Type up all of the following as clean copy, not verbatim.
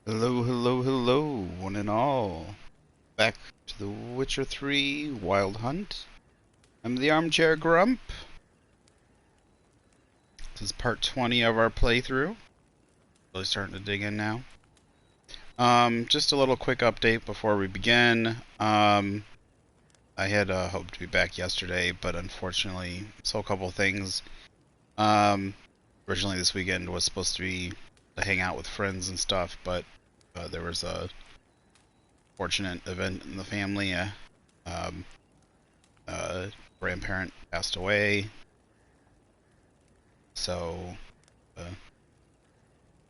Hello, hello, hello, one and all. Back to The Witcher 3 Wild Hunt. I'm the Armchair Grump. This is part 20 of our playthrough. Really starting to dig in now. Just a little quick update before we begin. I had hoped to be back yesterday, but unfortunately, a couple things. Originally this weekend was supposed to be to hang out with friends and stuff, but there was a fortunate event in the family. Um, Grandparent passed away, so uh,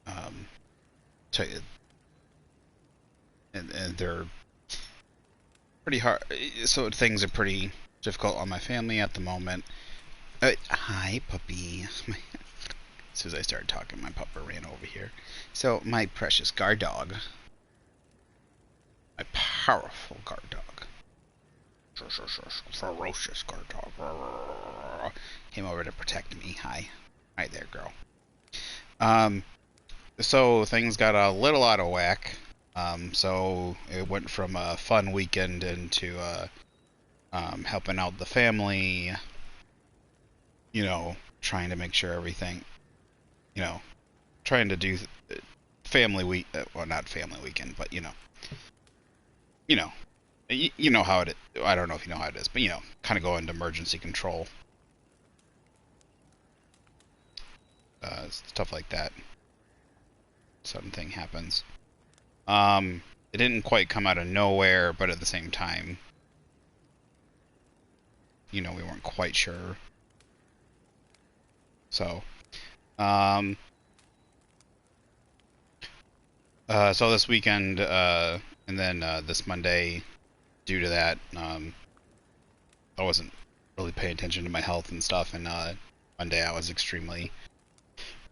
um, t- and they're pretty hard. So things are pretty difficult on my family at the moment. Hi, puppy. As soon as I started talking, my pupper ran over here. So my precious guard dog, my powerful guard dog, ferocious guard dog, came over to protect me. Hi there, girl. Um, so things got a little out of whack. So it went from a fun weekend into helping out the family, trying to make sure everything, you know, trying to do family week, well, not family weekend, but you know, you know how it is. I don't know if you know how it is, but kind of go into emergency control, stuff like that. Something happens. It didn't quite come out of nowhere, but at the same time, we weren't quite sure. So, um, so this weekend, and then this Monday, due to that, I wasn't really paying attention to my health and stuff, and Monday I was extremely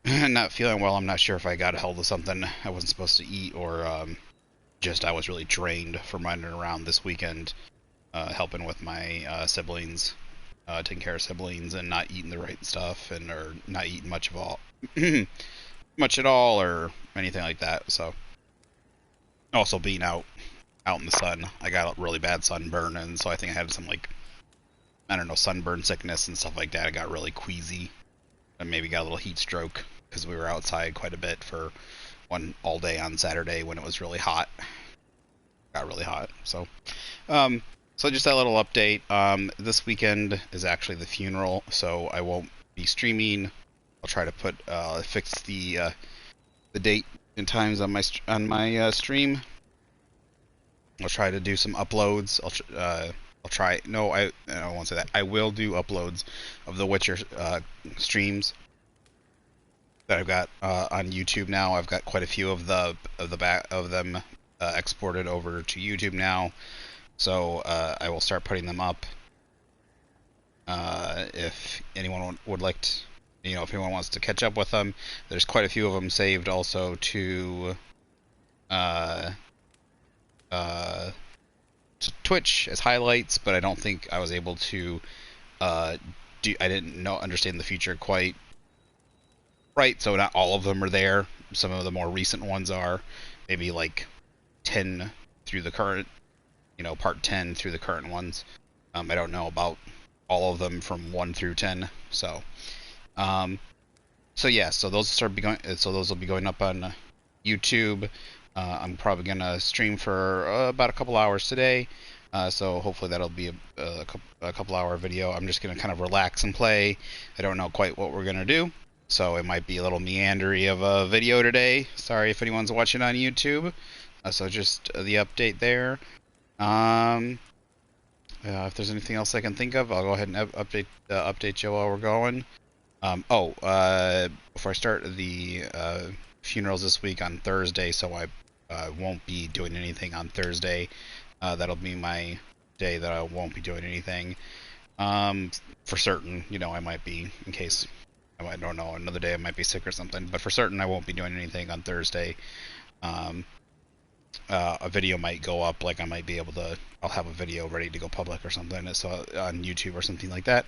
not feeling well. I'm not sure if I got a hold of something I wasn't supposed to eat, or just I was really drained from running around this weekend, helping with my siblings, taking care of siblings, and not eating the right stuff, or not eating much of all, much at all, or anything like that. So, also being out in the sun, I got a really bad sunburn, and so I think I had some I don't know, sunburn sickness and stuff like that. I got really queasy, and maybe got a little heat stroke because we were outside quite a bit for one all day on Saturday when it was really hot. Got really hot. So just that little update. This weekend is actually the funeral, so I won't be streaming. I'll try to fix the date and times on my stream. I'll try to do some uploads. I'll try. No, I won't say that. I will do uploads of the Witcher streams that I've got on YouTube now. I've got quite a few of the back of them exported over to YouTube now, so I will start putting them up. If anyone would like to, if anyone wants to catch up with them, there's quite a few of them saved also uh, uh, to Twitch as highlights, but I don't think I was able to I didn't understand the feature quite right, so not all of them are there. Some of the more recent ones are, maybe like 10 through the current, part 10 through the current ones. I don't know about all of them from 1 through 10. Um, so yeah, so those will be going up on YouTube. I'm probably gonna stream for about a couple hours today. So hopefully that'll be a couple hour video. I'm just gonna kind of relax and play. I don't know quite what we're gonna do, so it might be a little meandery of a video today. Sorry if anyone's watching on YouTube. So just the update there. If there's anything else I can think of, I'll go ahead and update you while we're going. Before I start, the funerals this week on Thursday, so I won't be doing anything on Thursday. That'll be my day that I won't be doing anything. For certain, I might be, in case, I don't know, another day I might be sick or something, but for certain I won't be doing anything on Thursday. A video might go up, like I'll have a video ready to go public or something, so on YouTube or something like that.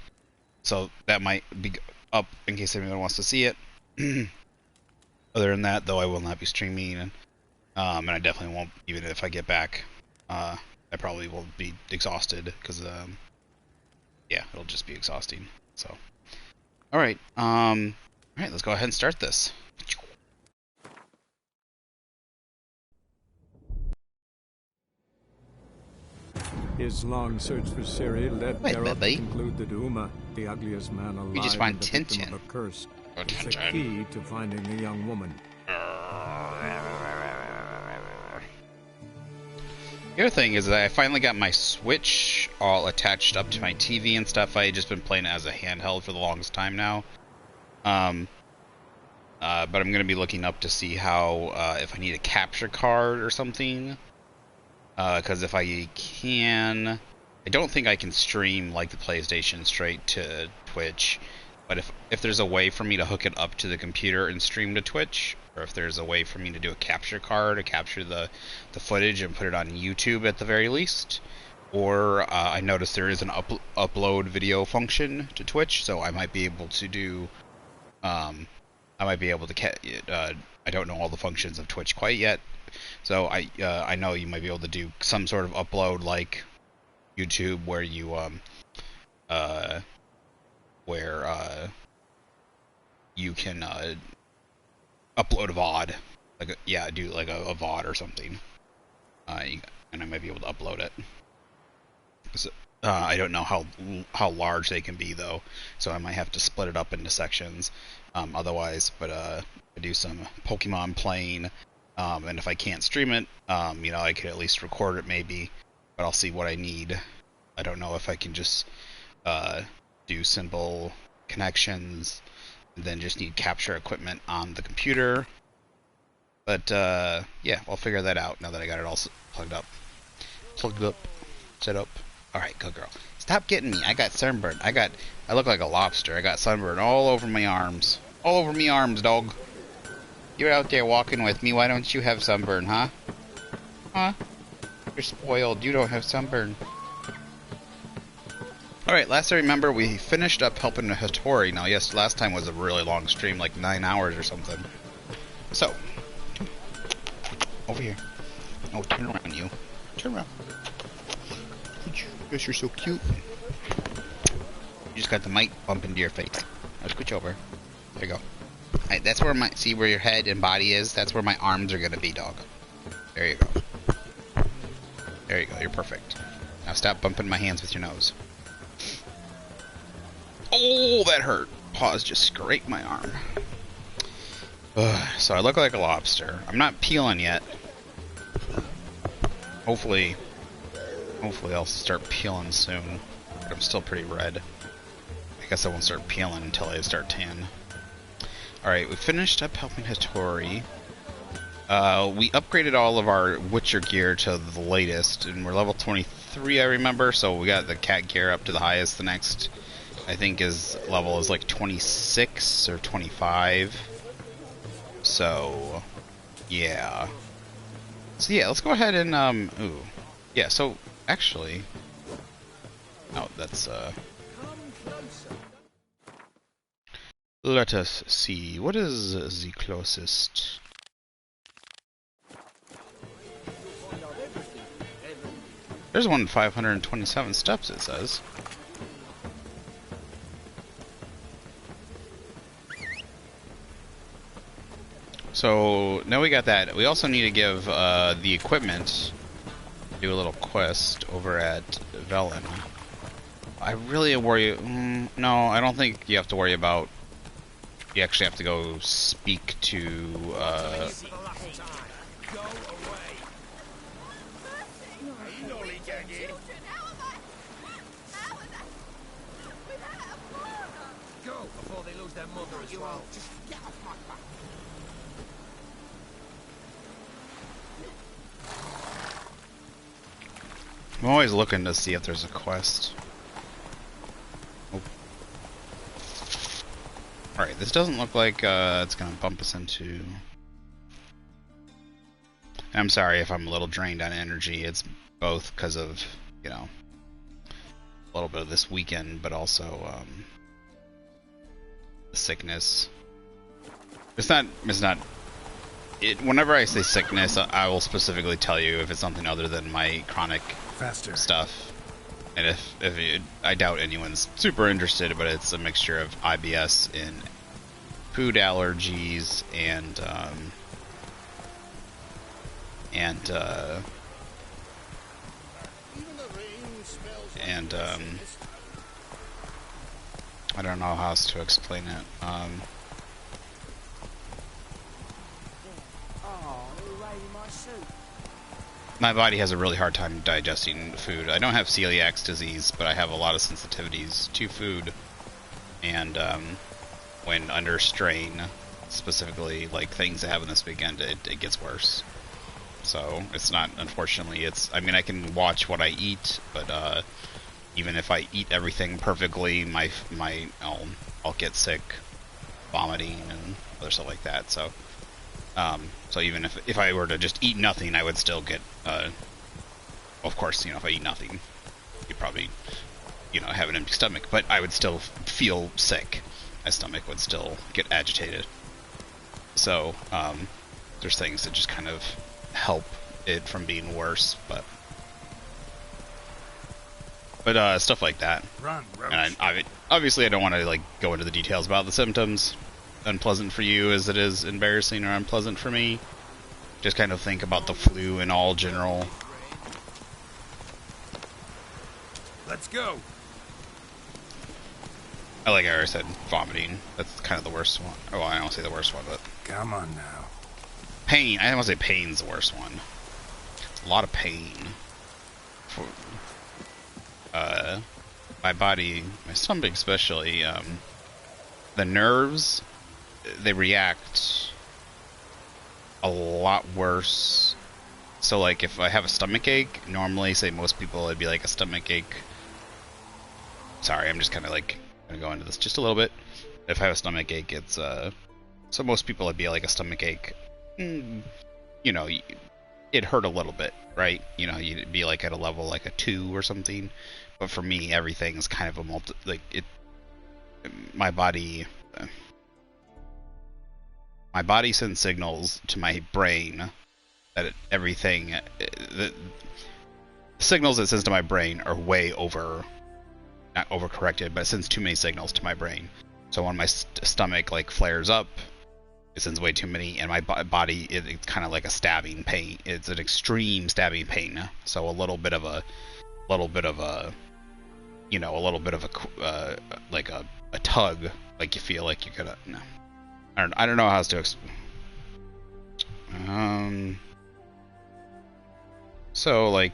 So that might be up in case anyone wants to see it. Other than that, though, I will not be streaming And I definitely won't, even if I get back. I probably will be exhausted because, yeah, it'll just be exhausting. So, all right, let's go ahead and start this. His long search for Ciri led Wait, Geralt to baby. conclude that Uma, the ugliest man alive, We just want and the victim Tintin. of a curse, Oh, is the Tintin. key to finding the young woman. The other thing is that I finally got my Switch all attached up to my TV and stuff. I had just been playing it as a handheld for the longest time now. But I'm going to be looking up to see how, if I need a capture card or something. Because if I can... I don't think I can stream like the PlayStation straight to Twitch. But if there's a way for me to hook it up to the computer and stream to Twitch, or if there's a way for me to do a capture card to capture the footage and put it on YouTube at the very least, or I noticed there is an upload video function to Twitch, so I might be able to do, I don't know all the functions of Twitch quite yet, so I know you might be able to do some sort of upload like YouTube where you you can upload a VOD, do like a VOD or something, and I might be able to upload it. So, I don't know how large they can be though, so I might have to split it up into sections. Otherwise, but I do some Pokemon playing, and if I can't stream it, I could at least record it maybe, but I'll see what I need. I don't know if I can just do simple connections and then just need capture equipment on the computer. But yeah, I'll figure that out now that I got it all plugged up, set up. All right, good girl. Stop getting me. I got sunburn. I look like a lobster. I got sunburn all over my arms. All over me arms, dog. You're out there walking with me. Why don't you have sunburn, huh? Huh? You're spoiled. You don't have sunburn. Alright, last I remember, we finished up helping Hattori. Now, yes, last time was a really long stream, like 9 hours or something. So, over here. Oh, turn around, you. Turn around. Yes, you're so cute. You just got the mic bump into your face. Now, scooch over. There you go. Alright, that's where see where your head and body is? That's where my arms are gonna be, dog. There you go. There you go, you're perfect. Now stop bumping my hands with your nose. Oh, that hurt. Paws just scraped my arm. So I look like a lobster. I'm not peeling yet. Hopefully I'll start peeling soon. But I'm still pretty red. I guess I won't start peeling until I start tan. Alright, we finished up helping Hattori. We upgraded all of our Witcher gear to the latest, and we're level 23, I remember, so we got the cat gear up to the highest. The next, I think, level is like 26 or 25. So, yeah. So yeah, let's go ahead and, ooh. Yeah, so, actually... Oh, that's, let us see. What is the closest? There's one 527 steps, it says. So, now we got that. We also need to give the equipment, do a little quest over at Velen. I really worry... no, I don't think you have to worry about... You actually have to go speak to... I'm always looking to see if there's a quest. Oh. Alright, this doesn't look like it's gonna bump us into... I'm sorry if I'm a little drained on energy. It's both because of, you know, a little bit of this weekend, but also the sickness. It's not whenever I say sickness, I will specifically tell you if it's something other than my chronic Faster. stuff. And I doubt anyone's super interested, but it's a mixture of IBS and food allergies and I don't know how else to explain it. My body has a really hard time digesting food. I don't have celiac disease, but I have a lot of sensitivities to food. And when under strain, specifically like things that happen this weekend, it gets worse. So it's not, unfortunately, I mean, I can watch what I eat, but even if I eat everything perfectly, I'll get sick, vomiting, and other stuff like that. So so even if I were to just eat nothing, I would still get, of course, if I eat nothing, you'd probably, have an empty stomach, but I would still feel sick. My stomach would still get agitated. So, there's things that just kind of help it from being worse, but stuff like that. Run, Roach. And obviously I don't want to go into the details about the symptoms. Unpleasant for you as it is embarrassing or unpleasant for me. Just kind of think about the flu in all general. Let's go. I like I already said, vomiting. That's kind of the worst one. Oh, I don't say the worst one, but Come on now. pain. I don't want to say pain's the worst one. A lot of pain. For my body, my stomach especially, the nerves, they react a lot worse. So if I have a stomach ache, normally, say most people, it'd be like a stomach ache. Sorry, I'm just kind of gonna go into this just a little bit. If I have a stomach ache, it's so most people, it'd be like a stomach ache. It hurt a little bit, right? You'd be at a level like a 2 or something. But for me, everything's kind of a my body sends signals to my brain that the signals it sends to my brain are way not overcorrected, but it sends too many signals to my brain. So when my stomach flares up, it sends way too many, and my body, it's kind of like a stabbing pain. It's an extreme stabbing pain. So a little bit of a tug, you feel like you're gonna. No, I don't know how else to explain. So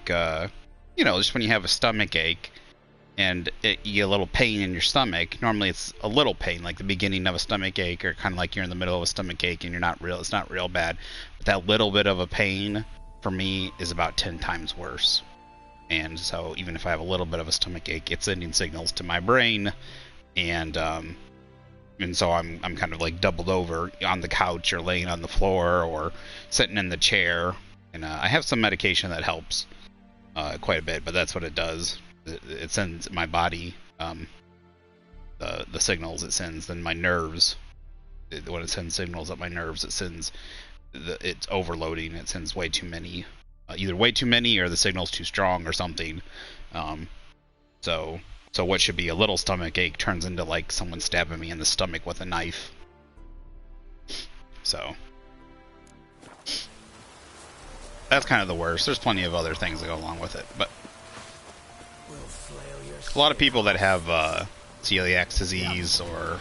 just when you have a stomach ache and you get a little pain in your stomach, normally it's a little pain, like the beginning of a stomach ache, or kind of like you're in the middle of a stomach ache and it's not real bad. But that little bit of a pain for me is about 10 times worse. And so even if I have a little bit of a stomach ache, it's sending signals to my brain, and so I'm kind of doubled over on the couch or laying on the floor or sitting in the chair, and I have some medication that helps quite a bit, but that's what it does. It sends my body the signals it sends. Then my nerves, when it sends signals up my nerves, it's overloading. It sends way too many. Either way too many or the signal's too strong or something. So what should be a little stomach ache turns into someone stabbing me in the stomach with a knife. So that's kind of the worst. There's plenty of other things that go along with it, but a lot of people that have celiac disease or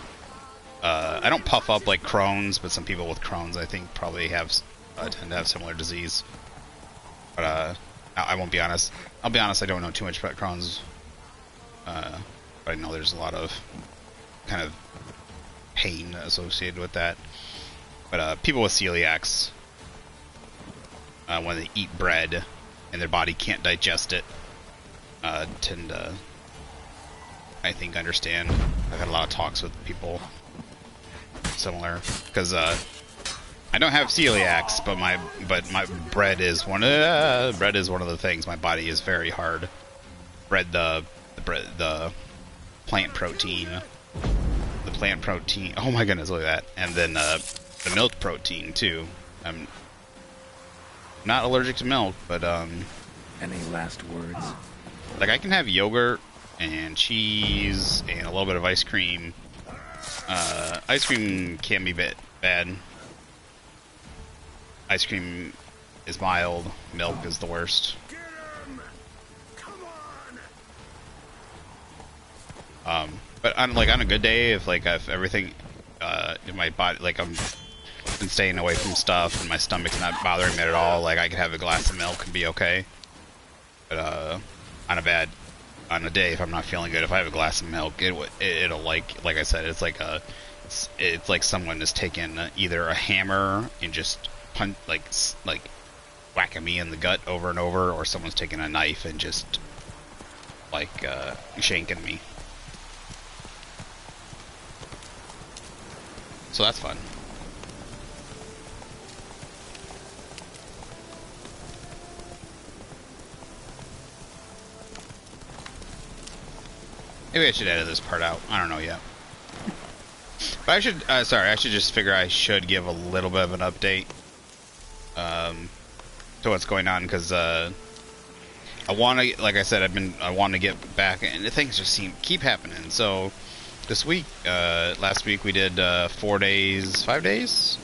I don't puff up like Crohn's, but some people with Crohn's I think probably tend to have similar disease. But I won't be honest. I'll be honest, I don't know too much about Crohn's. But I know there's a lot of kind of pain associated with that. But people with celiacs, when they eat bread and their body can't digest it, tend to, I think, understand. I've had a lot of talks with people similar, because I don't have celiacs, but my bread is one of the things. My body is very hard. Bread, the plant protein, Oh my goodness, look at that! And then the milk protein too. I'm not allergic to milk, but Any last words? like I can have yogurt and cheese and a little bit of ice cream. Ice cream can be bad. Ice cream is mild. Milk is the worst. Get him! Come on! But on a good day, if everything in my body, like I'm been staying away from stuff and my stomach's not bothering me at all, like I could have a glass of milk and be okay. But on a day if I'm not feeling good, if I have a glass of milk, it'll like I said, it's like someone has taken either a hammer and just punch like whacking me in the gut over and over, or someone's taken a knife and just like shanking me. So that's fun. Maybe I should edit this part out. I don't know yet. But I should, I should just figure I should give a little bit of an update to what's going on, because I want to, like I said, I want to get back, and the things just keep happening. So this week, last week we did 5 days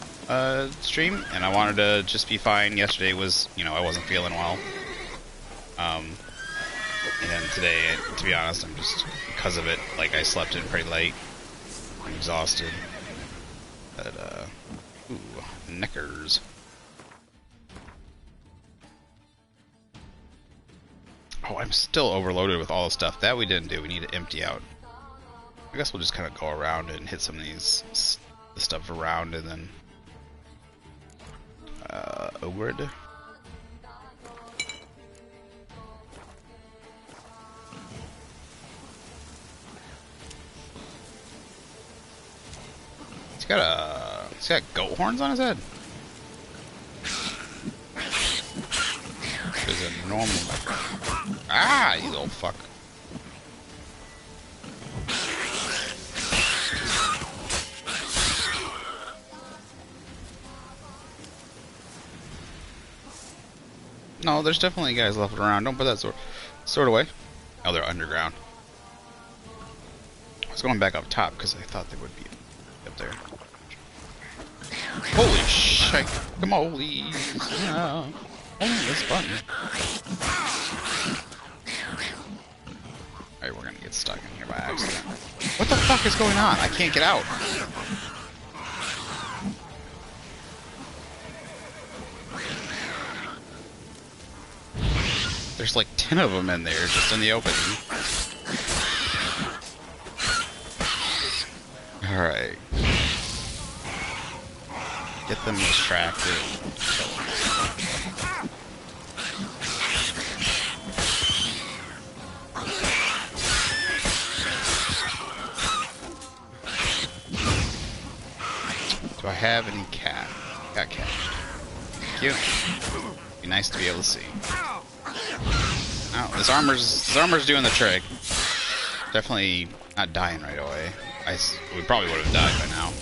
stream, and I wanted to just be fine. Yesterday was, I wasn't feeling well. And then today, to be honest, I'm just, because of it, like I slept in pretty late. I'm exhausted. But, ooh, knickers. Oh, I'm still overloaded with all the stuff. That we didn't do. We need to empty out. I guess we'll just kind of go around and hit some of the stuff around, and then Ogred. He's got goat horns on his head. There's a normal. Ah, you little fuck. No, there's definitely guys left around. Don't put that sword away. Oh, they're underground. I was going back up top because I thought they would be up there. Holy shit! Come on, holy! Yeah. Oh, this button. Alright, we're gonna get stuck in here by accident. What the fuck is going on? I can't get out. There's like 10 of them in there, just in the open. Alright. Get them distracted. Do I have any cat? Got cat. Thank you. Be nice to be able to see. Oh, this armor's doing the trick. Definitely not dying right away. We probably would have died by now.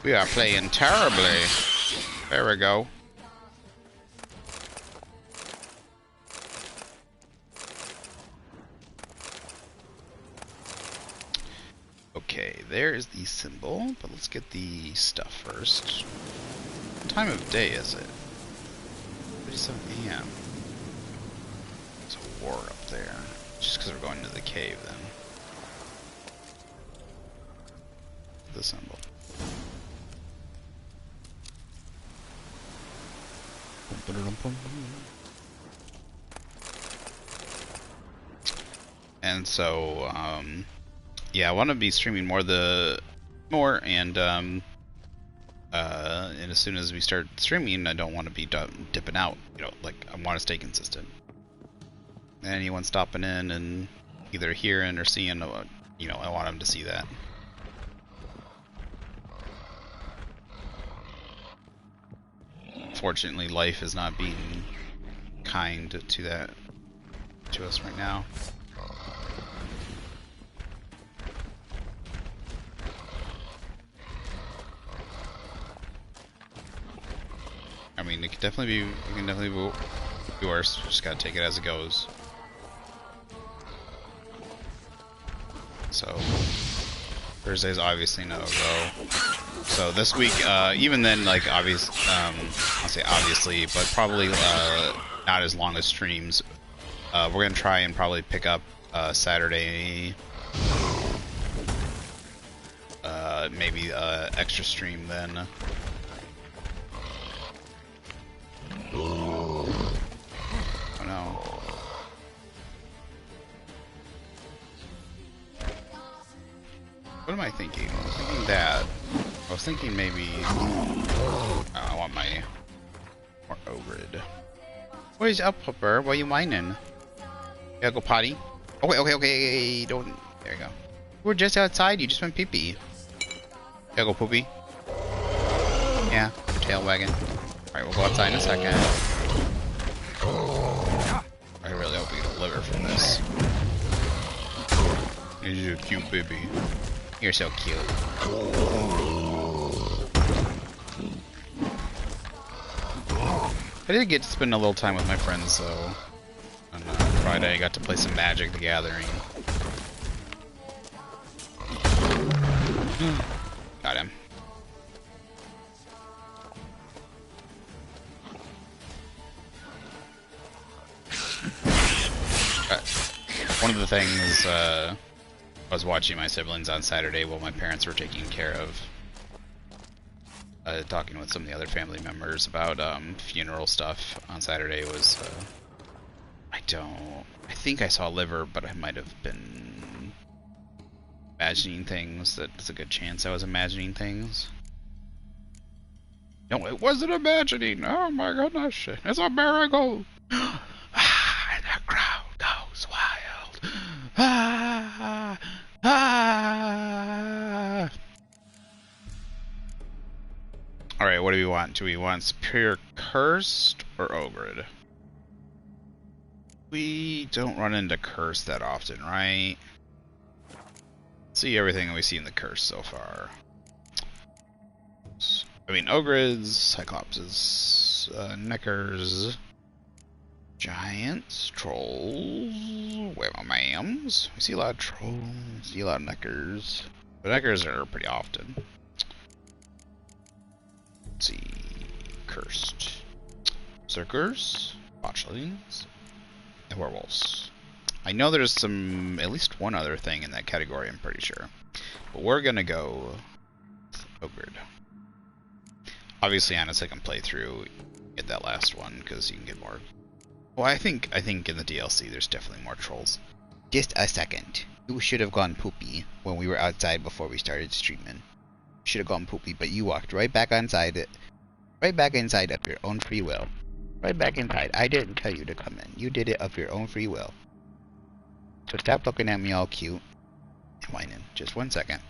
We are playing terribly. There we go. Okay, there is the symbol, but let's get the stuff first. What time of day is it? 37 AM. There's a war up there. Just because we're going to the cave then. The symbol. And so, yeah, I want to be streaming more and as soon as we start streaming, I don't want to be dipping out, like I want to stay consistent. Anyone stopping in and either hearing or seeing, I want them to see that. Fortunately, life is not being kind to us right now. mean, it can definitely be worse. Just gotta take it as it goes. So Thursday's obviously no go. So this week, even then, like I'll say obviously, but probably not as long as streams. We're gonna try and probably pick up Saturday, maybe extra stream then. Oh no. What am I thinking? I was thinking that. I was thinking maybe I want my more Ogrid. What is up, Hopper? Why are you whining? You gotta go potty? Okay, don't. There you go. We're just outside. You just went pee-pee. You gotta go poopy? Yeah, your tail wagging. Alright, we'll go outside in a second. I really hope we get a liver from this. You're a cute baby. You're so cute. I did get to spend a little time with my friends, so on Friday I got to play some Magic the Gathering. Got him. One of the things, I was watching my siblings on Saturday while my parents were taking care of talking with some of the other family members about funeral stuff on Saturday was I think I saw liver, but I might have been imagining things. That's a good chance I was imagining things. No, it wasn't imagining. Oh my goodness, it's a miracle. And the crowd goes wild. Ah, ah. Alright, what do we want? Do we want Superior Cursed or Ogrid? We don't run into Cursed that often, right? See everything we see in the Curse so far. I mean, Ogrids, Cyclopses, Neckers, Giants, Trolls, Whamamams. We see a lot of Trolls, see a lot of Neckers. But Neckers are pretty often. Let's see. Cursed. Berserkers, Botchlings, and Werewolves. I know there's at least one other thing in that category, I'm pretty sure. But we're gonna go with Ogrid. Obviously on a second playthrough, get that last one, because you can get more. Well, I think in the DLC there's definitely more trolls. Just a second. You should have gone poopy when we were outside before we started streaming. Should have gone poopy, but you walked right back inside it. Right back inside of your own free will. Right back inside. I didn't tell you to come in. You did it of your own free will. So stop looking at me all cute and whining. Just 1 second.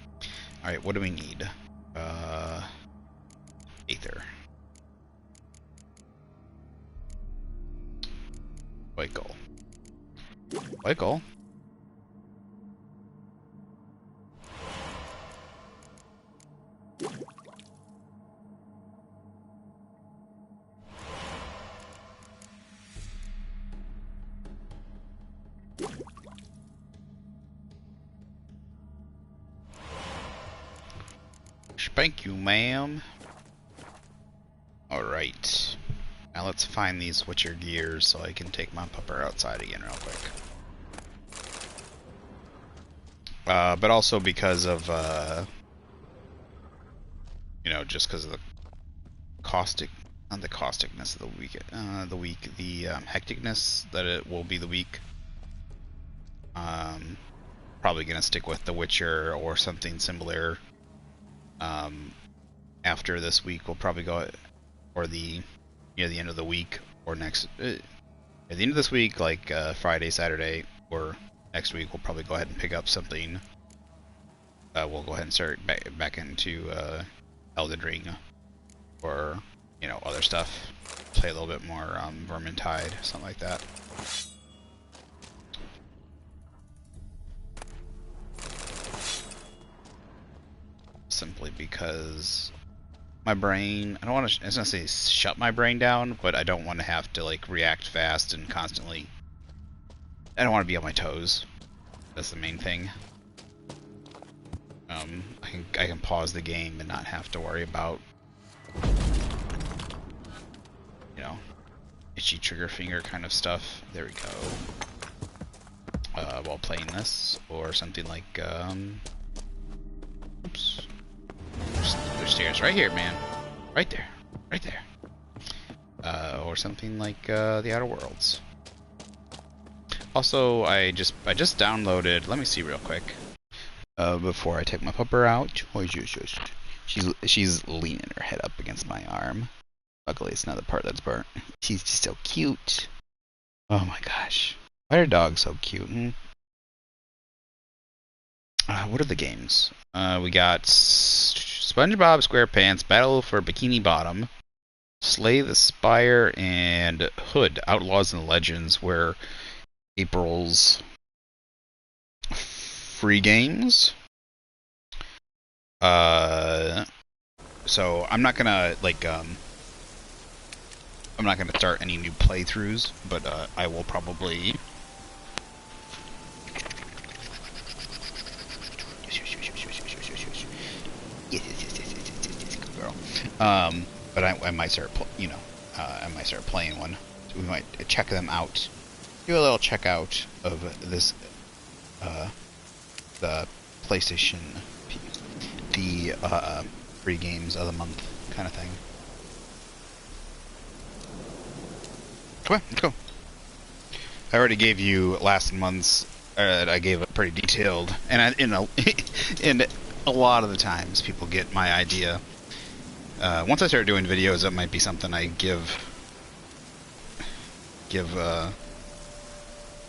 Alright, what do we need? Aether. Wykel. Wykel? Spank you, ma'am. Alright. Now let's find these Witcher gears so I can take my pupper outside again real quick. But also because of, you know, just because of the not the causticness of the week, the hecticness that it will be the week. Probably gonna stick with The Witcher or something similar. After this week, we'll probably go, or the end of the week, or next, at the end of this week, like Friday, Saturday, or next week, we'll probably go ahead and pick up something. We'll go ahead and start back into Elden Ring, or other stuff. Play a little bit more Vermintide, something like that. Simply because my brain. I don't want to. I was gonna say shut my brain down, but I don't want to have to like react fast and constantly. I don't want to be on my toes. That's the main thing. I can pause the game and not have to worry about, you know, itchy trigger finger kind of stuff. There we go. While playing this, or something like, oops. There's stairs right here, man. Right there. Right there. Or something like, The Outer Worlds. Also, I just downloaded, let me see real quick. Before I take my pupper out. She's leaning her head up against my arm. Luckily, it's not the part that's burnt. She's just so cute. Oh my gosh. Why are dogs so cute? What are the games? We got SpongeBob SquarePants, Battle for Bikini Bottom, Slay the Spire, and Hood, Outlaws and Legends, where April's free games. So I'm not gonna I'm not gonna start any new playthroughs, but I will probably. Yes, good girl. But I might start, I might start playing one. So we might check them out. Do a little checkout of this, the PlayStation, the free games of the month kind of thing. Come on, let's go. I already gave you last month's. I gave a pretty detailed, and in a lot of the times people get my idea. Once I start doing videos, that might be something I give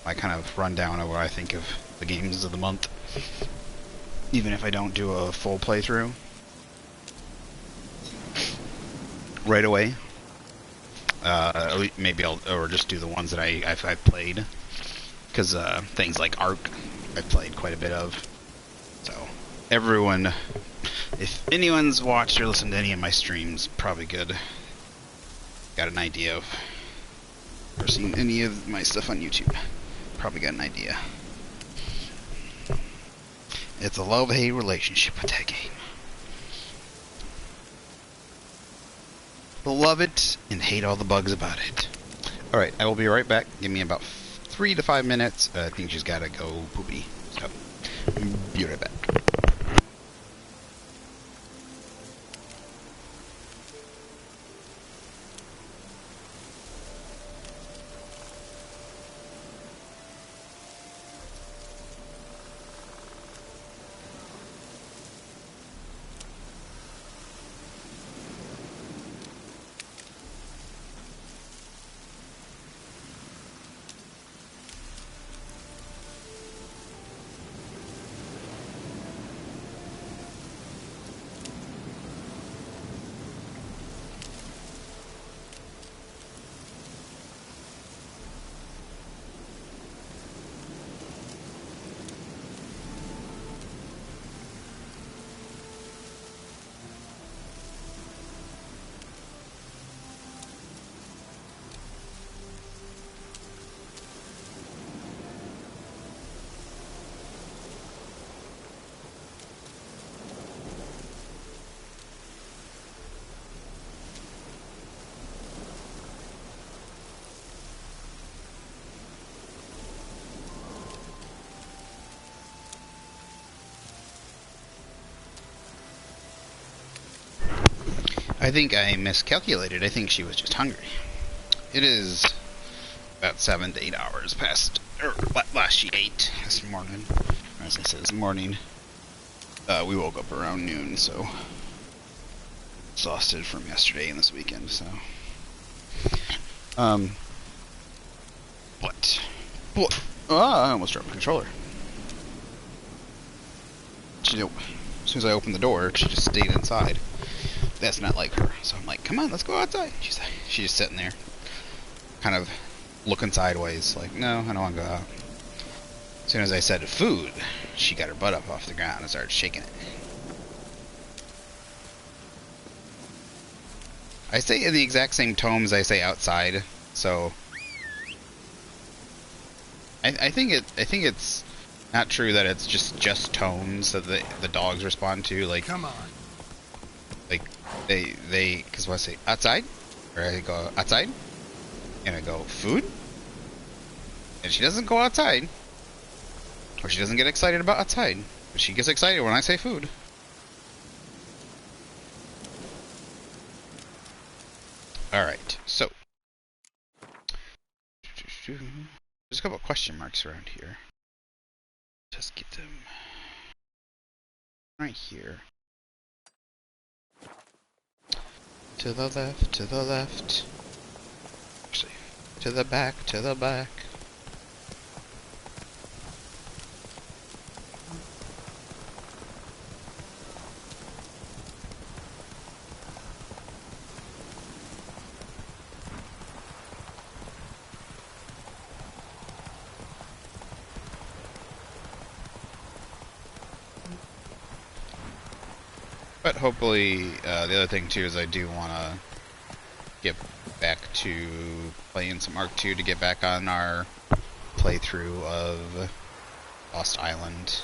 my kind of rundown of what I think of the games of the month, even if I don't do a full playthrough right away. Maybe or just do the ones that I've played, because things like Ark I've played quite a bit of. So everyone, if anyone's watched or listened to any of my streams, probably got an idea of, or seen any of my stuff on YouTube, probably got an idea. It's a love-hate relationship with that game. Love it and hate all the bugs about it. Alright, I will be right back. Give me about 3 to 5 minutes. I think she's gotta go poopy. So, be right back. I think I miscalculated. I think she was just hungry. It is about 7 to 8 hours past, or last she ate this morning. As I said, this morning. We woke up around noon, so exhausted from yesterday and this weekend, so. What? I almost dropped my controller. As soon as I opened the door, she just stayed inside. That's not like her. So I'm like, come on, let's go outside. She's just sitting there, kind of looking sideways, like, no, I don't want to go out. As soon as I said food, she got her butt up off the ground and started shaking it. I say in the exact same tomes I say outside, so I think it's not true that it's just tones that the dogs respond to. Like, Come on. like because when I say outside, or I go outside, and I go food, and she doesn't go outside, or she doesn't get excited about outside, but she gets excited when I say food. Alright, so there's a couple of question marks around here. Just get them right here. To the left, to the left. Actually, to the back, to the back. But hopefully, the other thing too is I do want to get back to playing some Ark 2 to get back on our playthrough of Lost Island.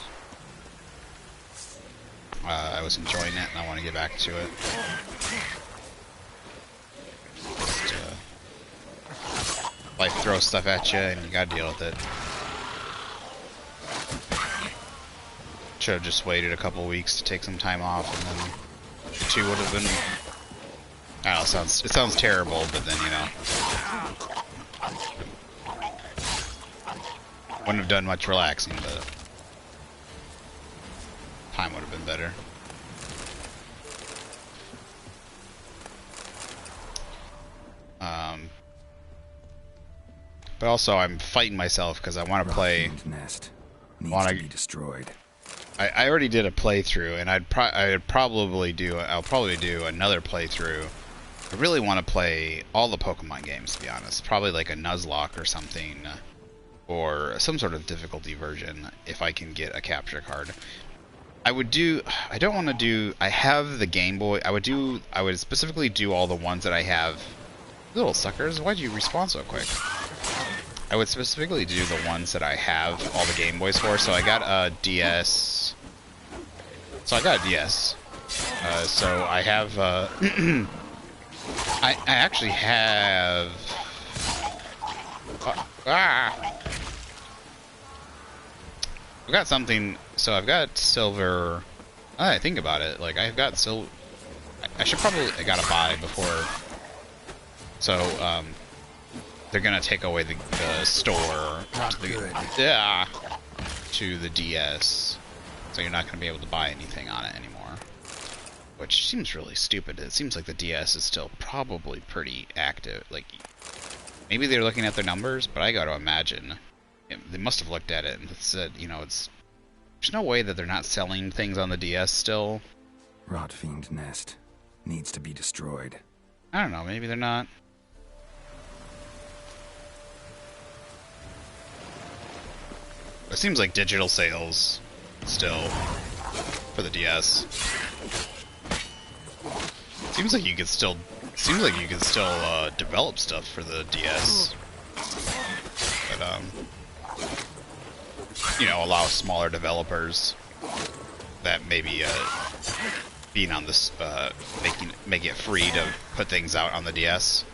I was enjoying it and I want to get back to it. Just, life throws stuff at you and you gotta deal with it. Should have just waited a couple weeks to take some time off, and then the 2 would have been. I don't know, it sounds terrible, but then, you know, wouldn't have done much relaxing, but time would have been better. But also, I'm fighting myself because I want to play. Nest needs to be destroyed. I already did a playthrough, and I'll probably do another playthrough. I really want to play all the Pokemon games, to be honest. Probably like a Nuzlocke or something, or some sort of difficulty version if I can get a capture card. I don't want to do. I have the Game Boy. I would specifically do all the ones that I have. Little suckers, why'd you respawn so quick? I would specifically do the ones that I have all the Game Boys for. So I got a DS. So I got a DS. So I have. I actually have. I've got something. So I've got silver. Now that I think about it, like I've got silver. I should probably. I gotta buy before. So they're gonna take away the store to the DS, so you're not gonna be able to buy anything on it anymore, which seems really stupid. It seems like the DS is still probably pretty active. Like maybe they're looking at their numbers, but I gotta imagine they must have looked at it and said, you know, there's no way that they're not selling things on the DS still. Rotfiend Nest needs to be destroyed. I don't know. Maybe they're not. It seems like digital sales still for the DS. Seems like you could still develop stuff for the DS, but you know, allow smaller developers that maybe being on this make it free to put things out on the DS.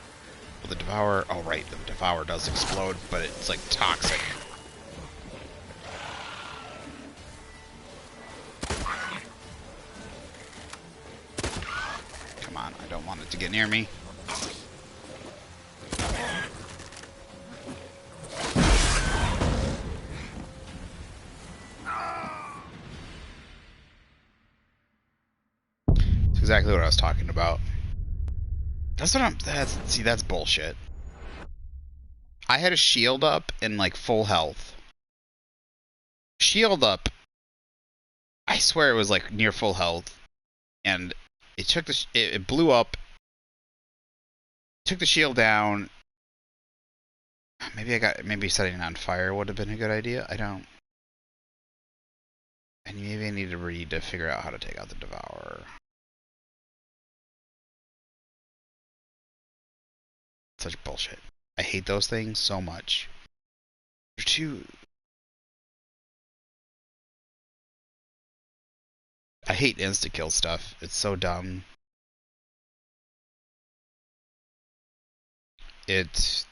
Well, the Devourer. Oh right, the Devourer does explode, but it's like toxic. I don't want it to get near me. That's exactly what I was talking about. That's bullshit. I had a shield up in like full health. Shield up. I swear it was like near full health, and it took it blew up. Took the shield down. Maybe setting it on fire would have been a good idea. I don't. And maybe I need to read to figure out how to take out the Devourer. Such bullshit. I hate those things so much. They're too... I hate insta-kill stuff. It's so dumb. It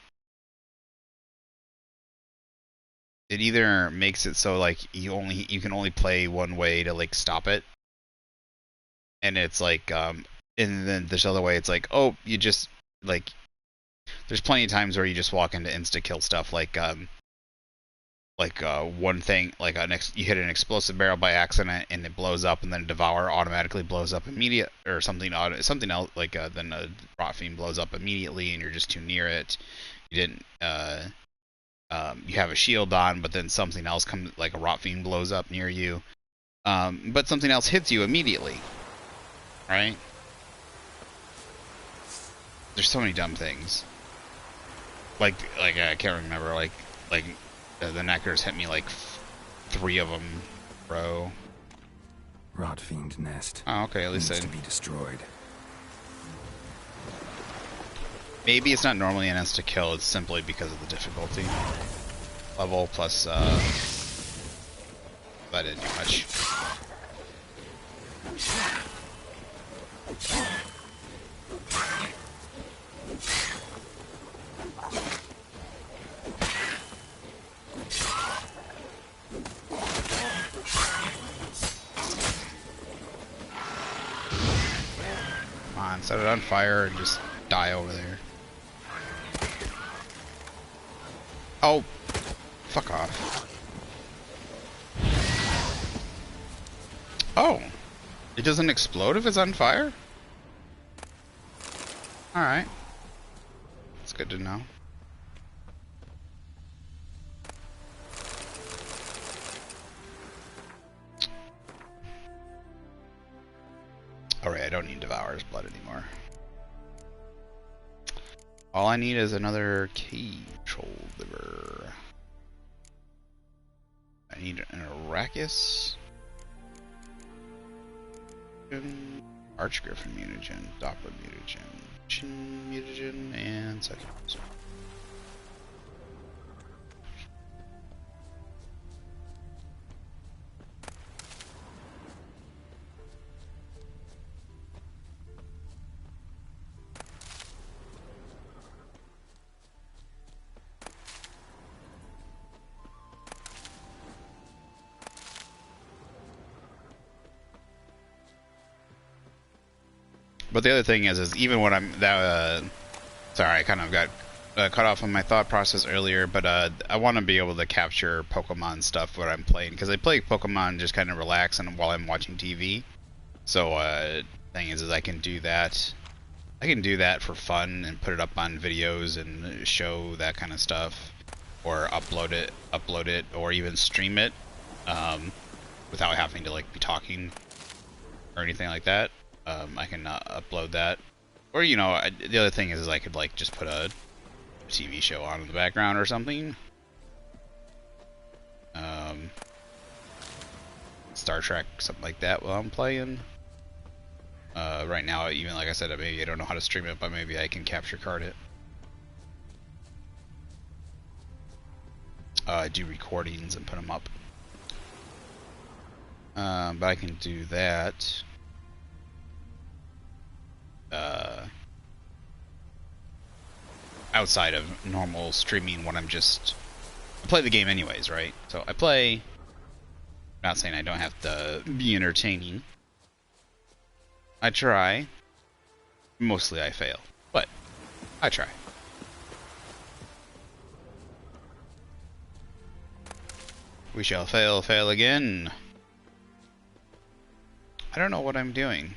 either makes it so like you can only play one way to like stop it, and it's like and then this other way it's like, oh, you just like, there's plenty of times where you just walk into insta-kill stuff like one thing, like you hit an explosive barrel by accident and it blows up, and then Devour automatically blows up immediate, or something else, like then a Rot Fiend blows up immediately and you're just too near it. You didn't you have a shield on, but then something else comes, like a Rot Fiend blows up near you, but something else hits you immediately, right? There's so many dumb things. Like I can't remember, like the Neckers hit me like 3 of them, bro. Rot Fiend nest. Oh, okay, at least needs to be destroyed. Maybe it's not normally an insta-kill, it's simply because of the difficulty level, plus, that didn't do much. Come on, set it on fire and just die over there. Oh, fuck off. Oh, it doesn't explode if it's on fire? Alright. That's good to know. Alright, I don't need Devourer's blood anymore. All I need is another cage holder. I need an Arrakis, Archgriffin mutagen, Doppler mutagen, Chin mutagen, and Cyclops. But the other thing is even when I'm that, sorry, I kind of got cut off on my thought process earlier, but I want to be able to capture Pokemon stuff when I'm playing, because I play Pokemon just kind of relax and while I'm watching TV. So thing is I can do that. I can do that for fun and put it up on videos and show that kind of stuff, or upload it, or even stream it without having to like be talking or anything like that. I can upload that, or the other thing is I could like just put a TV show on in the background or something. Star Trek, something like that while I'm playing. Right now, even like I said, maybe I don't know how to stream it, but maybe I can capture card it. I do recordings and put them up. But I can do that. Outside of normal streaming when I play the game anyways, right? So I play. I'm not saying I don't have to be entertaining. I try. Mostly I fail, but I try. We shall fail again. I don't know what I'm doing.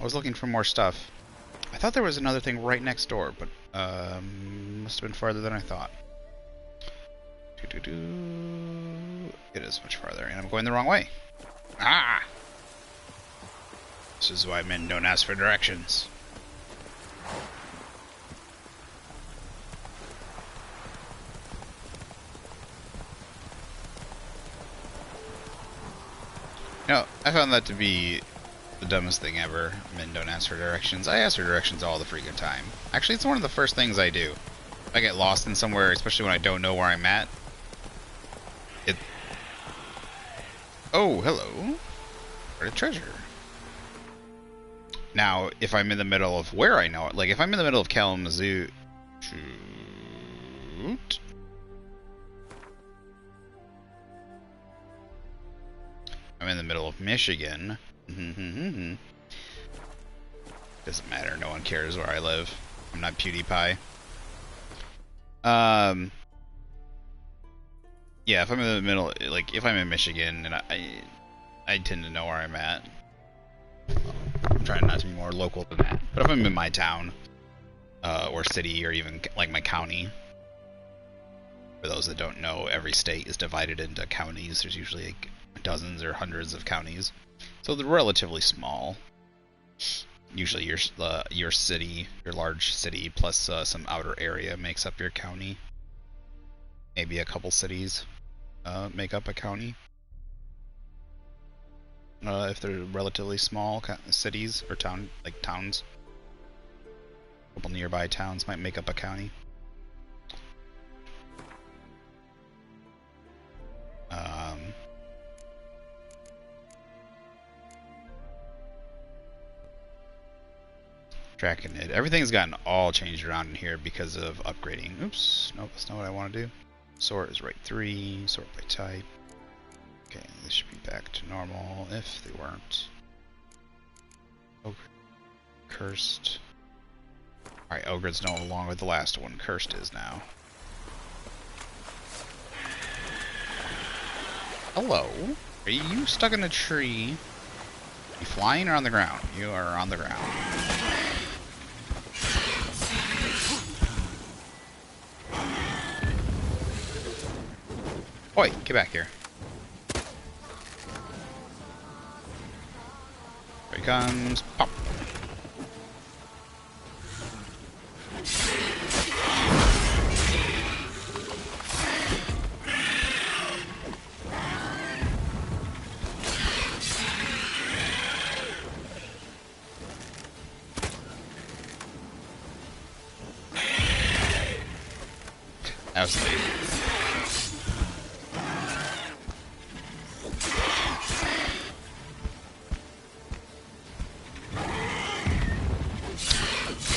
I was looking for more stuff. I thought there was another thing right next door, but must have been farther than I thought. It is much farther, and I'm going the wrong way. Ah! This is why men don't ask for directions. No, I found that to be the dumbest thing ever. Men don't ask for directions. I ask for directions all the freaking time. Actually, it's one of the first things I do. If I get lost in somewhere, especially when I don't know where I'm at. Oh, hello. What a treasure. Now, if I'm in the middle of where I know it, like if I'm in the middle of Kalamazoo... Shoot. I'm in the middle of Michigan. Doesn't matter, no one cares where I live. I'm not PewDiePie. Yeah, if I'm in the middle, like if I'm in Michigan, and I tend to know where I'm at. I'm trying not to be more local than that. But if I'm in my town, or city, or even like my county, for those that don't know, every state is divided into counties. There's usually like dozens or hundreds of counties, so they're relatively small. Usually your city, your large city, plus some outer area makes up your county. Maybe a couple cities make up a county. If they're relatively small cities or towns. A couple nearby towns might make up a county. Draconid. Everything's gotten all changed around in here because of upgrading. Oops, nope, that's not what I want to do. Sort is right 3, sort by type. Okay, this should be back to normal if they weren't. Ogre. Cursed. Alright, Ogre's no longer the last one. Cursed is now. Hello? Are you stuck in a tree? Are you flying or on the ground? You are on the ground. Oi, get back here. Here he comes. Pop. That was late.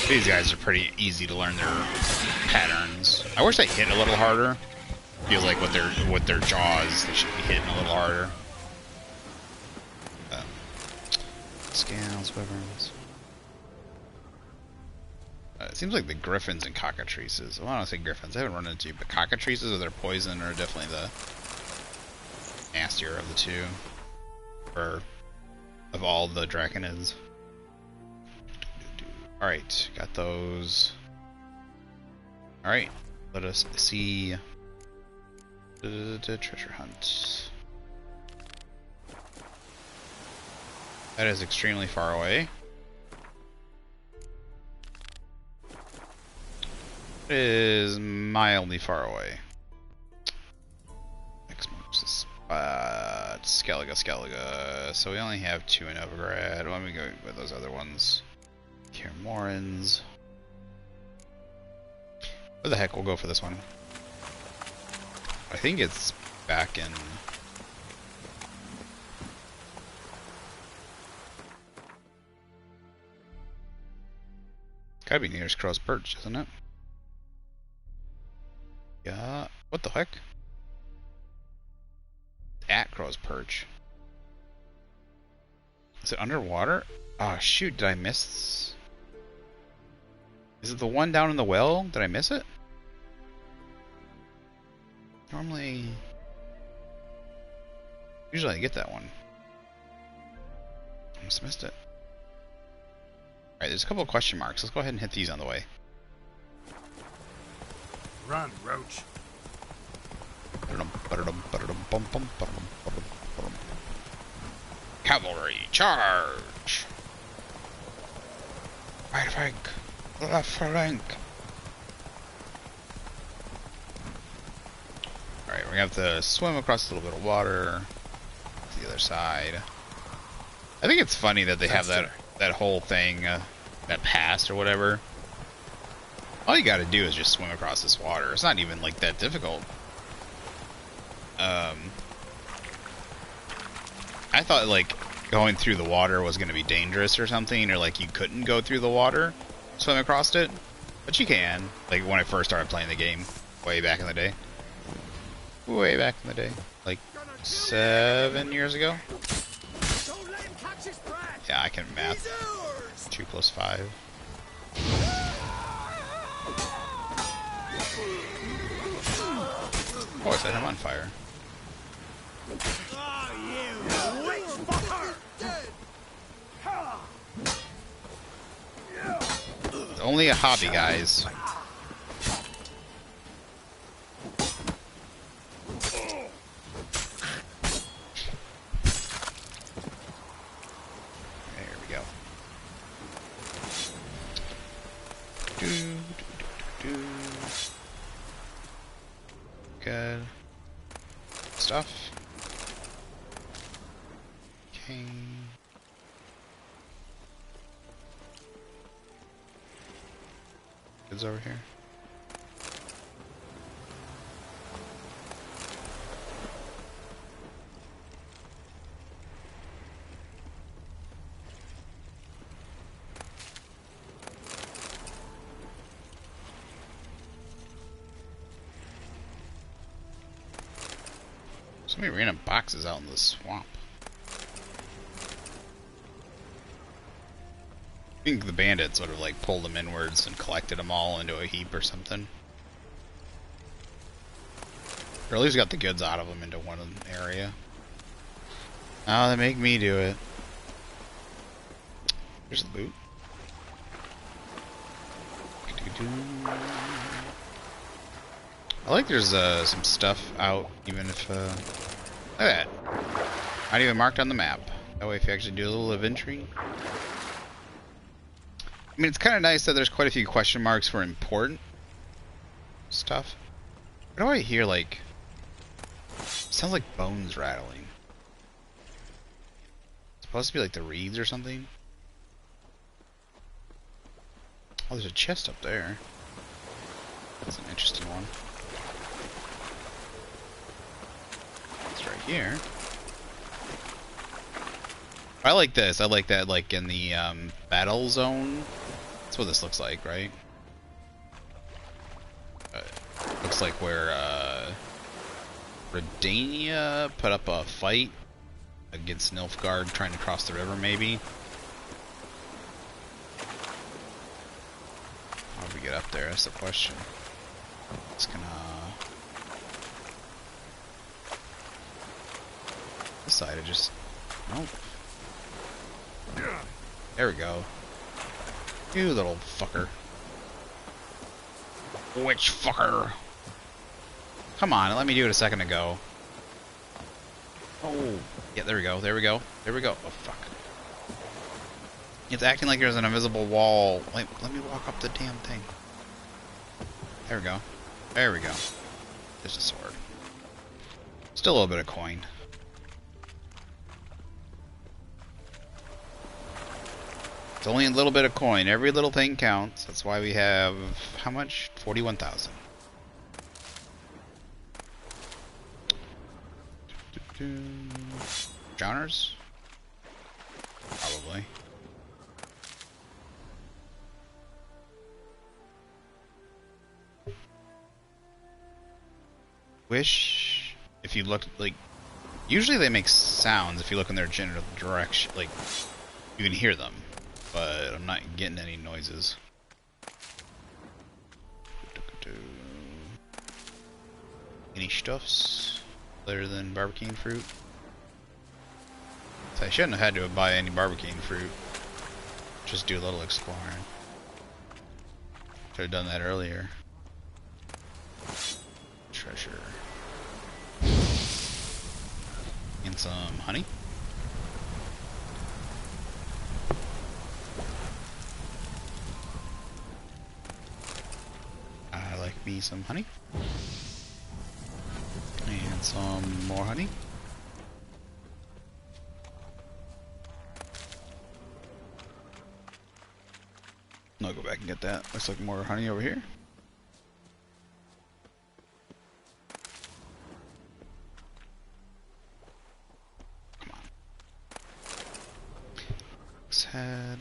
These guys are pretty easy to learn their patterns. I wish they hit a little harder. Feel like with their jaws, they should be hitting a little harder. Scales, wyverns. It seems like the griffins and cockatrices. Well, I don't say griffins. I haven't run into, but cockatrices with their poison are definitely the nastier of the two, or of all the draconids. Alright, got those. Alright, let us see the treasure hunt. That is extremely far away. It is mildly far away. Next marks the spot. Skellige. So we only have 2 in Novigrad. Let me go with those other ones. Kaer Morhen. Where the heck, we'll go for this one. I think it's back in... Gotta be nearest Crow's Perch, isn't it? Yeah. What the heck? At Crow's Perch. Is it underwater? Oh shoot, did I miss... Is it the one down in the well? Did I miss it? Normally... Usually I get that one. I must have missed it. Alright, there's a couple of question marks. Let's go ahead and hit these on the way. Run, Roach. Cavalry, charge! Right flank, left flank. Alright, we have to swim across a little bit of water to the other side. I think it's funny that they have Faster. that whole thing, that pass or whatever. All you got to do is just swim across this water. It's not even like that difficult. I thought like going through the water was going to be dangerous or something, or like you couldn't go through the water, swim across it, but you can. Like when I first started playing the game, way back in the day. Way back in the day, like 7 years ago. Don't let him catch his breath. Yeah, I can math. He's ours. 2 + 5. Oh, I set him on fire. Oh, you witch fucker. It's only a hobby, guys. There we go. Good stuff. Okay. Kids over here. So many random boxes out in the swamp. I think the bandits would have like pulled them inwards and collected them all into a heap or something. Or at least got the goods out of them into one area. Oh, they make me do it. Here's the boot. I like there's some stuff out, even if, look at that. Not even marked on the map. That way if you actually do a little inventory. I mean, it's kind of nice that there's quite a few question marks for important stuff. Why do I hear, like, sounds like bones rattling? It's supposed to be like the reeds or something? Oh, there's a chest up there. That's an interesting one. It's right here. I like this. I like that, like, in the battle zone. That's what this looks like, right? Looks like where Redania put up a fight against Nilfgaard trying to cross the river, maybe. How do we get up there? That's the question. It's gonna... This side, I just... Nope. There we go. You little fucker. Which fucker? Come on, let me do it a second ago. Oh, yeah, there we go, there we go, there we go. Oh, fuck. It's acting like there's an invisible wall. Like, let me walk up the damn thing. There we go. There we go. There's a sword. Still a little bit of coin. It's only a little bit of coin. Every little thing counts. That's why we have, how much? 41,000. Drowners? Probably. Wish, if you look, like, usually they make sounds if you look in their general direction, like, you can hear them, but I'm not getting any noises. Any stuffs other than barbecue fruit? So I shouldn't have had to buy any barbecue fruit. Just do a little exploring. Should have done that earlier. Treasure. And some honey. I like me some honey. And some more honey. I'll go back and get that. Looks like more honey over here. Come on. Let's head.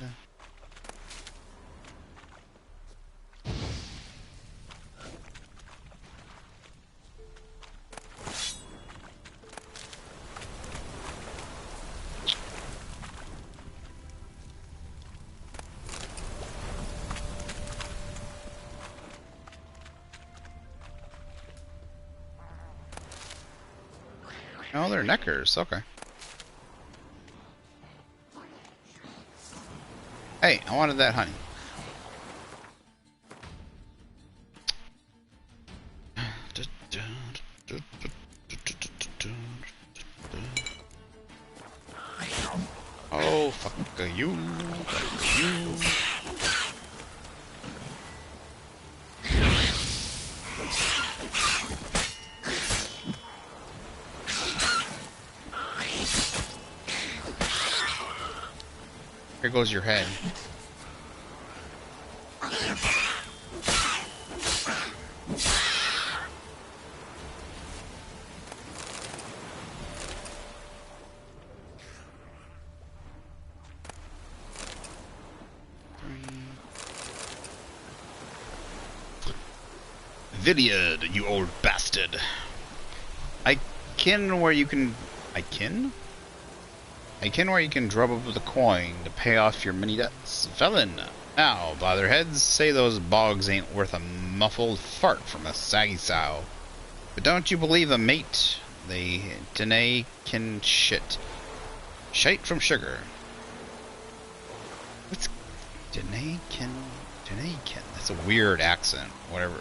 Oh, they're neckers. Okay. Hey, I wanted that honey. Oh, fuck you. Fuck you. Here goes your head. Vidyard, you old bastard. I ken where you can drop up the coin to pay off your many debts. Felon! Now, botherheads, say those bogs ain't worth a muffled fart from a saggy sow. But don't you believe a mate? They dinna ken shit. Shite from sugar. What's dinna ken? That's a weird accent. Whatever.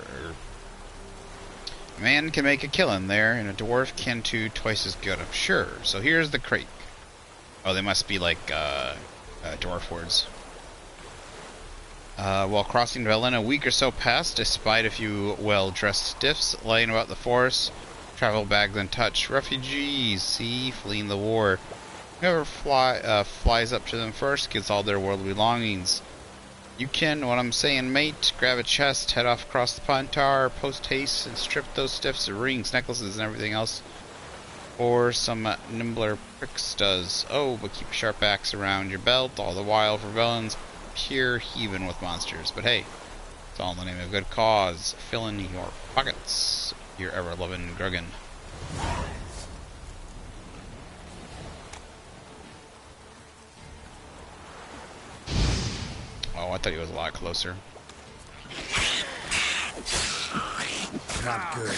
A man can make a killing there, and a dwarf can too, twice as good, I'm sure. So here's the crate. Oh, they must be like dwarf words. While crossing Velen, a week or so passed. I spied a few well-dressed stiffs lying about the forest. Travel bags untouched. Refugees, see, fleeing the war. Whoever flies up to them first gets all their worldly belongings. You ken what I'm saying, mate. Grab a chest, head off across the Pontar, post haste, and strip those stiffs of rings, necklaces, and everything else. Or some nimbler pricks does. Oh, but keep a sharp axe around your belt, all the while for villains pure heaving with monsters. But hey, it's all in the name of a good cause. Fill in your pockets. Your ever-loving Gruggan. Oh, I thought he was a lot closer. Not good.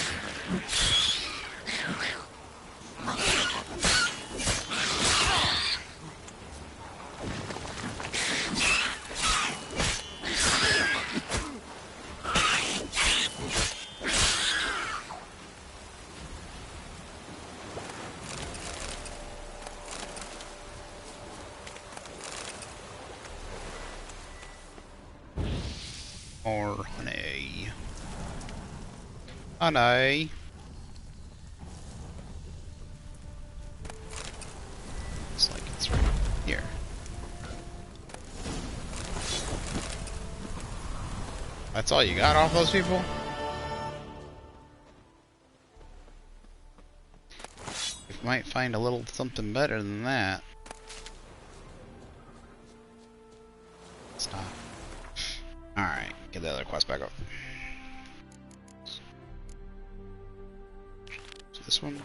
More honey. Honey. Looks like it's right here. That's all you got off those people? We might find a little something better than that. It's not. Alright, get the other quest back up. So this one.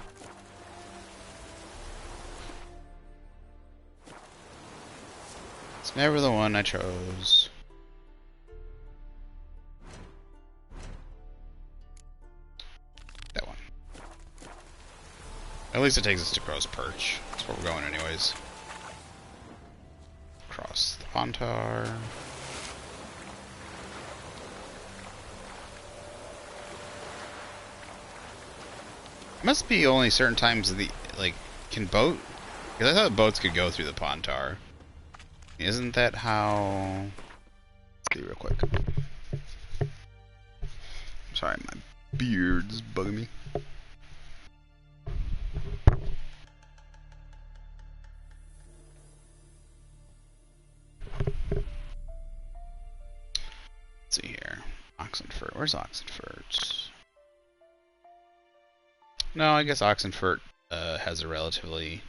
It's never the one I chose. That one. At least it takes us to Crow's Perch. That's where we're going anyways. Across the Pontar. Must be only certain times of the, like, can boat? Because I thought boats could go through the Pontar. Isn't that how... Let's see real quick. Sorry, my beard's bugging me. where's Oxenfurt? No, I guess Oxenfurt has a relatively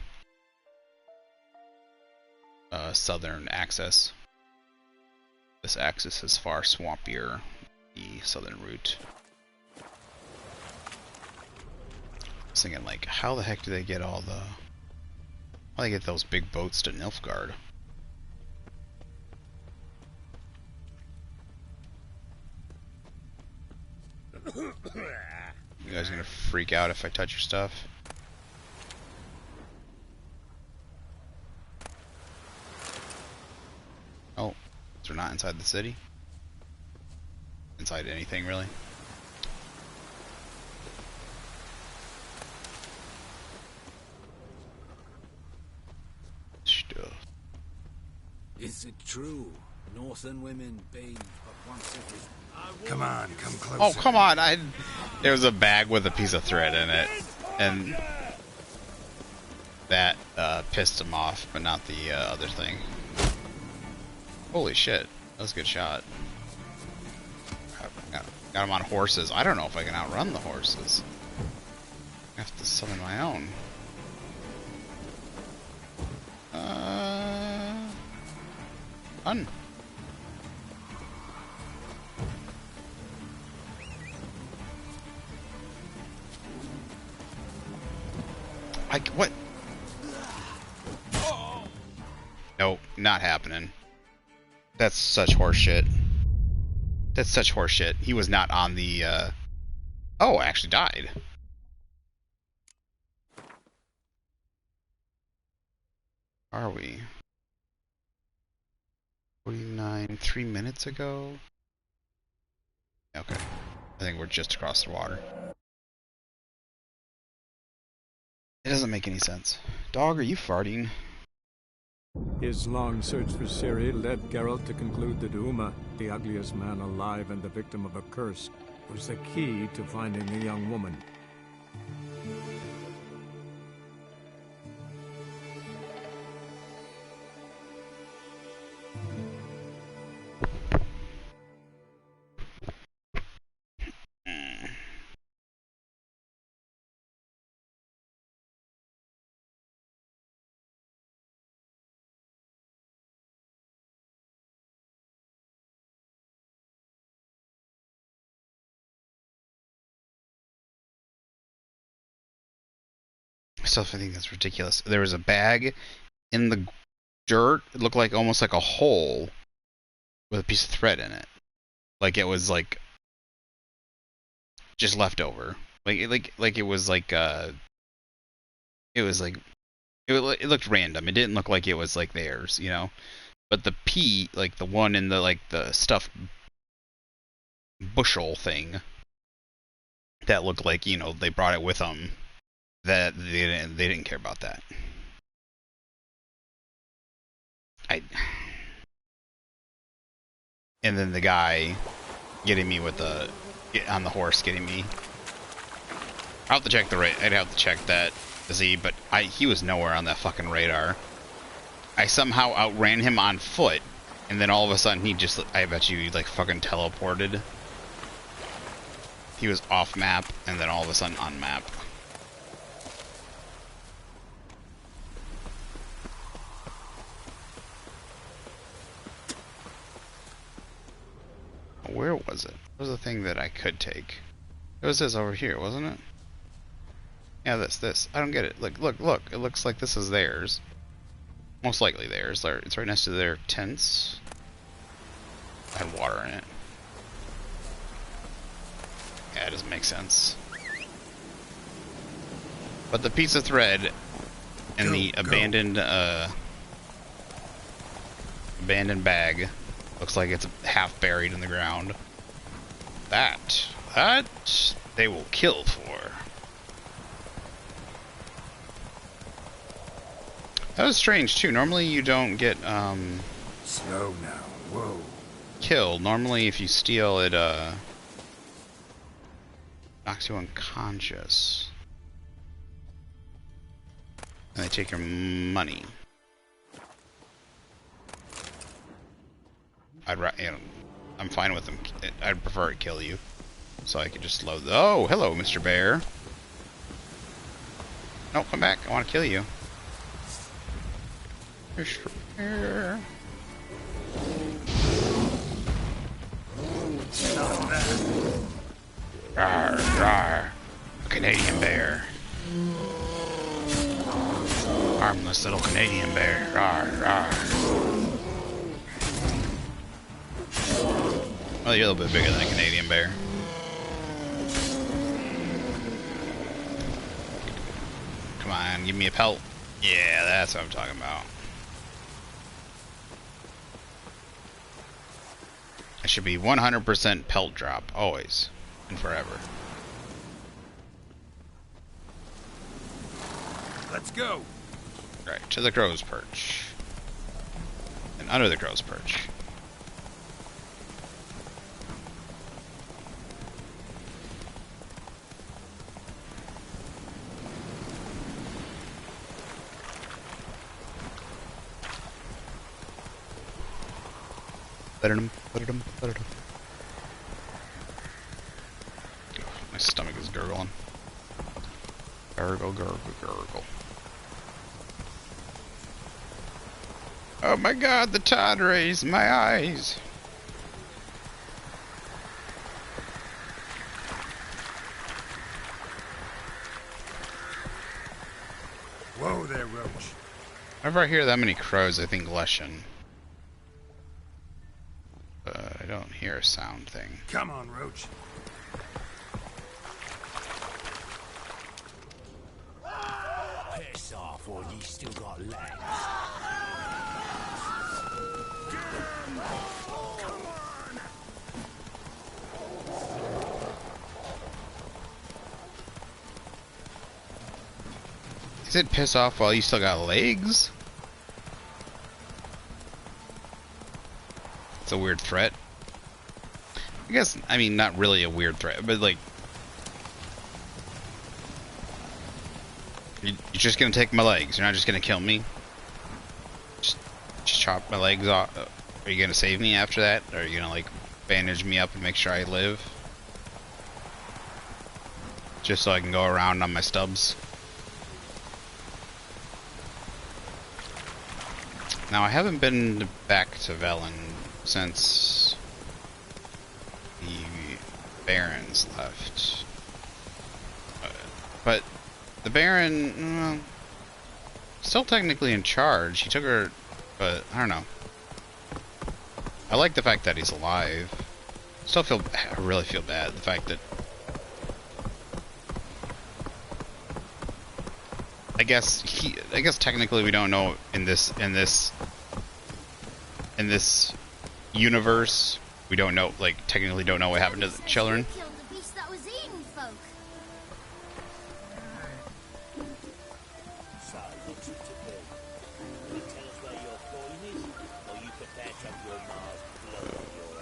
southern access. This axis is far swampier, the southern route. I was thinking, like, how the heck do they get how do they get those big boats to Nilfgaard? You guys gonna freak out if I touch your stuff? Oh, they're not inside the city? Inside anything, really? Stuff. Is it true? Northern women bathe but once every... Come on, come closer. Oh, come on! There was a bag with a piece of thread in it, and that pissed him off, but not the other thing. Holy shit, that was a good shot. Got him on horses. I don't know if I can outrun the horses. I have to summon my own. Fun. What? Nope, not happening. That's such horseshit. That's such horseshit. He was not on the, Oh, I actually died. Are we? 49, 3 minutes ago? Okay. I think we're just across the water. It doesn't make any sense. Dog, are you farting? His long search for Ciri led Geralt to conclude that Uma, the ugliest man alive and the victim of a curse, was the key to finding the young woman. I still think that's ridiculous. There was a bag in the dirt. It looked like almost like a hole with a piece of thread in it. Like it was like just left over. Like it was like it was like it looked random. It didn't look like it was like theirs, you know. But the P, like the one in the like the stuffed bushel thing, that looked like, you know, they brought it with them. That they didn't care about that. And then the guy getting me with on the horse, getting me. I'll have to check I'd have to check that to see, but he was nowhere on that fucking radar. I somehow outran him on foot, and then all of a sudden I bet you he like fucking teleported. He was off map, and then all of a sudden on map. Where was it? What was the thing that I could take? It was this over here, wasn't it? Yeah, this. I don't get it. Look. It looks like this is theirs. Most likely theirs. It's right next to their tents. I had water in it. Yeah, it doesn't make sense. But the piece of thread and the abandoned bag looks like it's half buried in the ground. That they will kill for. That was strange too. Normally you don't get Slow now. Whoa. killed. Normally if you steal it knocks you unconscious. And they take your money. I'm fine with them. I'd prefer it kill you. so I could just load. Oh, hello, Mr. Bear. No, come back. I want to kill you. Mr. Bear. Rawr, rawr. A Canadian bear. Harmless little Canadian bear. Rawr, rawr. Well, you're a little bit bigger than a Canadian bear. Come on, give me a pelt. Yeah, that's what I'm talking about. It should be 100% pelt drop, always and forever. Let's go. Right, to the crow's perch. And under the crow's perch. My stomach is gurgling. Gurgle, gurgle, gurgle. Oh my god, the tide rays in my eyes. Whoa there, Roach. Whenever I hear that many crows, I think Leshen. But I don't hear a sound thing. Come on, Roach. Piss off, or you still got legs. Is it piss off while you still got legs? It's a weird threat. I guess, I mean, not really a weird threat, but like... You're just gonna take my legs, you're not just gonna kill me? Just chop my legs off? Are you gonna save me after that? Or are you gonna, like, bandage me up and make sure I live? Just so I can go around on my stubs? Now, I haven't been back to Velen since the Barons left. But the Baron, still technically in charge. He took her, but I don't know. I like the fact that he's alive. I really feel bad. The fact that I guess technically we don't know in this universe, we don't know, like, technically don't know what happened to the children. Killed the beast that was eating folk. So, what's it to do? Will you tell us where your coin is, or you prepare to have your Mars blood on your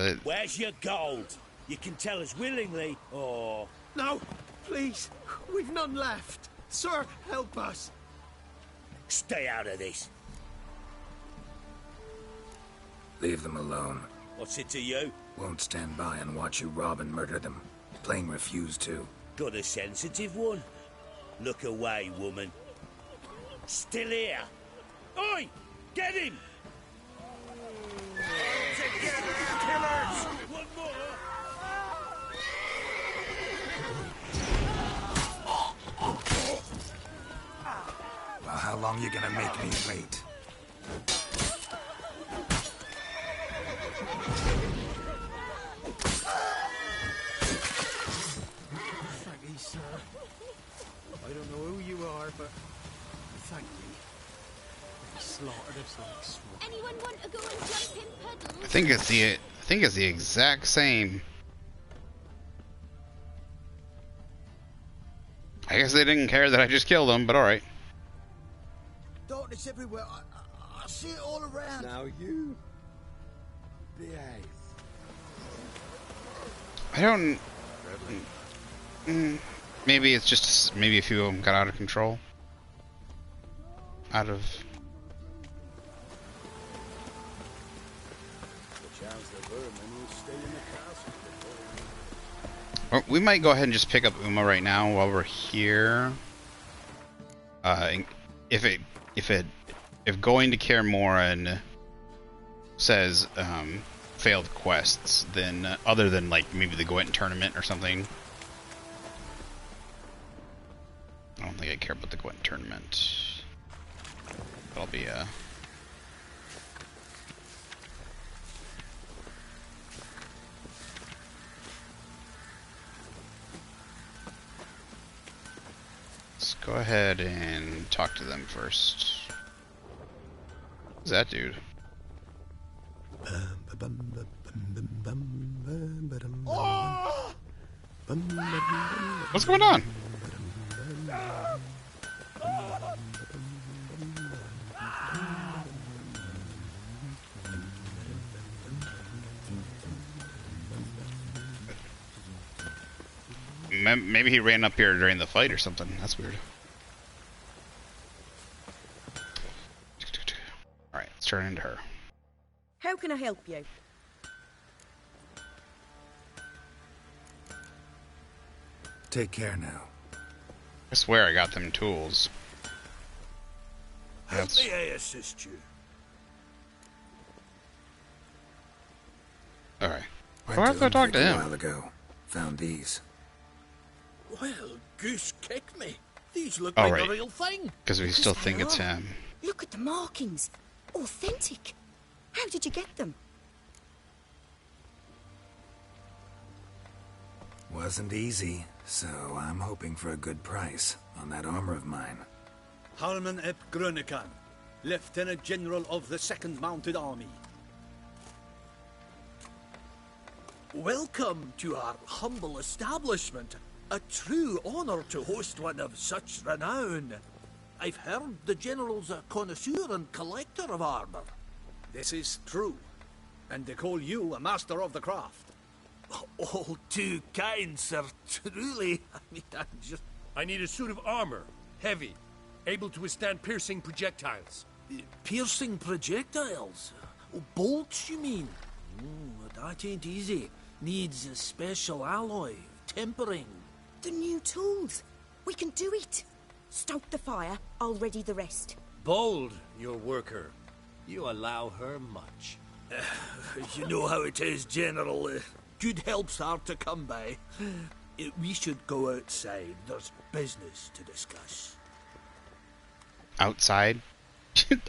hands? Where's your gold? You can tell us willingly, or... No, please. We've none left. Sir, help us. Stay out of this. Leave them alone. What's it to you? Won't stand by and watch you rob and murder them. Plain refuse to. Got a sensitive one? Look away, woman. Still here. Oi! Get him! Together, killers! One more! Well, how long you gonna make me wait? Thank you, sir. I don't know who you are, but thank you. You slaughtered us like swine. Anyone want to go and jump in puddles? I think it's the exact same. I guess they didn't care that I just killed them, but alright. Darkness everywhere. I see it all around. Now you behave. I don't... Maybe it's just... Maybe a few of them got out of control. out of... Or we might go ahead and just pick up Uma right now while we're here. If going to Kaer Morhen says failed quests, then other than like maybe the Gwent tournament or something. I don't think I care about the Gwent tournament. That'll be let's go ahead and talk to them first. Who's that dude? What's going on? Maybe he ran up here during the fight or something. That's weird. Alright, let's turn into her. How can I help you? Take care now. I swear I got them tools. How may I assist you? Alright. Went Why have to talk to Umvik a him? while ago. Found these. Well, goose kick me. These look Oh, like right. the real thing. Because we still Yes, think they it's are. him. Look at the markings. Authentic. How did you get them? Wasn't easy, so I'm hoping for a good price on that armor of mine. Harman ep Grönekan, Lieutenant General of the 2nd Mounted Army. Welcome to our humble establishment. A true honor to host one of such renown. I've heard the General's a connoisseur and collector of armor. This is true, and they call you a master of the craft. All too kind, sir. Truly. I mean, I'm just... I need a suit of armor, heavy, able to withstand piercing projectiles. Piercing projectiles? Oh, bolts, you mean? Oh, that ain't easy. Needs a special alloy, tempering. The new tools. We can do it. Stoke the fire, I'll ready the rest. Bold, your worker. You allow her much. You know how it is, General. Good help's hard to come by. We should go outside. There's business to discuss. Outside?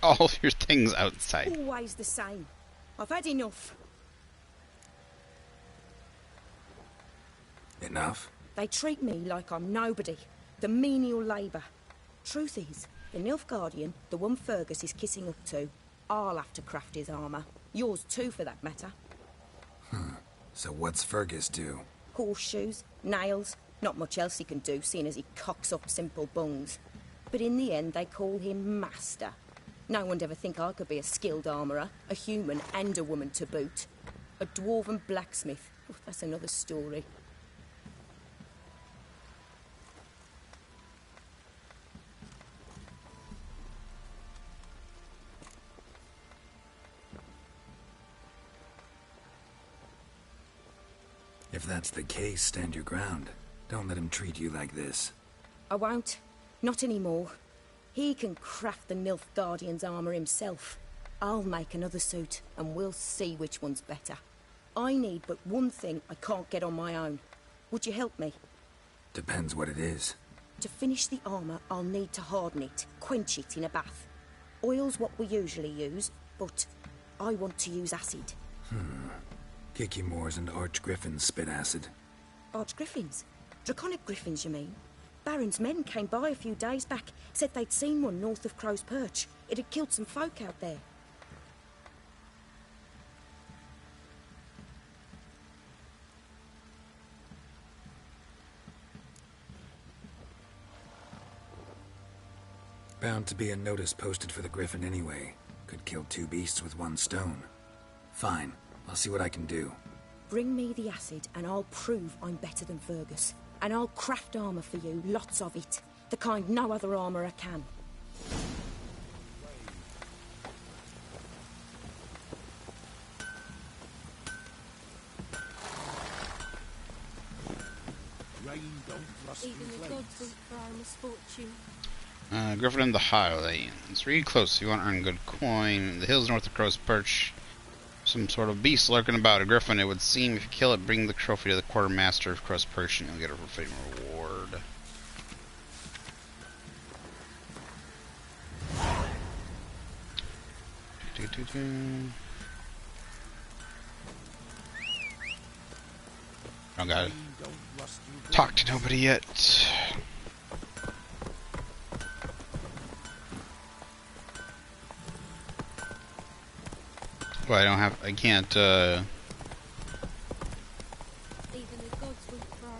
All of your things outside. Always the same. I've had enough. Enough? They treat me like I'm nobody. The menial labour. Truth is, the Nilfgaardian, the one Fergus is kissing up to, I'll have to craft his armour. Yours too, for that matter. So what's Fergus do? Horseshoes, nails, not much else he can do, seeing as he cocks up simple bungs. But in the end, they call him Master. No one'd ever think I could be a skilled armourer, a human and a woman to boot. A dwarven blacksmith. Oh, that's another story. If that's the case, stand your ground. Don't let him treat you like this. I won't. Not anymore. He can craft the Nilfgaardian's armour himself. I'll make another suit, and we'll see which one's better. I need but one thing I can't get on my own. Would you help me? Depends what it is. To finish the armour, I'll need to harden it, quench it in a bath. Oil's what we usually use, but I want to use acid. Kikimoors and Archgriffins spit acid. Archgriffins? Draconic griffins, you mean? Baron's men came by a few days back, said they'd seen one north of Crow's Perch. It had killed some folk out there. Bound to be a notice posted for the Griffin anyway. Could kill two beasts with one stone. Fine, I'll see what I can do. Bring me the acid and I'll prove I'm better than Fergus. And I'll craft armour for you, lots of it. The kind no other armourer can. Even the gods weep for our misfortune. Griffin in the Highlands. Read close. You want to earn good coin. In the hills north of Crow's Perch, some sort of beast lurking about. A griffin, it would seem. If you kill it, bring the trophy to the quartermaster of Crow's Perch, and you'll get a fitting reward. I don't gotta talk to nobody yet. Well, I can't,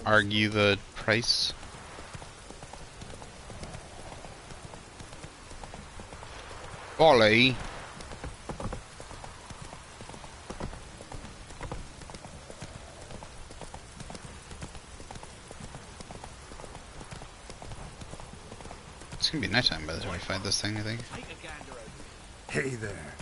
argue the price. Ollie. It's gonna be nighttime by the time we find this thing, I think. Hey there.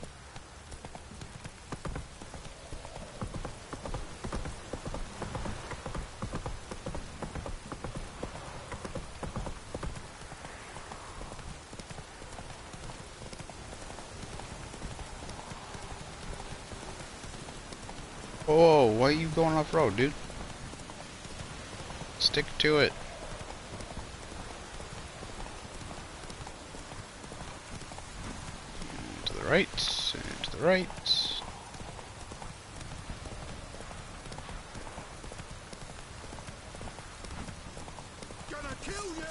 Whoa, why are you going off road, dude? Stick to it. And to the right, and to the right. Gonna kill you!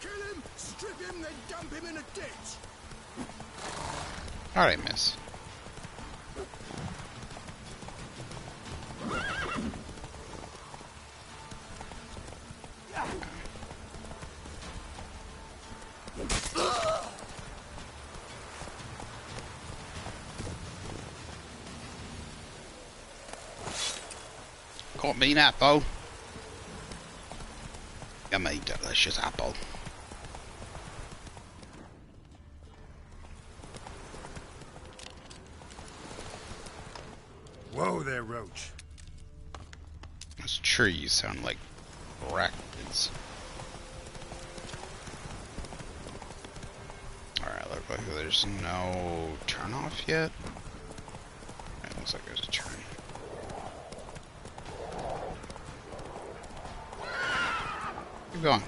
Kill him, strip him, then dump him in a ditch! Alright, miss. Got me an apple. Yummy, delicious apple. Whoa there, Roach. Those trees sound like arachnids. Alright, look like there's no turn off yet. It looks like there's a turn. Keep going.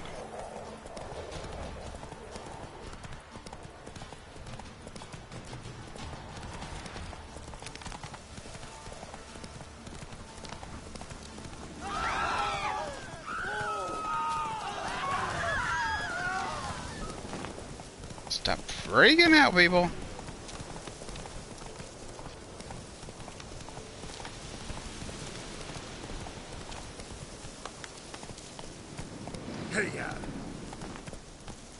Stop freaking out, people. Hey,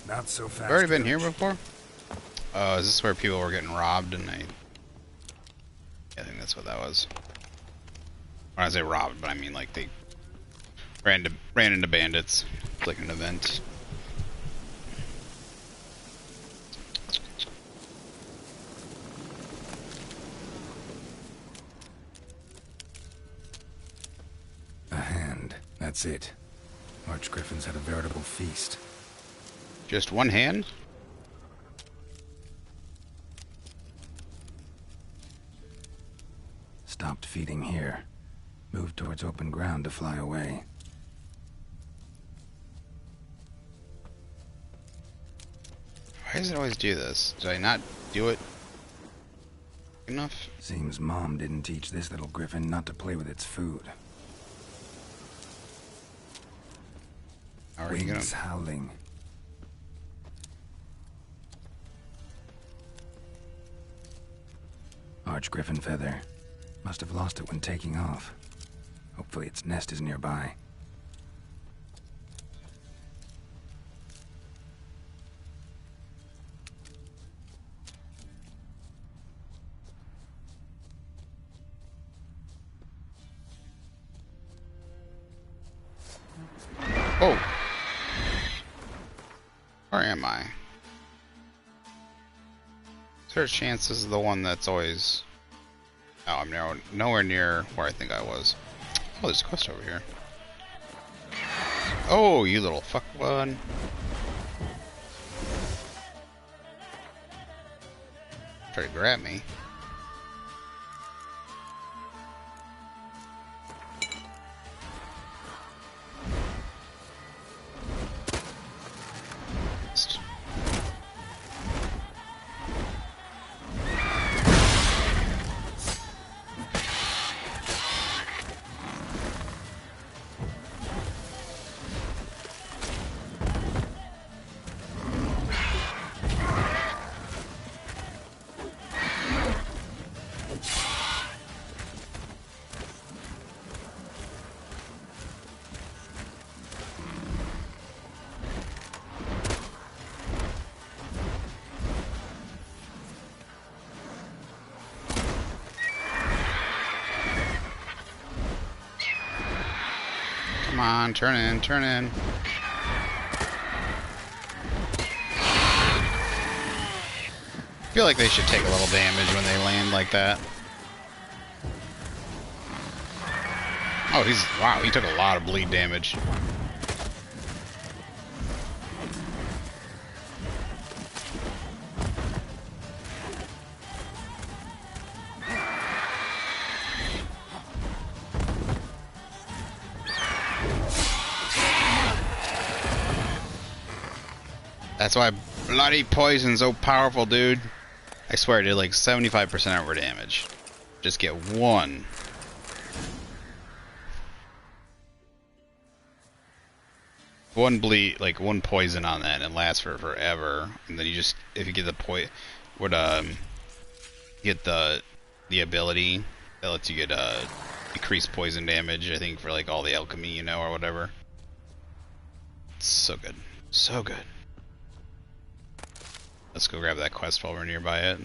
not so fast. I've already been here Coach. before? Is this where people were getting robbed and I think that's what that was. When I say robbed, but I mean like they ran into bandits. It's like an event. A hand. That's it. Archgriffins had a veritable feast. Just one hand? Stopped feeding here. Moved towards open ground to fly away. Why does it always do this? Did I not do it enough? Seems Mom didn't teach this little griffin not to play with its food. How are you gonna... Wings howling. Archgriffin feather. Must have lost it when taking off. Hopefully its nest is nearby. Oh! Where am I? Is there a chance this is the one that's always... Oh, I'm nowhere near where I think I was. Oh, there's a quest over here. Oh, you little fuck one. Try to grab me. Come on, turn in, turn in. I feel like they should take a little damage when they land like that. Oh, wow, he took a lot of bleed damage. That's why bloody poison's so powerful, dude. I swear it did like 75% over damage. Just get one. One bleed, like one poison on that, and it lasts for forever. And then you just, if you get the get the ability that lets you get decreased poison damage. I think for like all the alchemy, you know, or whatever. It's so good, so good. Let's go grab that quest while we're nearby it.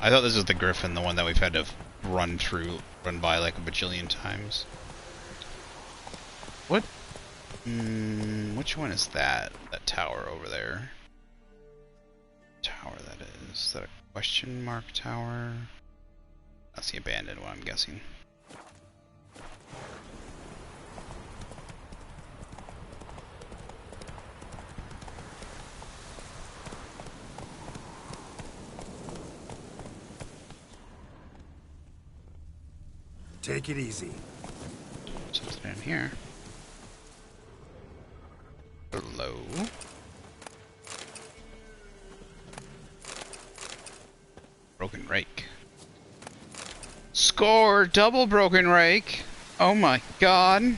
I thought this was the Griffin, the one that we've had to run by like a bajillion times. What? Which one is that? That tower over there? Tower that is. Is that a question mark tower? That's the abandoned one, I'm guessing. Take it easy. Something down here. Hello. Broken rake. Score! Double broken rake! Oh my god.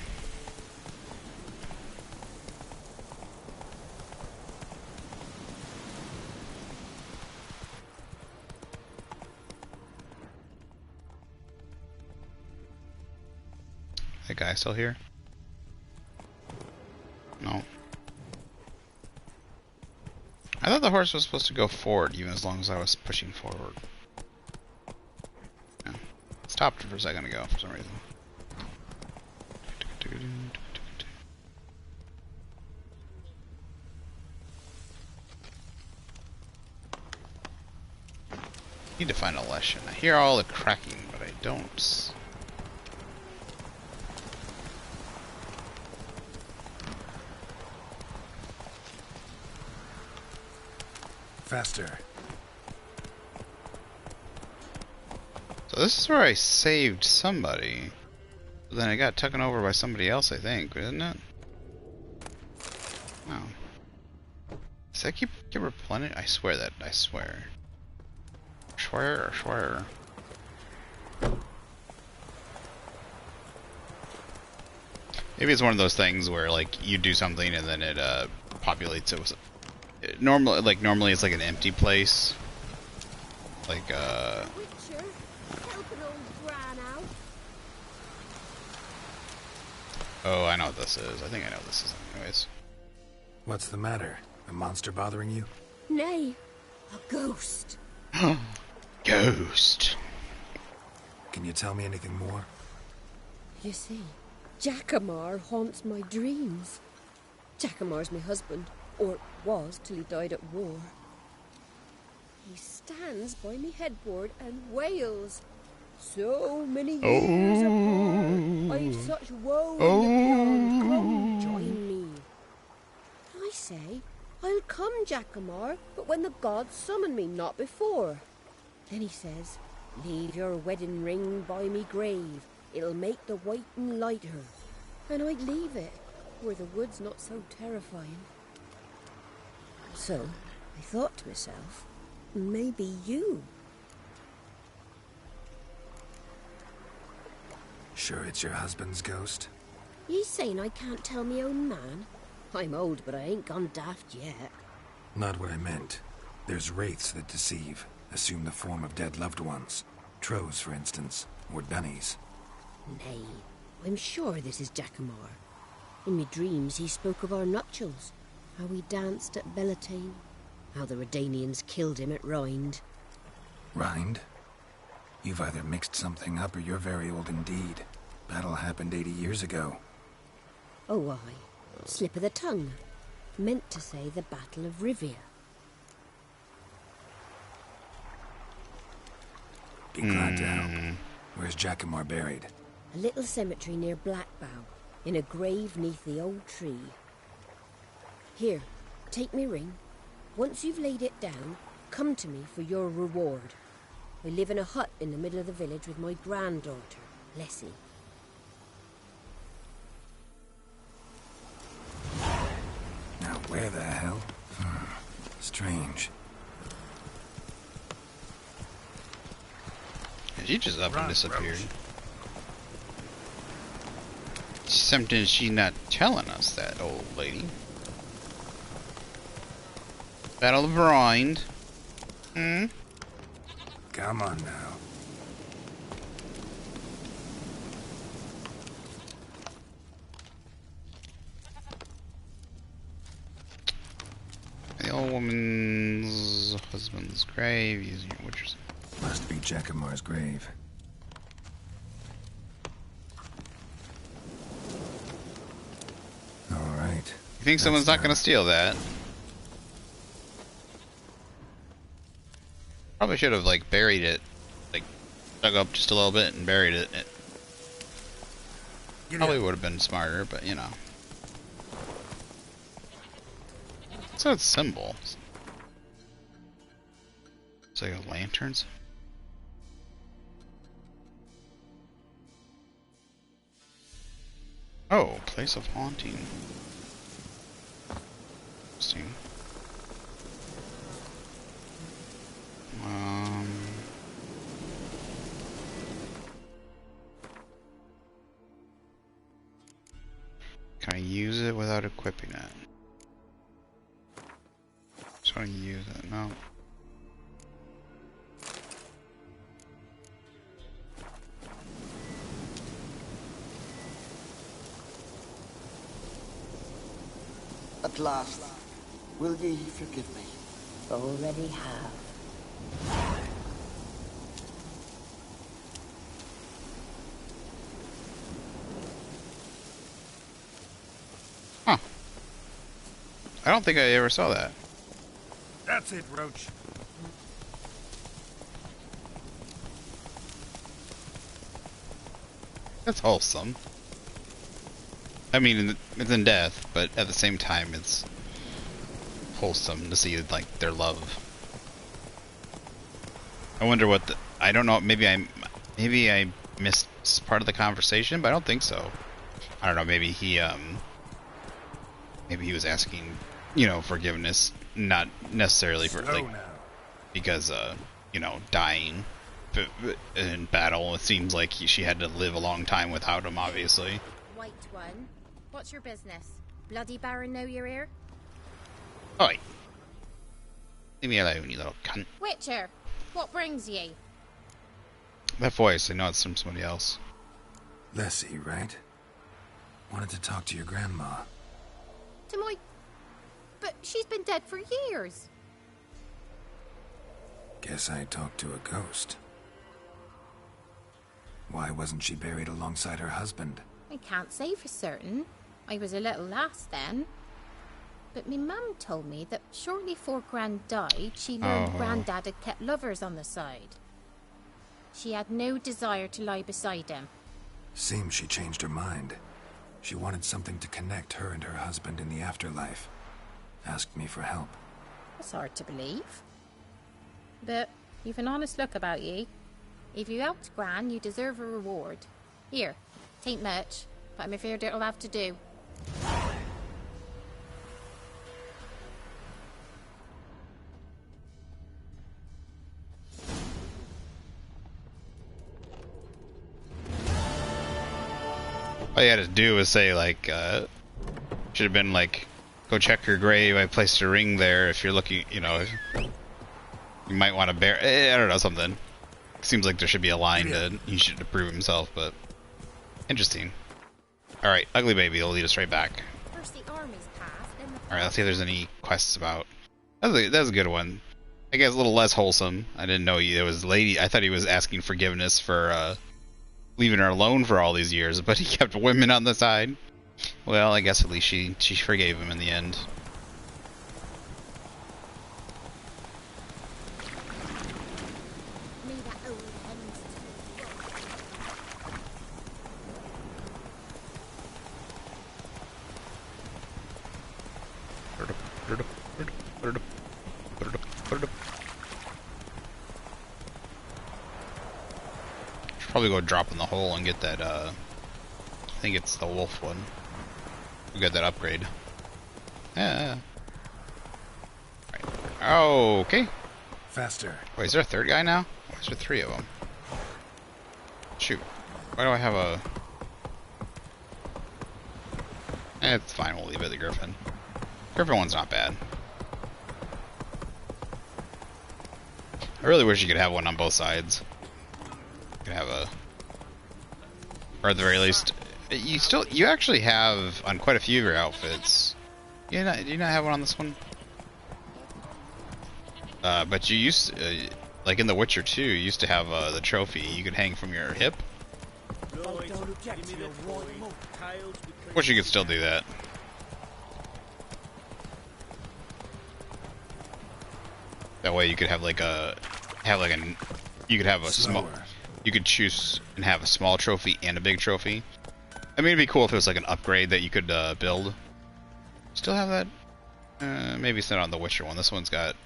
That guy still here? No. I thought the horse was supposed to go forward even as long as I was pushing forward. Yeah. Stopped for a second ago for some reason. Need to find a lesson. I hear all the cracking, but I don't. Faster. So this is where I saved somebody. But then I got taken over by somebody else, I think, isn't it? No. Does that keep replenishing? I swear that. I swear. Swear. Maybe it's one of those things where like you do something and then it populates it with. Normally it's like an empty place. Like Witcher, help an old gran out. Oh, I know what this is. I think I know what this is anyways. What's the matter? A monster bothering you? Nay, a ghost. Ghost. Can you tell me anything more? You see, Jackamar haunts my dreams. Jackamar's my husband, or was till he died at war. He stands by me headboard and wails. So many years apart, I've such woe in the beyond. Come join me. I say, I'll come, Jackamar, but when the gods summon me, not before. Then he says, leave your wedding ring by me grave. It'll make the waiting lighter. And I'd leave it, where the wood's not so terrifying. So, I thought to myself, maybe you. Sure it's your husband's ghost? You saying I can't tell me own man? I'm old, but I ain't gone daft yet. Not what I meant. There's wraiths that deceive, assume the form of dead loved ones. Trows, for instance, or dunnies. Nay, I'm sure this is Jackamar. In me dreams he spoke of our nuptials, how we danced at Bellatane, how the Redanians killed him at Rind. Rind? You've either mixed something up or you're very old indeed. Battle happened 80 years ago. Oh, aye. Slip of the tongue. Meant to say the Battle of Rivia. Be glad to help. Where's Jackamar buried? A little cemetery near Blackbough, in a grave neath the old tree. Here, take me ring. Once you've laid it down, come to me for your reward. I live in a hut in the middle of the village with my granddaughter, Leslie. Now where the hell? Strange. She just up and disappeared. Something she's not telling us, that old lady. Battle of Rind. Come on now. The old woman's husband's grave using your witcher's. Must be Jackamar's grave. All right. You think someone's not going to steal that? Probably should have, like, buried it. Like, dug up just a little bit and buried it. It probably would have been smarter, but, you know. What's that symbol? It's like lanterns? Oh, place of haunting. Interesting. Can I use it without equipping it? Just want to use it. No. At last, will ye forgive me? Already have. Huh. I don't think I ever saw that. That's it, Roach. That's wholesome. I mean, it's in death, but at the same time, it's wholesome to see, like, their love. I wonder what the... I don't know, maybe I missed part of the conversation, but I don't think so. I don't know, maybe he was asking, you know, forgiveness, not necessarily for, like, because, you know, dying in battle. It seems like she had to live a long time without him, obviously. White one, what's your business? Bloody Baron know you're here? Oi. Leave me alone, you little cunt. Witcher, what brings ye? That voice, I know it's from somebody else. Leslie, right? Wanted to talk to your grandma. To my... But she's been dead for years. Guess I talked to a ghost. Why wasn't she buried alongside her husband? I can't say for certain. I was a little lass then. But me mum told me that shortly before Gran died, she learned Grandad had kept lovers on the side. She had no desire to lie beside him. Seems she changed her mind. She wanted something to connect her and her husband in the afterlife. Asked me for help. That's hard to believe. But you've an honest look about ye. If you helped Gran, you deserve a reward. Here, tain't much, but I'm afraid it'll have to do. All you had to do was say, like, should have been like, go check her grave, I placed a ring there, if you're looking, you know, you might want to bear, I don't know, something. Seems like there should be a line that he should approve himself, but interesting. Alright, Ugly Baby will lead us right back. First the army's passed, then the... Alright, let's see if there's any quests about. That's a good one. I guess a little less wholesome. I didn't know it was lady. I thought he was asking forgiveness for leaving her alone for all these years, but he kept women on the side. Well, I guess at least she forgave him in the end. Should probably go drop in the hole and get that, I think it's the wolf one. We got that upgrade. Yeah. Right. Okay. Faster. Wait, is there a third guy now? Why is there 3 of them? Shoot. Why do I have a... It's fine, we'll leave it at the Griffin. Griffin one's not bad. I really wish you could have one on both sides. You could have a... Or at the very least... You actually have, on quite a few of your outfits... Do you not have one on this one? But you used... like in The Witcher 2, you used to have the trophy you could hang from your hip. Wish you could still do that. That way you could have like a... You could have a small... You could choose and have a small trophy and a big trophy. I mean, it'd be cool if it was like an upgrade that you could build. Still have that? Maybe it's not on the Witcher one. This one's got...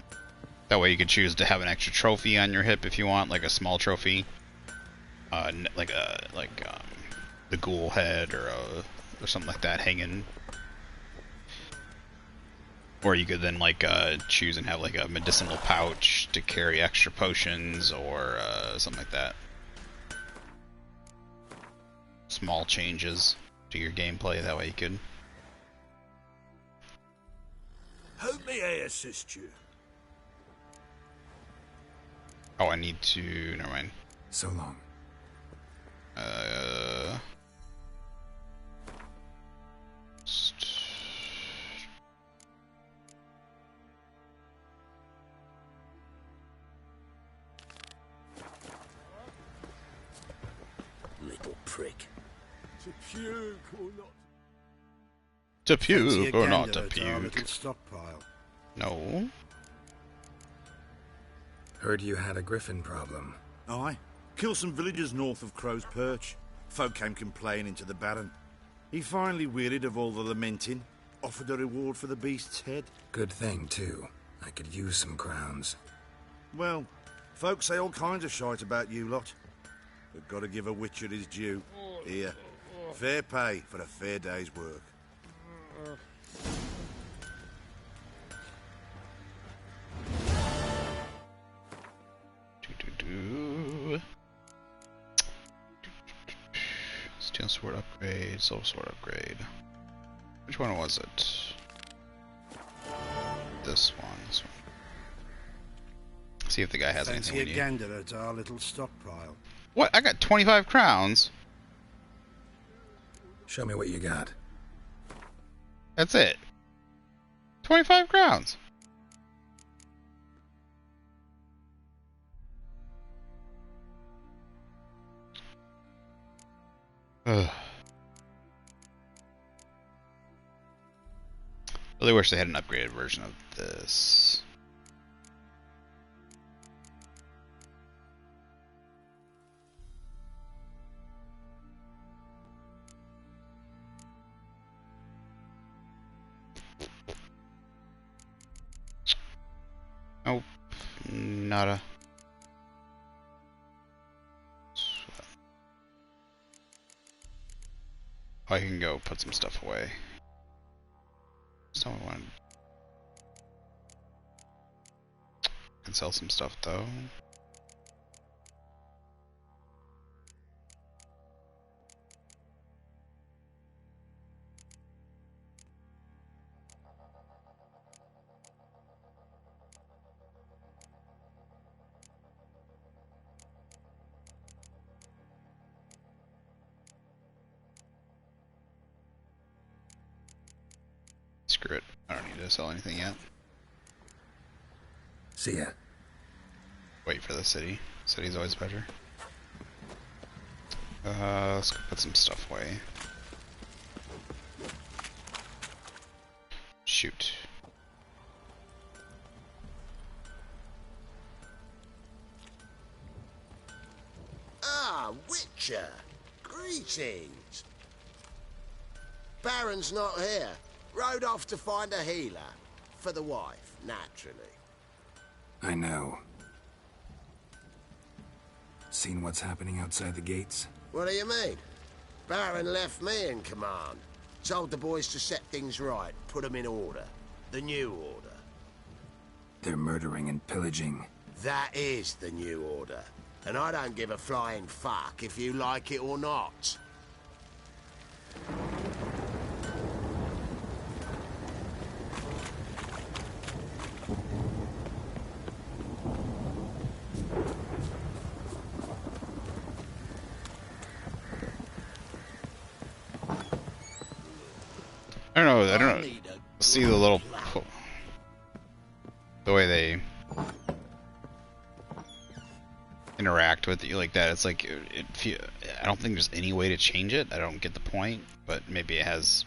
That way you could choose to have an extra trophy on your hip if you want, like a small trophy. Like the ghoul head or something like that hanging. Or you could then like choose and have like a medicinal pouch to carry extra potions or something like that. Small changes to your gameplay, that way you could... How may I assist you? Oh, I need to... Never mind. So long. Little prick. To puke or not? To puke or not to Little puke? stockpile. No. Heard you had a griffin problem. Aye. Killed some villagers north of Crow's Perch. Folk came complaining to the Baron. He finally wearied of all the lamenting, offered a reward for the beast's head. Good thing, too. I could use some crowns. Well, folks say all kinds of shite about you lot. But gotta give a witcher his due. Here, fair pay for a fair day's work. Steel sword upgrade, soul sword upgrade. Which one was it? This one. See if the guy has anything we Fancy a need. gander at our little stockpile. What? I got 25 crowns. Show me what you got. That's it. 25 crowns. Ugh. Really wish they had an upgraded version of this. Nope, nada. I can go put some stuff away. Someone can sell some stuff though. Screw it. I don't need to sell anything yet. See ya. Wait for the city. City's always better. Let's go put some stuff away. Shoot. Ah, Witcher! Greetings! Baron's not here. Rode off to find a healer. For the wife, naturally. I know. Seen what's happening outside the gates? What do you mean? Baron left me in command. Told the boys to set things right, put them in order. The new order. They're murdering and pillaging. That is the new order. And I don't give a flying fuck if you like it or not. I don't know. See the little, the way they interact with you like that. It's like I don't think there's any way to change it. I don't get the point, but maybe it has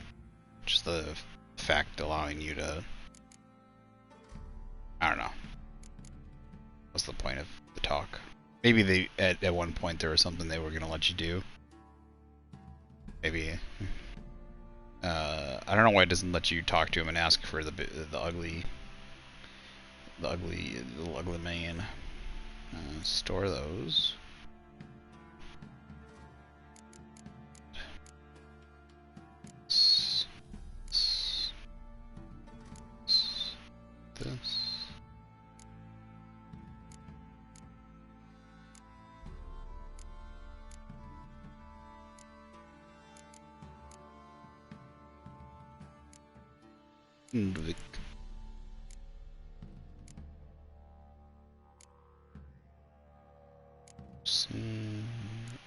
just the fact allowing you to. I don't know. What's the point of the talk? Maybe they at one point there was something they were gonna let you do. Maybe. I don't know why it doesn't let you talk to him and ask for the ugly man. Store those. This. Undvik.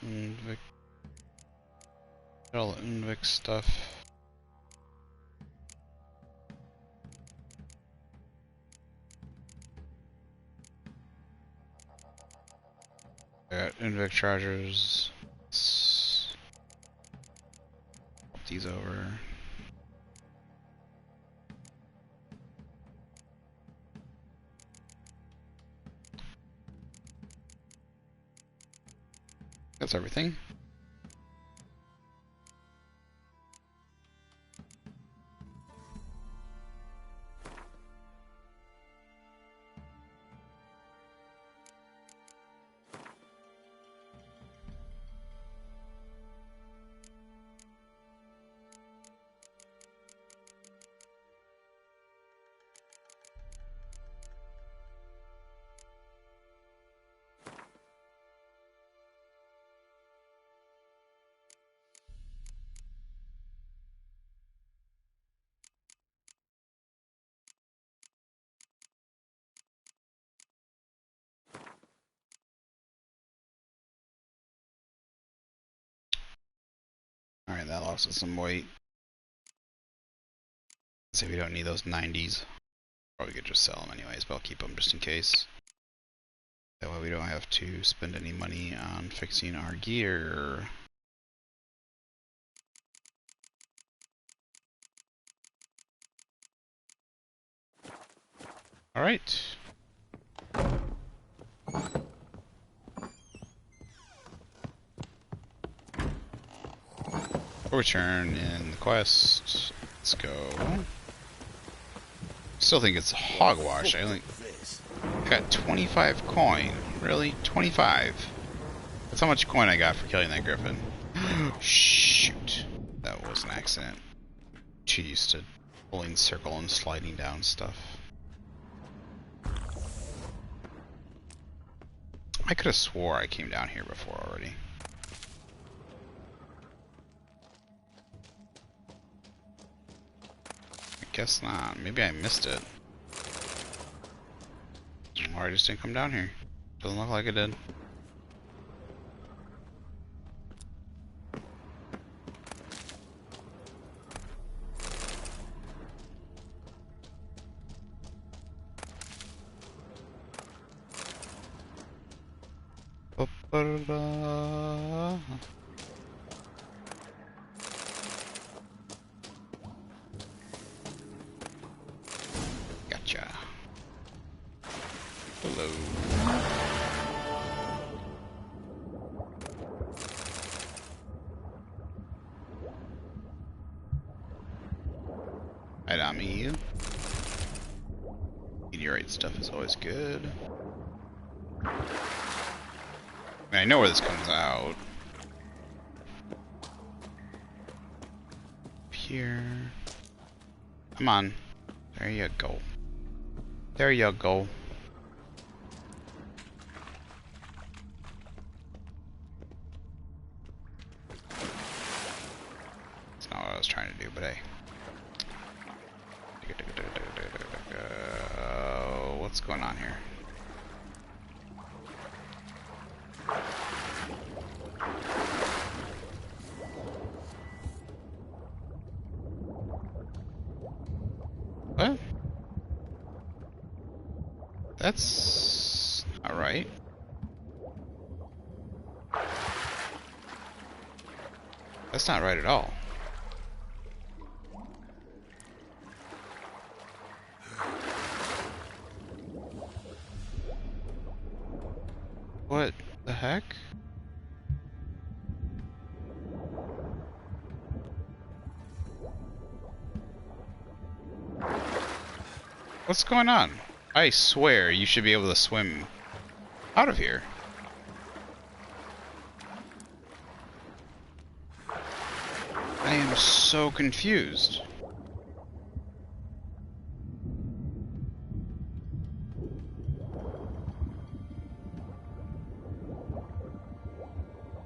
Undvik. All the Undvik stuff. I got Undvik chargers. Let's flip these over. That's everything. Alright, that lost us some weight. Say we don't need those 90s. Probably could just sell them anyways, but I'll keep them just in case. That way we don't have to spend any money on fixing our gear. Alright. Return in the quest. Let's go. Still think it's hogwash. I got 25 coin. Really? 25? That's how much coin I got for killing that griffin. Shoot. That was an accident. Too used to pulling circle and sliding down stuff. I could have swore I came down here before already. I guess not. Maybe I missed it. Or I just didn't come down here. Doesn't look like it did. Gotcha. Hello. Idami. Meteorite stuff is always good. I know where this comes out. Here. Come on. There you go. There you go. That's not what I was trying to do, but hey. What's going on here? What? That's not right. That's not right at all. What the heck? What's going on? I swear you should be able to swim out of here. I am so confused.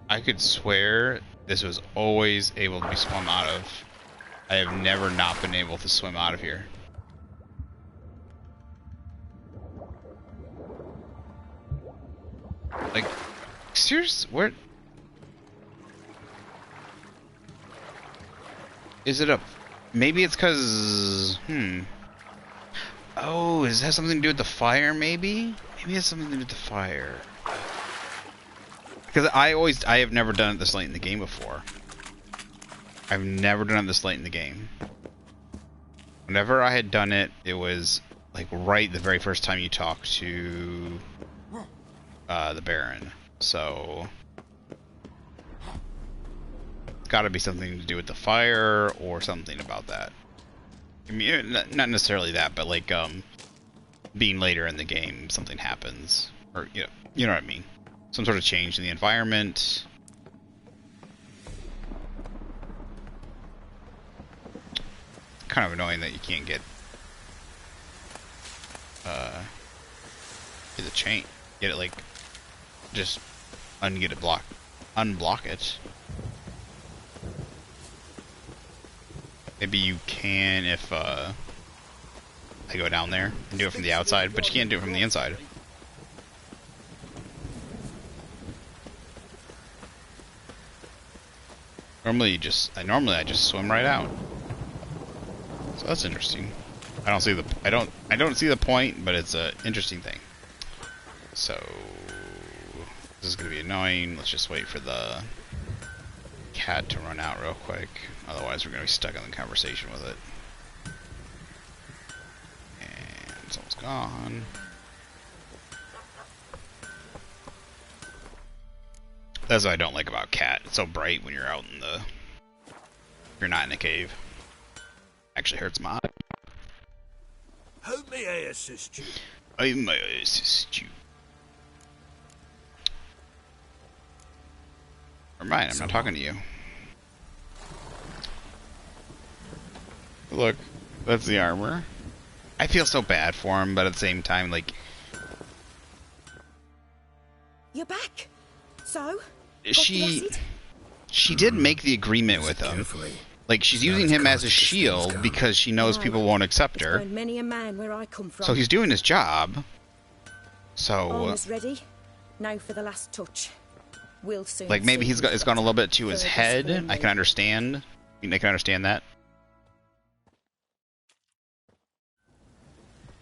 I could swear this was always able to be swum out of. I have never not been able to swim out of here. Like, seriously, where is it up? Maybe it's because, oh, does it have something to do with the fire, maybe? Maybe it has something to do with the fire. Because I have never done it this late in the game before. I've never done it this late in the game. Whenever I had done it, it was like right the very first time you talk to the Baron. So it's got to be something to do with the fire or something about that. I mean, not necessarily that, but like being later in the game, something happens, or you know what I mean. Some sort of change in the environment. Kind of annoying that you can't get the chain. Get it like just unblock it. Maybe you can if I go down there and do it from the outside, but you can't do it from the inside. Normally I just swim right out. So that's interesting. I don't see the point, but it's an interesting thing. So this is gonna be annoying. Let's just wait for the cat to run out real quick. Otherwise we're gonna be stuck in the conversation with it. And it's almost gone. That's what I don't like about Cat. It's so bright when you're out in the... If you're not in a cave. Actually hurts my eye. How may I assist you? I may assist you. Never mind, I'm not talking to you. Look, that's the armor. I feel so bad for him, but at the same time, like... You're back? So? She did make the agreement with him. Like, she's using him as a shield because she knows people won't accept her. Many a man where I come from. So he's doing his job. So... Almost ready. Now for the last touch. We'll soon like, maybe see it's gone a little bit to his head. I can understand. I can understand that.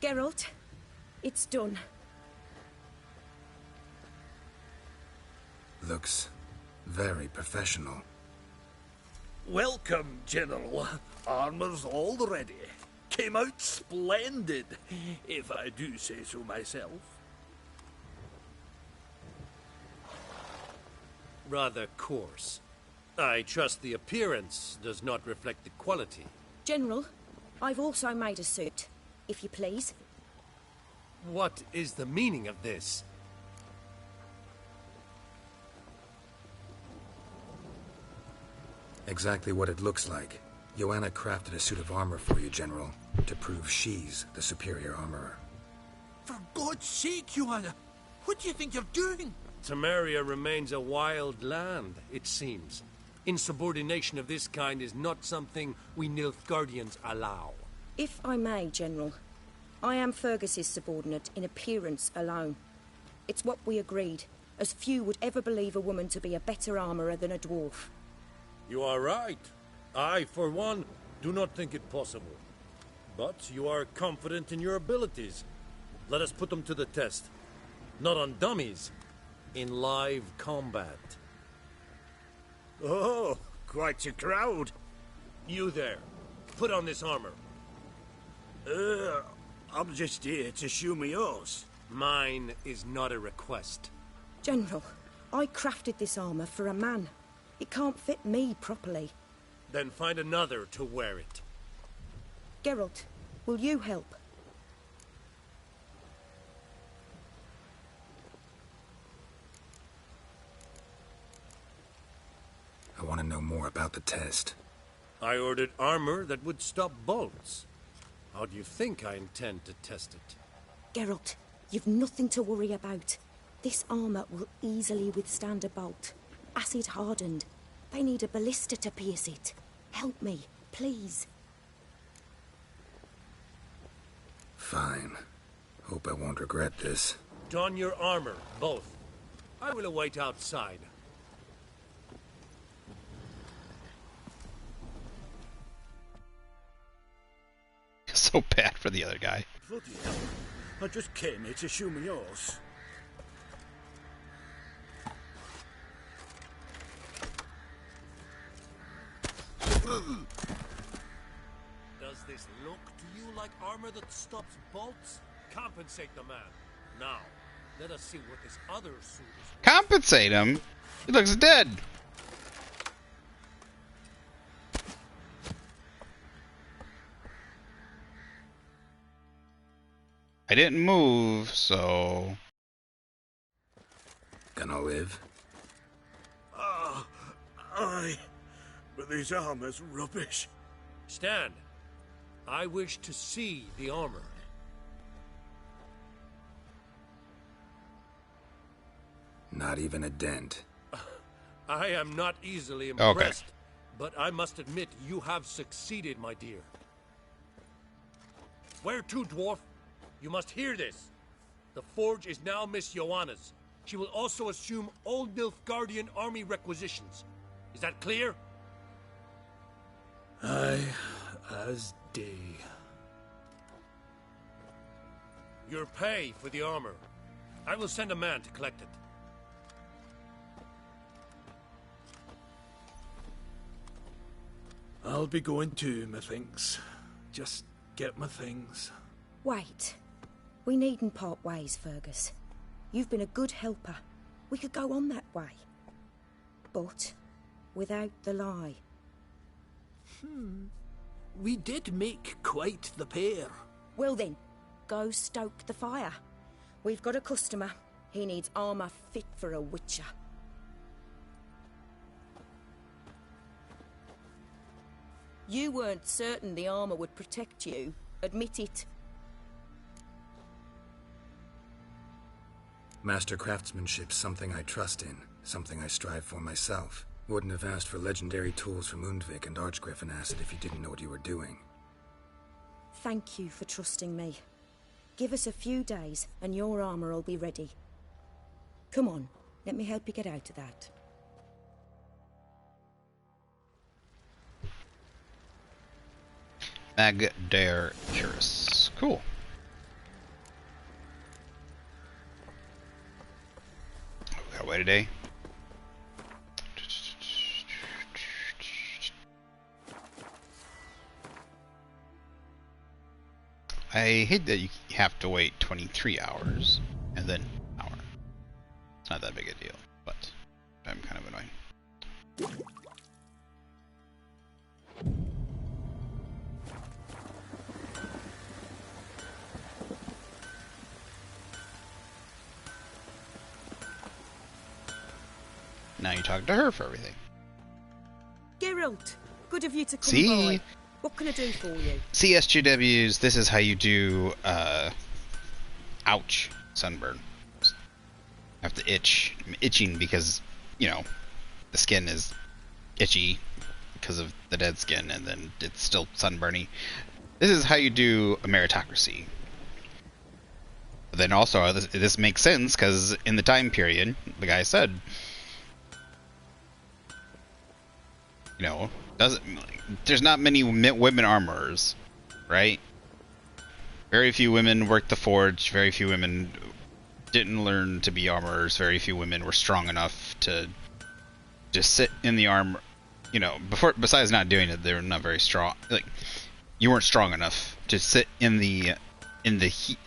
Geralt, it's done. Looks very professional. Welcome, General. Armor's all ready. Came out splendid, if I do say so myself. Rather coarse. I trust the appearance does not reflect the quality. General, I've also made a suit, if you please. What is the meaning of this? Exactly what it looks like. Joanna crafted a suit of armor for you, General, to prove she's the superior armorer. For God's sake, Joanna, what do you think you're doing? Temeria remains a wild land, it seems. Insubordination of this kind is not something we Nilfgaardians allow. If I may, General, I am Fergus's subordinate in appearance alone. It's what we agreed, as few would ever believe a woman to be a better armourer than a dwarf. You are right. I, for one, do not think it possible. But you are confident in your abilities. Let us put them to the test. Not on dummies, in live combat. Oh, quite a crowd. You there, put on this armor. I'm just here to show me yours. Mine is not a request. General, I crafted this armor for a man. It can't fit me properly. Then find another to wear it. Geralt, will you help? I want to know more about the test. I ordered armor that would stop bolts. How do you think I intend to test it? Geralt, you've nothing to worry about. This armor will easily withstand a bolt. Acid hardened. They need a ballista to pierce it. Help me, please. Fine. Hope I won't regret this. Don your armor, both. I will await outside. So bad for the other guy. Bloody hell. I just came here to show me yours. Does this look to you like armor that stops bolts? Compensate the man. Now, let us see what this other suit is. Compensate him? He looks dead. I didn't move, so... Gonna live? Aye. But this armor's rubbish. Stand. I wish to see the armor. Not even a dent. I am not easily impressed, but I must admit you have succeeded, my dear. Where to, dwarf? You must hear this. The forge is now Miss Joanna's. She will also assume all Nilfgaardian army requisitions. Is that clear? Aye, as day. Your pay for the armor. I will send a man to collect it. I'll be going too, methinks. Just get my things. Wait. We needn't part ways, Fergus. You've been a good helper. We could go on that way. But without the lie. We did make quite the pair. Well then, go stoke the fire. We've got a customer. He needs armour fit for a witcher. You weren't certain the armour would protect you. Admit it. Master craftsmanship's something I trust in, something I strive for myself. Wouldn't have asked for legendary tools from Undvik and Archgriffin Acid if you didn't know what you were doing. Thank you for trusting me. Give us a few days and your armour will be ready. Come on, let me help you get out of that. Magdair Juris. Cool. We got away today. I hate that you have to wait 23 hours and then an hour. It's not that big a deal, but I'm kind of annoying. Now you talk to her for everything. Geralt, good of you to come See? by. What can I do for you? CSGWs, this is how you do, ouch, sunburn. I have to itch. I'm itching because, you know, the skin is itchy because of the dead skin, and then it's still sunburny. This is how you do a meritocracy. But then also, this makes sense, because in the time period, the guy said, you know, there's not many women armorers, right? Very few women worked the forge, very few women didn't learn to be armorers, very few women were strong enough to just sit in the armor, you know, besides not doing it, they were not very strong. Like, you weren't strong enough to sit in the heat,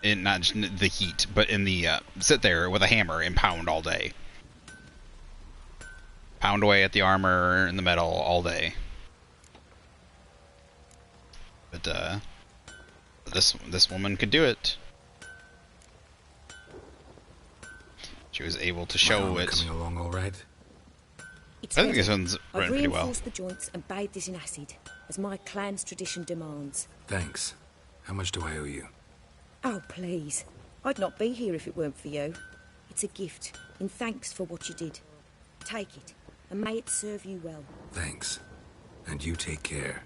in not just the heat, but in the, sit there with a hammer and pound all day. Pound away at the armor and the metal all day. But this woman could do it. She was able to show it. Coming along all right? It's I think ready. this one's running pretty well. I've reinforced the joints and bathed this in acid, as my clan's tradition demands. Thanks. How much do I owe you? Oh, please. I'd not be here if it weren't for you. It's a gift, in thanks for what you did. Take it, and may it serve you well. Thanks. And you take care.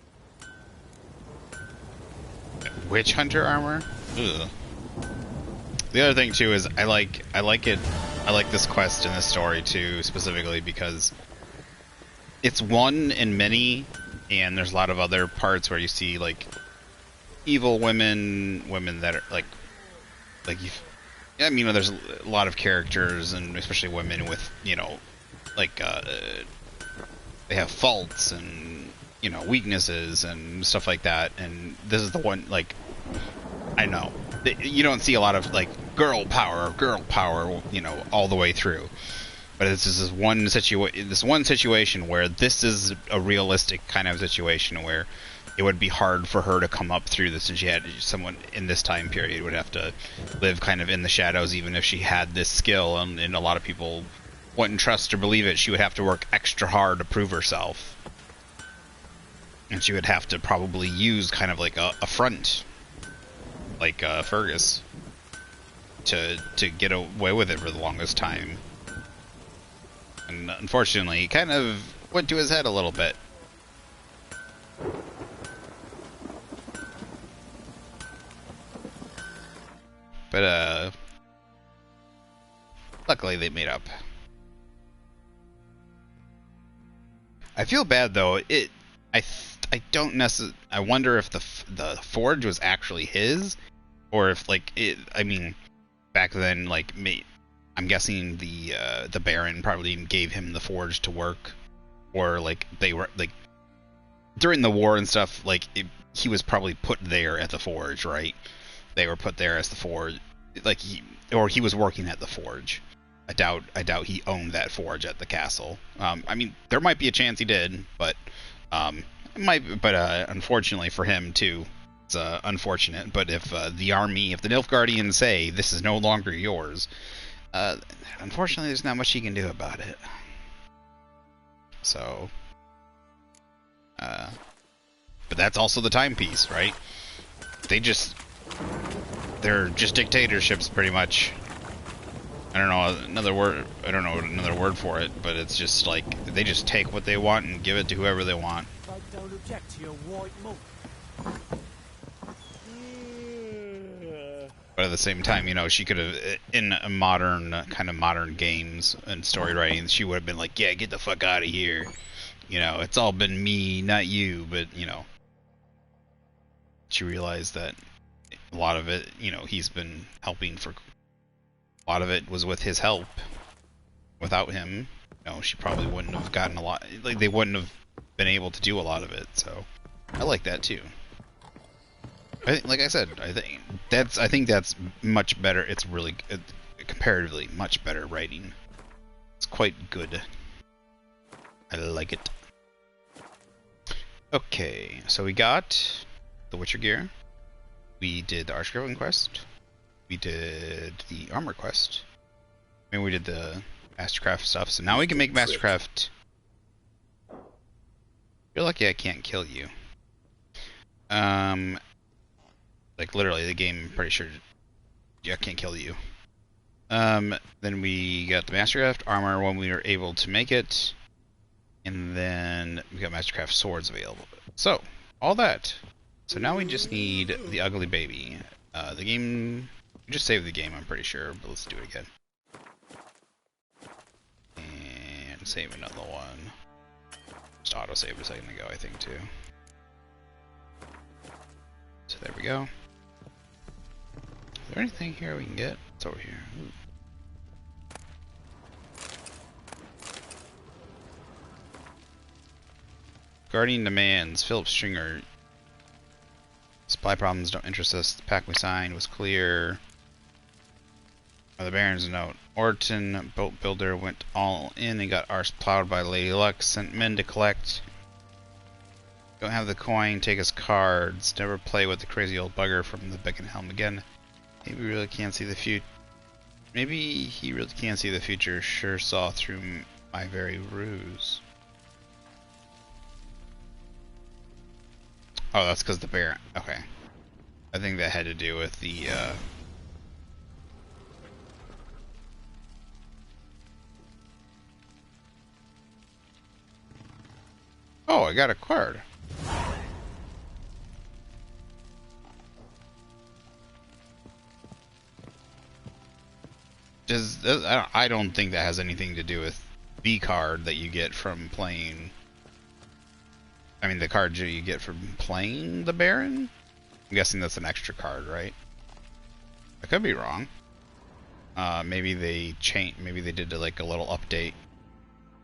Witch hunter armor? Ugh. The other thing too is I like this quest in this story too, specifically because it's one in many, and there's a lot of other parts where you see like evil women that are like I mean, there's a lot of characters, and especially women with, you know, like they have faults and, you know, weaknesses and stuff like that, and this is the one, like, I know you don't see a lot of like girl power, you know, all the way through, but it's just this one situation where this is a realistic kind of situation where it would be hard for her to come up through this, and she had someone in this time period would have to live kind of in the shadows, even if she had this skill, and a lot of people wouldn't trust or believe it. She would have to work extra hard to prove herself, and she would have to probably use kind of like a front, like Fergus, to get away with it for the longest time. And unfortunately, he kind of went to his head a little bit. But luckily they made up. I feel bad though. I don't necessarily. I wonder if the forge was actually his, or if like it. I mean, back then, like I'm guessing the Baron probably gave him the forge to work, or like they were like during the war and stuff. Like he was probably put there at the forge, right? they were put there as the forge, like he was working at the forge. I doubt he owned that forge at the castle. I mean, there might be a chance he did, but unfortunately for him too, it's unfortunate. But if the Nilfgaardians say this is no longer yours, unfortunately, there's not much he can do about it. So, but that's also the timepiece, right? They're just dictatorships, pretty much. I don't know another word for it, but it's just like they just take what they want and give it to whoever they want. I don't object to your white monk. But at the same time, you know, she could have, in a modern games and story writing, she would have been like, yeah, get the fuck out of here. You know, it's all been me, not you. But, you know, she realized that a lot of it, you know, he's been helping for, a lot of it was with his help. Without him, you know, she probably wouldn't have gotten a lot, like, they wouldn't have been able to do a lot of it. So, I like that too. Like I said, I think that's much better. It's really comparatively much better writing. It's quite good. I like it. Okay, so we got the Witcher gear. We did the Archgriffin quest. We did the armor quest. I mean, we did the Mastercraft stuff. So now we can make Mastercraft. You're lucky I can't kill you. Like literally, the game, I'm pretty sure, yeah, can't kill you. Then we got the Mastercraft armor when we were able to make it, and then we got Mastercraft swords available. So all that. So now we just need the ugly baby. The game, we just saved the game, I'm pretty sure, but let's do it again. And save another one. Just auto saved a second ago, I think too. So there we go. Is there anything here we can get? It's over here. Ooh. Guardian demands. Philip Stringer. Supply problems don't interest us. The pact we signed was clear. The Baron's note. Orton, boat builder, went all in and got arse plowed by Lady Luck. Sent men to collect. Don't have the coin. Take his cards. Never play with the crazy old bugger from the Beckenhelm again. Maybe he really can't see the future. Maybe he really can't see the future. Sure saw through my very ruse. Oh, that's because the Baron. Okay. I think that had to do with the, Oh, I got a card. I don't think that has anything to do with the card that you get from playing. I mean, the card you get from playing the Baron? I'm guessing that's an extra card, right? I could be wrong. Maybe they maybe they did like a little update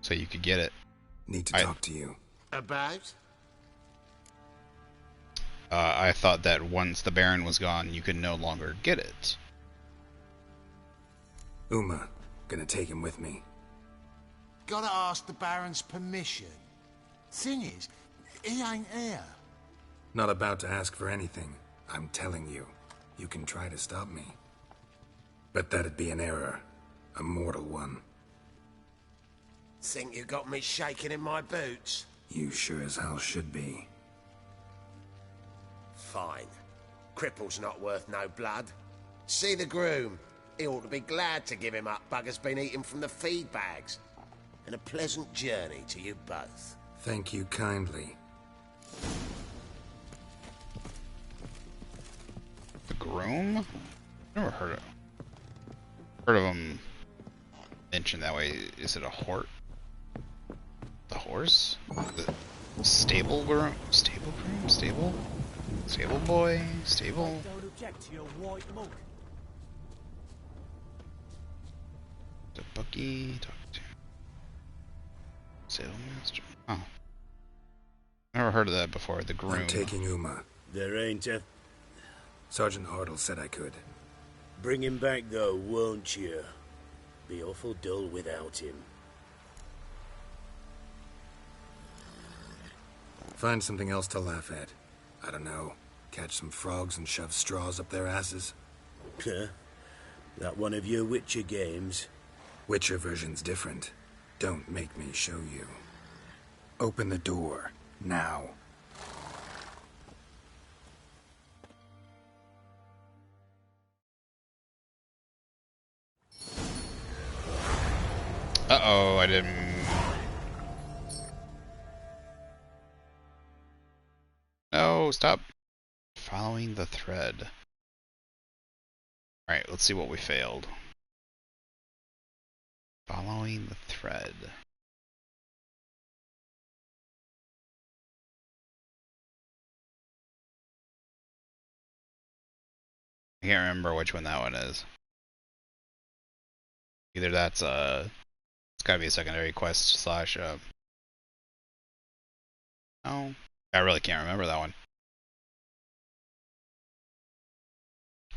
so you could get it. Need to talk to you. About? I thought that once the Baron was gone, you could no longer get it. Uma, gonna take him with me. Gotta ask the Baron's permission. Thing is, he ain't here. Not about to ask for anything. I'm telling you. You can try to stop me. But that'd be an error. A mortal one. Think you got me shaking in my boots? You sure as hell should be. Fine. Cripple's not worth no blood. See the groom. He ought to be glad to give him up. Bugger's been eating from the feed bags. And a pleasant journey to you both. Thank you kindly. The groom? Never heard of him mentioned that way. Is it a horse? The horse? The stable groom? Stable groom? Stable? Stable boy? Stable? Don't object to your white monk. The bookie? Talk to Sailor Master? Oh. Never heard of that before. The groom. I'm taking Uma. There ain't a Sergeant Hartle said I could. Bring him back, though, won't you? Be awful dull without him. Find something else to laugh at. I don't know. Catch some frogs and shove straws up their asses. Huh? That one of your Witcher games? Witcher version's different. Don't make me show you. Open the door. Now. Uh-oh, I didn't... No, stop following the thread. Alright, let's see what we failed. Following the thread. I can't remember which one that one is. Either that's it's gotta be a secondary quest slash no. I really can't remember that one.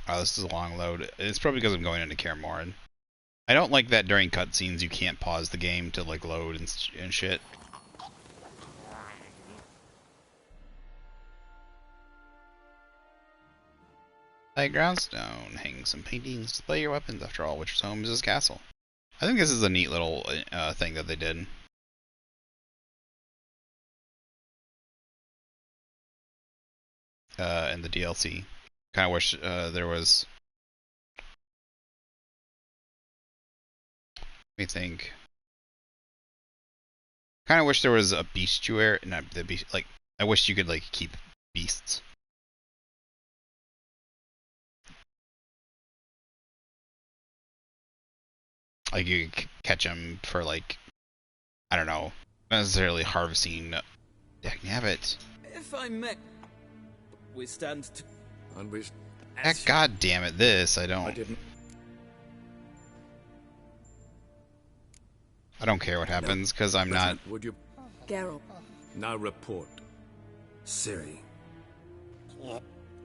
Oh, this is a long load. It's probably because I'm going into Kaer Morhen. I don't like that during cutscenes you can't pause the game to like load and shit. Like Groundstone, hang some paintings, display your weapons. After all, Witcher's home is his castle. I think this is a neat little thing that they did. In the DLC. Kind of wish there was... Let me think. Kind of wish there was a bestiary. Not the beast. Like, I wish you could like keep beasts. Like you could catch them for like, I don't know, not necessarily harvesting. Dagnabbit. If I may, we stand to... And we... God damn it! This I don't. I don't care what happens because I'm not. Would you? Geralt. Now report. Ciri.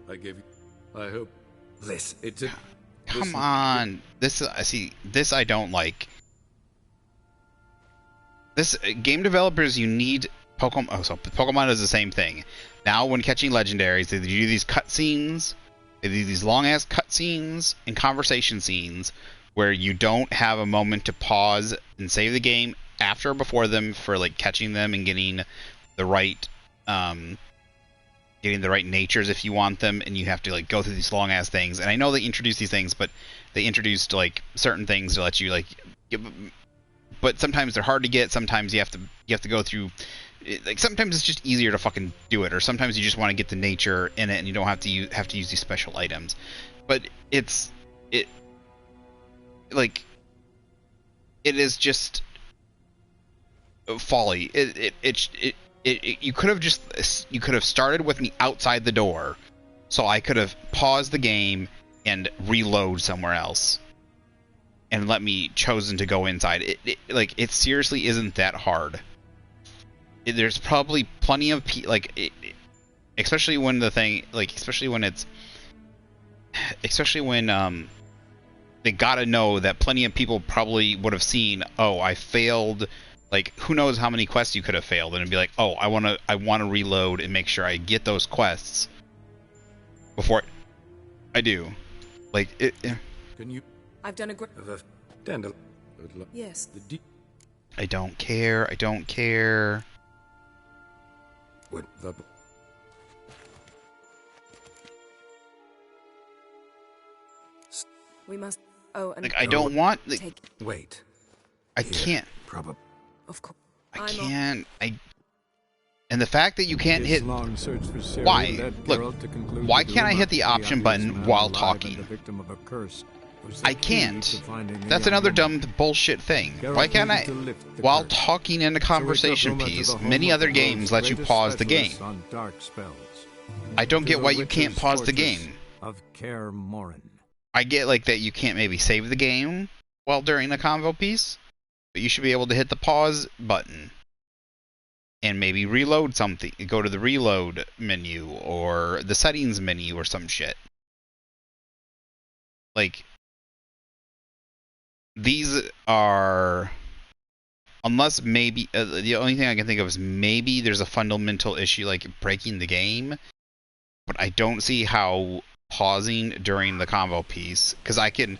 I gave you. I hope. Listen. It's a. Come on. This I see. This I don't like. This game developers, you need Pokemon. Oh, so Pokemon is the same thing. Now, when catching legendaries, they do these cutscenes. They do these long ass cutscenes and conversation scenes where you don't have a moment to pause and save the game after or before them for like catching them and getting the right natures if you want them, and you have to like go through these long ass things. And I know they introduced these things, but they introduced like certain things to let you like but sometimes they're hard to get. Sometimes you have to go through like sometimes it's just easier to fucking do it, or sometimes you just want to get the nature in it and you don't have to use these special items. But it is just folly. You could have started with me outside the door, so I could have paused the game and reload somewhere else, and let me chosen to go inside. It seriously isn't that hard. There's probably plenty of especially when they gotta know that plenty of people probably would have seen, oh, I failed, like who knows how many quests you could have failed, and it'd be like, oh, I wanna reload and make sure I get those quests before I do. Like it. Can you? I've done a great. Yes. I don't care. I don't care. What the? We must. Oh, and like I don't want. Take... Wait. I can't. Probably. Of course. I can't. And the fact that you can't hit. Long search for Ciri Why? Look. Why can't I hit the option button while talking? I can't. That's another dumb bullshit thing. Why can't I? While talking in a conversation piece, many other games let you pause the game. I don't get why you can't pause the game. Of Kaer Morhen. I get like that you can't maybe save the game while during a convo piece, but you should be able to hit the pause button and maybe reload something. Go to the reload menu or the settings menu or some shit. like these are, unless maybe the only thing I can think of is maybe there's a fundamental issue like breaking the game, but I don't see how pausing during the combo piece, because I can.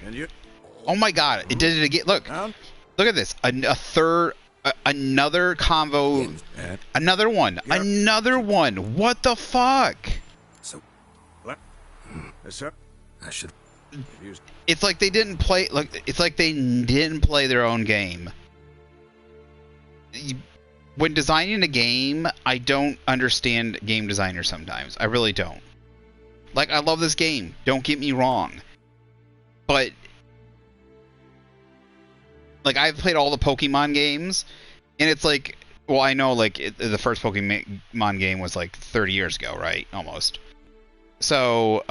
And you. Oh my god! It did it again. Look at this. Another combo. Another one. Another one. What the fuck? So, sir, I should. It's like they didn't play. Like it's like they didn't play their own game. When designing a game, I don't understand game designers sometimes. I really don't. Like, I love this game. Don't get me wrong. But, like, I've played all the Pokemon games, and it's like, well, I know, like, the first Pokemon game was, like, 30 years ago, right? Almost. So,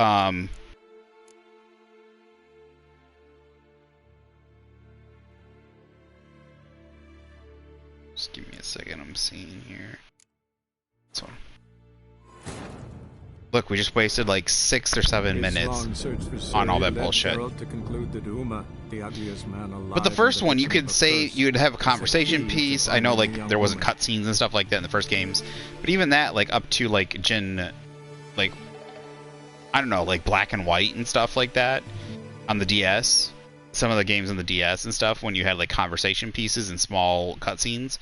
just give me a second, I'm seeing here. This one. Look, we just wasted like 6 or 7 minutes on all that bullshit. But the first one, you could say you'd have a conversation piece. I know, like, there wasn't cutscenes and stuff like that in the first games, but even that, like, up to like like, I don't know, like Black and White and stuff like that on the DS. Some of the games on the DS and stuff, when you had like conversation pieces and small cutscenes,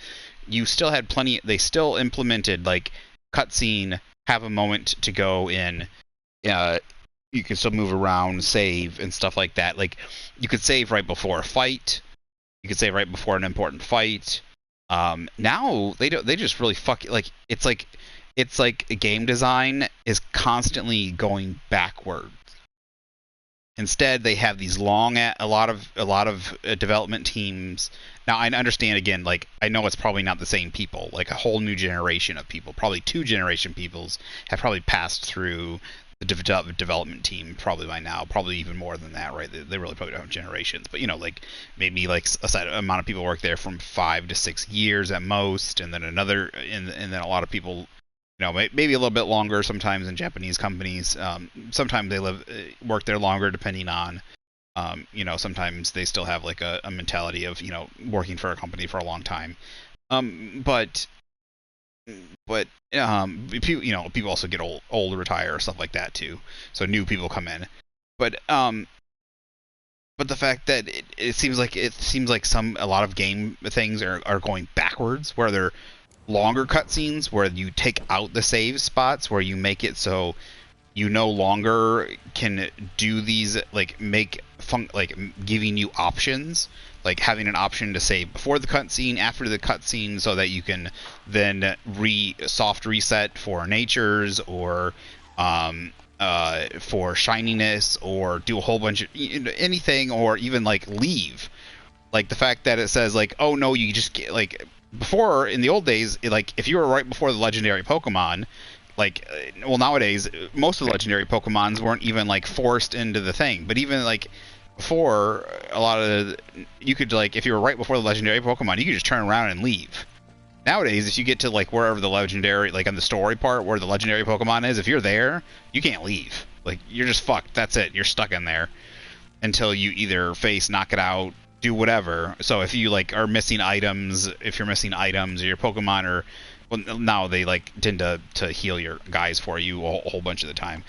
you still had plenty. They still implemented like cutscene. Have a moment to go in. You can still move around, save, and stuff like that. Like, you could save right before a fight. You could save right before an important fight. Now they don't. They just really fuck. Like, it's like game design is constantly going backwards. Instead, they have these long, a lot of development teams. Now, I understand, again, like, I know it's probably not the same people. Like, a whole new generation of people, probably 2 generation peoples, have probably passed through the development team probably by now. Probably even more than that, right? They really probably don't have generations. But, you know, like, maybe, like, a set amount of people work there from 5 to 6 years at most, and then another, and then a lot of people, you know, maybe a little bit longer sometimes in Japanese companies. Sometimes they work there longer depending on, you know, sometimes they still have like a mentality of, you know, working for a company for a long time. But people, you know, people also get old, retire, or stuff like that too. So new people come in. But the fact that it seems like a lot of game things are going backwards, where they're longer cutscenes where you take out the save spots, where you make it so you no longer can do these, like like giving you options, like having an option to save before the cutscene, after the cutscene, so that you can then soft reset for natures or for shininess, or do a whole bunch of anything, or even like leave. Like the fact that it says like, oh no, you just get, like, before, in the old days, like, if you were right before the legendary Pokemon, like, well, nowadays, most of the legendary Pokemons weren't even, like, forced into the thing. But even, like, before, a lot of you could, like, if you were right before the legendary Pokemon, you could just turn around and leave. Nowadays, if you get to, like, wherever the legendary, like, on the story part, where the legendary Pokemon is, if you're there, you can't leave. Like, you're just fucked. That's it. You're stuck in there until you either face, knock it out, do whatever. So if you like are missing items, or your Pokemon are, well, now they like tend to heal your guys for you a whole bunch of the time.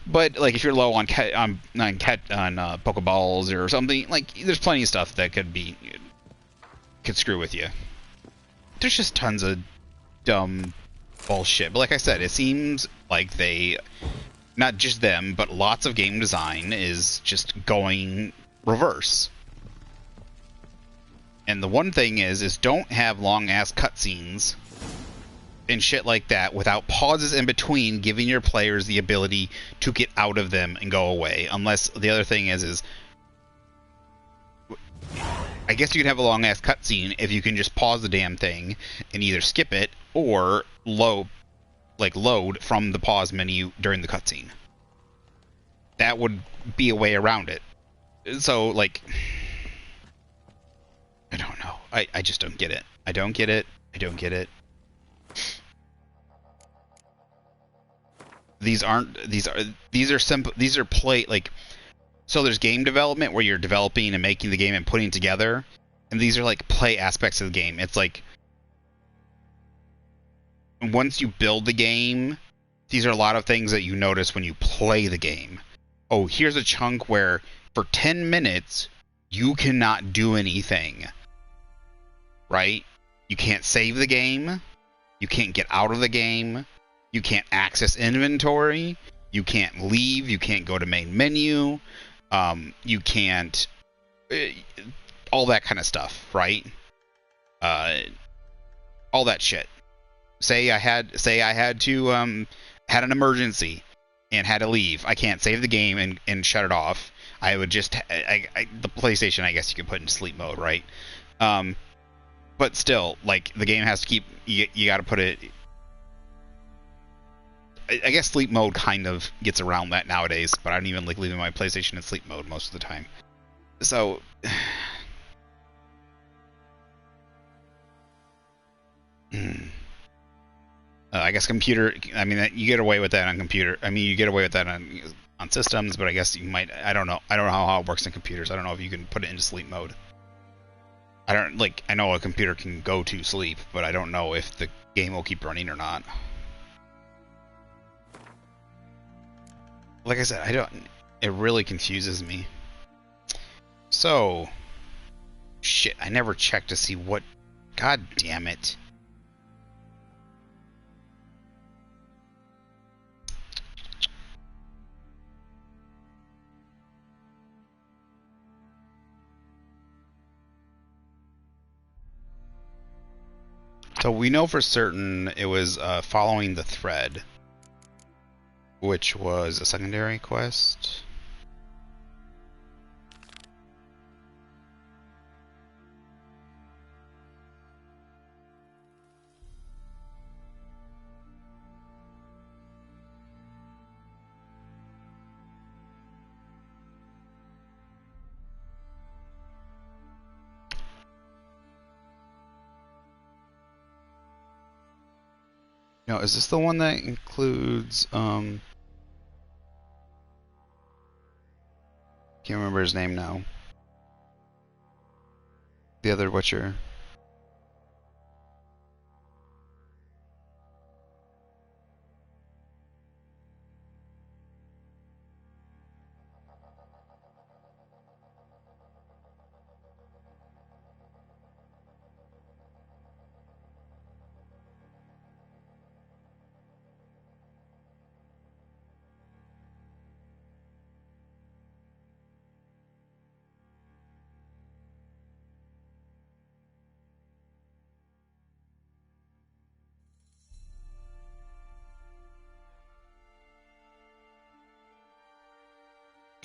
But like if you're low on Pokeballs or something, like there's plenty of stuff that could screw with you. There's just tons of dumb bullshit. But like I said, it seems like they, not just them, but lots of game design is just going reverse. And the one thing is don't have long-ass cutscenes and shit like that without pauses in between, giving your players the ability to get out of them and go away. Unless the other thing is I guess you can have a long-ass cutscene if you can just pause the damn thing and either skip it or load from the pause menu during the cutscene. That would be a way around it. So, like, I don't know. I just don't get it. I don't get it. these are simple. These are play like. So there's game development where you're developing and making the game and putting together, and these are like play aspects of the game. It's like once you build the game, these are a lot of things that you notice when you play the game. Oh, here's a chunk where for 10 minutes you cannot do anything. Right? You can't save the game. You can't get out of the game. You can't access inventory. You can't leave. You can't go to main menu. You can't, all that kind of stuff, right? All that shit. Say I had to, had an emergency and had to leave. I can't save the game and shut it off. I would just, the PlayStation, I guess you could put in sleep mode, right? But still, like, the game has to keep, you gotta put it, I guess sleep mode kind of gets around that nowadays, but I don't even like leaving my PlayStation in sleep mode most of the time. So, I guess computer. I mean, you get away with that on computer. I mean, you get away with that on systems, but I guess you might. I don't know. I don't know how it works in computers. I don't know if you can put it into sleep mode. I know a computer can go to sleep, but I don't know if the game will keep running or not. Like I said, it really confuses me. So, shit, I never checked to see what, god damn it. So we know for certain it was following the thread, which was a secondary quest. Now, is this the one that includes, can't remember his name now. The other Witcher.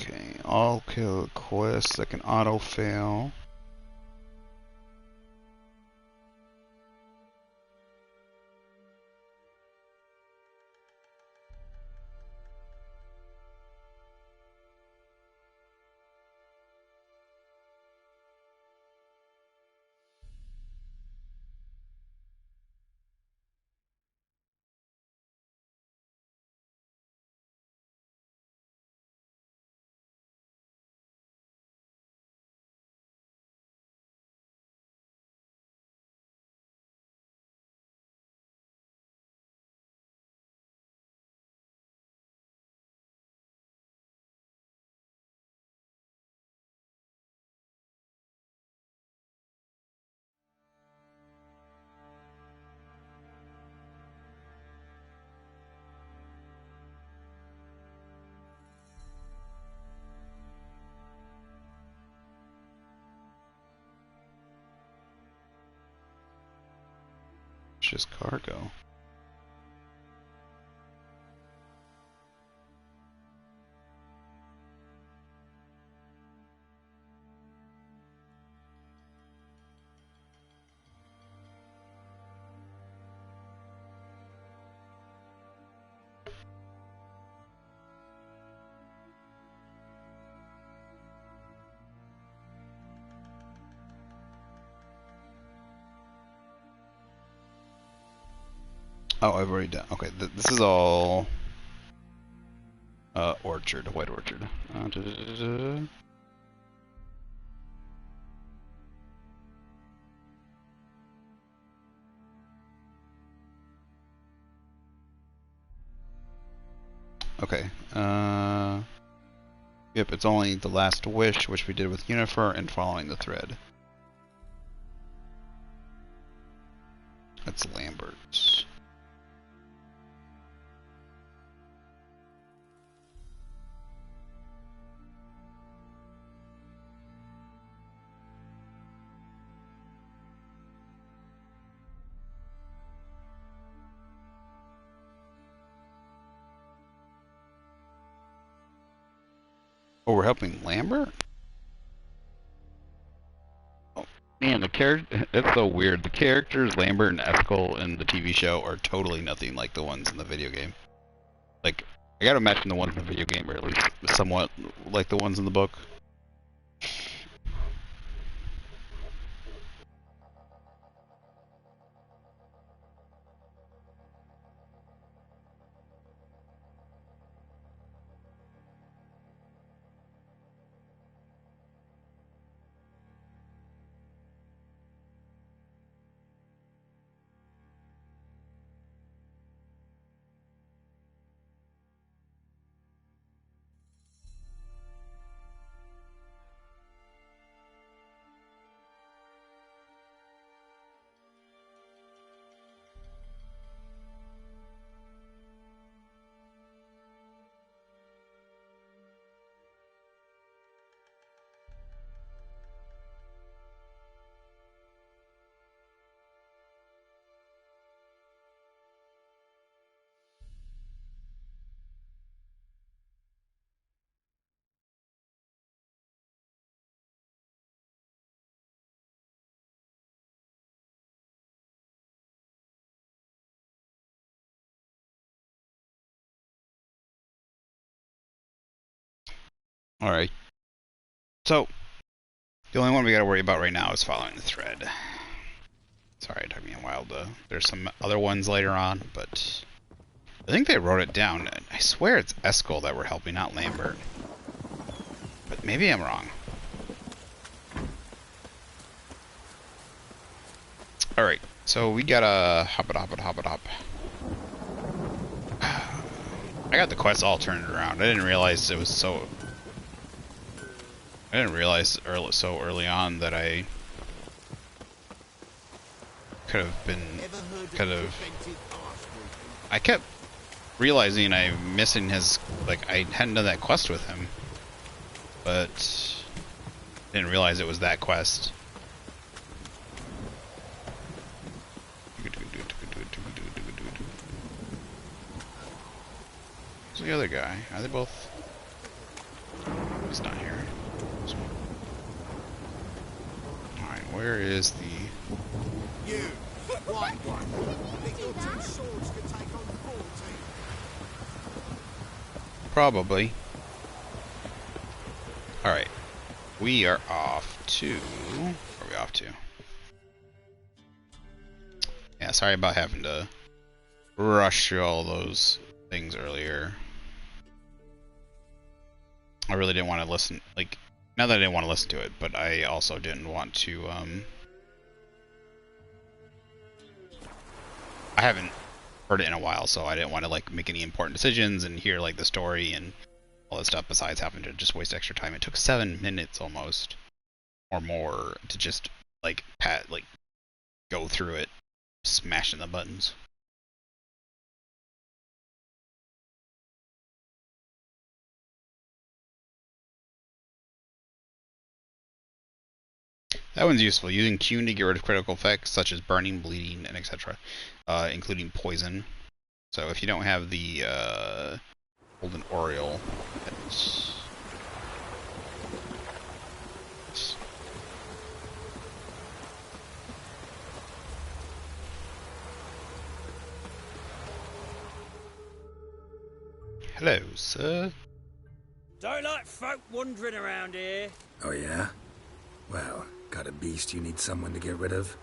Okay, all kill quests that can auto fail. It's just cargo. Oh, I've already done. Okay, this is all. Orchard. White Orchard. Okay. Yep, it's only the last wish, which we did with Yennefer, and following the thread. That's Lambert's. Oh, we're helping Lambert? Oh, man, the character, it's so weird. The characters, Lambert and Eskel in the TV show, are totally nothing like the ones in the video game. Like, I gotta imagine the ones in the video game are at least somewhat like the ones in the book. Alright. So, the only one we gotta worry about right now is following the thread. Sorry, it took me a while to... There's some other ones later on, but... I think they wrote it down. I swear it's Eskel that we're helping, not Lambert. But maybe I'm wrong. Alright, so we gotta hop it. I got the quest all turned around. I didn't realize it was so... I didn't realize so early on that I could have... I kept realizing I'm missing his... Like, I hadn't done that quest with him. But... didn't realize it was that quest. Who's the other guy? Are they both... He's not here. Alright, where is the... You, white one. Think your two swords could take on the whole team? Probably. Alright. We are off to... Where are we off to? Yeah, sorry about having to rush through all those things earlier. I really didn't want to listen, like, not that I didn't want to listen to it, but I also didn't want to, I haven't heard it in a while, so I didn't want to, like, make any important decisions and hear, like, the story and all that stuff besides having to just waste extra time. It took 7 minutes almost, or more, to just, like, go through it, smashing the buttons. That one's useful. Using Qune to get rid of critical effects such as burning, bleeding, and etc., including poison. So if you don't have the Golden Oriole, it's... Hello, sir. Don't like folk wandering around here. Oh yeah? Well, got a beast you need someone to get rid of?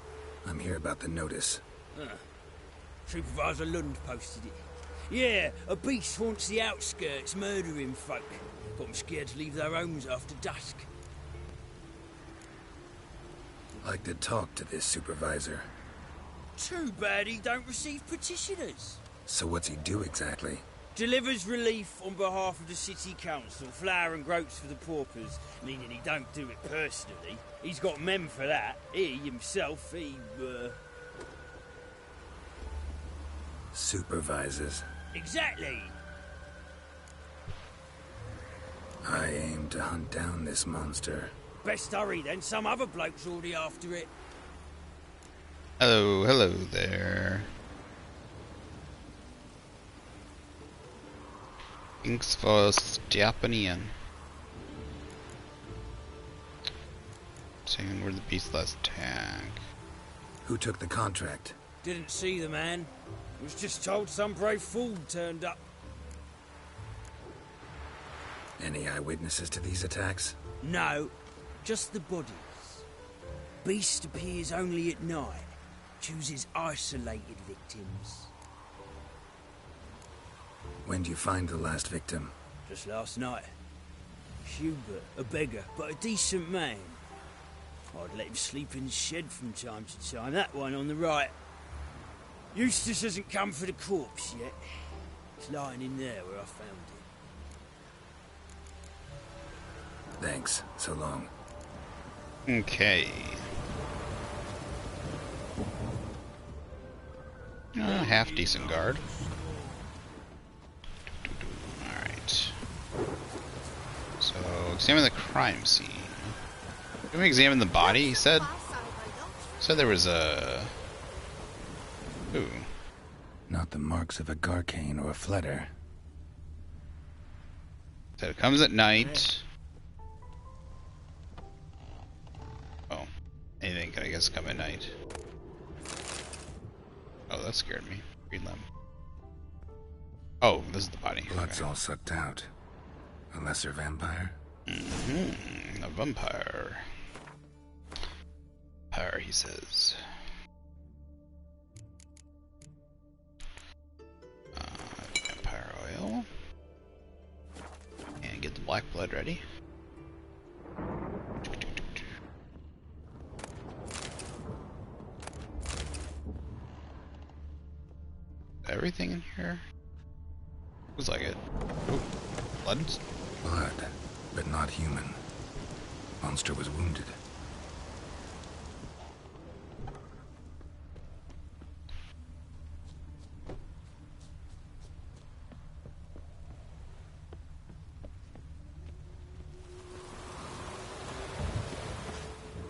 I'm here about the notice. Supervisor Lund posted it. Yeah, a beast haunts the outskirts, murdering folk. Got them scared to leave their homes after dusk. Like to talk to this supervisor. Too bad he don't receive petitioners. So what's he do exactly? Delivers relief on behalf of the city council, flour and groats for the paupers, meaning he don't do it personally. He's got men for that. He himself, Supervises. Exactly. I aim to hunt down this monster. Best hurry then, some other bloke's already after it. Hello there. Thanks for stepping in. Saying we're the beast last tag. Who took the contract? Didn't see the man. Was just told some brave fool turned up. Any eyewitnesses to these attacks? No, just the bodies. Beast appears only at night. Chooses isolated victims. When do you find the last victim? Just last night. Hubert, a beggar, but a decent man. I'd let him sleep in the shed from time to time. That one on the right. Eustace hasn't come for the corpse yet. It's lying in there where I found it. Thanks. So long. Okay. Half decent guard. Alright. So, examine the crime scene. Can we examine the body, he said? Said there was a... Ooh. Not the marks of a Garcane or a Fletter. So it comes at night. Oh. Anything can, I guess, come at night. Oh, that scared me. Green limb. Oh, this is the body. Blood's all sucked out. A lesser vampire? Mm-hmm. A vampire. Vampire, he says. Vampire oil. And get the black blood ready. Everything in here? Looks like it. Oh, blood? Blood, but not human. Monster was wounded.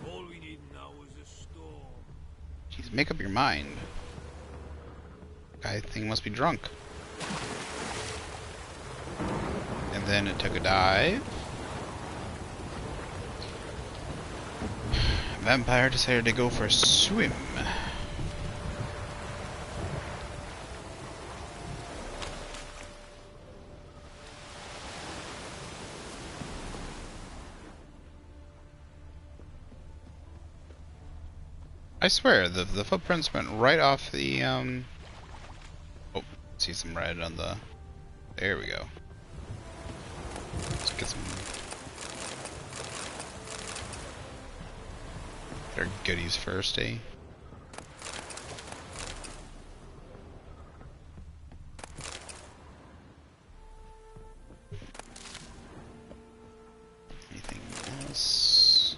All we need now is a storm. Jeez, make up your mind. Guy thing must be drunk. And then it took a dive. Vampire decided to go for a swim. I swear, the footprints went right off the, Oh, see some red on the... There we go. Let's get some... Their goodies first, eh? Anything else?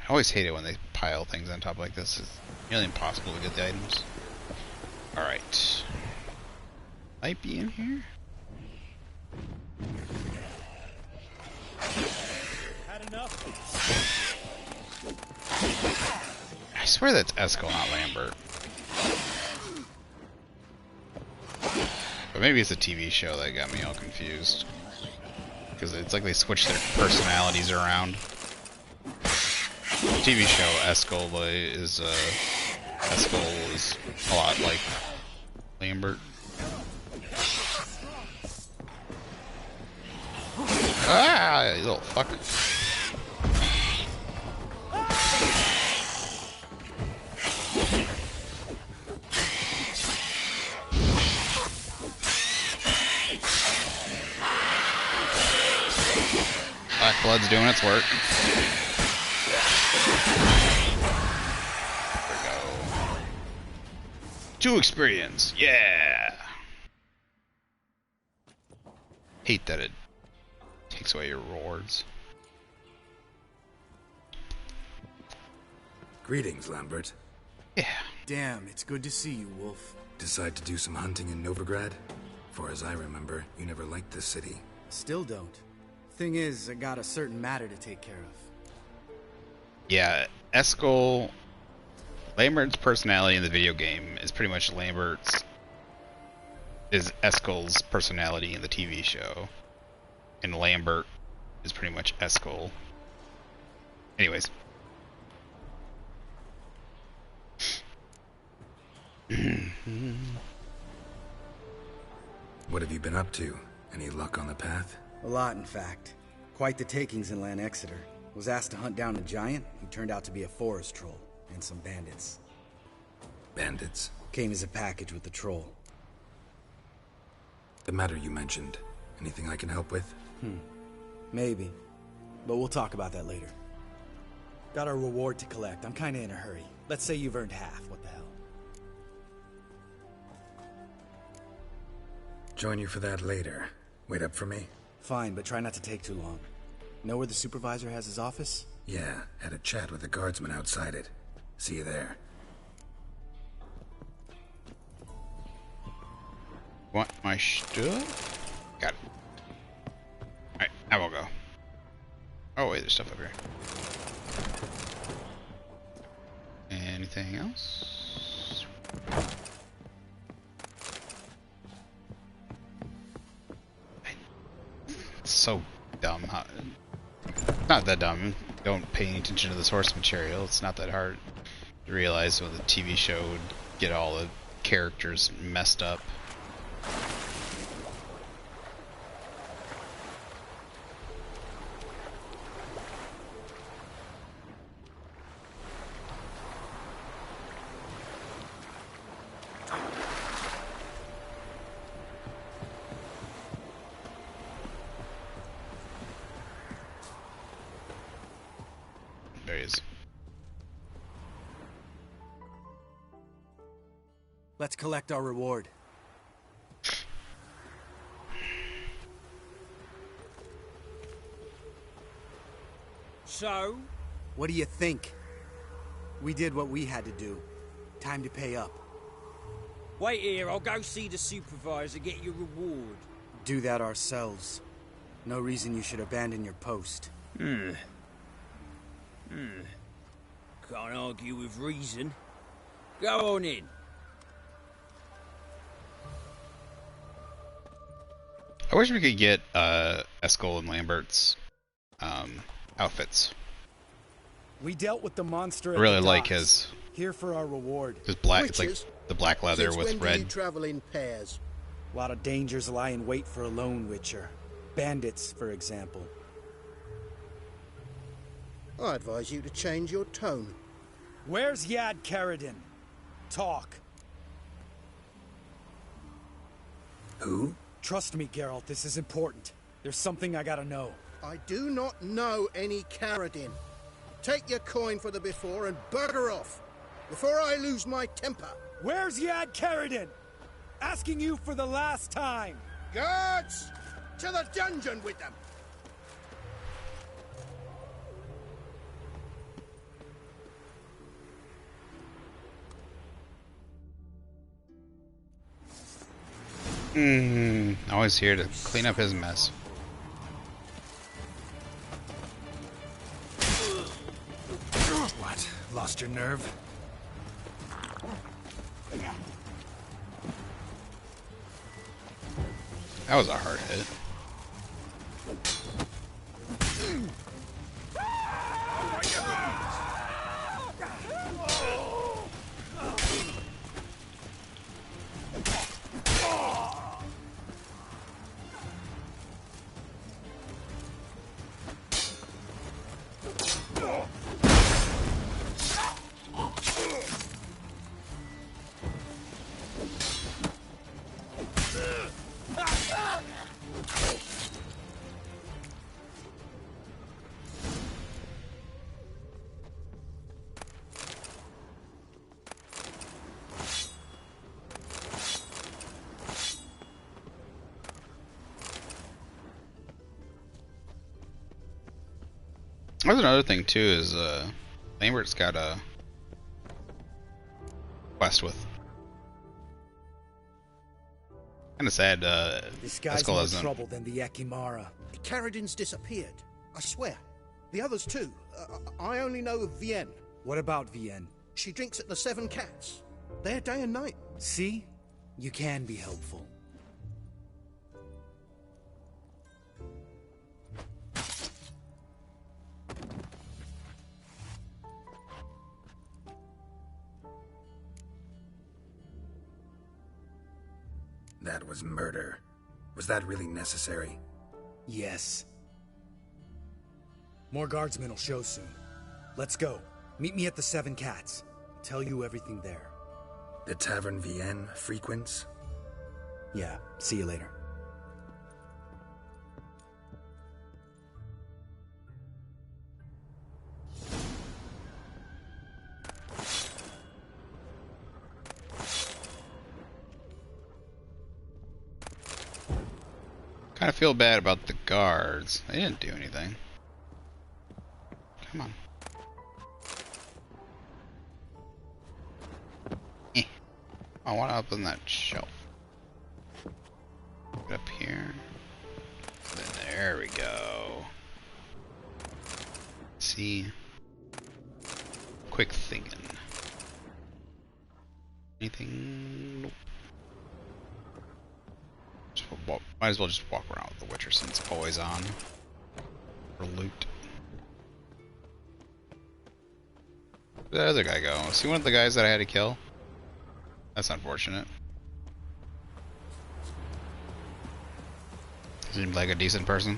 I always hate it when they pile things on top like this. It's nearly impossible to get the items. Alright. Might be in here? Had enough? I swear that's Eskel, not Lambert. But maybe it's a TV show that got me all confused. Because it's like they switched their personalities around. The TV show Eskel is a lot like Lambert. Ah, you little fuck. blood's doing its work. There we go. 2 experience. Yeah. Hate that it takes away your rewards. Greetings, Lambert. Yeah. Damn, it's good to see you, Wolf. Decide to do some hunting in Novigrad? Far as I remember, you never liked this city. Still don't. Thing is, I got a certain matter to take care of. Yeah, Eskel... Lambert's personality in the video game is pretty much is Eskel's personality in the TV show. And Lambert is pretty much Eskel. Anyways. What have you been up to? Any luck on the path? A lot, in fact. Quite the takings in Lan Exeter. Was asked to hunt down a giant who turned out to be a forest troll, and some bandits. Bandits? Came as a package with the troll. The matter you mentioned. Anything I can help with? Maybe. But we'll talk about that later. Got a reward to collect. I'm kinda in a hurry. Let's say you've earned half. What the hell? Join you for that later. Wait up for me? Fine, but try not to take too long. Know where the supervisor has his office? Yeah, had a chat with the guardsman outside it. See you there. Want my stuff? Got it. Alright, I will go. Oh wait, there's stuff over here. Anything else? It's so dumb. Not that dumb. Don't pay any attention to the source material. It's not that hard to realize when the TV show would get all the characters messed up. There he is. Let's collect our reward. So? What do you think? We did what we had to do. Time to pay up. Wait here, I'll go see the supervisor, get your reward. Do that ourselves. No reason you should abandon your post. Can't argue with reason. Go on in. I wish we could get Eskel and Lambert's outfits. We dealt with the monster. I really like his. Here for our reward. His black. It's like the black leather Since with when red. Do you travel in pairs? A lot of dangers lie in wait for a lone witcher. Bandits, for example. I advise you to change your tone. Where's Yad Karadin? Talk. Who? Trust me, Geralt, this is important. There's something I gotta know. I do not know any Karadin. Take your coin for the before and bugger off, before I lose my temper. Where's Yad Karadin? Asking you for the last time. Guards! To the dungeon with them! Always here to clean up his mess. What? Lost your nerve? That was a hard hit. There's another thing too is Lambert's got a quest with. Kind of sad. This guy's Eskel more hasn't. trouble than the Ekimara. Carradin's disappeared. I swear. The others too. I only know of Vienne. What about Vienne? She drinks at the Seven Cats. There day and night. See? You can be helpful. That was murder. Was that really necessary? Yes. More guardsmen will show soon. Let's go. Meet me at the Seven Cats. I'll tell you everything there. The Tavern Vienne frequents? Yeah, see you later. Kind of feel bad about the guards. They didn't do anything. Come on. I want to open that shelf. Get up here. There we go. Let's see. Quick thinking. Anything? Nope. Might as well just walk around with the Witcher since it's always on. For loot. Where'd the other guy go? Was he one of the guys that I had to kill? That's unfortunate. Seemed like a decent person.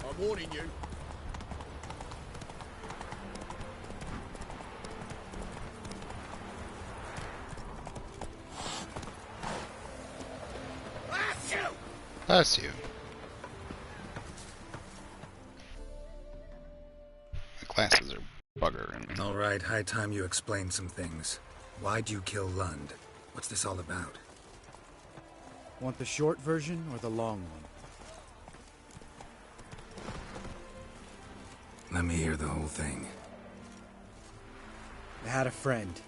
I'm warning you. Bless you. My glasses are buggering me. All right, high time you explain some things. Why'd you kill Lund? What's this all about? Want the short version or the long one? Let me hear the whole thing. I had a friend.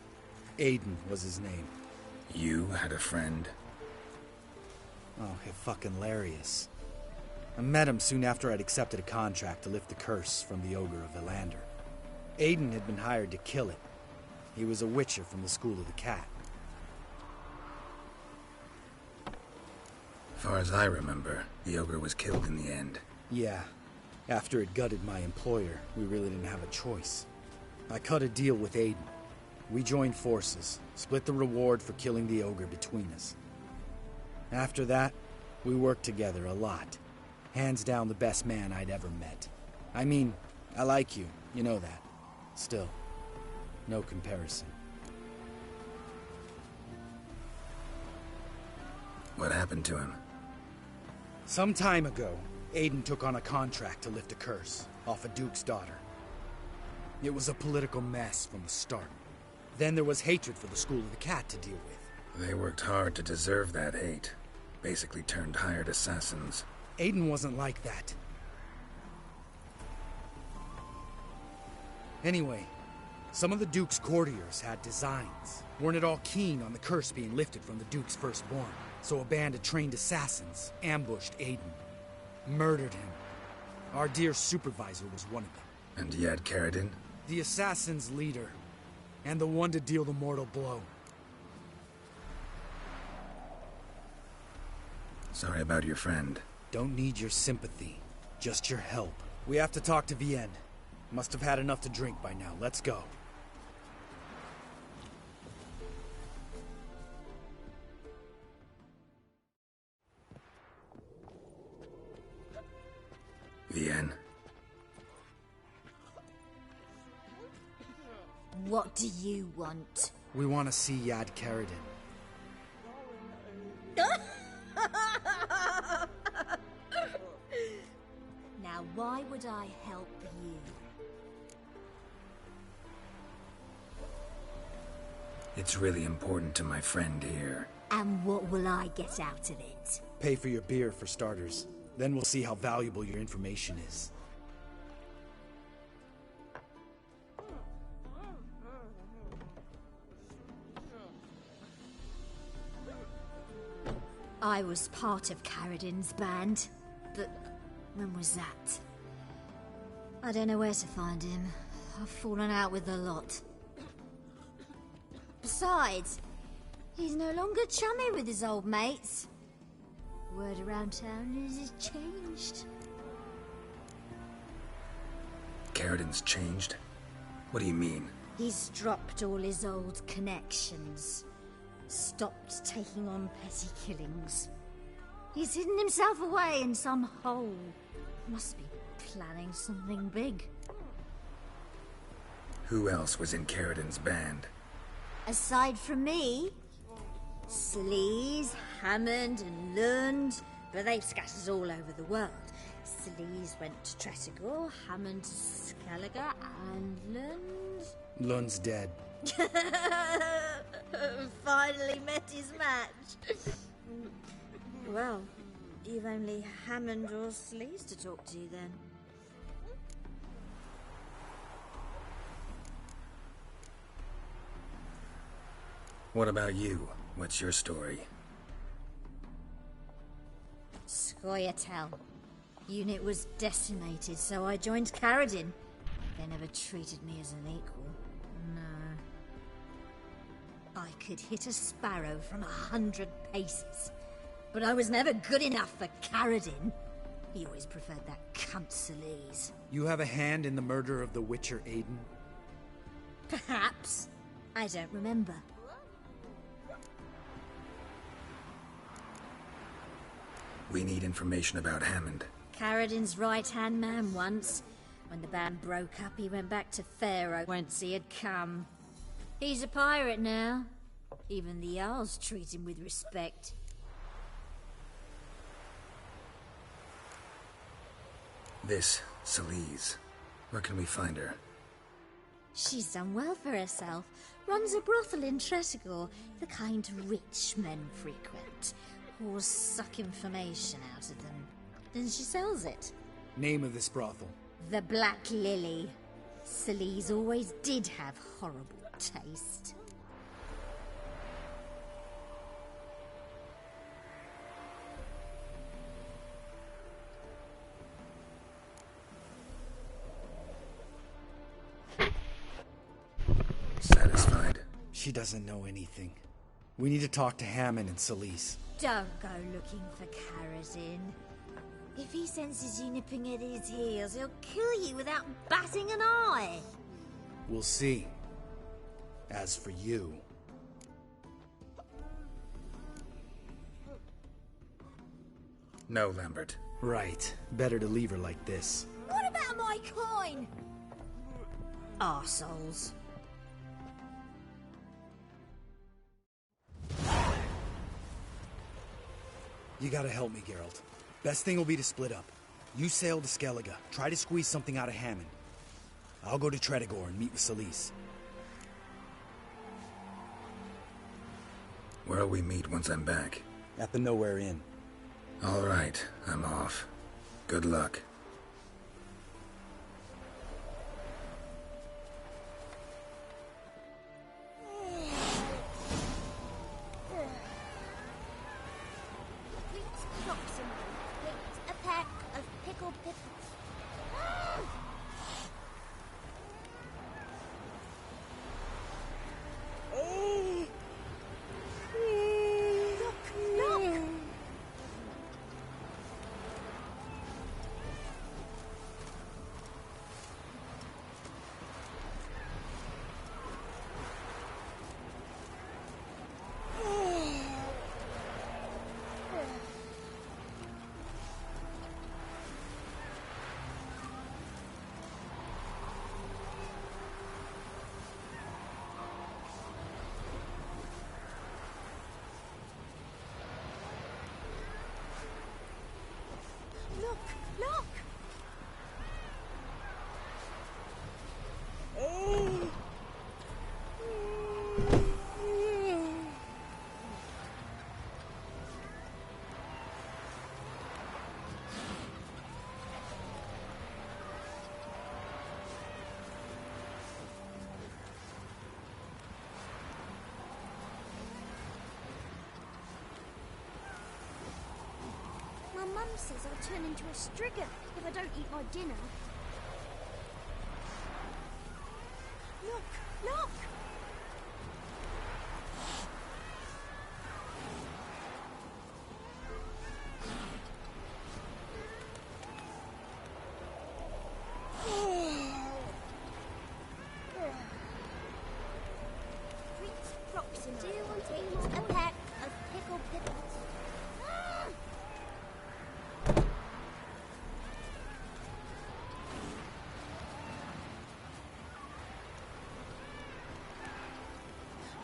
Aiden was his name. You had a friend? Oh, fucking hilarious. I met him soon after I'd accepted a contract to lift the curse from the Ogre of Elander. Aiden had been hired to kill it. He was a Witcher from the School of the Cat. Far as I remember, the Ogre was killed in the end. Yeah. After it gutted my employer, we really didn't have a choice. I cut a deal with Aiden. We joined forces, split the reward for killing the Ogre between us. After that, we worked together a lot. Hands down the best man I'd ever met. I mean, I like you, you know that. Still, no comparison. What happened to him? Some time ago, Aiden took on a contract to lift a curse off a duke's daughter. It was a political mess from the start. Then there was hatred for the School of the Cat to deal with. They worked hard to deserve that hate. Basically turned hired assassins. Aiden wasn't like that. Anyway, some of the Duke's courtiers had designs. Weren't at all keen on the curse being lifted from the Duke's firstborn. So a band of trained assassins ambushed Aiden. Murdered him. Our dear supervisor was one of them. And you had Carradin? The assassin's leader. And the one to deal the mortal blow. Sorry about your friend. Don't need your sympathy. Just your help. We have to talk to Vienne. Must have had enough to drink by now. Let's go. Vienne. What do you want? We want to see Yad Carradin. Why would I help you? It's really important to my friend here. And what will I get out of it? Pay for your beer, for starters. Then we'll see how valuable your information is. I was part of Caradin's band, but when was that? I don't know where to find him. I've fallen out with a lot. Besides, he's no longer chummy with his old mates. Word around town is he's changed. Caradin's changed? What do you mean? He's dropped all his old connections. Stopped taking on petty killings. He's hidden himself away in some hole. Must be planning something big. Who else was in Caradin's band? Aside from me, Sleaze, Hammond and Lund, but they've scattered all over the world. Sleaze went to Tretogor, Hammond to Skellige, and Lund... Lund's dead. Finally met his match. Well, you've only Hammond or Sleaze to talk to then. What about you? What's your story? Scoia'tael. Unit was decimated, so I joined Caradin. They never treated me as an equal. No. I could hit a sparrow from 100 paces, but I was never good enough for Caradin. He always preferred that cunt Sleaze. You have a hand in the murder of the Witcher Aiden? Perhaps. I don't remember. We need information about Hammond. Caradin's right-hand man once. When the band broke up, he went back to Pharaoh, whence he had come. He's a pirate now. Even the Jarls treat him with respect. This, Sleaze. Where can we find her? She's done well for herself. Runs a brothel in Tretogor, the kind rich men frequent. Whores suck information out of them. Then she sells it. Name of this brothel? The Black Lily. Sleaze always did have horrible taste. Satisfied? She doesn't know anything. We need to talk to Hammond and Sleaze. Don't go looking for Caradin. If he senses you nipping at his heels, he'll kill you without batting an eye. We'll see. As for you... No, Lambert. Right. Better to leave her like this. What about my coin? Arseholes. You gotta help me, Geralt. Best thing will be to split up. You sail to Skellige. Try to squeeze something out of Hammond. I'll go to Tretogor and meet with Sleaze. Where'll we meet once I'm back? At the Nowhere Inn. All right, I'm off. Good luck. A pack of pickled pickles. Look! mum says I'll turn into a Striga if I don't eat my dinner. Look! Look! Prince Proxima. Do you want to eat a pack of pickled pickles?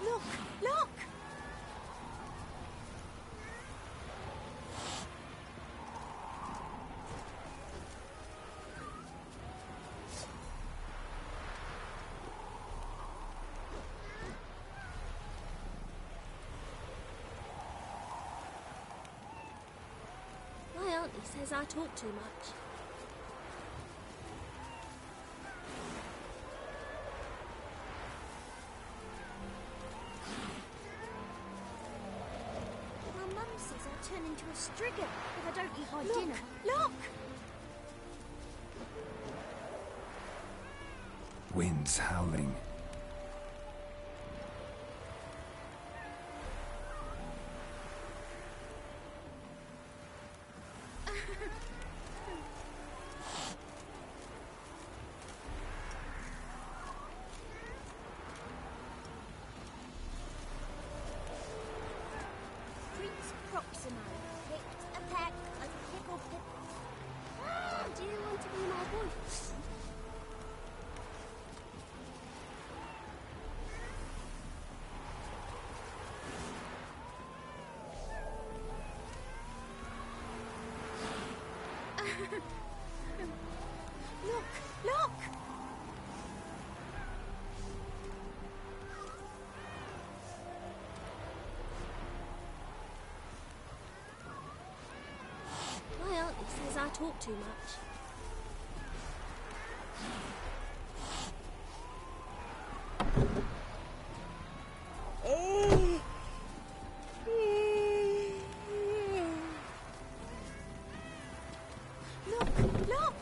Look! Look! My auntie says I talk too much. My mum says I'll turn into a Striga if I don't eat my dinner. Look! Winds howling. Prince Proxima picked a pack of pickled pickles. Do you want to be my boyfriend? Look! Look! My auntie says I talk too much. Look! Look!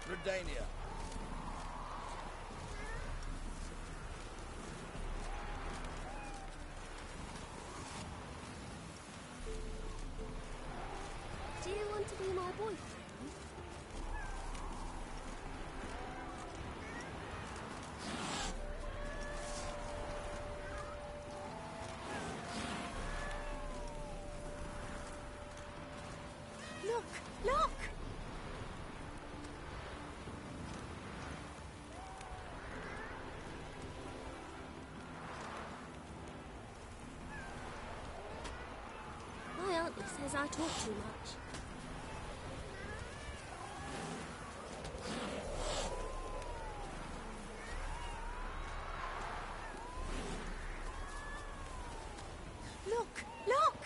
Redania. Do you want to be my boyfriend? Look! Look! My auntie says I talk too much. Look! Look!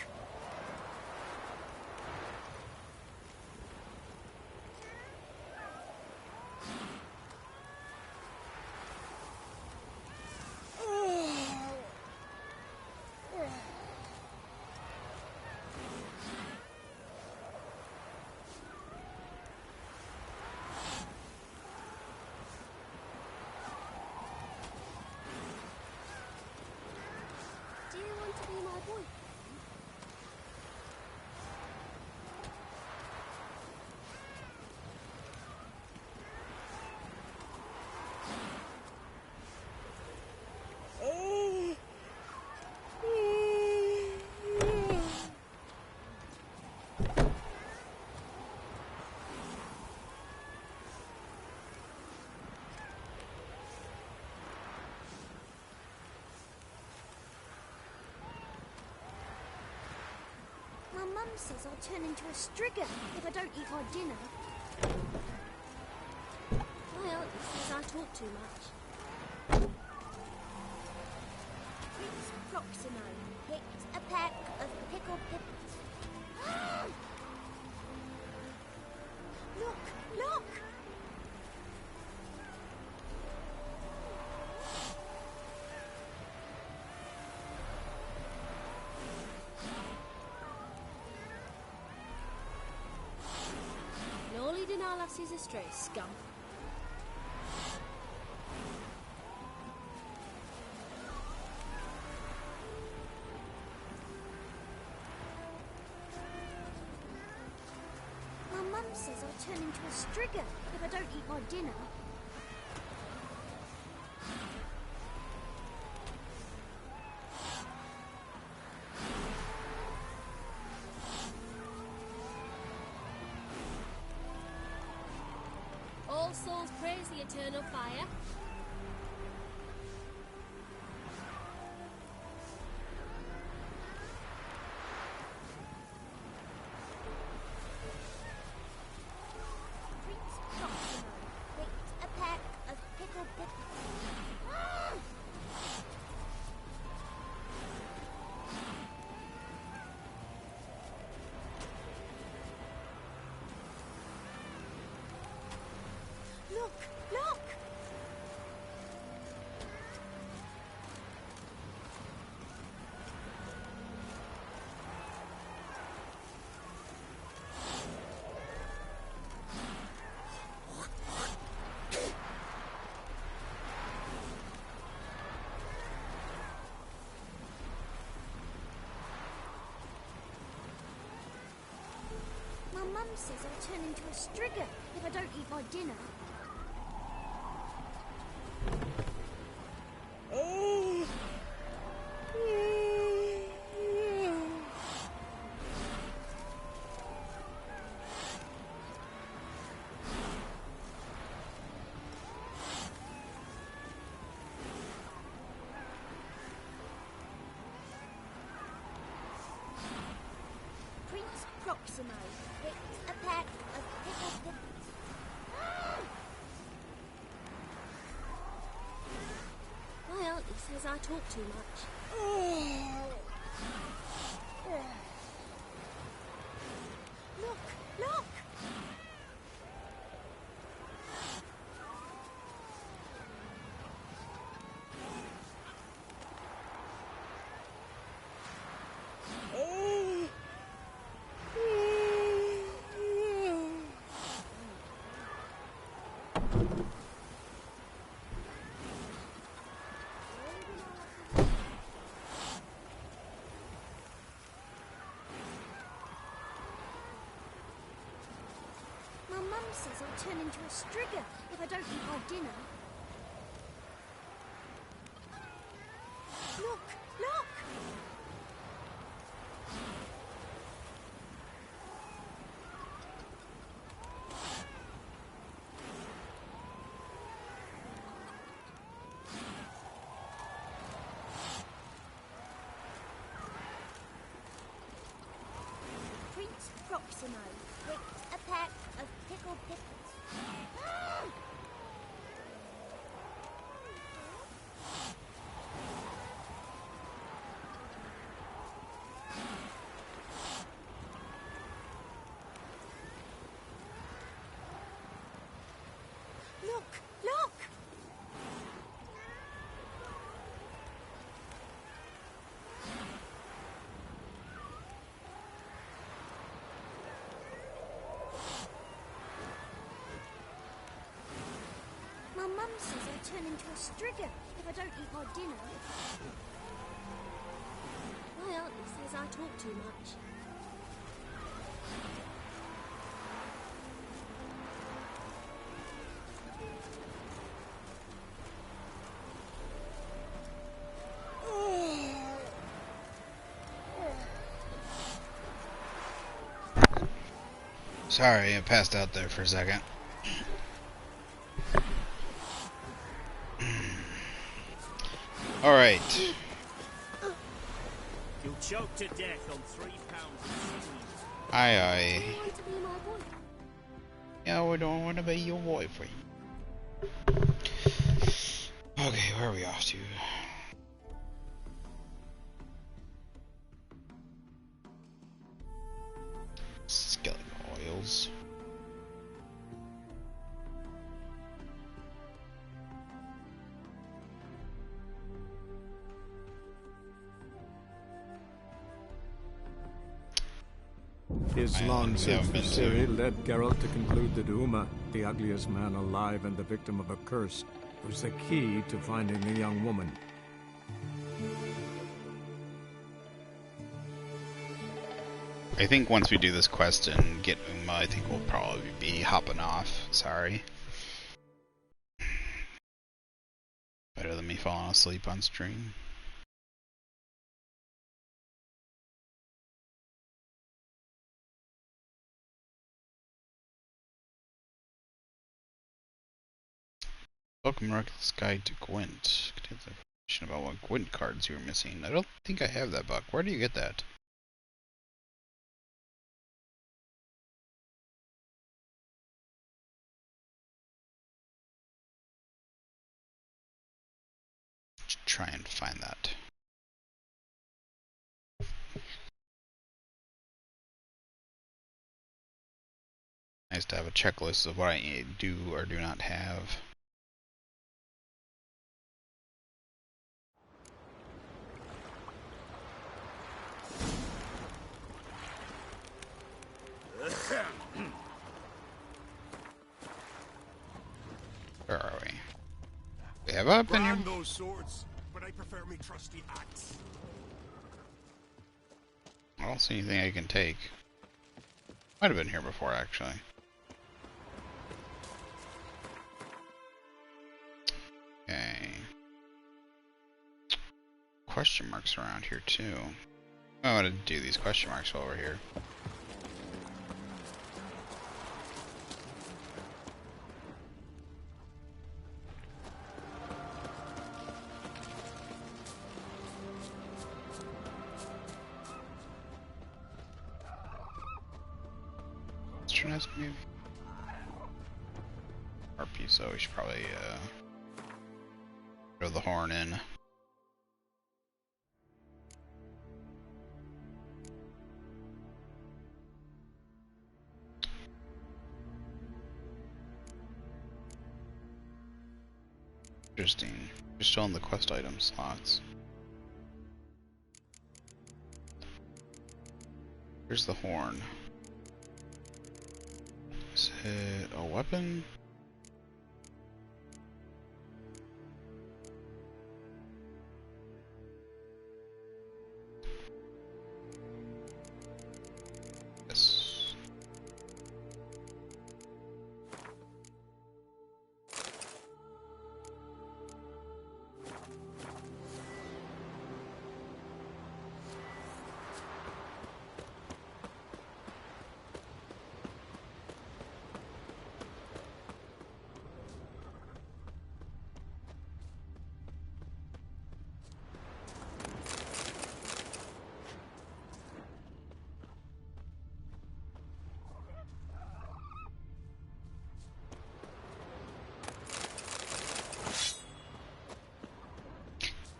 Do you want to be my boyfriend? My mum says I'll turn into a Striga if I don't eat my dinner. My auntie says I talk too much. Prince Proxima picked a peck of pickled pippins. Look, look! No leading our lassies astray, scum. My mum says I'll turn into a strigger if I don't eat my dinner. All souls praise the eternal fire. Prince Proximo picked a peck of pickled pippins. Look, look! My mum says I'll turn into a strigger if I don't eat my dinner. Oh! Prince Proximo picked a peck of pickled pippins. Well, he says I talk too much. Look, look! Oh! My mum says I'll turn into a strigger if I don't eat my dinner. Look, look! Prince Proximo picked a peck of pickled pippins. Look, look! My mum says I'll turn into a strigger if I don't eat my dinner. Well, he says I talk too much. Sorry, I passed out there for a second. Alright. You'll choke to death on 3 pounds of seaweed. Aye, aye. You want to be my boy? Yeah, we don't want to be your boyfriend. Okay, where are we off to? Wales. His long search for Ciri led Geralt to conclude that Uma, the ugliest man alive and the victim of a curse, was the key to finding the young woman. I think once we do this quest and get Uma, I think we'll probably be hopping off. Sorry. Better than me falling asleep on stream. Welcome, Reckless Guide to Gwent. Contains information about what Gwent cards you were missing. I don't think I have that, Buck. Where do you get that? Try and find that. Nice to have a checklist of what I do or do not have. Where are we? We have up in here. Those swords, but I prefer me trusty axe. I don't see anything I can take. Might have been here before, actually. Okay. Question marks around here too. I want to do these question marks while we're here. Maybe RP, so we should probably throw the horn in. Interesting. Just showing the quest item slots. Here's the horn. Is it a weapon? Yes.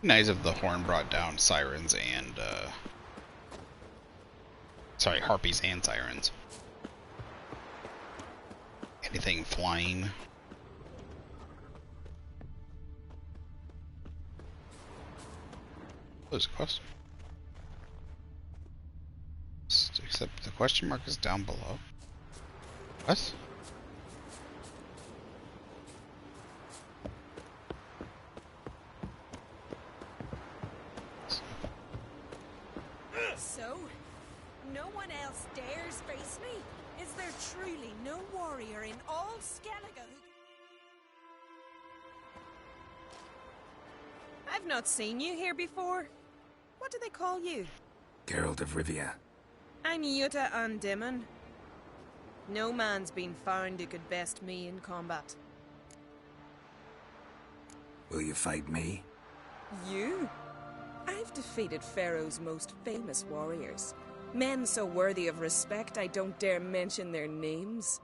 Nice if the horn brought down sirens and sorry, harpies and sirens. Anything flying? There's a question. Except the question mark is down below. What? So, no one else dares face me? Is there truly no warrior in all Skellige who... I've not seen you here before. What do they call you? Geralt of Rivia. I'm Jutta Undimmen. No man's been found who could best me in combat. Will you fight me? You? I've defeated Pharaoh's most famous warriors. Men so worthy of respect I don't dare mention their names.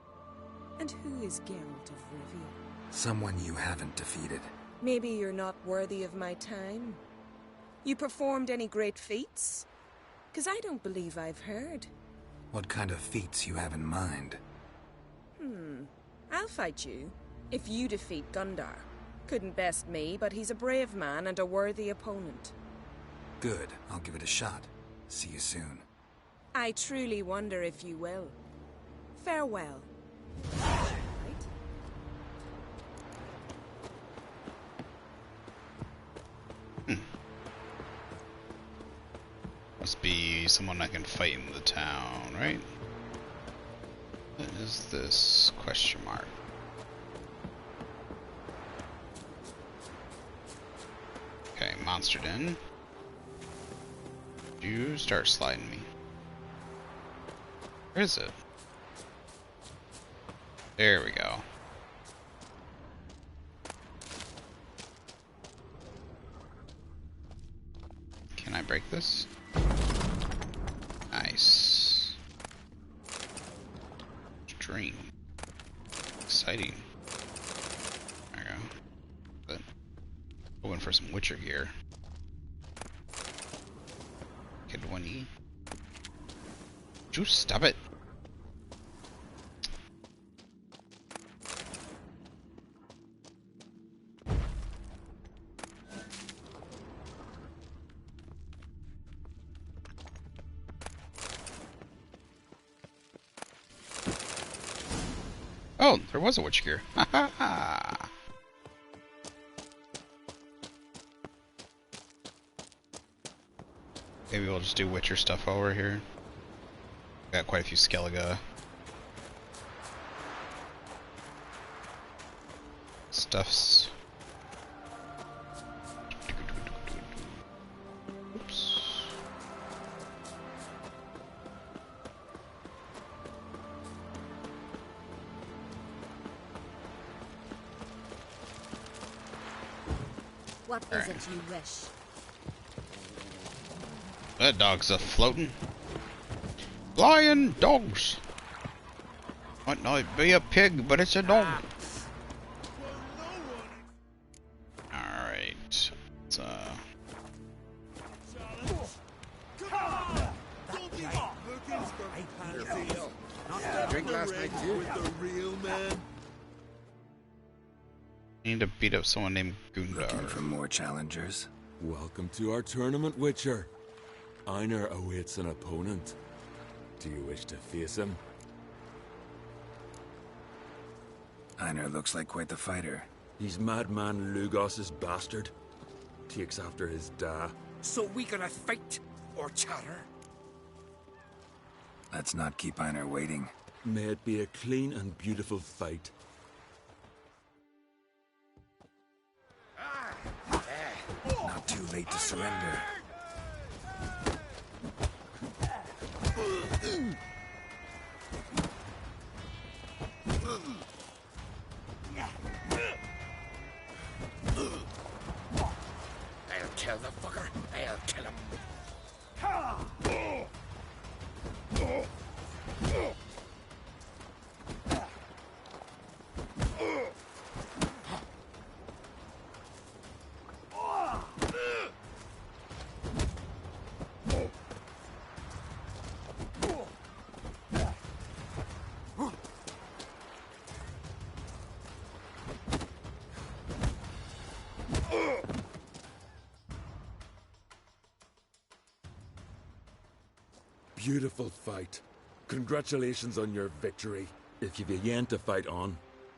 And who is Geralt of Rivia? Someone you haven't defeated. Maybe you're not worthy of my time. You performed any great feats? 'Cause I don't believe I've heard. What kind of feats you have in mind? I'll fight you, if you defeat Gundar. Couldn't best me, but he's a brave man and a worthy opponent. Good. I'll give it a shot. See you soon. I truly wonder if you will. Farewell. Must be someone I can fight in the town, right? What is this? Question mark. Okay, Monster Den. You start sliding me. Where is it? There we go. Can I break this? Nice. Dream. Exciting. There we go. But going for some Witcher gear. Kid 1E. Would you stop it? Oh, there was a witch gear. Ha ha ha! Maybe we'll just do Witcher stuff over here. Got quite a few Skellige stuffs. Oops. What is it you wish? That dog's a floating. Flying dogs. Might not be a pig, but it's a dog. Alright. Let's, Drink last night too. need to beat up someone named Gundar. Looking for more challengers? Welcome to our tournament, Witcher. Einar awaits an opponent. Do you wish to face him? Einar looks like quite the fighter. He's madman Lugos's bastard. Takes after his da. So we gonna fight or chatter? Let's not keep Einar waiting. May it be a clean and beautiful fight. Not too late to surrender. I'll kill the fucker. I'll kill him. Beautiful fight. Congratulations on your victory. If you've a yen to fight on,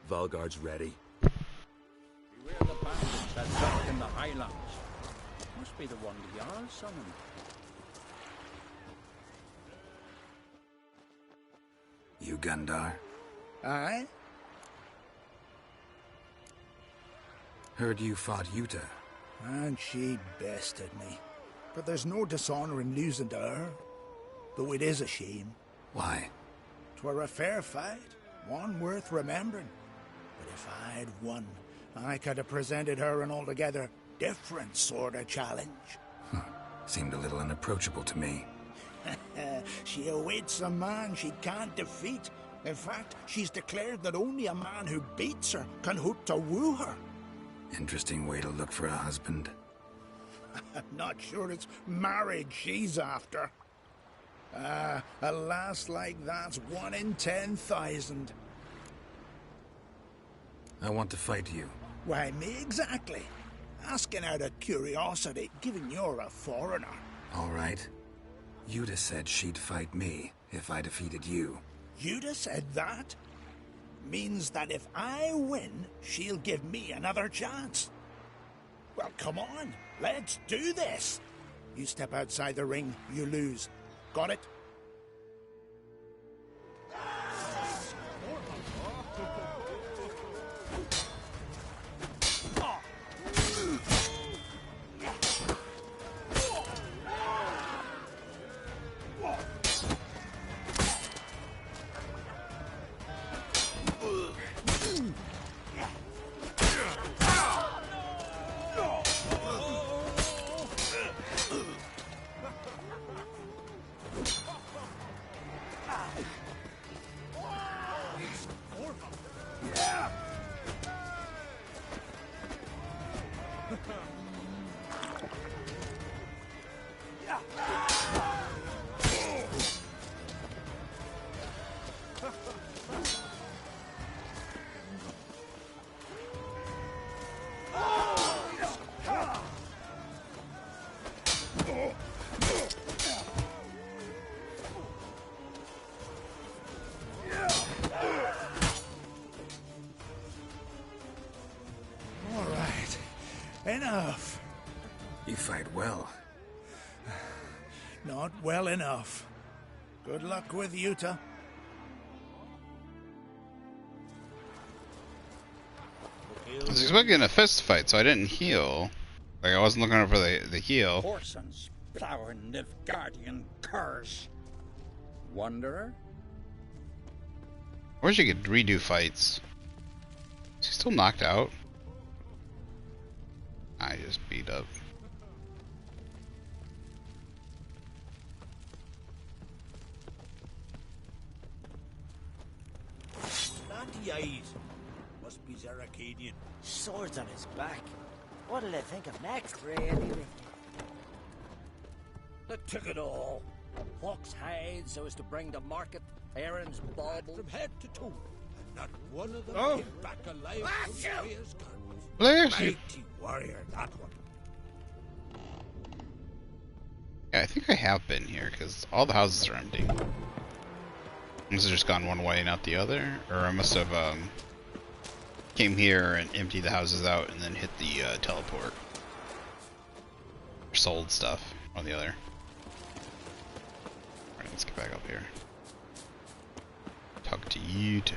Valgard's ready. Beware the bandits that lurk in the highlands. Must be the one the Jarl summoned. You Gundar? Aye? Heard you fought Yuta. And she bested me. But there's no dishonour in losing to her. Though it is a shame. Why? 'Twere a fair fight, one worth remembering. But if I'd won, I could have presented her an altogether different sort of challenge. Seemed a little unapproachable to me. She awaits a man she can't defeat. In fact, she's declared that only a man who beats her can hope to woo her. Interesting way to look for a husband. I'm not sure it's marriage she's after. A lass like that's 1 in 10,000. I want to fight you. Why, me exactly. Asking out of curiosity, given you're a foreigner. All right. Yuta said she'd fight me if I defeated you. Yuta said that? Means that if I win, she'll give me another chance. Well, come on. Let's do this. You step outside the ring, you lose. Got it? Enough. You fight well. Not well enough. Good luck with Yuta. I was expecting a fist fight, so I didn't heal. Like, I wasn't looking for the heal. Horsens, plowing Nilfgaardian curs. Wanderer? I wish you could redo fights. Is he still knocked out? I just beat up. Slanty eyes. Must be Zaracadian. Swords on his back. What'll they think of next, really? They took it all. Hawk's hide so as to bring to market Aaron's bauble. From head to toe. And not one of them came back alive from Freya's gun. Bless you. Mighty warrior, that one. Yeah, I think I have been here, because all the houses are empty. I must have just gone one way, not the other. Or I must have, came here and emptied the houses out and then hit the, teleport. Or sold stuff on the other. Alright, let's get back up here. Talk to you too.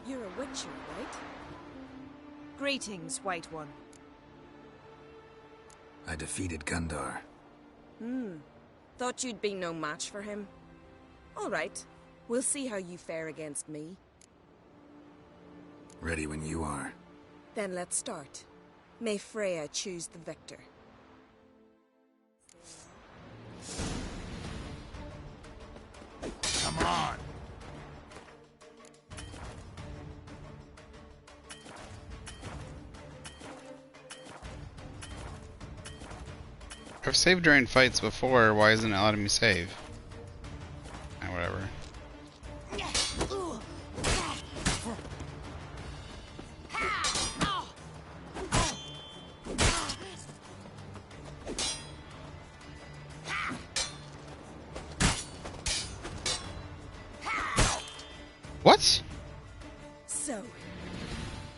You're a witcher, right? Greetings, White One. I defeated Gundar. Thought you'd be no match for him. All right. We'll see how you fare against me. Ready when you are. Then let's start. May Freya choose the victor. Come on. I've saved during fights before, why isn't it letting me save? Whatever. What? So,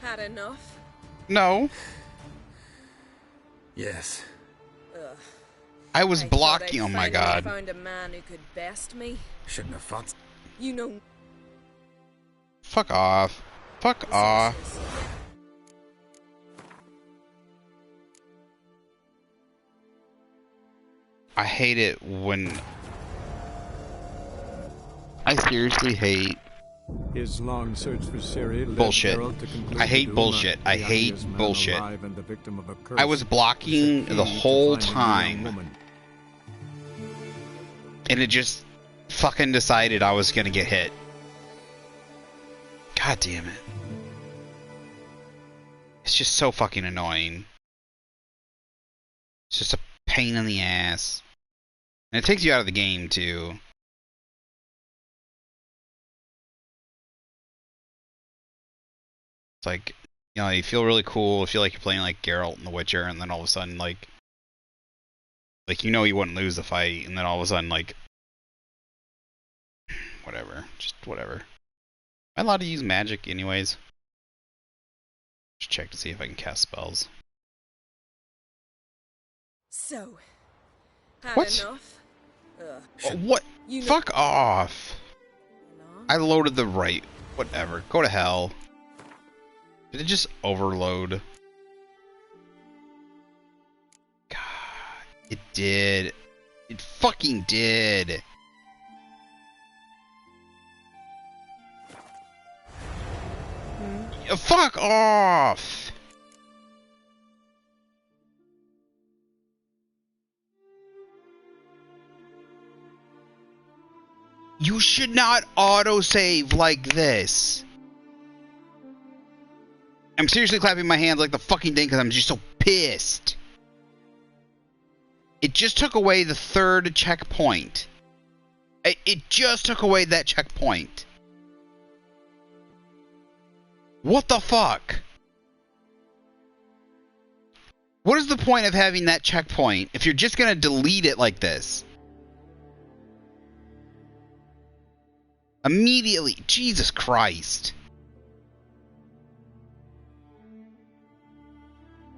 had enough? No. Yes. Ugh. I was blocking. Oh my god. I found a man who could best me. Shouldn't have fought. You know. Fuck off. Fuck off. I hate it when... I seriously hate... His long search for Ciri led bullshit. Geralt to conclude I hate that bullshit. Uma, I the hate ugliest man bullshit. alive and the victim of a curse, I was blocking was the key to whole finding the young time. woman. And it just fucking decided I was gonna get hit. God damn it. It's just so fucking annoying. It's just a pain in the ass. And it takes you out of the game, too. It's like, you know, you feel really cool, you feel like you're playing like Geralt in The Witcher, and then all of a sudden, like you know you wouldn't lose the fight, and then all of a sudden, like, whatever. Just whatever. Am I allowed to use magic anyways? Just check to see if I can cast spells. So, had What? enough? What? You know- Fuck off. I loaded the right. Whatever. Go to hell. Did it just overload? God. It did. It fucking did. Fuck off! You should not autosave like this. I'm seriously clapping my hands like the fucking thing because I'm just so pissed. It just took away the third checkpoint. It just took away that checkpoint. What the fuck? What is the point of having that checkpoint if you're just gonna delete it like this? Immediately. Jesus Christ.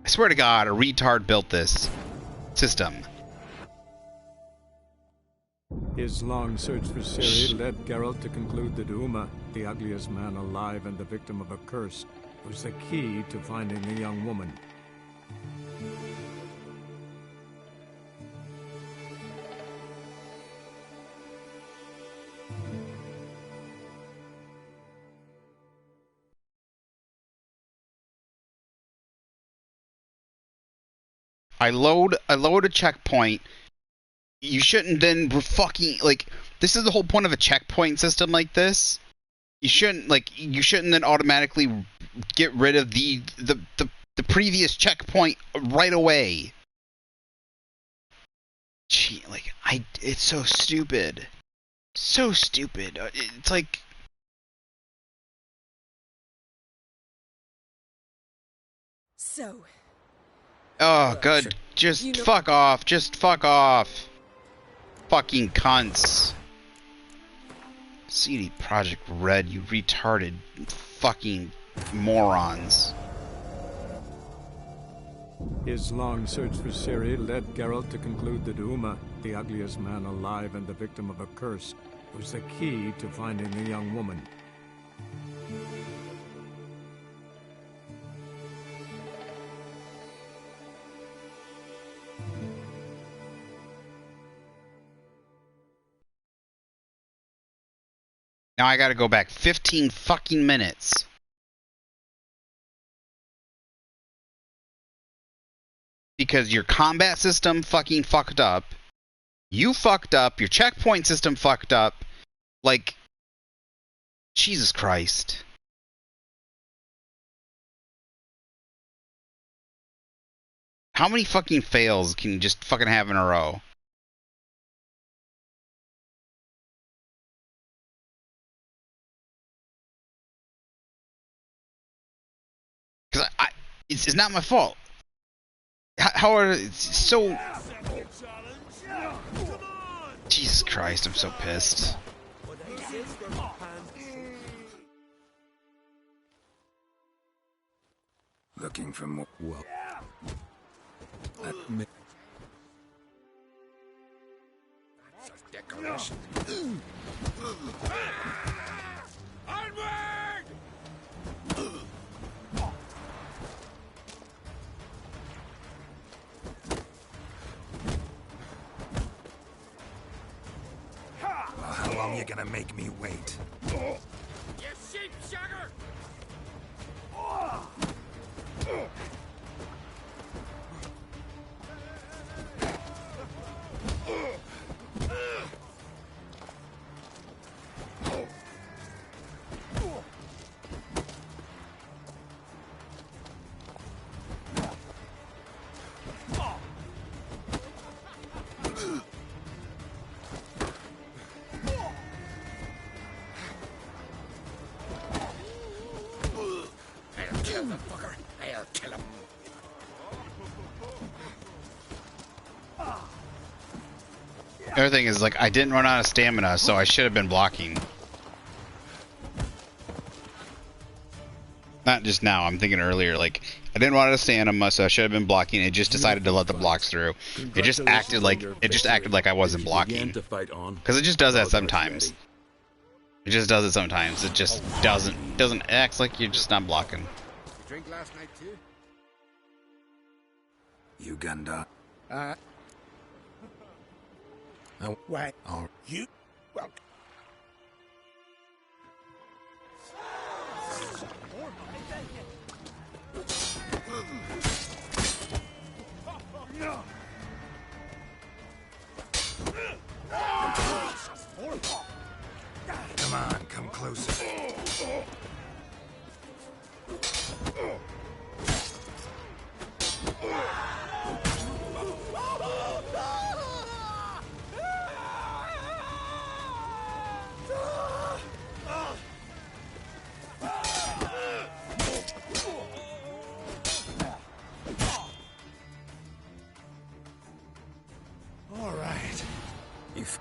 I swear to God, a retard built this system. His long search for Ciri led Geralt to conclude that Uma, the ugliest man alive and the victim of a curse, was the key to finding the young woman. I load a checkpoint. You shouldn't then fucking, like, this is the whole point of a checkpoint system like this. You shouldn't then automatically get rid of the previous checkpoint right away. Gee, like, it's so stupid. So stupid. It's like, So. oh, good. Just fuck off. Just fuck off. Fucking cunts. CD Projekt Red, you retarded fucking morons. His long search for Ciri led Geralt to conclude that Uma, the ugliest man alive and the victim of a curse, was the key to finding the young woman. Now I gotta go back 15 fucking minutes. Because your combat system fucking fucked up. You fucked up. Your checkpoint system fucked up. Like, Jesus Christ. How many fucking fails can you just fucking have in a row? Because it's not my fault. How are it's so? Jesus Christ! I'm so pissed. Looking for more. Well, let me. Decoration. long you gonna make me wait? You sheep sugar! Kill the fucker. I'll kill him. The other thing is, like, I didn't run out of stamina, so I should have been blocking. Not just now, I'm thinking earlier, like, I didn't run out of stamina, so I should have been blocking. It just decided to let the blocks through. It just acted like I wasn't blocking. Because it just does that sometimes. It just does it sometimes. It just doesn't act like you're just not blocking. You drink last night too? You Gundar. Why? You? Well... Come on, come closer. All right. You've...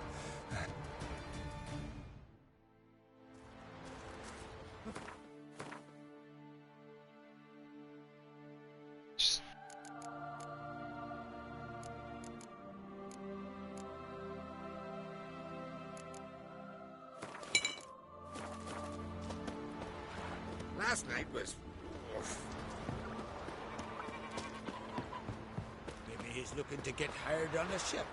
Last night was... Maybe he's looking to get hired on a ship.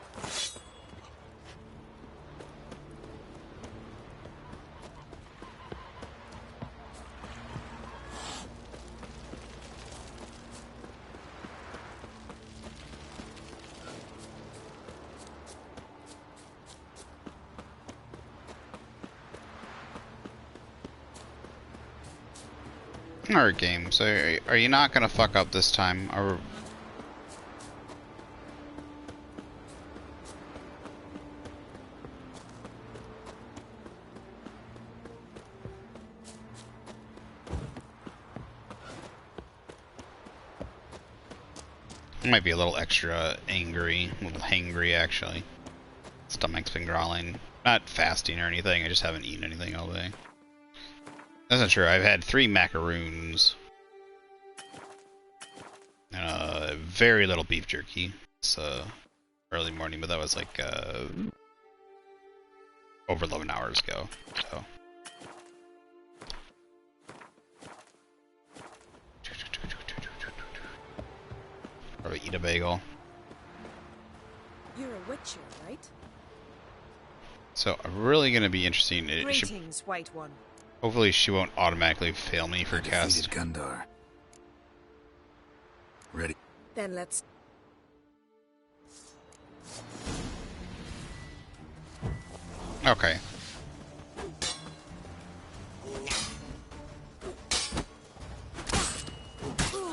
Alright, game. So, are you not gonna fuck up this time? Or... I might be a little extra angry, a little hangry actually. Stomach's been growling. Not fasting or anything, I just haven't eaten anything all day. That's not true. I've had 3 macaroons. And very little beef jerky. It's early morning, but that was like over 11 hours ago. So. Probably eat a bagel. You're a witcher, right? So I'm really gonna be interesting. Greetings, White One. Hopefully she won't automatically fail me for cast. Gundar. Ready. Then let's... Okay.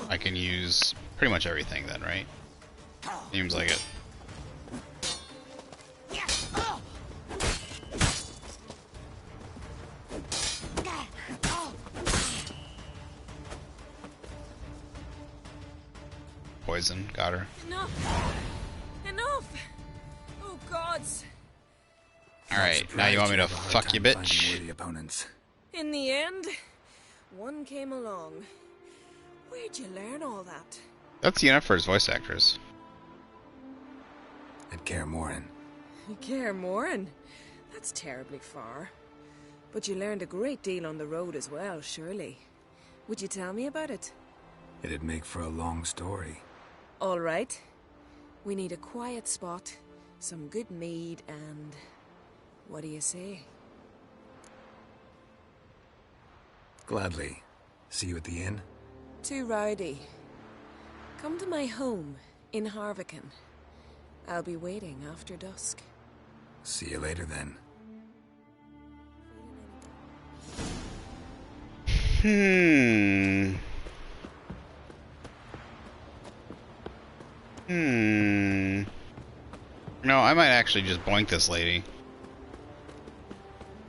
I can use pretty much everything then, right? Seems like it. Poison, got her. Enough! Enough! Oh, gods! Alright, now you want me to fuck you, bitch? Opponents. In the end, one came along. Where'd you learn all that? That's Yennefer's voice actress. At Kaer Morhen. Kaer Morhen? That's terribly far. But you learned a great deal on the road as well, surely. Would you tell me about it? It'd make for a long story. All right. We need a quiet spot, some good mead, and... what do you say? Gladly. See you at the inn? Too rowdy. Come to my home in Harvican. I'll be waiting after dusk. See you later then. No, I might actually just boink this lady.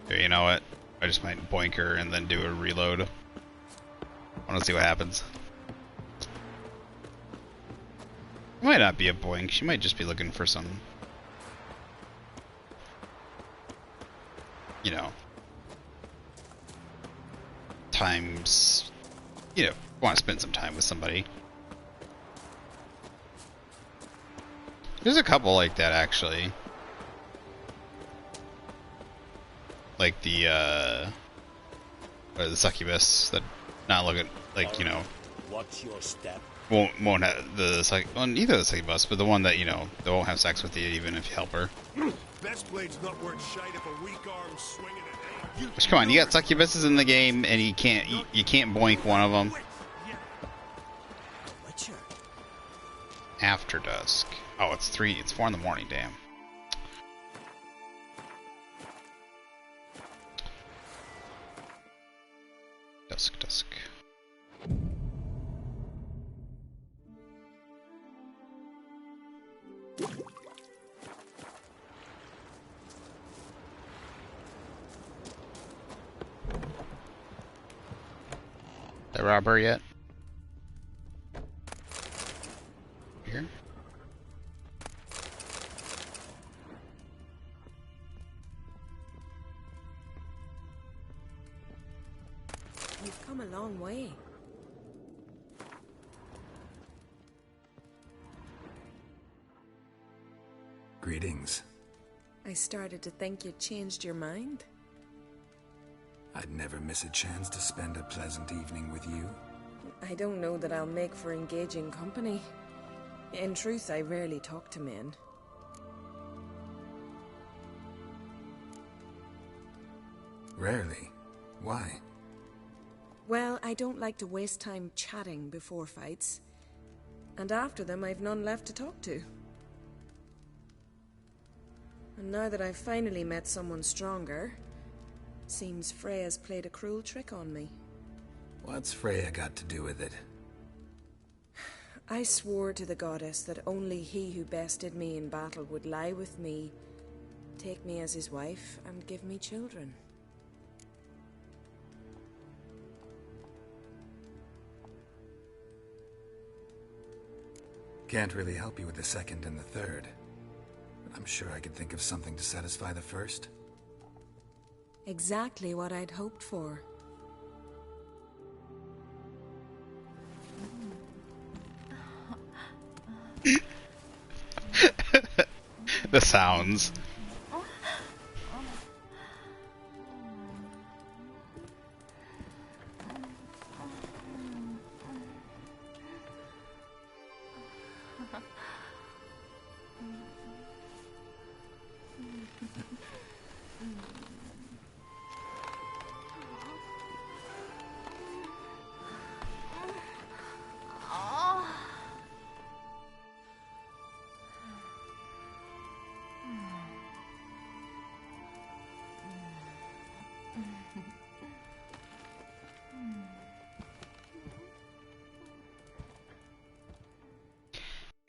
Here, you know what? I just might boink her and then do a reload. I want to see what happens. It might not be a boink. She might just be looking for some, you know, times, you know, want to spend some time with somebody. There's a couple like that, actually. Like the succubus that not looking like, you know, Watch your step. won't have the well, neither of the succubus, but the one that, you know, they won't have sex with you even if you help her. Best blade's not worth shite if a weak arm swinging at you. Which, come on, you got succubuses in the game and you can't boink one of them. After dusk. Oh, it's 4 in the morning, damn. Dusk. Did I rob her yet? Here? You've come a long way. Greetings. I started to think you'd changed your mind. I'd never miss a chance to spend a pleasant evening with you. I don't know that I'll make for engaging company. In truth, I rarely talk to men. Rarely? Why? Well, I don't like to waste time chatting before fights. And after them, I've none left to talk to. And now that I've finally met someone stronger, seems Freya's played a cruel trick on me. What's Freya got to do with it? I swore to the goddess that only he who bested me in battle would lie with me, take me as his wife, and give me children. Can't really help you with the second and the third. But I'm sure I could think of something to satisfy the first. Exactly what I'd hoped for. The sounds.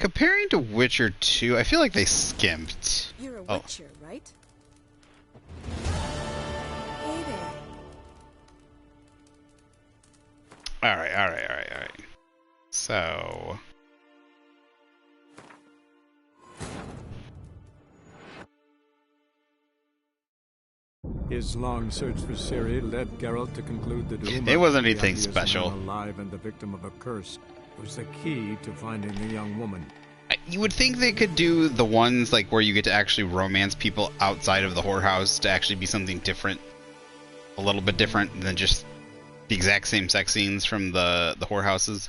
Comparing to Witcher 2, I feel like they skimped. You're a Witcher, right? Hey there. Alright. So... His long search for Ciri led Geralt to conclude that Uma, it wasn't the anything ugliest special. man alive and the victim of a curse, was the key to finding the young woman. You would think they could do the ones like where you get to actually romance people outside of the whorehouse to actually be something different, a little bit different than just the exact same sex scenes from the whorehouses.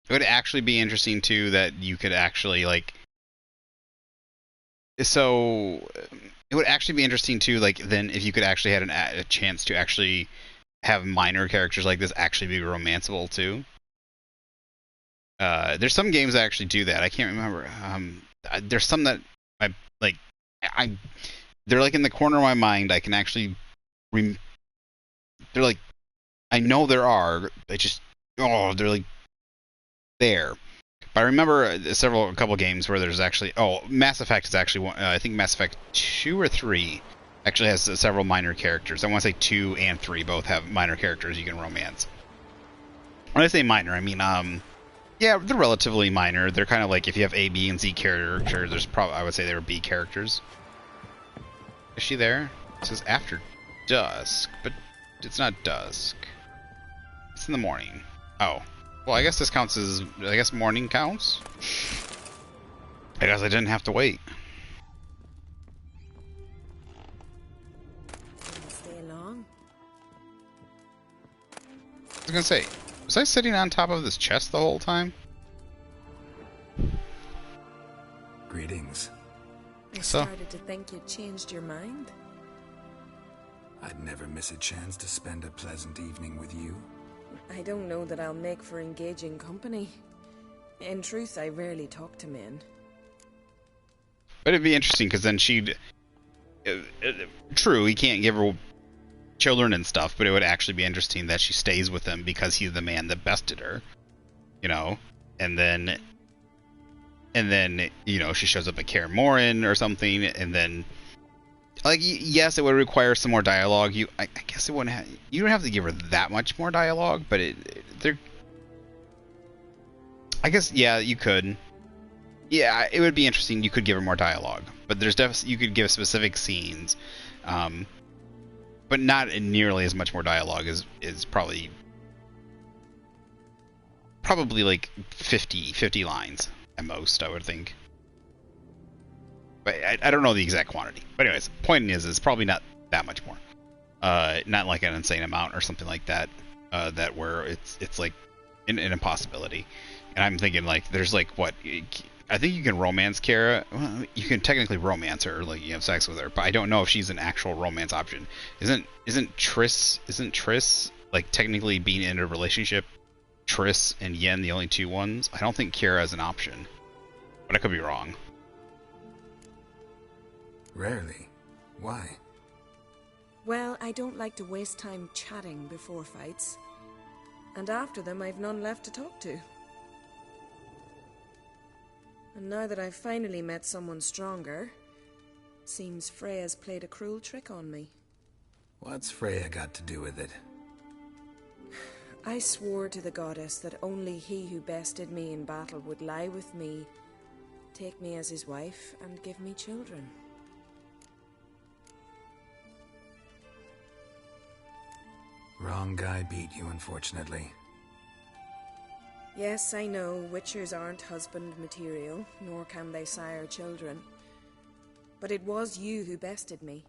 It would actually be interesting too that you could actually like so it would actually be interesting too, like then if you could actually had a chance to actually have minor characters like this actually be romanceable too. There's some games that actually do that. I can't remember. There's some that they're like in the corner of my mind. I can actually they're like, I know there are. They're like there. But I remember a couple games where there's actually Mass Effect is actually one. I think Mass Effect 2 or 3 actually has several minor characters. I want to say 2 and 3 both have minor characters you can romance. When I say minor, I mean yeah, they're relatively minor. They're kind of like if you have A, B, and Z characters. There's probably I would say they were B characters. Is she there? It says after dusk, but it's not dusk. It's in the morning. Oh. Well, I guess this counts as... I guess morning counts? I guess I didn't have to wait. Stay long. I was gonna say, was I sitting on top of this chest the whole time? Greetings. I started to think you'd changed your mind. I'd never miss a chance to spend a pleasant evening with you. I don't know that I'll make for engaging company. In truth, I rarely talk to men. But it'd be interesting, because then she'd... true, he can't give her children and stuff, but it would actually be interesting that she stays with him because he's the man that bested her. You know? And then, you know, she shows up at Kaer Morhen or something, and then... Like, yes, it would require some more dialogue. I guess it wouldn't have... You don't have to give her that much more dialogue, but I guess, yeah, you could. Yeah, it would be interesting. You could give her more dialogue. But there's definitely... You could give specific scenes. But not nearly as much more dialogue is probably... Probably, like, 50 lines at most, I would think. I don't know the exact quantity. But anyways, point is, it's probably not that much more. Not like an insane amount or something like that. That where it's like an impossibility. And I'm thinking like there's like what I think you can romance Kara. Well, you can technically romance her, like you have sex with her, but I don't know if she's an actual romance option. Isn't Triss like technically being in a relationship? Triss and Yen the only two ones. I don't think Kara is an option, but I could be wrong. Rarely. Why? Well, I don't like to waste time chatting before fights. And after them, I've none left to talk to. And now that I've finally met someone stronger, seems Freya's played a cruel trick on me. What's Freya got to do with it? I swore to the goddess that only he who bested me in battle would lie with me, take me as his wife, and give me children. Wrong guy beat you, unfortunately. Yes, I know, witchers aren't husband material, nor can they sire children. But it was you who bested me.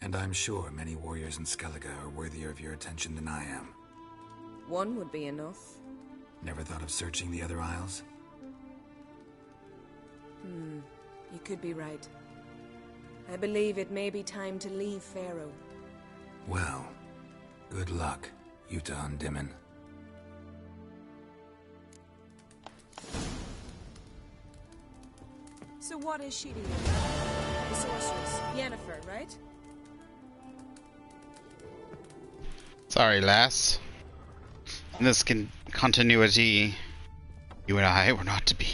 And I'm sure many warriors in Skellige are worthier of your attention than I am. One would be enough. Never thought of searching the other isles? You could be right. I believe it may be time to leave Faroe. Well, good luck, Yuta Undimmen. So what is she to you? The sorceress, Yennefer, right? Sorry, lass. In this continuity, you and I were not to be.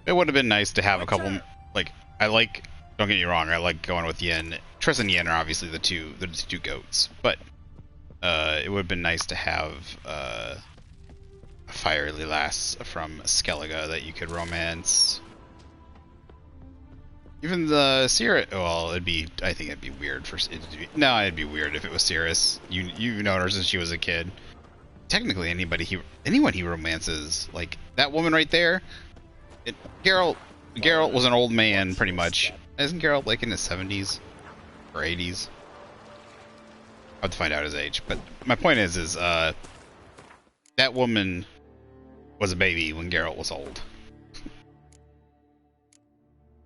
It would have been nice to have a couple, like, don't get me wrong, I like going with Yen. Triss and Yen are obviously the two goats, but it would have been nice to have a fiery lass from Skellige that you could romance. Even the Cirrus, well, I think it'd be weird for it to be, no, it'd be weird if it was Cirrus. You've known her since she was a kid. Technically, anyone he romances, like that woman right there. Geralt was an old man, pretty much. Isn't Geralt like in his 70s or 80s? I'll have to find out his age. But my point is that woman was a baby when Geralt was old.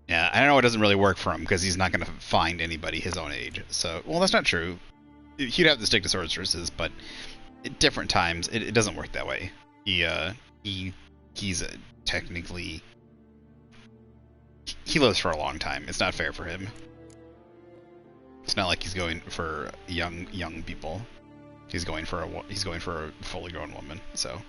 Yeah, I know it doesn't really work for him because he's not going to find anybody his own age. So, well, that's not true. He'd have to stick to sorceresses, but at different times, it doesn't work that way. He's technically... He lives for a long time. It's not fair for him. It's not like he's going for young people. He's going for a fully grown woman. So,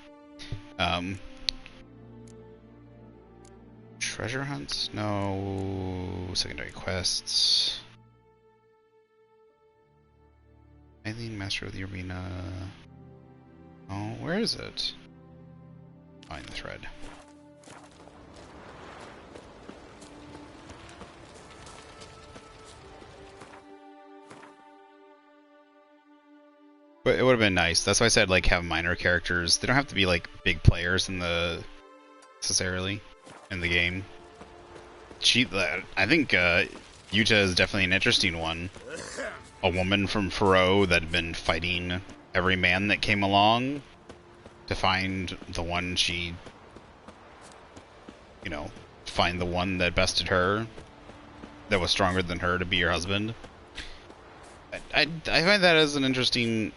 treasure hunts? No. Secondary quests. Eileen, Master of the Arena. Oh, where is it? Find the thread. But it would have been nice. That's why I said, like, have minor characters. They don't have to be, like, big players necessarily in the game. I think Yuta is definitely an interesting one. A woman from Faroe that had been fighting every man that came along to find the one she, find the one that bested her, that was stronger than her to be your husband. I find that as an interesting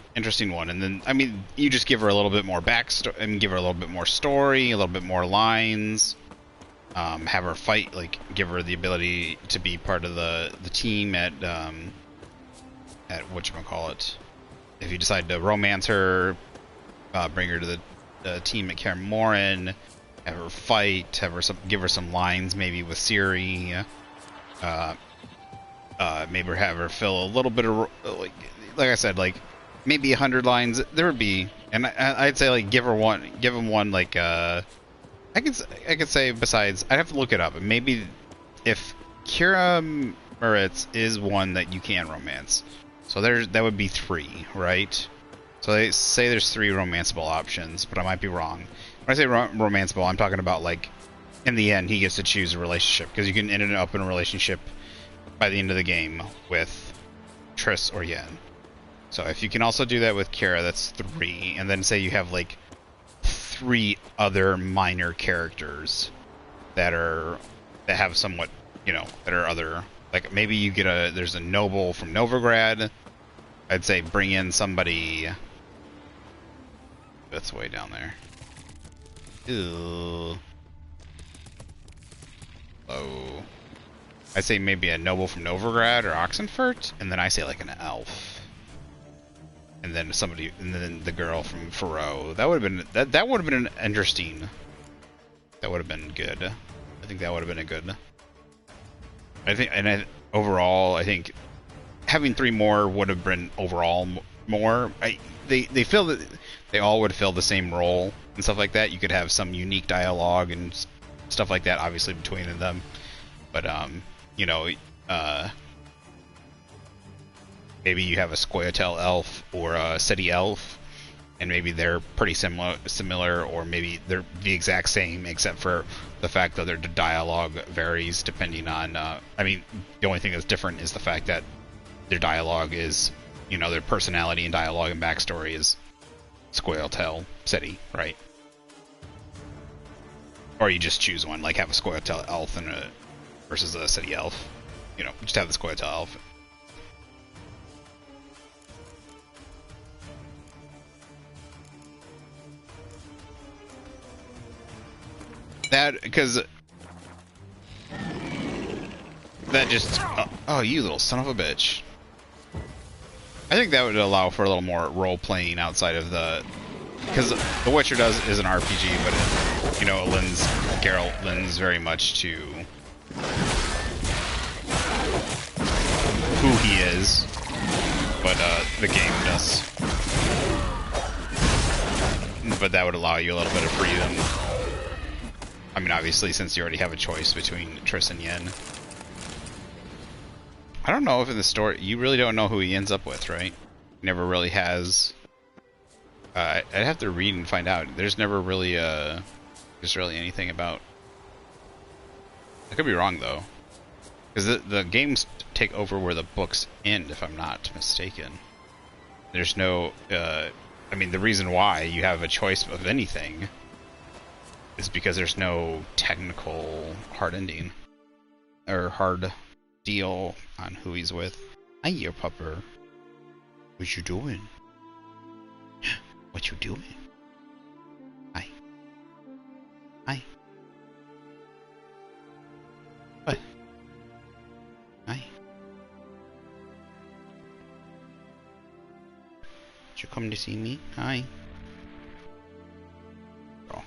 one, and then I mean you just give her a little bit more backstory, and give her a little bit more story, a little bit more lines, have her fight, like give her the ability to be part of the team at whatchamacallit. If you decide to romance her, bring her to the team at Kaer Morhen, have her fight, give her some lines maybe with Ciri. Maybe have her fill a little bit of, like I said, like maybe 100 lines. There would be, and I'd say like give him one like I could say besides, I'd have to look it up. Maybe if Kira Moritz is one that you can romance, so that would be 3, right? So they say there's 3 romanceable options, but I might be wrong. When I say romanceable, I'm talking about like in the end he gets to choose a relationship, because you can end up in a relationship by the end of the game with Triss or Yen. So if you can also do that with Kira, that's 3, and then say you have like 3 other minor characters that have somewhat, that are other, like maybe you get there's a noble from Novigrad. I'd say bring in somebody that's way down there. Ew. Oh. I say maybe a noble from Novigrad or Oxenfurt, and then I say like an elf, and then the girl from Faroe. That would have been that would have been an interesting. That would have been good. I think that would have been a good. Overall, I think having 3 more would have been overall more. They feel that they all would fill the same role and stuff like that. You could have some unique dialogue and stuff like that, obviously between them, but maybe you have a Scoia'tael elf or a Ceti elf, and maybe they're pretty similar, or maybe they're the exact same, except for the fact that their dialogue varies depending on. The only thing that's different is the fact that their dialogue is, their personality and dialogue and backstory is Scoia'tael, Ceti, right? Or you just choose one, like have a Scoia'tael elf versus a Ceti elf. Just have the Scoia'tael elf. Because that just... Oh, you little son of a bitch. I think that would allow for a little more role-playing outside of the... Because The Witcher is an RPG, but Geralt lends very much to who he is, but the game does. But that would allow you a little bit of freedom. I mean, obviously, since you already have a choice between Triss and Yen. I don't know if in the story, you really don't know who he ends up with, right? He never really has. I'd have to read and find out. There's never really anything about. I could be wrong though, because the games take over where the books end, if I'm not mistaken. There's no. The reason why you have a choice of anything is because there's no technical hard ending. or hard deal on who he's with. Hi, you pupper. What you doing? What you doing? Hi. Hi. What? Hi. Did you come to see me? Hi. Oh.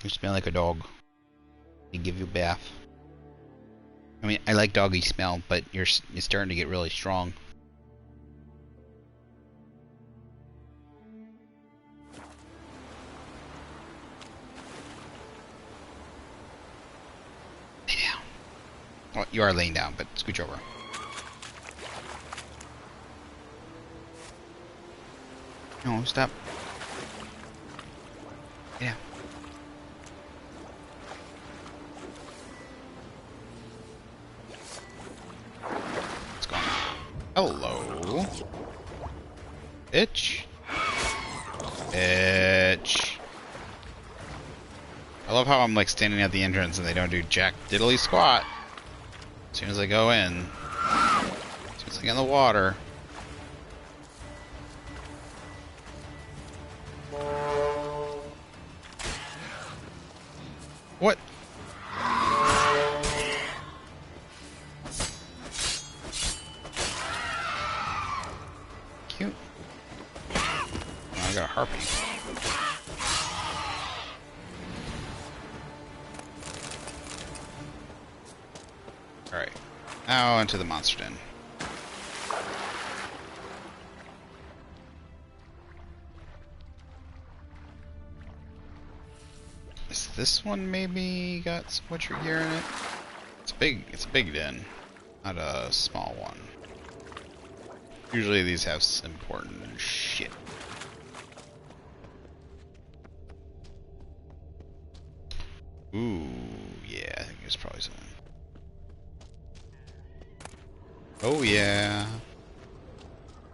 You smell like a dog. They give you a bath. I mean, I like doggy smell, but you're starting to get really strong. Lay down. Well, you are laying down, but scooch over. No, stop. Yeah. Hello. Bitch. Bitch. I love how I'm like standing at the entrance and they don't do jack diddly squat. As soon as I go in. As soon as I get in the water. What? Cute. Oh, I got a harpy. Alright. Now into the monster den. Is this one maybe got some witcher gear in it? It's a big den, not a small one. Usually these have some important shit. Ooh, yeah, I think there's probably something. Oh yeah.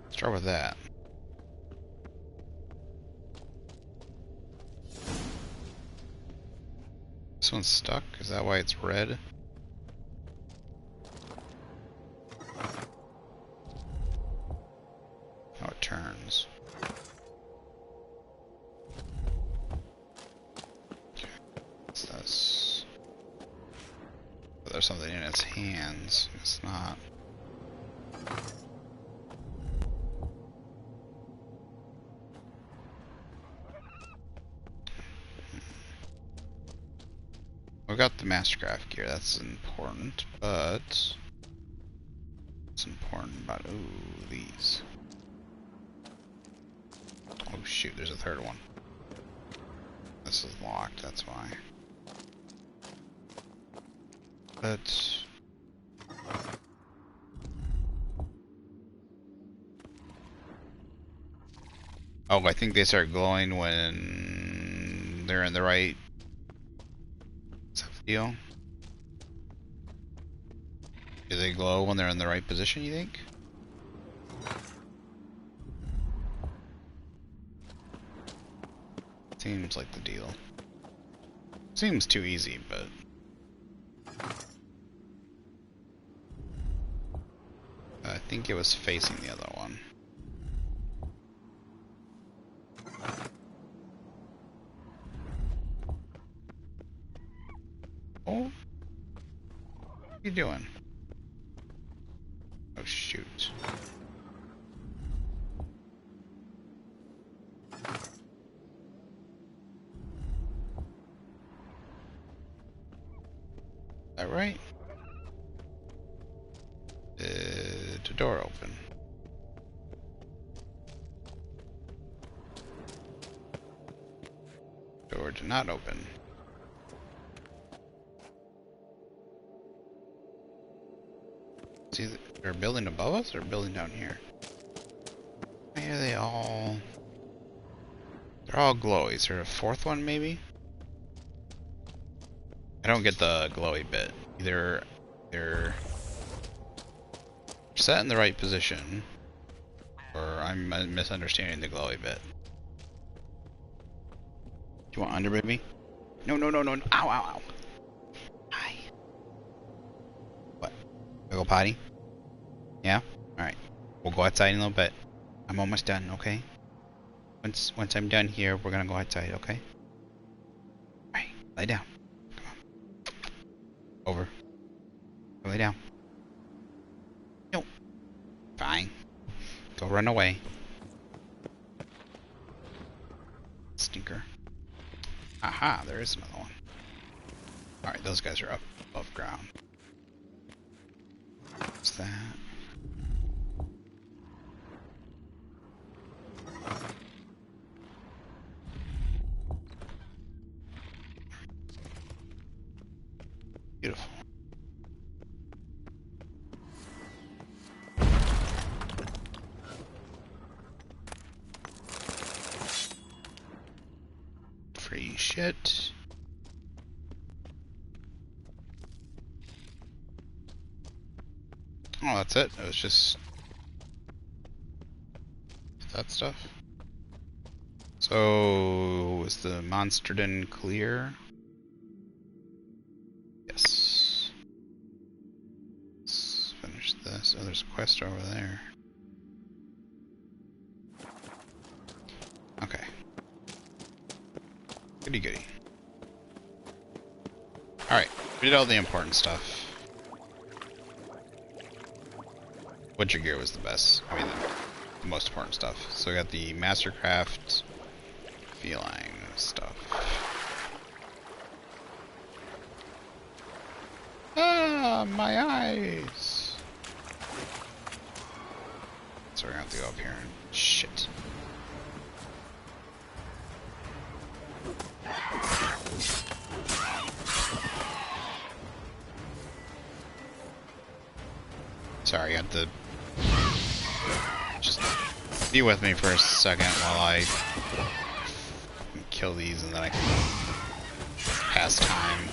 Let's start with that. This one's stuck? Is that why it's red? Oh, it turns. Okay. What's this? Oh, there's something in its hands. It's not. We got the Mastercraft gear, that's important, but what's important about these? Oh shoot, there's a third one. This is locked, that's why. But oh, I think they start glowing when they're in the right deal. Do they glow when they're in the right position, you think? Seems like the deal. Seems too easy, but I think it was facing the other one. Oh, what are you doing? Oh shoot. Is that right? The door open. Door did not open. See, they're building above us or building down here? Why are they all? They're all glowy. Is there a fourth one maybe? I don't get the glowy bit. Either they're set in the right position, or I'm misunderstanding the glowy bit. You want under, baby? No, no, no, no, no. Ow, ow, ow. Hi. What? Go potty? Yeah? Alright. We'll go outside in a little bit. I'm almost done, okay? Once I'm done here, we're gonna go outside, okay? Alright, lay down. Come on. Over. Go lay down. No. Fine. Go run away. Stinker. Aha, there is another one. Alright, those guys are up above ground. What's that? Beautiful. Free shit. Oh, that's it. It was just that stuff. So, is the monster den clear? Yes. Let's finish this. Oh, there's a quest over there. Okay. Goody goody. Alright, we did all the important stuff. Witcher gear was the best. I mean, the most important stuff. So we got the Mastercraft feline stuff. Ah, my eyes! So we're gonna have to go up here and shit. Sorry, I got the... Just be with me for a second while I kill these and then I can pass time.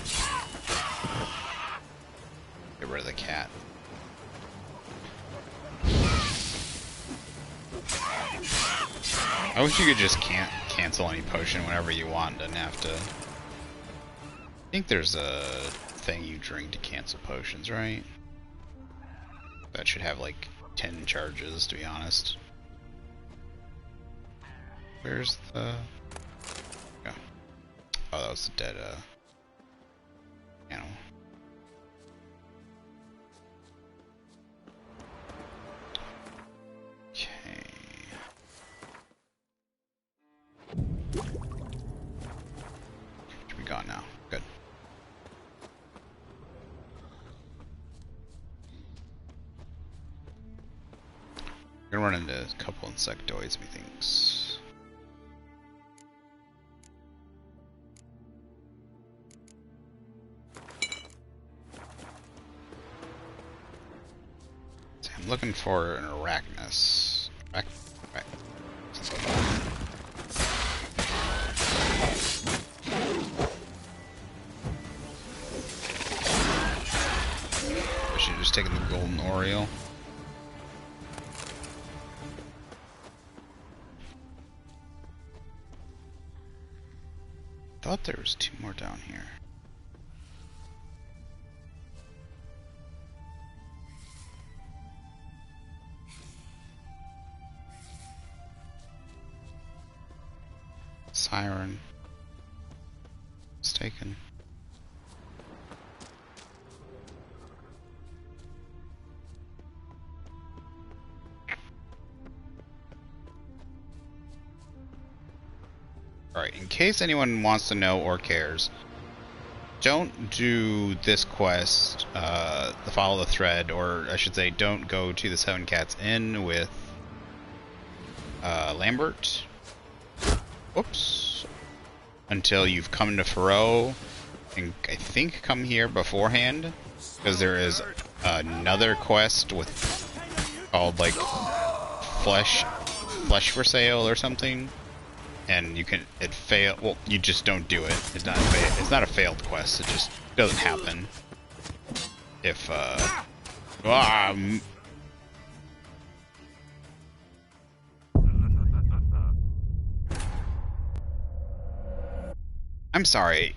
Get rid of the cat. I wish you could just cancel any potion whenever you want, didn't have to... I think there's a thing you drink to cancel potions, right? That should have like 10 charges, to be honest. Where's the... Oh, oh that was the dead animal. Okay. Should be gone now. Good. We're gonna run into a couple insectoids, methinks. So I'm looking for an arachnus. I should have just taken the golden oriole. Thought there was 2 more down here. Siren. Mistaken. Alright, in case anyone wants to know or cares, don't do this quest, the follow the thread, or I should say don't go to the Seven Cats Inn with Lambert. Whoops. Until you've come to Faroe, and I think come here beforehand, because there is another quest with called like Flesh for Sale or something. And you can, it fail, well, you just don't do it. It's not a failed quest, it just doesn't happen. If, I'm sorry.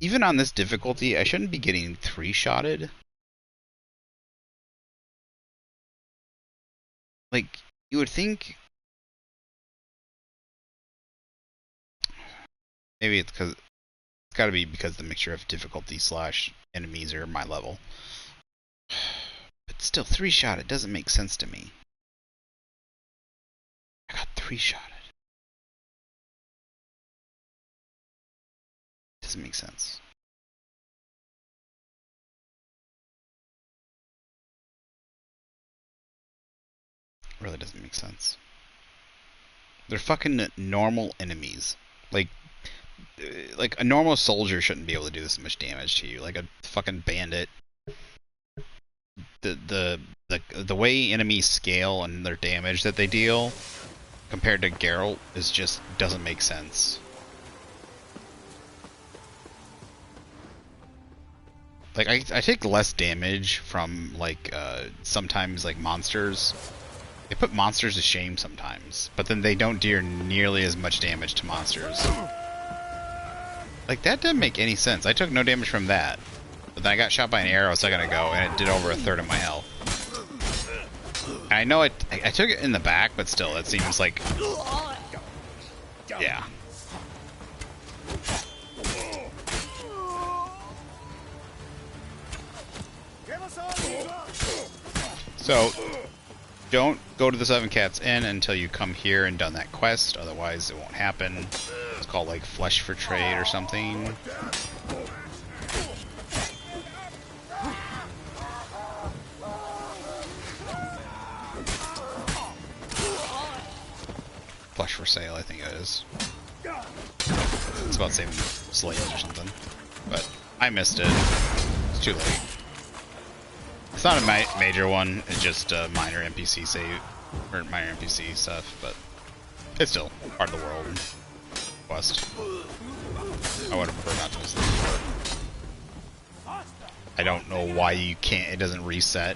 Even on this difficulty, I shouldn't be getting 3-shotted. Like, you would think... Maybe it's because... It's gotta be because the mixture of difficulty / enemies are my level. But still, 3-shot, it doesn't make sense to me. I got 3-shotted. Doesn't make sense. Really doesn't make sense. They're fucking normal enemies. Like a normal soldier shouldn't be able to do this much damage to you. Like a fucking bandit. The way enemies scale and their damage that they deal compared to Geralt is just doesn't make sense. Like I take less damage from like sometimes like monsters. They put monsters to shame sometimes, but then they don't do nearly as much damage to monsters. Like that didn't make any sense. I took no damage from that, but then I got shot by an arrow a second ago, and it did over 1/3 of my health. I know I took it in the back, but still, it seems like yeah. So, don't go to the Seven Cats Inn until you come here and done that quest, otherwise it won't happen. It's called like Flesh for Trade or something. Flesh for Sale, I think it is. It's about saving slaves or something. But I missed it. It's too late. It's not a major one, it's just a minor NPC save, or minor NPC stuff, but it's still part of the world quest. I would have preferred not to miss this part. I don't know why you can't, it doesn't reset.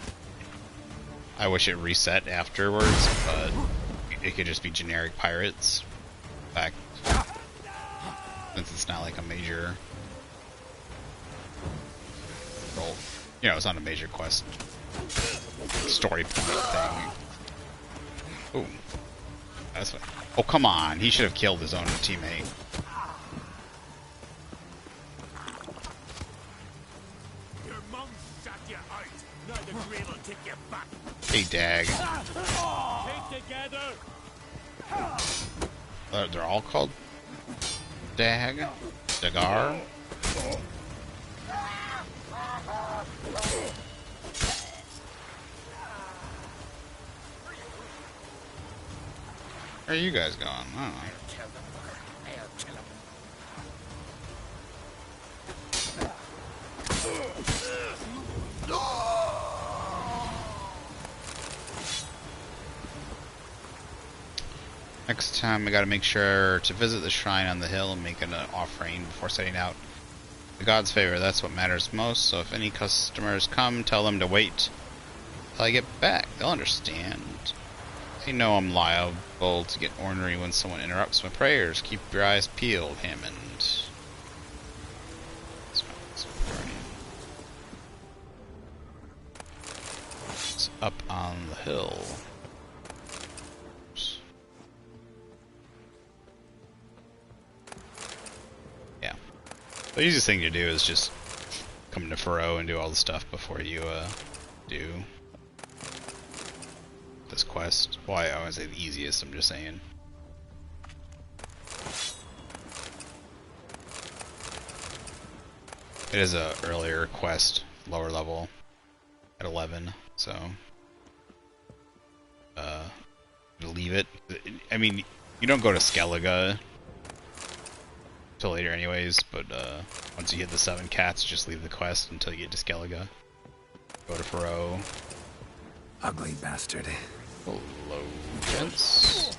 I wish it reset afterwards, but it could just be generic pirates. In fact, since it's not like a major role. You know, it's not a major quest story point thing. Ooh. That's what, oh, come on. He should have killed his own teammate. Your mum shot you out. Now the grave will take you back. Hey, Dag. Take together. They're all called Dag? Dagar? Where are you guys going? I don't know. Next time we gotta make sure to visit the shrine on the hill and make an offering before setting out. The gods' favor, that's what matters most, so if any customers come, tell them to wait till I get back. They'll understand. They know I'm liable to get ornery when someone interrupts my prayers. Keep your eyes peeled, Hammond. It's up on the hill. Oops. Yeah. The easiest thing to do is just come to Faro and do all the stuff before you do this quest. Well, I always say the easiest, I'm just saying. It is a earlier quest, lower level, at 11, so leave it. I mean, you don't go to Skellige till later anyways, but once you hit the 7 cats, just leave the quest until you get to Skellige. Go to Faro. Ugly bastard. Hello, gents.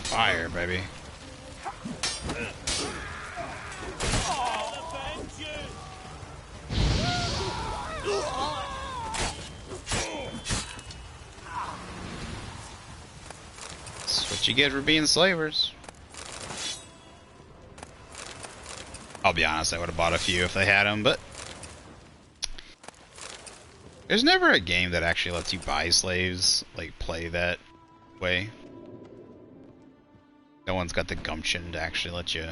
Fire, baby. what you get for being slavers. I'll be honest, I would have bought a few if they had them, but there's never a game that actually lets you buy slaves, like, play that way. No one's got the gumption to actually let you...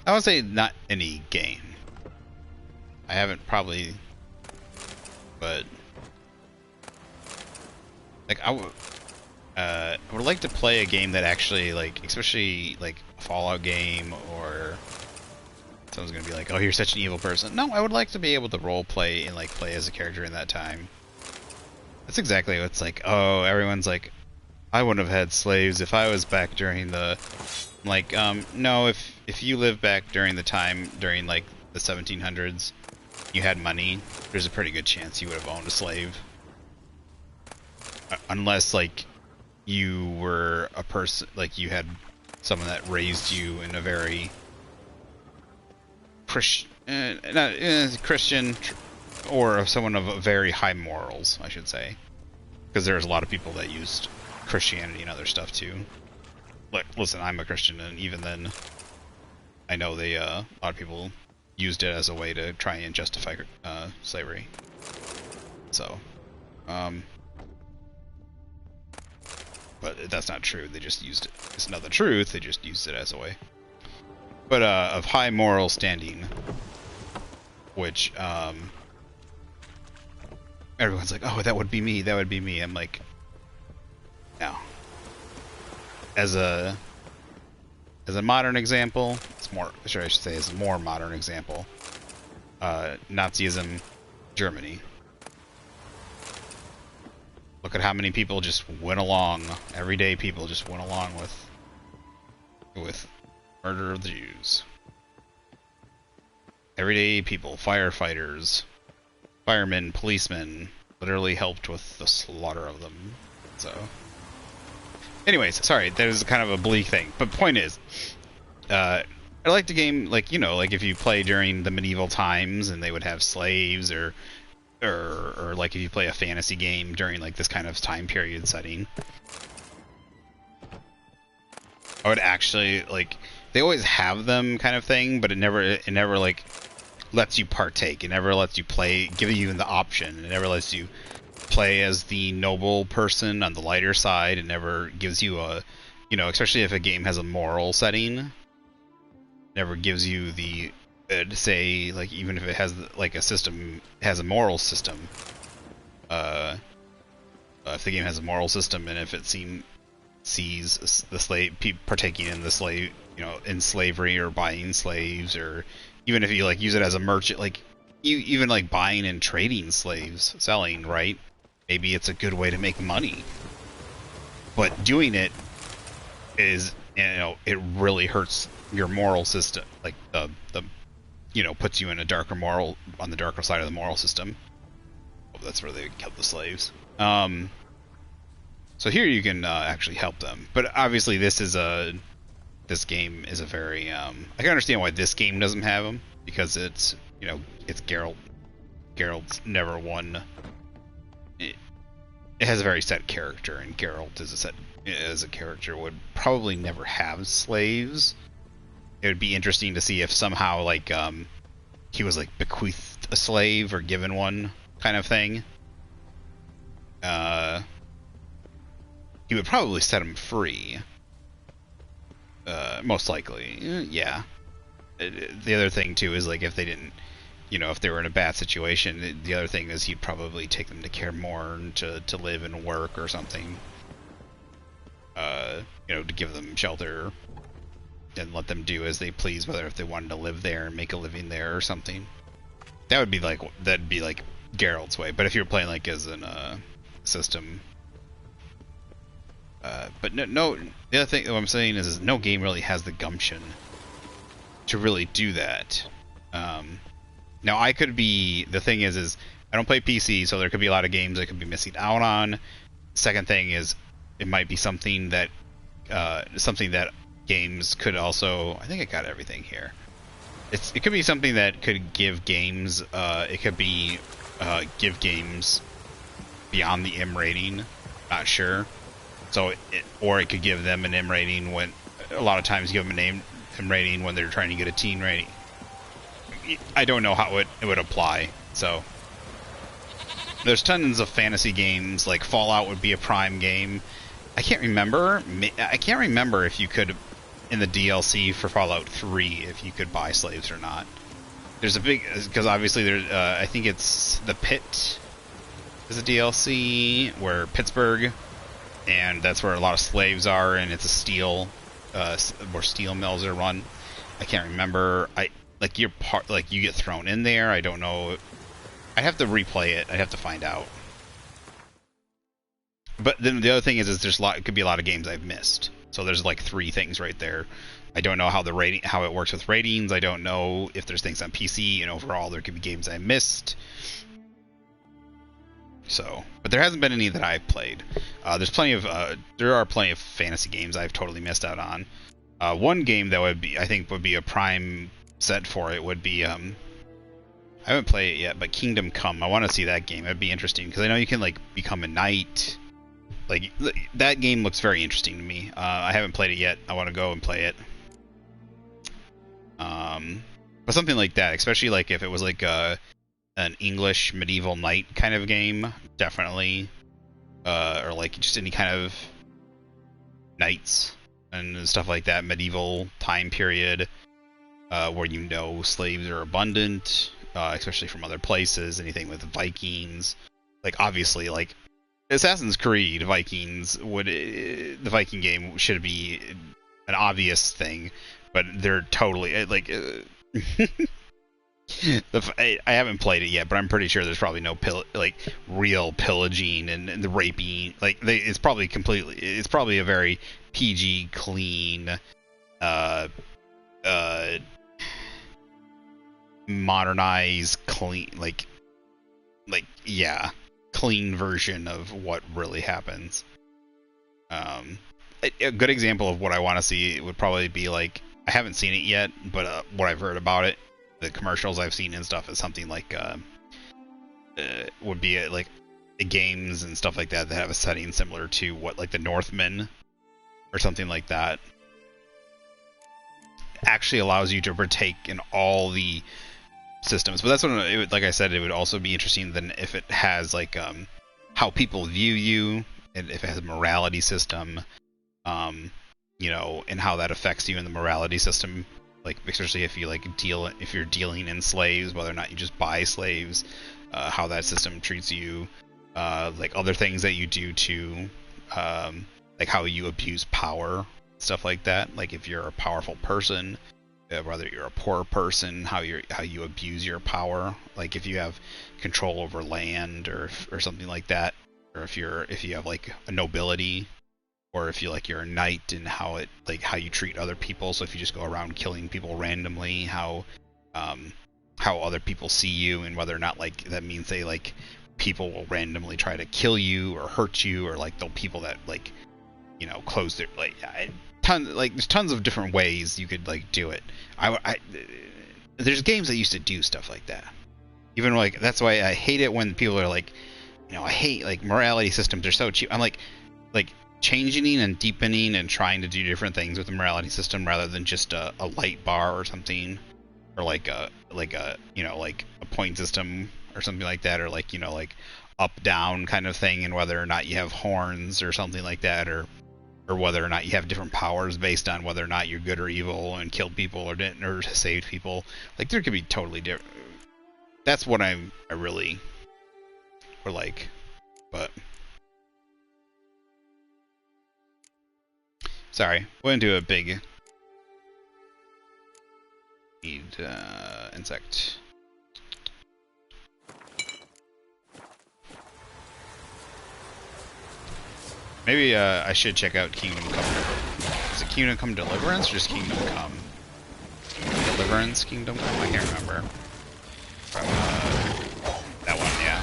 I would say not any game. I haven't probably... But... Like, I would like to play a game that actually, like, especially, like, a Fallout game, or... Someone's gonna be like, oh, you're such an evil person. No, I would like to be able to roleplay and, like, play as a character in that time. That's exactly what it's like. Oh, everyone's like, I wouldn't have had slaves if I was back during the... Like, no, if you live back during the time, during, like, the 1700s, you had money, there's a pretty good chance you would have owned a slave. Unless, like, you were a person, like, you had someone that raised you in a very... Christian, or someone of very high morals, I should say, because there's a lot of people that used Christianity and other stuff too. Like, listen, I'm a Christian, and even then, I know they a lot of people used it as a way to try and justify slavery. So, but that's not true. They just used it. It's not the truth. They just used it as a way. But of high moral standing, which everyone's like, oh, that would be me, that would be me. I'm like, no. As a modern example, it's more, sure I should say, as a more modern example, Nazism, Germany. Look at how many people just went along. Everyday people just went along with murder of the Jews. Everyday people, firefighters, firemen, policemen, literally helped with the slaughter of them. So, anyways, sorry, that was kind of a bleak thing. But point is, I like the game, like, you know, like if you play during the medieval times and they would have slaves, or like if you play a fantasy game during like this kind of time period setting. I would actually, like, they always have them kind of thing, but it never like lets you partake. It never lets you play, give you the option. It never lets you play as the noble person on the lighter side. It never gives you a, you know, especially if a game has a moral setting, never gives you the, say, like, even if it has like a system, has a moral system. If the game has a moral system, and if it sees the slave partaking in the slave, you know, in slavery or buying slaves, or even if you like use it as a merchant, like you even like buying and trading slaves, selling, right? Maybe it's a good way to make money, but doing it is, you know, it really hurts your moral system, like the you know, puts you in a darker moral, on the darker side of the moral system. Oh, that's where they kept the slaves. So here you can actually help them, but obviously this game is a very I can understand why this game doesn't have them, because it's, you know, it's Geralt. Geralt's never won. It has a very set character, and Geralt as a character would probably never have slaves. It would be interesting to see if somehow, like, he was like bequeathed a slave or given one kind of thing. He would probably set him free. Most likely, yeah. The other thing too is, like, if they didn't, you know, if they were in a bad situation, the other thing is he'd probably take them to Kaer Morhen to live and work or something. You know, to give them shelter and let them do as they please, whether if they wanted to live there and make a living there or something. That'd be like Geralt's way. But if you're playing like as an system. But no, the other thing, what I'm saying is no game really has the gumption to really do that. Now I could be, the thing is I don't play PC, so there could be a lot of games I could be missing out on. Second thing is, it might be something that games could also, I think I got everything here. It could be something that could give games, it could be give games beyond the M rating, not sure. So, or it could give them an M rating when, a lot of times give them an M rating when they're trying to get a teen rating. I don't know how it would apply, so. There's tons of fantasy games, like Fallout would be a Prime game. I can't remember if you could, in the DLC for Fallout 3, if you could buy slaves or not. There's a big, because obviously there's, I think it's The Pit is a DLC, where Pittsburgh, and that's where a lot of slaves are, and it's a steel, where steel mills are run. I can't remember. You get thrown in there. I don't know. I'd have to replay it. I'd have to find out. But then the other thing is there's it could be a lot of games I've missed. So there's like 3 things right there. I don't know how how it works with ratings. I don't know if there's things on PC, and overall there could be games I missed. So, but there hasn't been any that I've played. There are plenty of fantasy games I've totally missed out on. One game that I think would be a prime set for it would be I haven't played it yet, but Kingdom Come. I want to see that game. It'd be interesting because I know you can like become a knight. Like that game looks very interesting to me. I haven't played it yet. I want to go and play it. But something like that, especially like if it was like an English medieval knight kind of game, definitely. Or like just any kind of knights and stuff like that, medieval time period, where slaves are abundant, especially from other places. Anything with Vikings, like obviously like Assassin's Creed Vikings the Viking game should be an obvious thing, but they're totally like. I haven't played it yet, but I'm pretty sure there's probably no real pillaging and the raping. Like it's probably a very PG clean, modernized clean clean version of what really happens. A good example of what I want to see would probably be like, I haven't seen it yet, but what I've heard about it, the commercials I've seen and stuff, is something like would be like games and stuff like that have a setting similar to what like the Northmen or something like that. Actually allows you to partake in all the systems, but that's what like I said, it would also be interesting than if it has like how people view you, and if it has a morality system, and how that affects you in the morality system, like especially if you're dealing in slaves, whether or not you just buy slaves, how that system treats you, like other things that you do to like how you abuse power, stuff like that. Like if you're a powerful person, whether you're a poor person, how you abuse your power, like if you have control over land or something like that, or if you have like a nobility, or if you're a knight, and how you treat other people. So if you just go around killing people randomly, how other people see you, and whether or not like that means people will randomly try to kill you or hurt you, or like the people that close their there's tons of different ways you could do it. There's games that used to do stuff like that. Even that's why I hate it when people are like, I hate morality systems. They're so cheap. I'm like changing and deepening and trying to do different things with the morality system rather than just a light bar or something, or a point system or something like that, or up down kind of thing, and whether or not you have horns or something like that, or whether or not you have different powers based on whether or not you're good or evil and killed people or saved people. Like there could be totally different. That's what I really would like, but. Sorry, we're into a big insect. Maybe I should check out Kingdom Come. Is it Kingdom Come Deliverance or just Kingdom Come? Deliverance, Kingdom Come? I can't remember. From that one, yeah.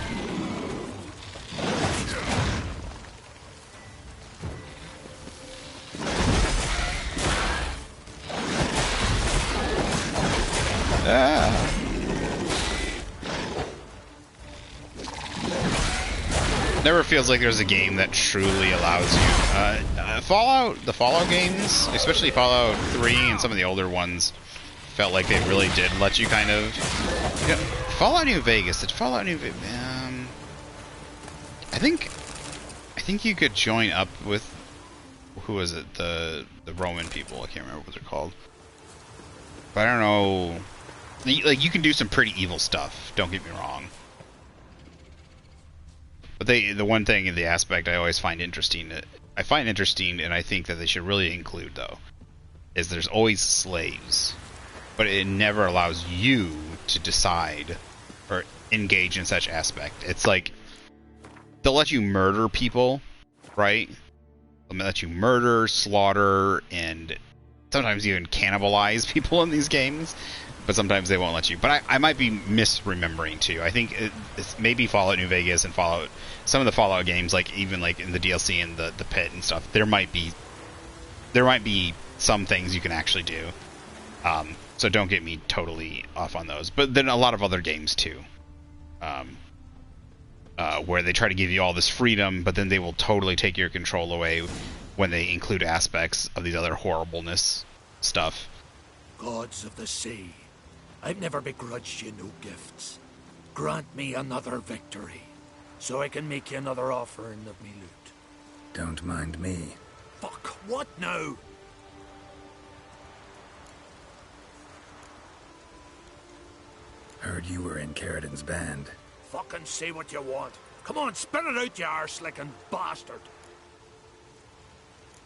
Never feels like there's a game that truly allows you. The Fallout games, especially Fallout 3 and some of the older ones, felt like they really did let you kind of. Fallout New Vegas. Did Fallout New Vegas? I think you could join up with, who was it? The Roman people. I can't remember what they're called. But I don't know. Like, you can do some pretty evil stuff. Don't get me wrong. But the one thing in the aspect I always find interesting, and I think that they should really include, though, is there's always slaves. But it never allows you to decide or engage in such aspect. It's like, they'll let you murder people, right? They'll let you murder, slaughter, and sometimes even cannibalize people in these games. But sometimes they won't let you. But I might be misremembering too. I think it's maybe Fallout New Vegas and Fallout, some of the Fallout games, like even like in the DLC and the pit and stuff. There might be some things you can actually do. So don't get me totally off on those. But then a lot of other games too, where they try to give you all this freedom, but then they will totally take your control away when they include aspects of these other horribleness stuff. Gods of the sea, I've never begrudged you no gifts. Grant me another victory, so I can make you another offering of me loot. Don't mind me. Fuck, what now? Heard you were in Caridin's band. Fucking say what you want. Come on, spit it out, you arse-licking bastard.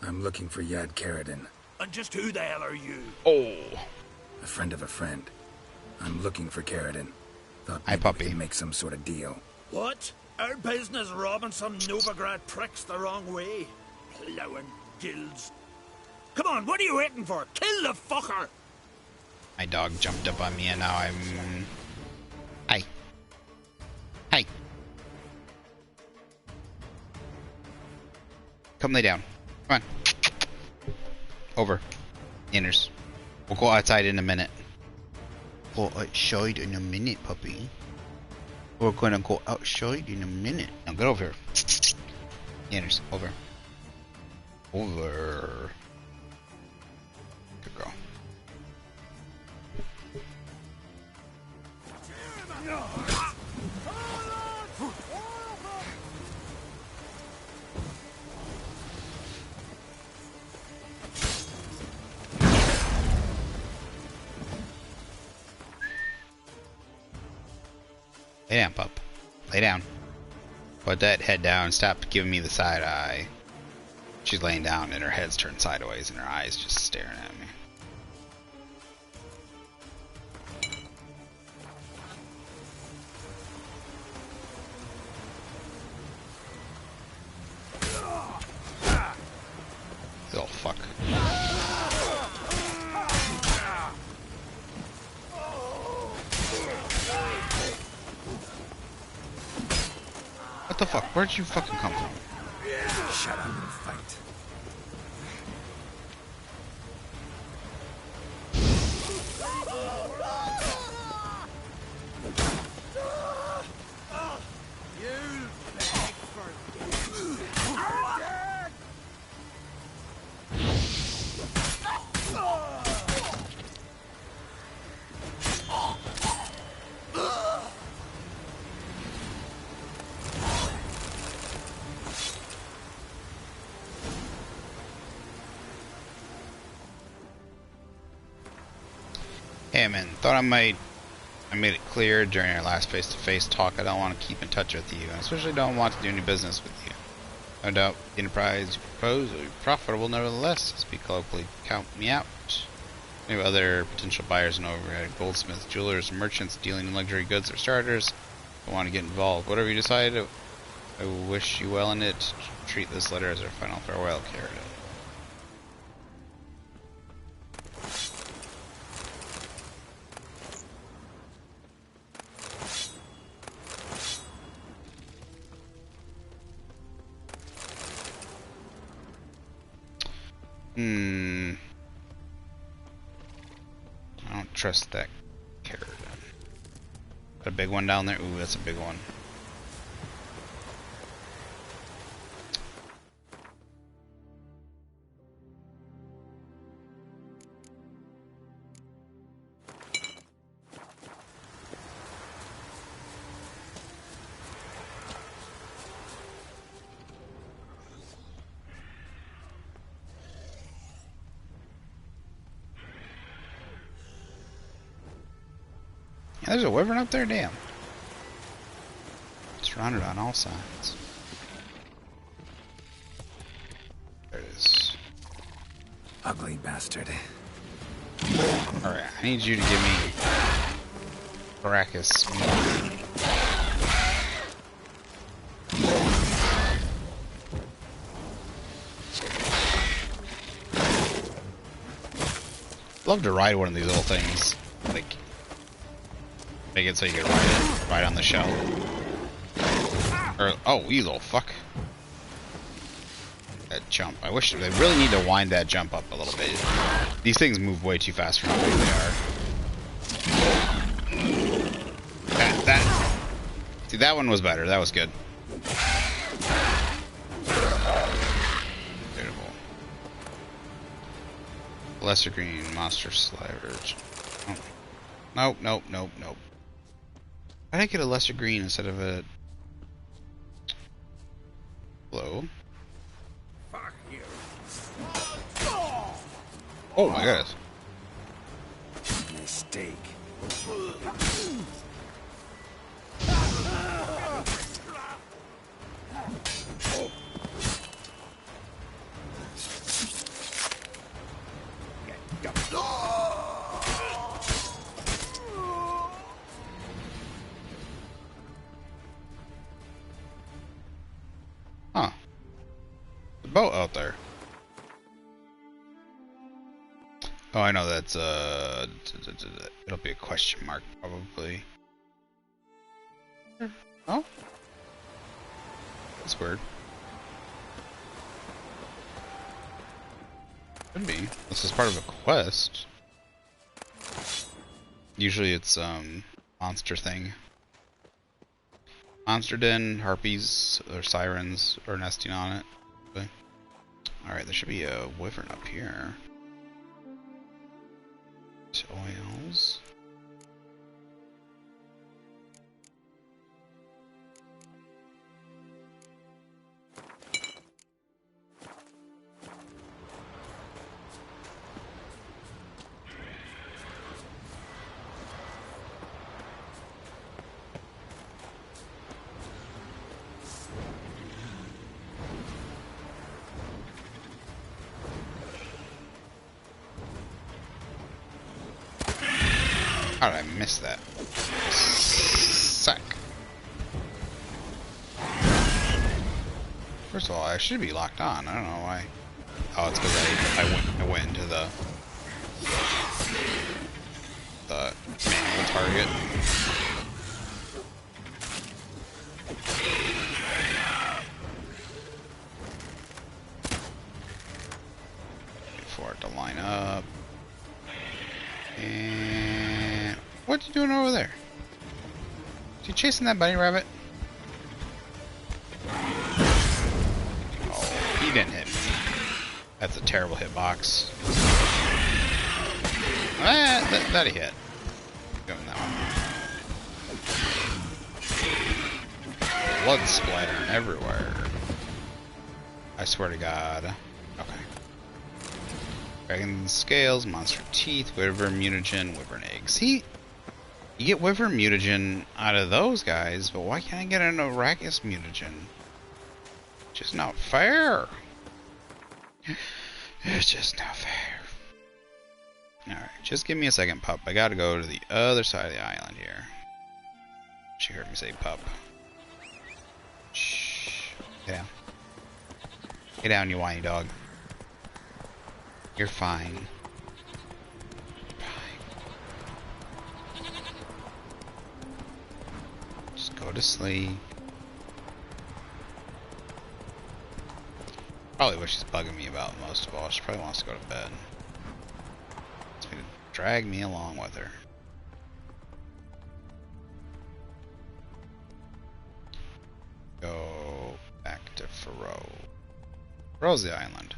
I'm looking for Yad Caridin. And just who the hell are you? Oh. A friend of a friend. I'm looking for Caridin. Thought maybe we could make some sort of deal. What? Our business robbing some Novigrad pricks the wrong way? Plowing guilds. Come on, what are you waiting for? Kill the fucker! My dog jumped up on me and now I'm... Hi. Hi. Come lay down. Come on. Over. Inners. We'll go outside in a minute. Go outside in a minute, puppy. We're gonna go outside in a minute. Now get over here. Inners. Over. Over. Good girl. Lay down, pup. Lay down. Put that head down. Stop giving me the side eye. She's laying down and her head's turned sideways and her eyes just staring at me. Oh, fuck. What the fuck? Where'd you fucking come from? Shut up and fight. Hey man, thought I made it clear during our last face-to-face talk I don't want to keep in touch with you, and especially don't want to do any business with you. No doubt the enterprise you propose will be profitable nevertheless. Speak colloquially, count me out. Maybe other potential buyers and overhead, goldsmiths, jewelers, merchants dealing in luxury goods or starters don't want to get involved. Whatever you decide, I wish you well in it. Treat this letter as our final farewell, Caridin. I don't trust that Caridin. Got a big one down there? Ooh, that's a big one. Yeah, there's a wyvern up there? Damn. Surrounded on all sides. There it is. Ugly bastard. Alright, I need you to give me Arrakis meat. Love to ride one of these little things. Like, make it so you can ride on the shell. Or, oh, you little fuck. That jump. I wish they really need to wind that jump up a little bit. These things move way too fast for how big they are. That. See, that one was better. That was good. Beautiful. Lesser green monster slivers. Oh. Nope, nope, nope, nope. Why did I get a lesser green instead of a... Hello? Fuck you. Oh my goodness. Mistake. Huh. The boat out there. Oh, I know that's it'll be a question mark probably. Oh, that's weird. Could be. This is part of a quest. Usually it's monster thing. Monster den, harpies, or sirens are nesting on it. Okay. Alright, there should be a wyvern up here. Oils. How did I miss that? Suck. First of all, I should be locked on. I don't know why. Oh, it's because I went into the manual target. Wait for it to line up. And what you doing over there? Is you chasing that bunny rabbit? Oh, he didn't hit me. That's a terrible hitbox. Ah, that he hit. Going that one. Blood splattering everywhere. I swear to God. Okay. Dragon scales, monster teeth, wyvern mutagen, wyvern eggs. See, you get wyvern mutagen out of those guys, but why can't I get an Arrakis mutagen? Just not fair. It's just not fair. Alright, just give me a second, pup. I gotta go to the other side of the island here. She heard me say pup. Shh. Get down. Get down, you whiny dog. You're fine. Fine. Just go to sleep. Probably what she's bugging me about most of all. She probably wants to go to bed. She's gonna drag me along with her. Go back to Faroe. Faroe's the island.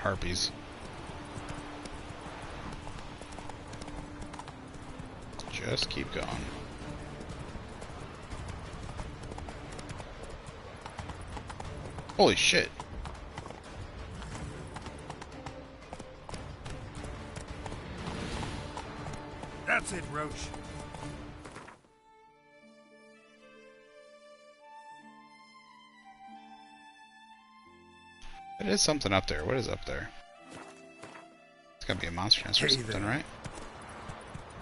harpies. Just keep going. Holy shit. That's it, Roach. There is something up there. What is up there? It's gotta be a monster nest or something, right?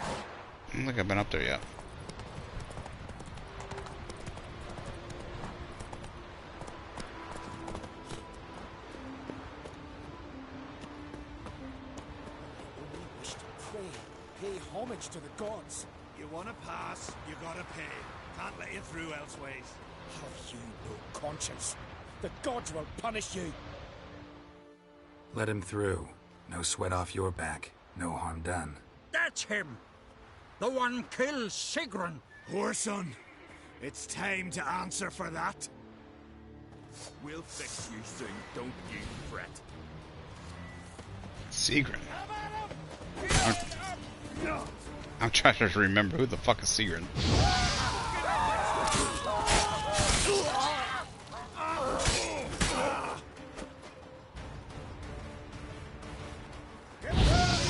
I don't think I've been up there yet. Pay homage to the gods. You want to pass, you gotta pay. Can't let you through elseways. Have you no conscience? The gods will punish you. Let him through. No sweat off your back. No harm done. That's him. The one kills Sigrun. Whoreson, it's time to answer for that. We'll fix you soon, don't you fret. Sigrun. I'm trying to remember who the fuck is Sigrun.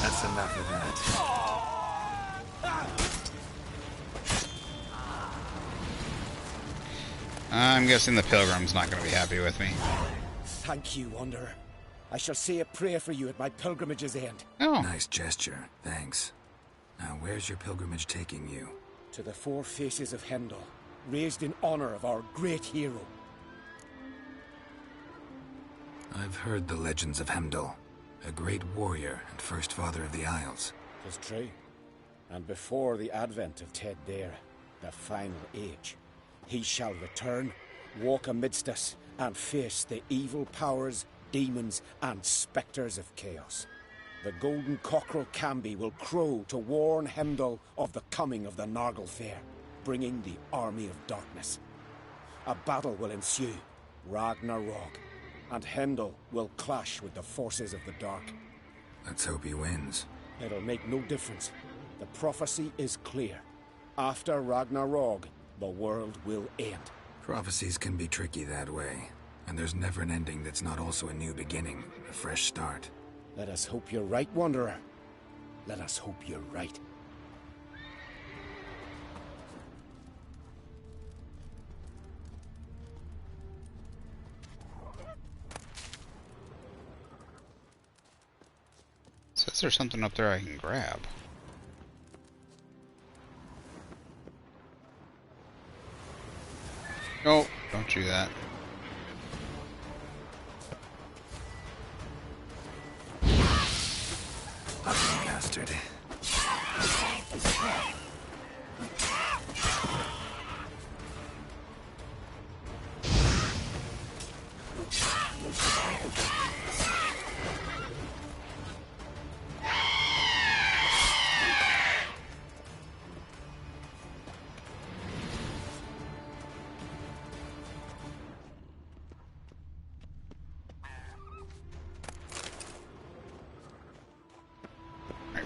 That's enough of that. I'm guessing the Pilgrim's not going to be happy with me. Thank you, Wanderer. I shall say a prayer for you at my pilgrimage's end. Oh. Nice gesture. Thanks. Now, where's your pilgrimage taking you? To the four faces of Heimdall, raised in honor of our great hero. I've heard the legends of Heimdall. A great warrior and first father of the Isles. 'Tis true. And before the advent of Ted Dare, the final age, he shall return, walk amidst us, and face the evil powers, demons, and spectres of chaos. The golden cockerel Cambi will crow to warn Heimdall of the coming of the Nargle Fair, bringing the army of darkness. A battle will ensue, Ragnarok, and Heimdall will clash with the forces of the dark. Let's hope he wins. It'll make no difference. The prophecy is clear. After Ragnarok, the world will end. Prophecies can be tricky that way. And there's never an ending that's not also a new beginning, a fresh start. Let us hope you're right, Wanderer. Let us hope you're right. Says there's something up there I can grab. No, don't do that. Ugly bastard.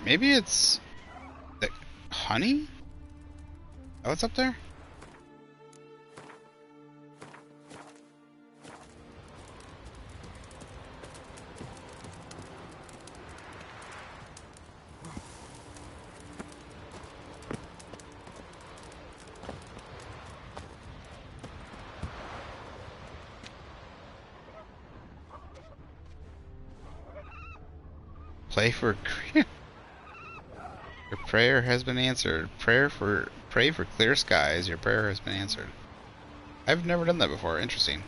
Maybe it's the honey? Oh, what's up there? Play for your prayer has been answered. Pray for clear skies. Your prayer has been answered. I've never done that before. Interesting.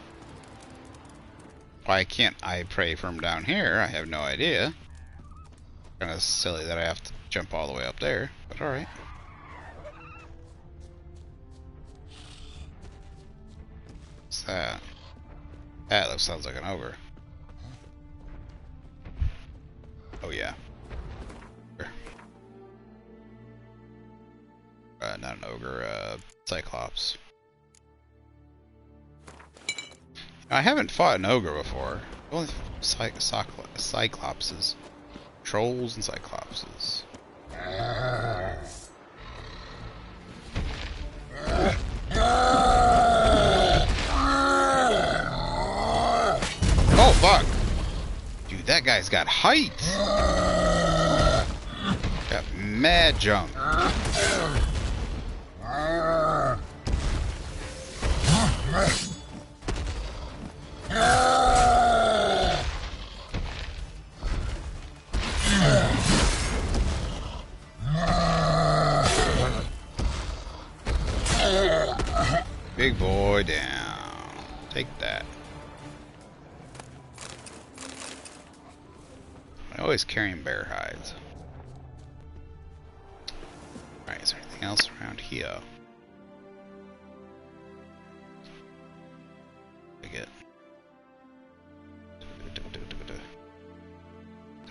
Why can't I pray from down here? I have no idea. Kind of silly that I have to jump all the way up there, but all right. What's that? That sounds like an ogre. Oh yeah. Not an ogre, Cyclops. I haven't fought an ogre before. Only cyclopses. Trolls and cyclopses. Oh fuck! Dude, that guy's got height! Got mad jump. Big boy down. Take that. I'm always carrying bear hides. Alright, is there anything else around here? I get.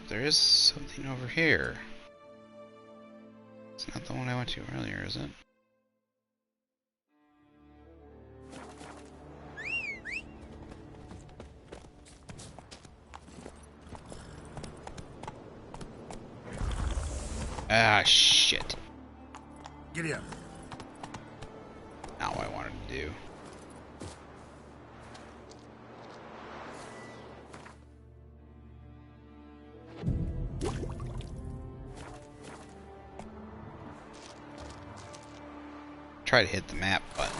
There is something over here. It's not the one I went to earlier, is it? Ah, shit. Giddy up. Not what I wanted to do. Try to hit the map button.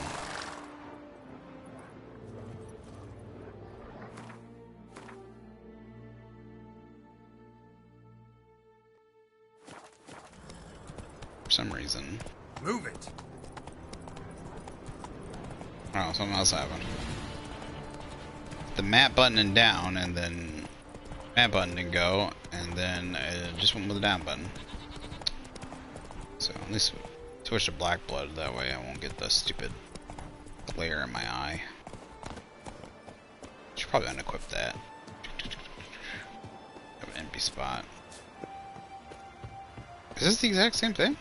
For some reason. Move it. Oh, something else happened. The map button and down, and then map button didn't go, and then it just went with the down button. So at least switch to black blood, that way I won't get the stupid glare in my eye. Should probably unequip that. Have an empty spot. Is this the exact same thing?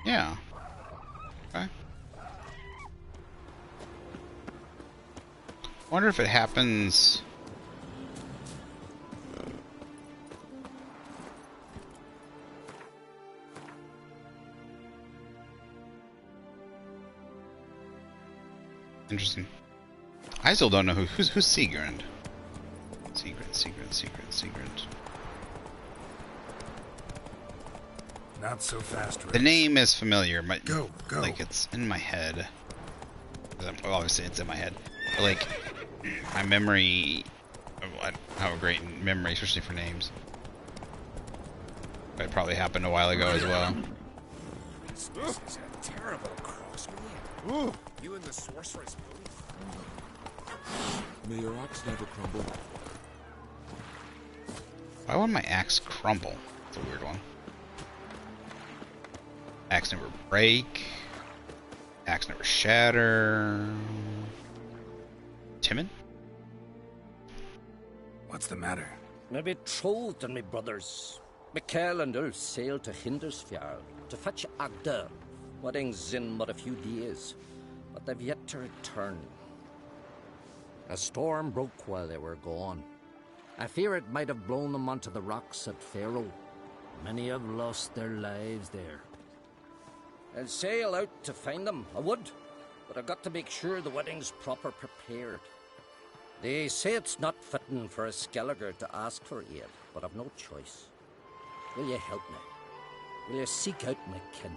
Yeah. Okay. Wonder if it happens. Interesting. I still don't know who's Sigrund. Sigrund. Not so fast, Rex. The name is familiar. Go. Like it's in my head. Well, obviously it's in my head. But like my memory, I have a great memory, especially for names. But it probably happened a while ago as well. This is a terrible crossbreed. You and the sorceress both. May your axe never crumble. Why would my axe crumble? It's a weird one. Axe never break. Axe never shatter. Timid? What's the matter? I betrothed and my brothers. Mikkel and Ulf sailed to Hindersfjord to fetch Agder. Wedding's in but a few days, but they've yet to return. A storm broke while they were gone. I fear it might have blown them onto the rocks at Faroe. Many have lost their lives there. I'll sail out to find them, I would, but I've got to make sure the wedding's proper prepared. They say it's not fitting for a Skelliger to ask for aid, but I've no choice. Will you help me? Will you seek out my kin?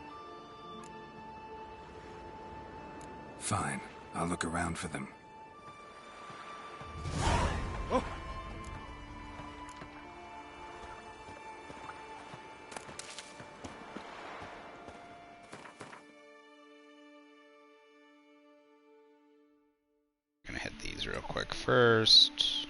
Fine. I'll look around for them. Gonna hit these real quick first.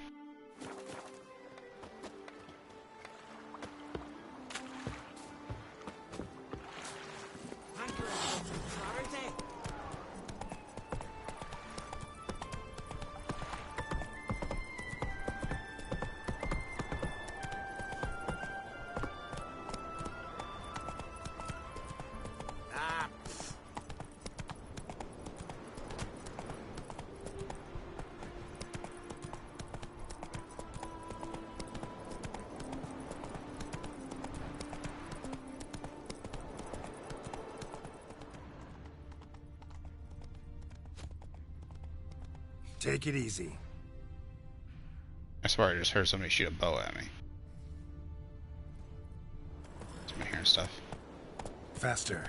Take it easy. I swear I just heard somebody shoot a bow at me. It's my hair and stuff. Faster.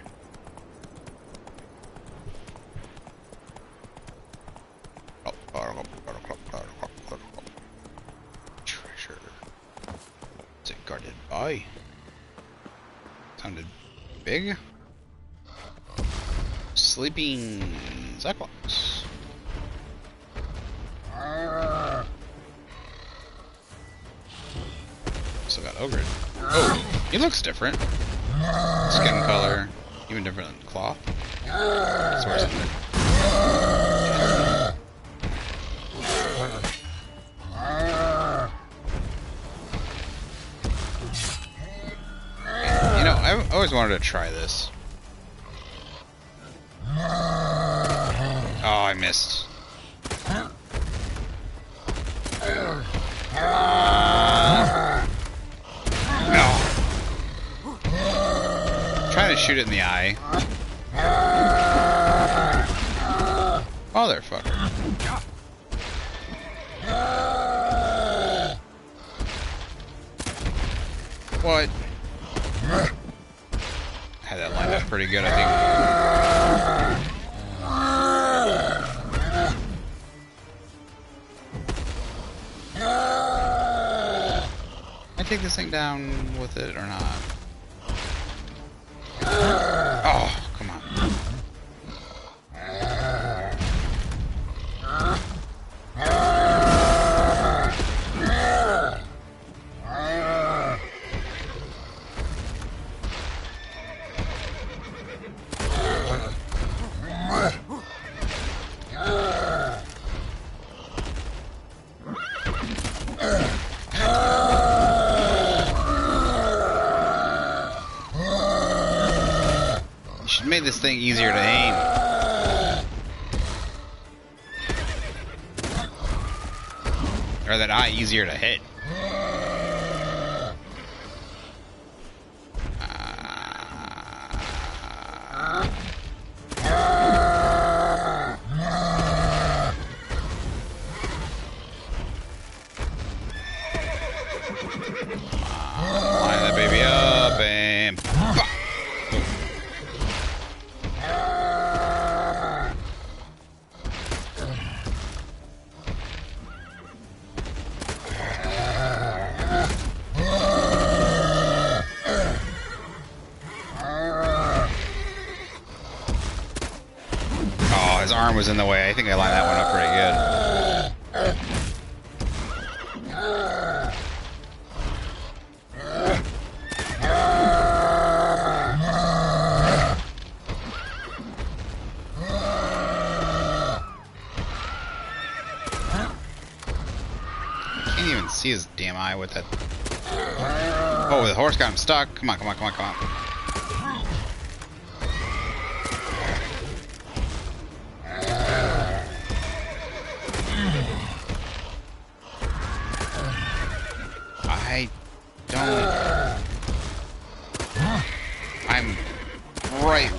Treasure. Is it guarded by? Sounded big. Sleeping Cyclops. Still got Ogre. Oh, he looks different. Skin color, even different than cloth. That's where it's in there. You know, I've always wanted to try this. Oh, I missed. No. Trying to shoot it in the eye. Motherfucker. What? Had that lined up pretty good, I think. I take this thing down with it or not? Oh, come on. Made this thing easier to aim. Or that eye easier to hit. Line that baby up and pop. His arm was in the way. I think I lined that one up pretty good. Can't even see his damn eye with that. Oh, the horse got him stuck. Come on, come on, come on, come on. I don't. I'm right.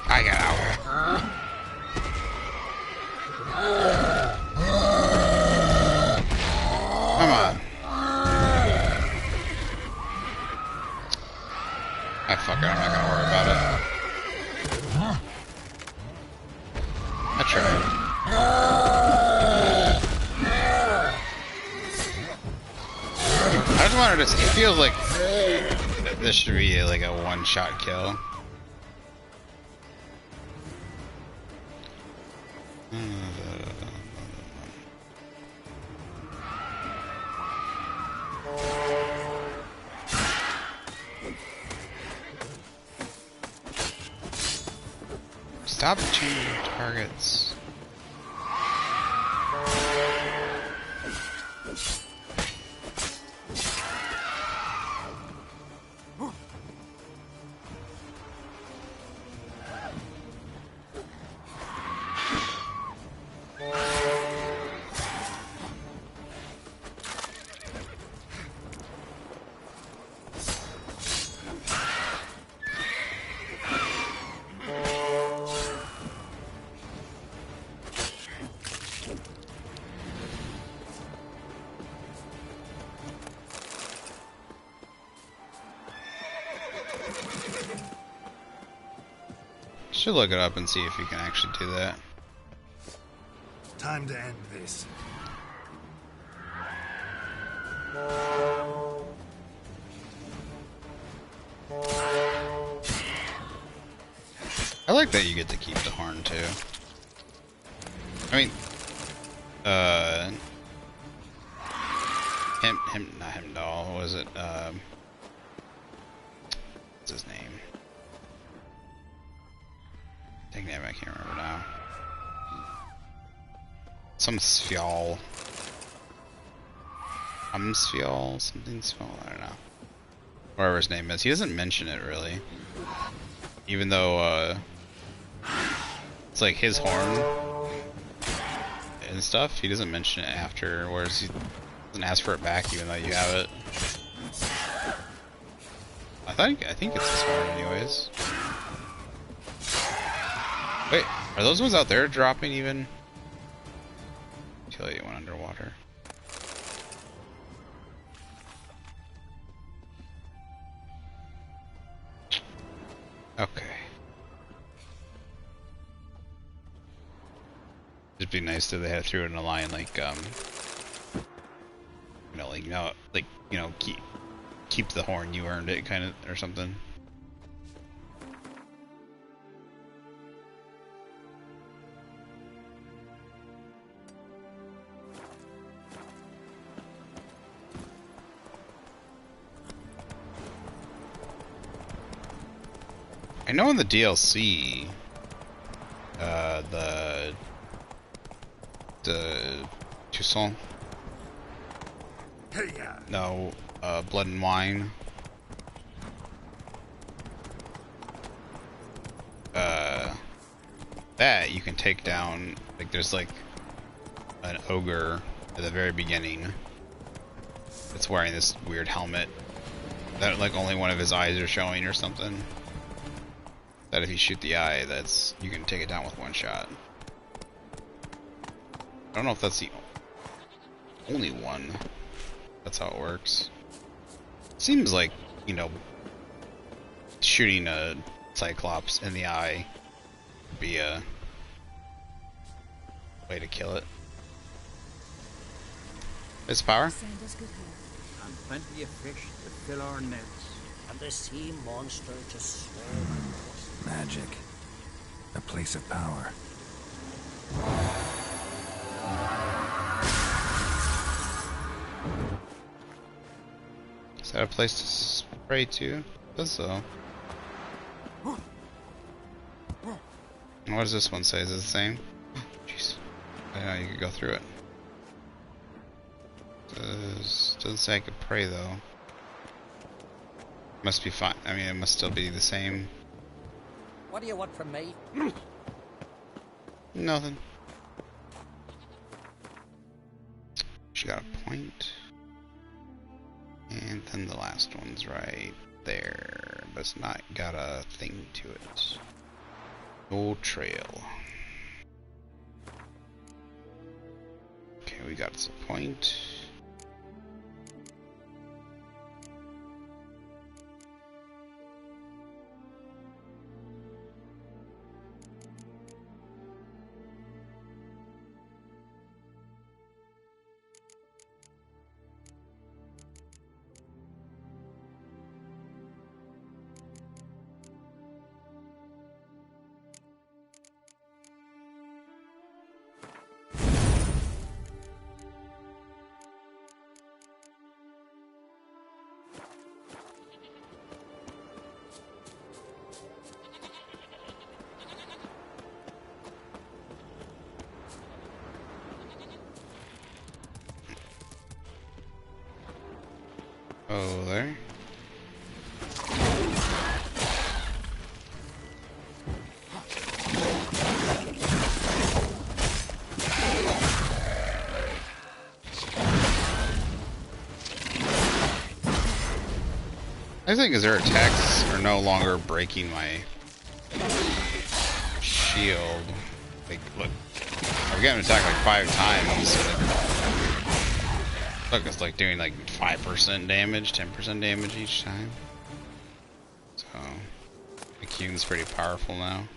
I got out. Come on. Ah, fuck it, I'm not gonna worry about it. I tried. I just wanted to see, it feels like this should be like a one-shot kill. Stop changing targets. Should look it up and see if you can actually do that. Time to end this. I like that you get to keep the horn too. I mean, not Heimdall. What was it? What's his name? Dang name, I can't remember now. Some Sfjall. Sfjall, something Sfjall, I don't know. Whatever his name is. He doesn't mention it really. Even though, it's like his horn and stuff, he doesn't mention it afterwards. He doesn't ask for it back even though you have it. I think it's his horn anyways. Wait, are those ones out there dropping even? Kill you one underwater. Okay. It'd be nice if they had threw it in a line like keep the horn, you earned it kind of or something. I know in the DLC, the Toussaint. No, Blood and Wine. That you can take down. Like, there's like an ogre at the very beginning that's wearing this weird helmet that like only one of his eyes are showing or something. That if you shoot the eye, you can take it down with one shot. I don't know if that's the only one. That's how it works. Seems like, you know, shooting a Cyclops in the eye would be a way to kill it. His power? And plenty of fish to fill our nets. And the sea monster to swim. Magic. A place of power. Is that a place to spray to? Does so. What does this one say? Is it the same? Jeez. I know you could go through it. Doesn't say I could pray though. Must be fine. I mean, it must still be the same. What do you want from me? Nothing. She got a point. And then the last one's right there. But it's not got a thing to it. No trail. Okay, we got us a point. Oh, there. I think their attacks are no longer breaking my shield. Like, look, I've gotten attacked like 5 times. Look, it's like doing like 5% damage, 10% damage each time. So, the Q's pretty powerful now.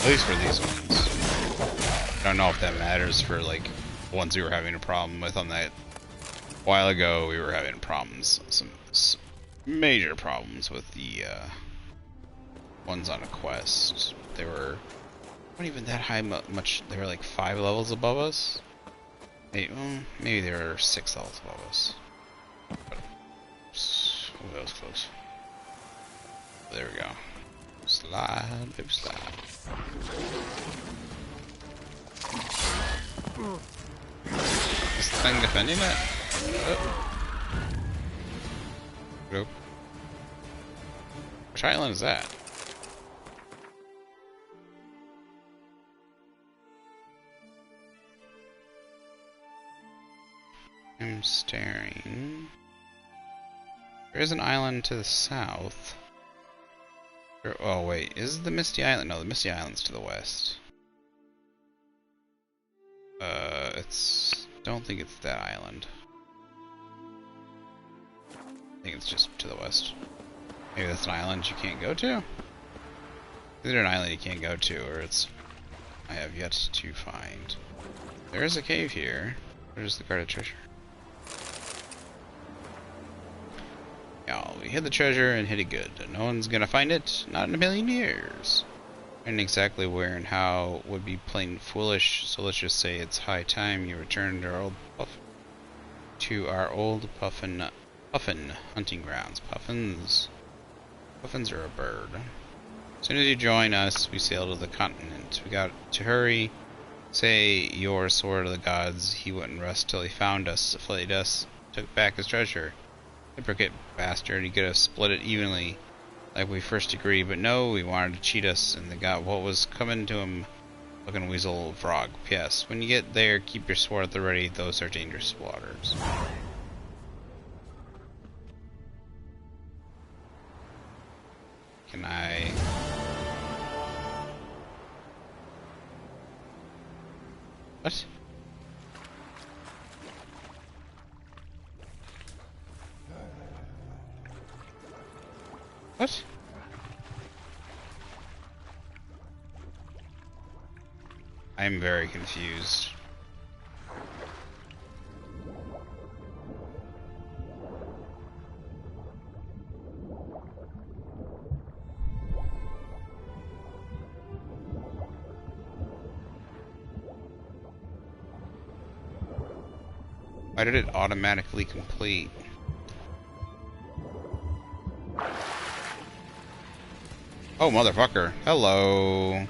least for these ones. I don't know if that matters for like ones we were having a problem with on that. A while ago we were having problems, some major problems with the ones on a quest. They were not even that high much. They were like 5 levels above us. Maybe they were 6 levels above us. But, oh, that was close. There we go. Slide, baby, slide. Is the thing defending it? Oh. Nope. Which island is that? I'm staring. There is an island to the south. Oh wait, is the Misty Island? No, the Misty Island's to the west. Don't think it's that island. I think it's just to the west. Maybe that's an island you can't go to? Either an island you can't go to, or I have yet to find. There is a cave here. Where's the guarded treasure? Yeah, we hid the treasure and hid it good. No one's gonna find it, not in a million years. And exactly where and how would be plain foolish, so let's just say it's high time you return to our old Puffin hunting grounds. Puffins are a bird. As soon as you join us, we sail to the continent. We got to hurry. Say your sword of the gods, he wouldn't rest till he found us, flayed us, took back his treasure. Hypocrite bastard, he could have split it evenly, like we first agreed, but no, he wanted to cheat us, and they got what was coming to him. Looking weasel frog. P.S. When you get there, keep your sword at the ready, those are dangerous waters. Can I... What? What? I'm very confused. Why did it automatically complete? Oh, motherfucker. Hello.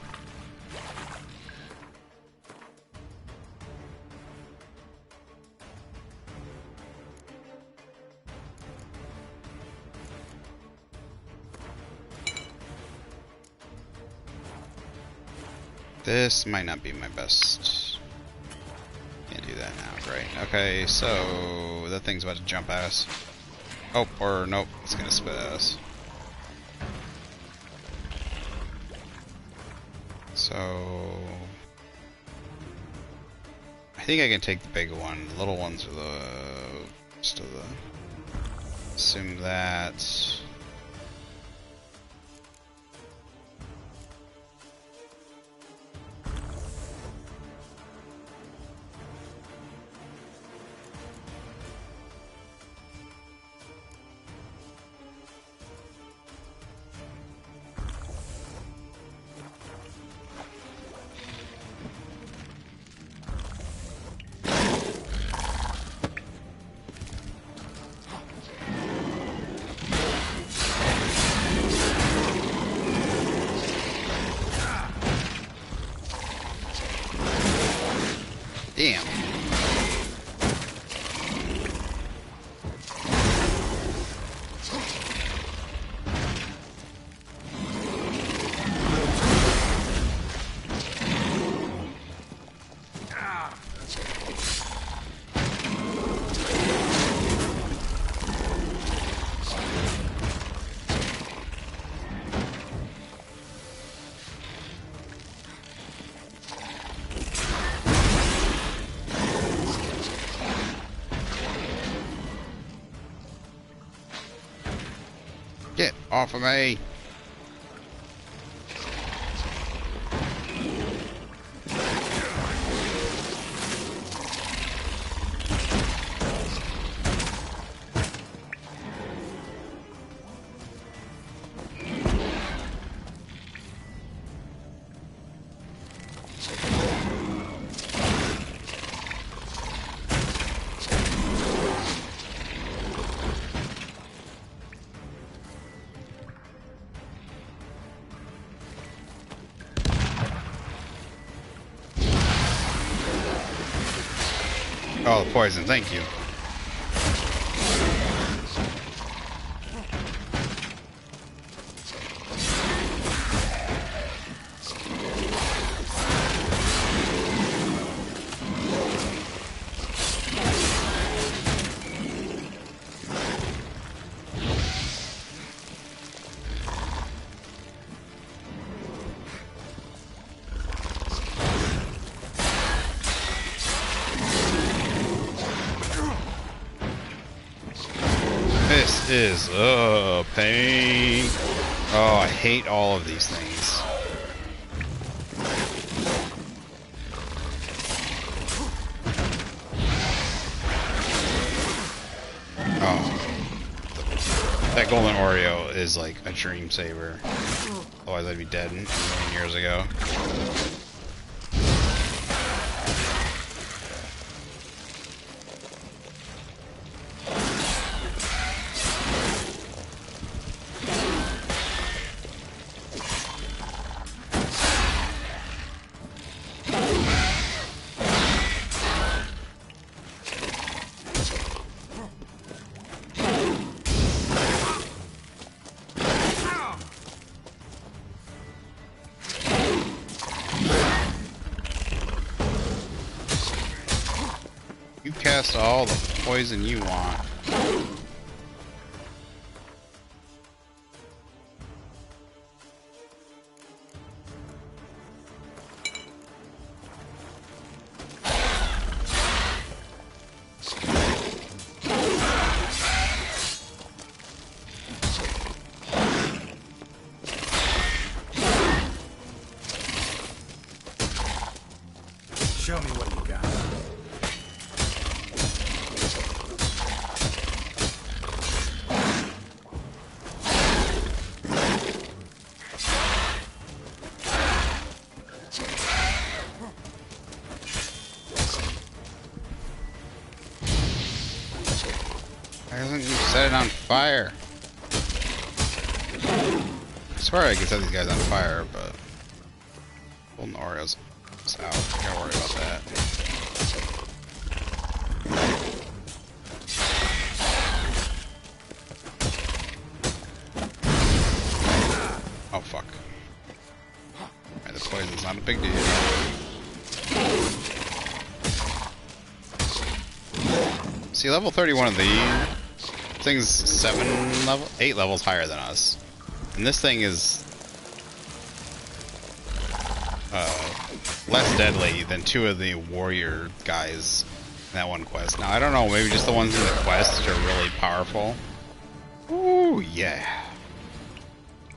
This might not be my best. Can't do that now, right? Okay, so that thing's about to jump at us. Oh, or nope, it's gonna spit at us. So I think I can take the big one. The little ones are the rest of the. Assume that. Damn. Get off of me! Oh, the poison, thank you. This is pain. Oh, I hate all of these things. Oh, that golden Oreo is like a dream saver. Otherwise, I'd be dead a million years ago. You cast all the poison you want. Show me what you got. Why hasn't you set it on fire? I swear I could set these guys on fire, but golden Oreos is out. I gotta worry about that. Oh fuck. Alright, the poison's not a big deal. See, level 31 of the thing's 8 levels higher than us. And this thing is less deadly than 2 of the warrior guys in that one quest. Now, I don't know, maybe just the ones in the quest are really powerful. Ooh, yeah.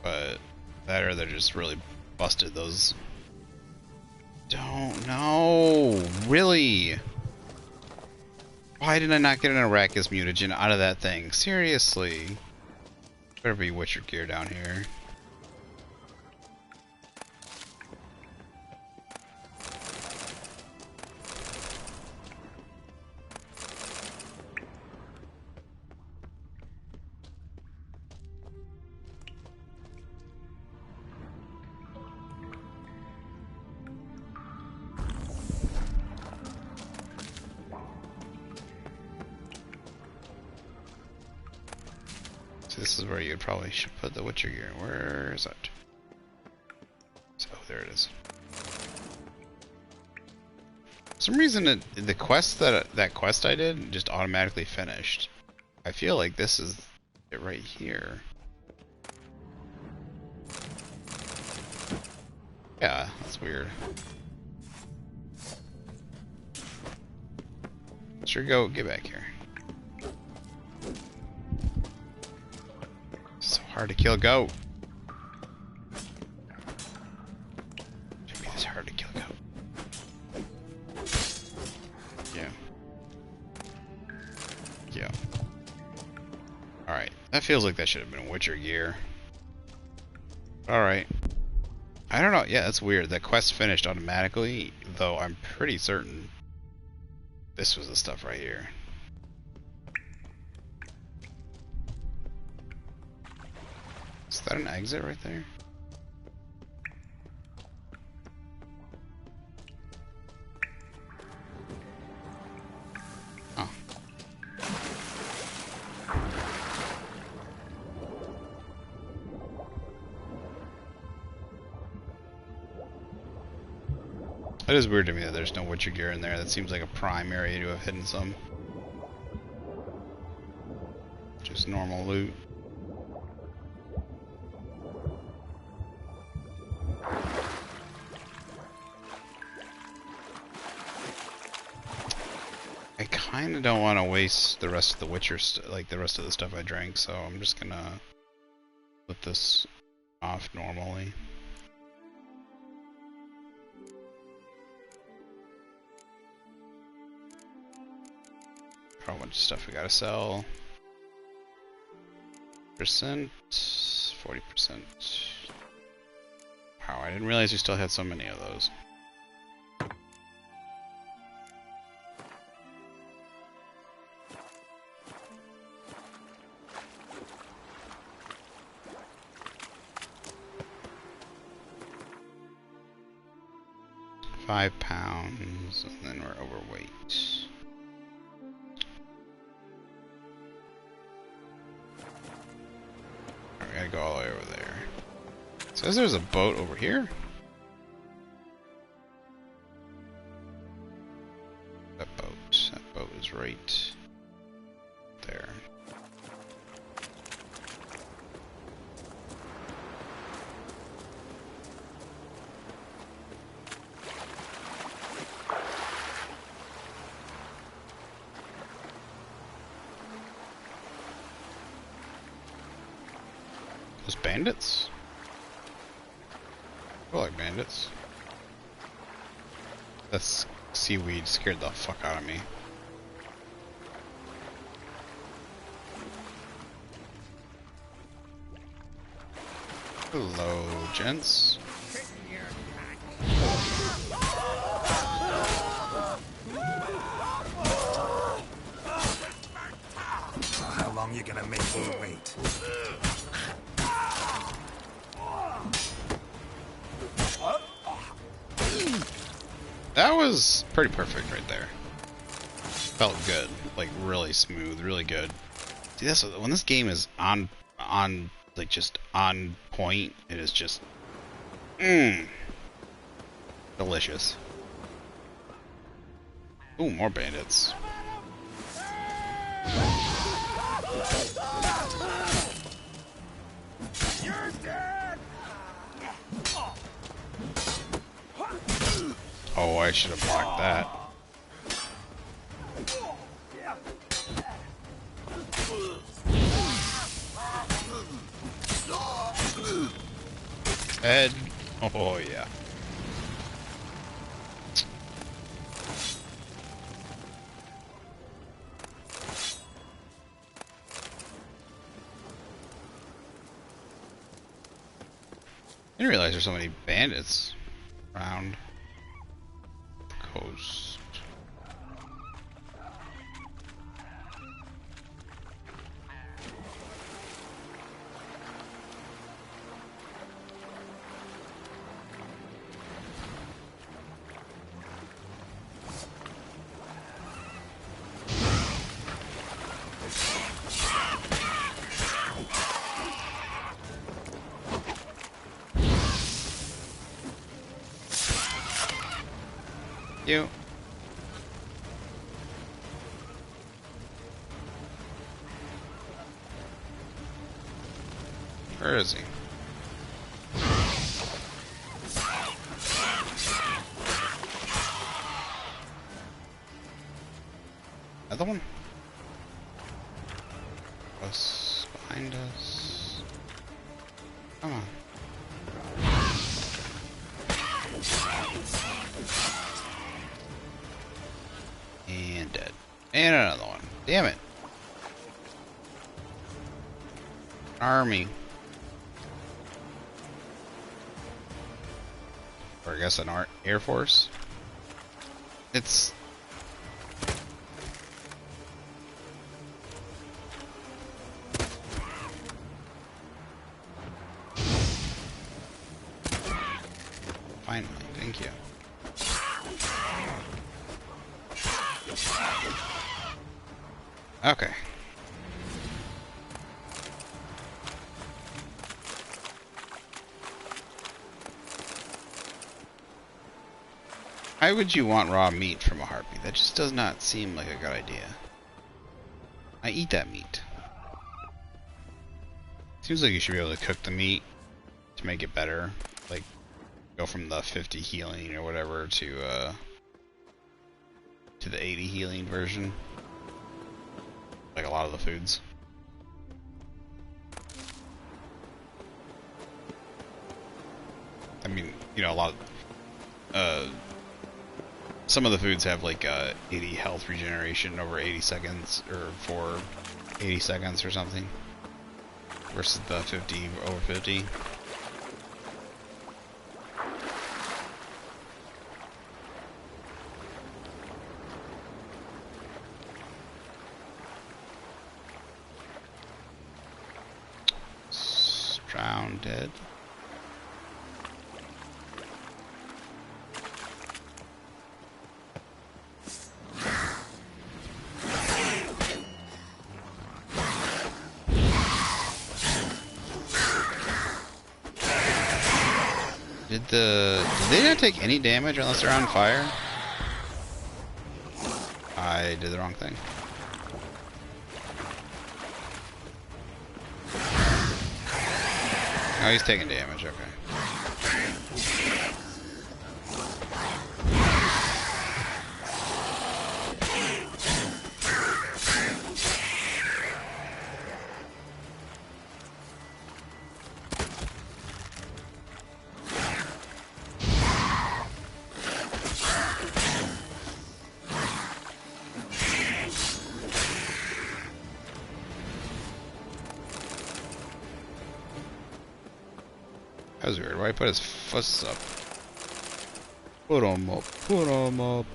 But that or they're just really busted, those. Don't know. Really? Why did I not get an Arrakis mutagen out of that thing? Seriously. Better be Witcher gear down here. This is where you probably should put the Witcher gear. Where is that? So there it is. For some reason, the quest that quest I did just automatically finished. I feel like this is it right here. Yeah, that's weird. Sure, go get back here. Hard to kill goat. Should be this hard to kill goat. Yeah. Yeah. Alright. That feels like that should have been Witcher gear. Alright. I don't know. Yeah, that's weird. That quest finished automatically, though I'm pretty certain this was the stuff right here. Is that an exit right there? That is weird to me that there's no Witcher gear in there. That seems like a prime area to have hidden some. Just normal loot. I kind of don't want to waste the rest of the Witcher, like the rest of the stuff I drank, so I'm just gonna put this off normally. A bunch of stuff we gotta sell. 40%. Wow, I didn't realize we still had so many of those. £5, and then we're overweight. We gotta go all the way over there. It says there's a boat over here. That boat is right there. Those bandits? I like bandits. That seaweed scared the fuck out of me. Hello, gents. How long you gonna make me wait? That was pretty perfect right there. Felt good, like really smooth, really good. See, that's when this game is on like just on point. It is just delicious. Ooh, more bandits. You're dead. Oh, I should have blocked that. Head. Oh, yeah. I didn't realize there's so many bandits around the coast. You. Where is he? Another one? Us behind us. Come on. And dead. And another one. Damn it. Army. Or I guess an Air Force. It's... Finally, thank you. Okay. Why would you want raw meat from a harpy? That just does not seem like a good idea. I eat that meat. Seems like you should be able to cook the meat to make it better. Like, go from the 50 healing or whatever to the 80 healing version. Like a lot of the foods. I mean, you know, a lot of, some of the foods have like 80 health regeneration over 80 seconds, or for 80 seconds or something, versus the 50 over 50. Drowned. Did they not take any damage unless they're on fire? I did the wrong thing. Oh, he's taking damage, okay. That was weird. Why he put his fists up? Put him up. Put him up.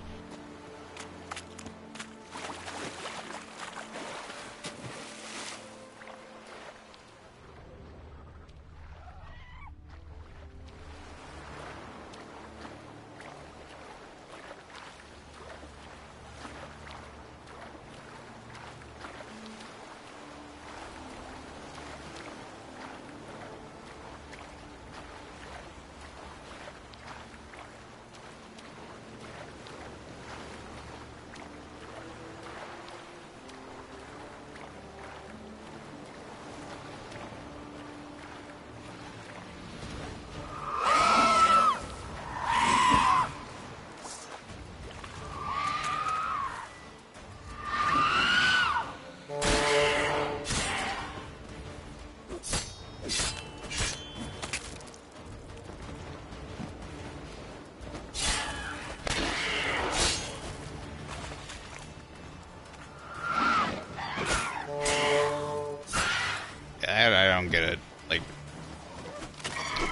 I don't get it. Like,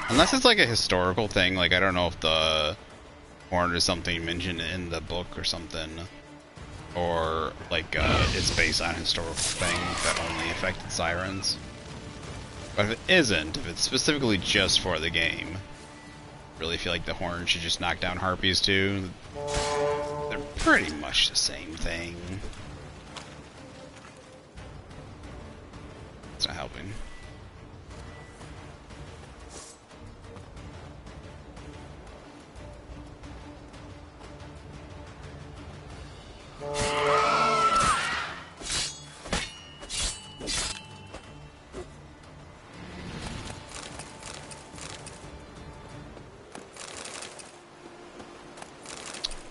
unless it's like a historical thing, like I don't know if the horn is something mentioned in the book or something, or like it's based on a historical thing that only affected sirens. But if it isn't, if it's specifically just for the game, I really feel like the horn should just knock down harpies too. They're pretty much the same thing. It's not helping.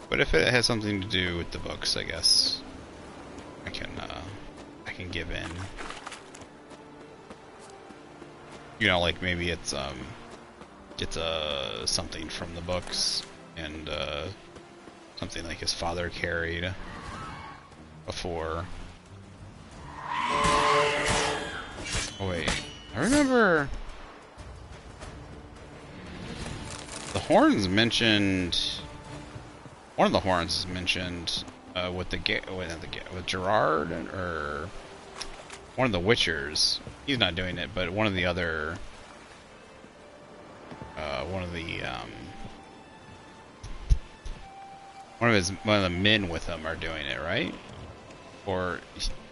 But if it has something to do with the books, I guess I can give in. You know, like maybe it's something from the books, and something like his father carried before. Oh wait, I remember the horns mentioned. One of the horns is mentioned with Gerard, or one of the Witchers. He's not doing it, but one of the other, one of the men with him are doing it, right? Or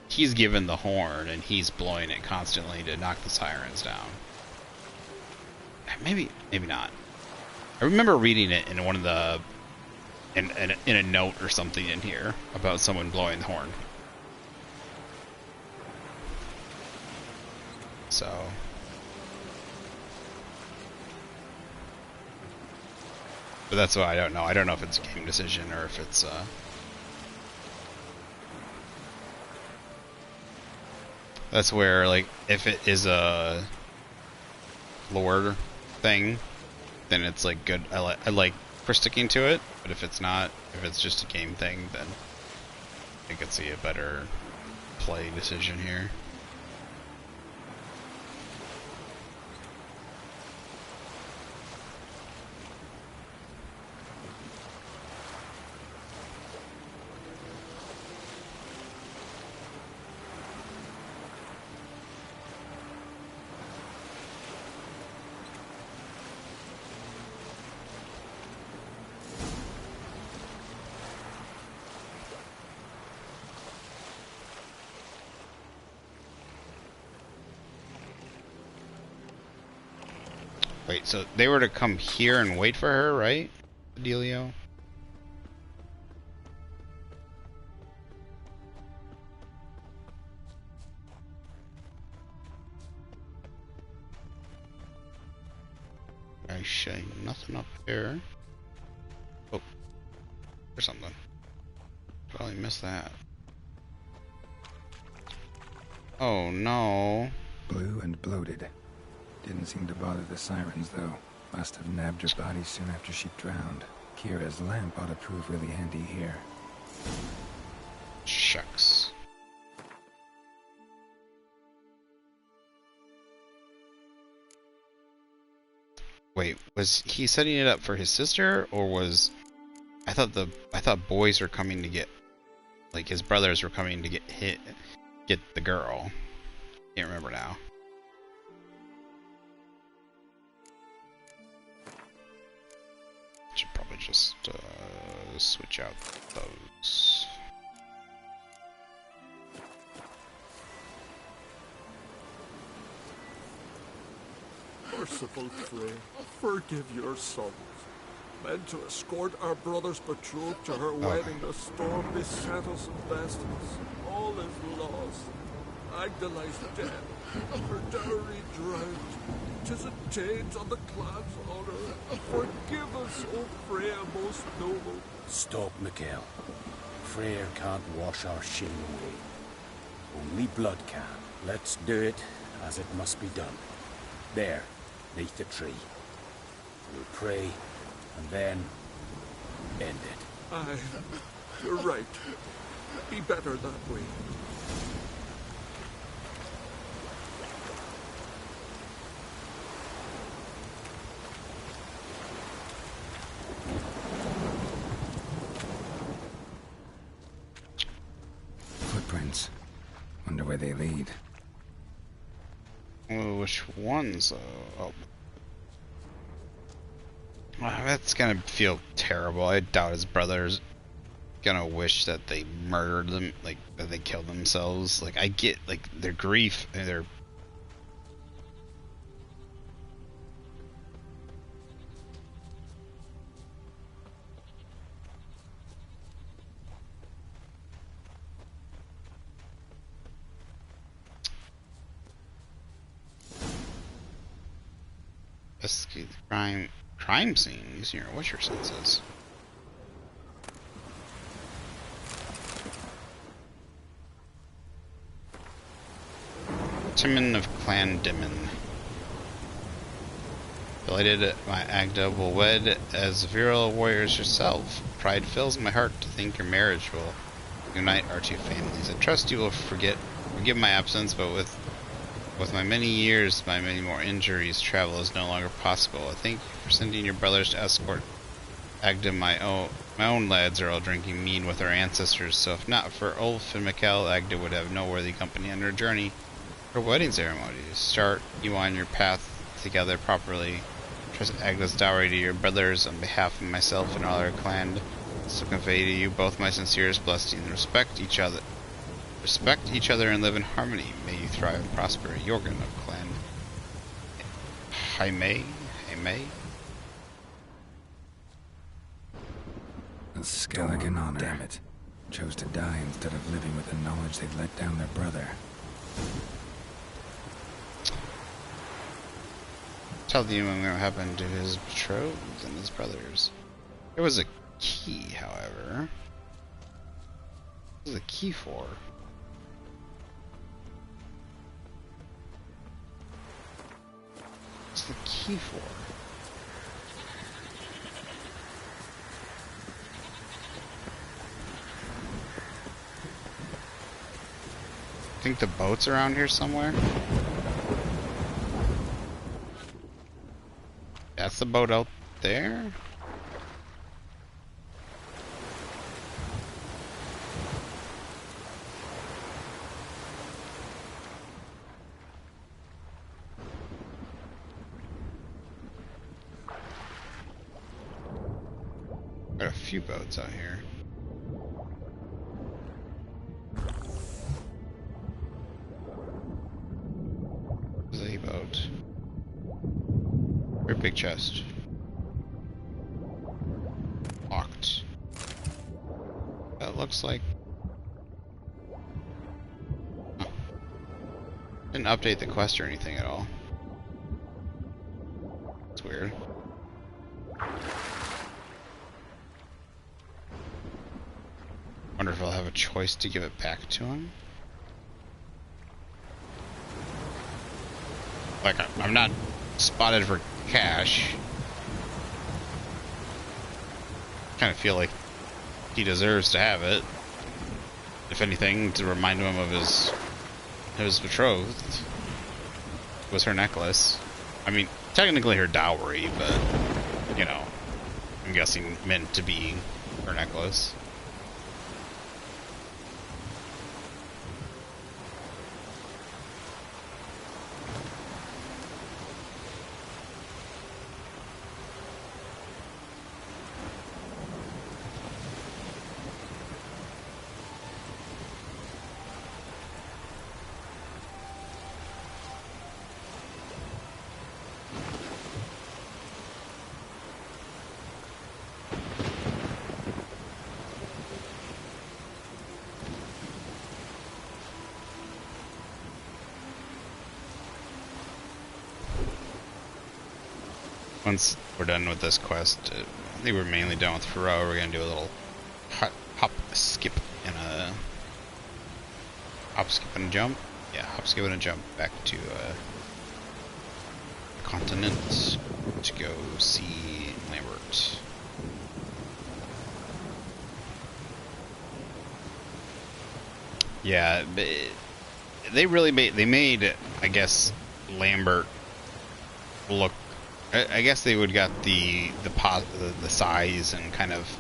he's given the horn and he's blowing it constantly to knock the sirens down. Maybe not. I remember reading it in one of the in a note or something in here about someone blowing the horn. So. But that's why I don't know. I don't know if it's a game decision or if it's that's where, like, if it is a lore thing, then it's like good. I like for sticking to it. But if it's not, if it's just a game thing, then I could see a better play decision here. Wait, so they were to come here and wait for her, right, Delio? I see nothing up there. Oh, there's something. Probably missed that. Oh no. Blue and bloated. Didn't seem to bother the sirens, though. Must have nabbed her body soon after she drowned. Kira's lamp ought to prove really handy here. Shucks. Wait, was he setting it up for his sister, or was... I thought boys were coming to get... Like, his brothers were coming to get the girl. Can't remember now. Should probably just switch out those. Merciful Frey, forgive your sons. Meant to escort our brother's betrothed to her wedding, the storm beset us and bested us. All is lost. Agda lies dead, her dowry drowned. 'Tis a taint on the clan's honor. Forgive us, O Freya most noble. Stop, Mikhail. Freyr can't wash our shame away. Only blood can. Let's do it as it must be done. There, neath the tree. We'll pray, and then end it. Aye, you're right. Be better that way. Footprints. Wonder where they lead. Which ones? Oh. That's gonna feel terrible. I doubt his brother's gonna wish that they murdered them, like that they killed themselves. Like, I get like their grief and their escape the crime scene using your Witcher senses. Timon of Clan Dimon. Delighted my Agda will wed as virile warriors yourself. Pride fills my heart to think your marriage will unite our two families. I trust you will forgive my absence, but with my many years, my many more injuries, travel is no longer possible. I thank you for sending your brothers to escort Agda. My own lads are all drinking mead with our ancestors, so if not for Ulf and Mikkel, Agda would have no worthy company on her journey. Her wedding ceremony to start you on your path together properly. Trust Agda's dowry to your brothers on behalf of myself and all our clan. So convey to you both my sincerest blessing. Respect each other and live in harmony. May you thrive and prosper. Jorgen of Clan Jaime. A A Skelligan honor. Damn it. Chose to die instead of living with the knowledge they'd let down their brother. Tell the human what happened to his betrothed and his brothers. There was a key, however. What was the key for? What's the key for? I think the boat's around here somewhere. That's the boat out there? Got a few boats out here. There's a boat. Very big chest. Locked. That looks like... Huh. Didn't update the quest or anything at all. It's weird. Wonder if I'll have a choice to give it back to him. Like, I'm not spotted for cash. Kind of feel like he deserves to have it. If anything, to remind him of his betrothed. Was her necklace. I mean, technically her dowry, but, you know, I'm guessing meant to be her necklace. Once we're done with this quest, I think we're mainly done with Faro. We're gonna do a little hop, skip, and a hop, skip, and a jump. Yeah, hop, skip, and a jump back to the continent to go see Lambert. Yeah, they really made, I guess, Lambert look. I guess they would got the size and kind of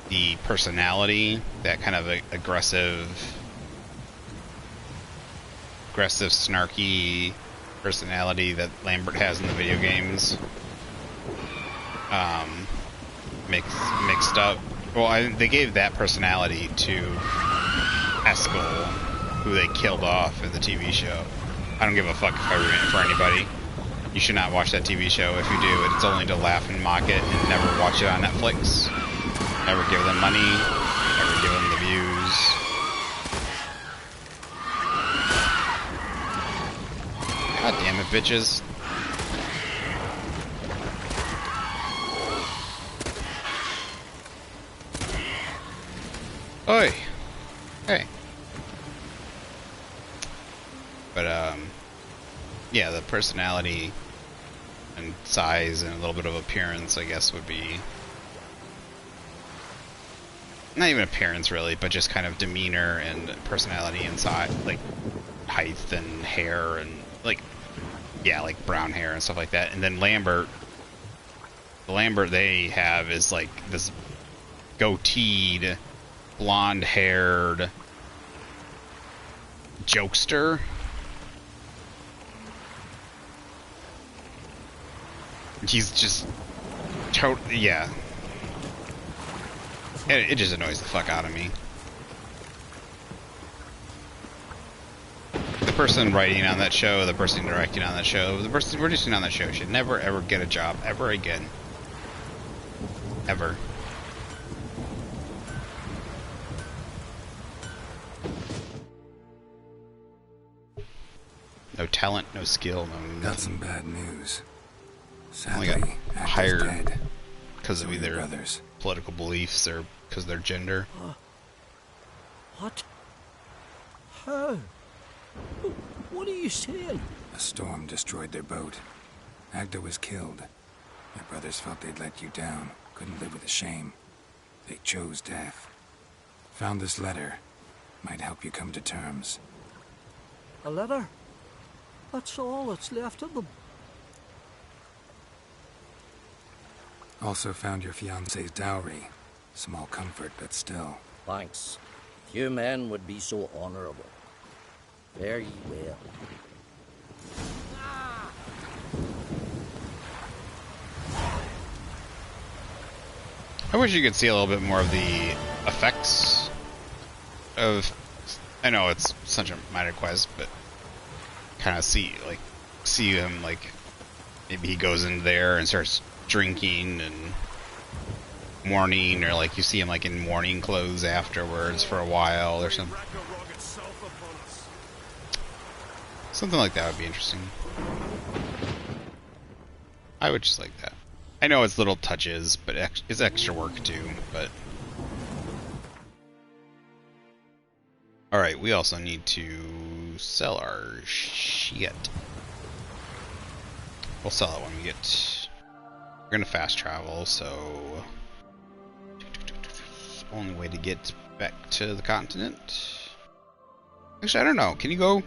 the personality, that kind of aggressive, snarky personality that Lambert has in the video games. Mixed up. Well, they gave that personality to Eskel, who they killed off in the TV show. I don't give a fuck if I ruin it for anybody. You should not watch that TV show. If you do, it's only to laugh and mock it and never watch it on Netflix. Never give them money. Never give them the views. God damn it, bitches. Oi! Hey. But, yeah, the personality and size and a little bit of appearance, I guess, would be... Not even appearance, really, but just kind of demeanor and personality and size, like, height and hair and, like, yeah, like brown hair and stuff like that. And then Lambert, the Lambert they have is, like, this goateed, blonde-haired jokester. He's just totally, yeah. It just annoys the fuck out of me. The person writing on that show, the person directing on that show, the person producing on that show should never ever get a job ever again. Ever. No talent, no skill, no nothing. Got some bad news. Only Sadly, got Acta's hired dead. because of So are your either brothers. political beliefs or because of their gender. What? How? What are you saying? A storm destroyed their boat. Agda was killed. Your brothers felt they'd let you down. Couldn't live with the shame. They chose death. Found this letter. Might help you come to terms. A letter? That's all that's left of them. Also found your fiancé's dowry. Small comfort, but still. Thanks. Few men would be so honorable. Fare ye well. I wish you could see a little bit more of the effects of. I know it's such a minor quest, but kind of see him like maybe he goes in there and starts drinking and mourning, or like you see him like in mourning clothes afterwards for a while or something. Something like that would be interesting. I would just like that. I know it's little touches, but it's extra work too, but... Alright, we also need to sell our shit. We'll sell it when we get... We're gonna fast travel, so... Only way to get back to the continent. Actually, I don't know. Can you go...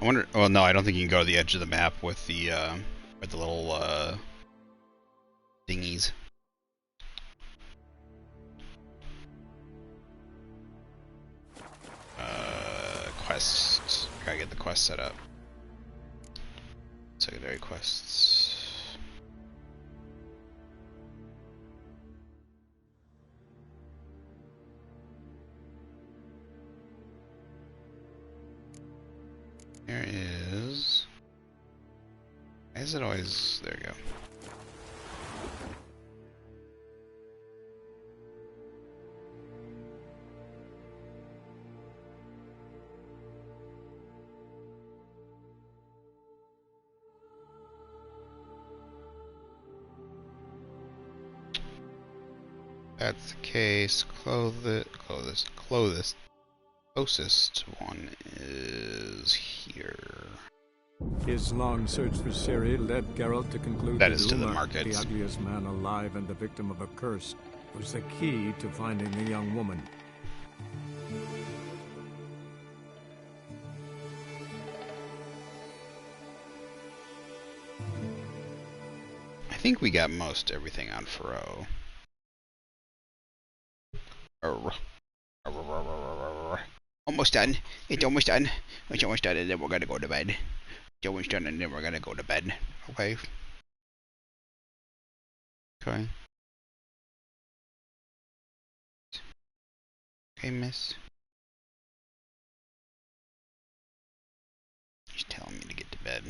I wonder... Well, no, I don't think you can go to the edge of the map with the little, dinghies. Quest. Gotta get the quest set up. Secondary quests. There is... Why is it always... There we go. That's the case. Closest one is here. His long search for Ciri led Geralt to conclude that that is to the Uma, market. the ugliest man alive and the victim of a curse, was the key to finding the young woman. I think we got most everything on Faro. Almost done. It's almost done. It's almost done, and then we're gonna go to bed. It's almost done, and then we're gonna go to bed. Okay. Okay. Okay, miss. She's telling me to get to bed.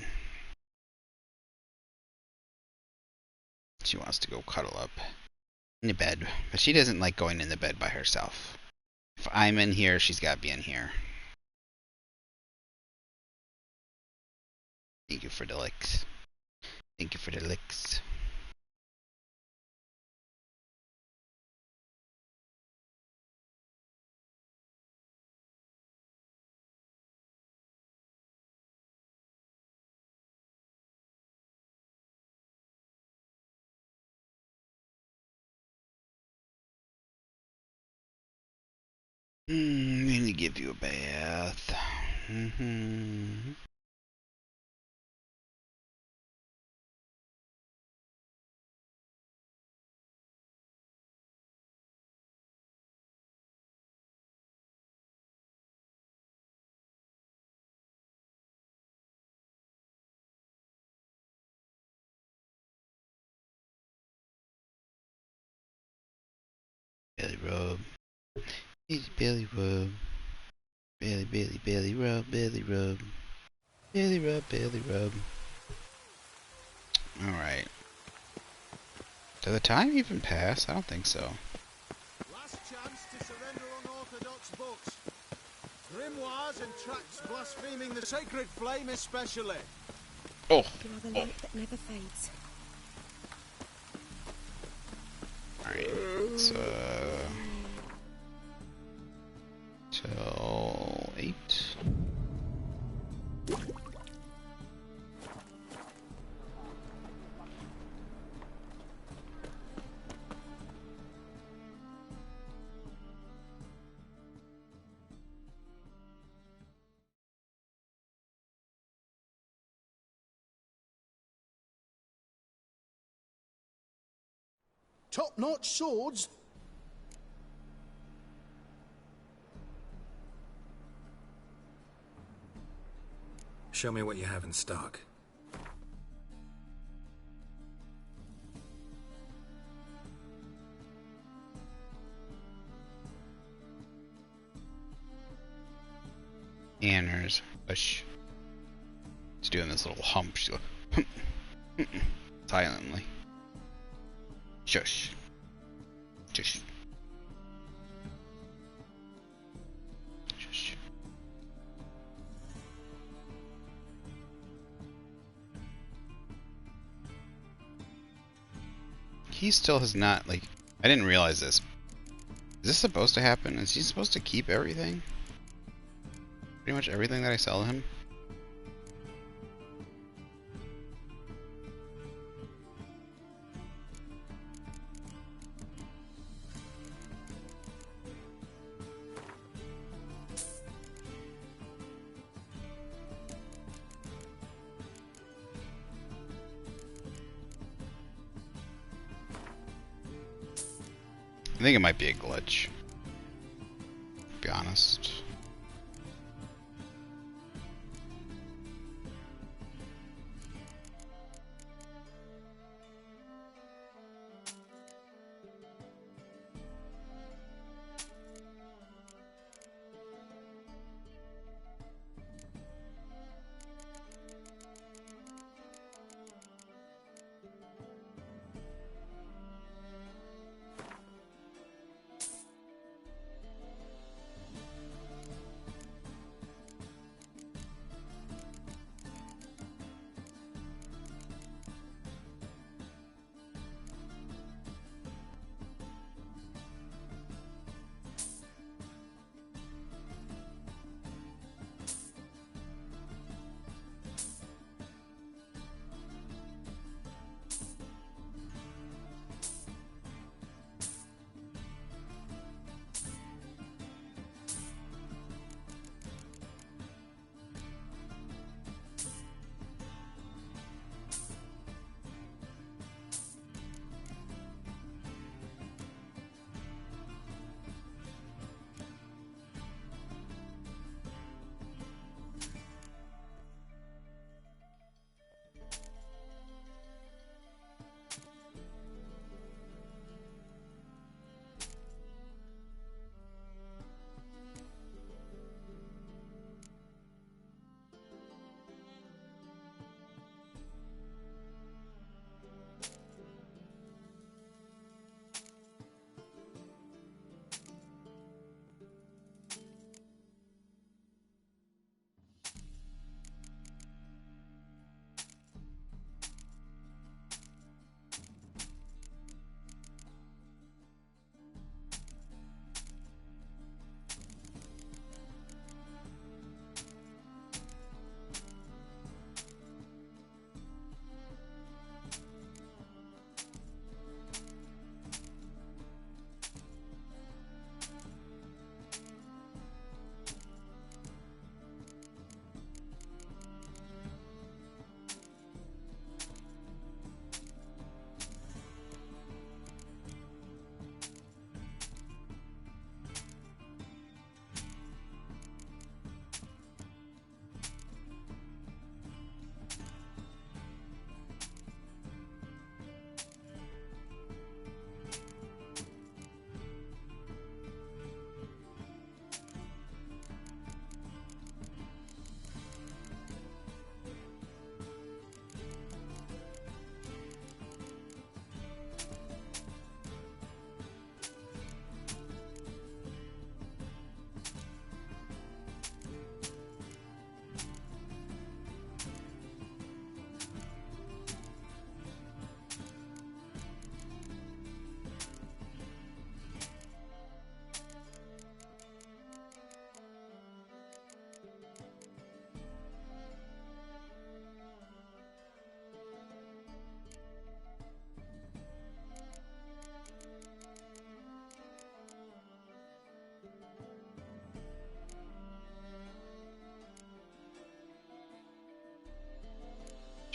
She wants to go cuddle up in the bed, but she doesn't like going in the bed by herself. If I'm in here, she's got to be in here. Thank you for the licks. Thank you for the licks. I'm gonna give you a bath. Belly rub. Easy belly rub. Belly rub, belly rub. Belly rub, belly rub. Alright. Did the time even pass? I don't think so. Last chance to surrender unorthodox books. Grimoire fires and tracks blaspheming the sacred flame especially. Oh. You are the light that never fades. Alright, it's till 8. Top-notch swords. Show me what you have in stock. Anners. Push. She's doing this little hump. She's going silently. Shush. Shush. Shush. He still has not, like, I didn't realize this. Is this supposed to happen? Is he supposed to keep everything? Pretty much everything that I sell him? I think it might be a glitch, to be honest.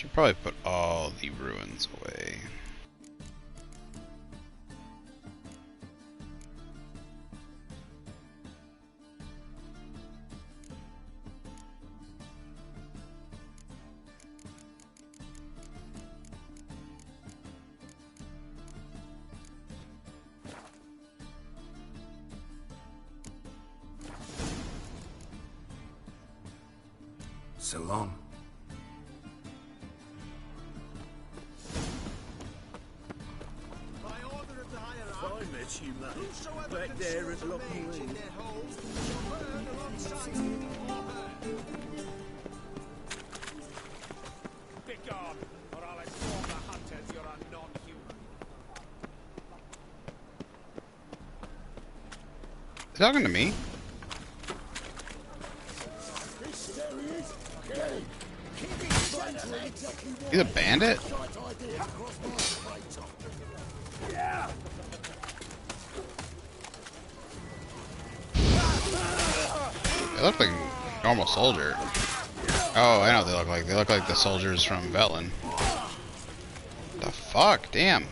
Should probably put all the ruins away. So long. I met you, mate. Back there at Loch Marine. Begone, or I'll inform the hunters you're a non-human. Is he talking to me? He's a bandit? They look like a normal soldier. Oh, I know what they look like. They look like the soldiers from Velen. The fuck? Damn.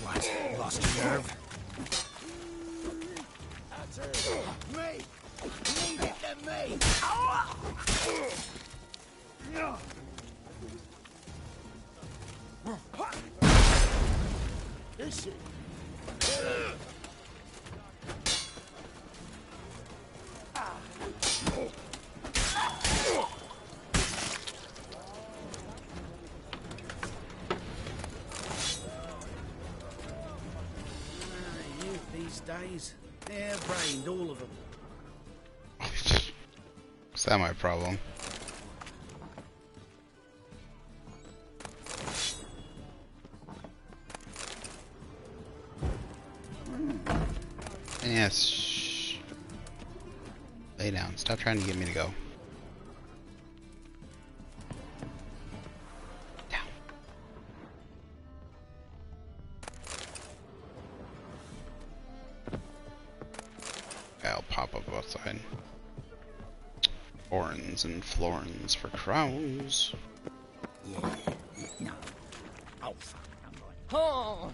What? Lost your nerve? Me! Leave it to me! Is she? Youth these days, hair-brained, all of them. Is that my problem? Yes. Lay down. Stop trying to get me to go. Down. I'll pop up outside. Orans and florins for crowns. Yeah, no. Oh, fuck, I'm right. Oh!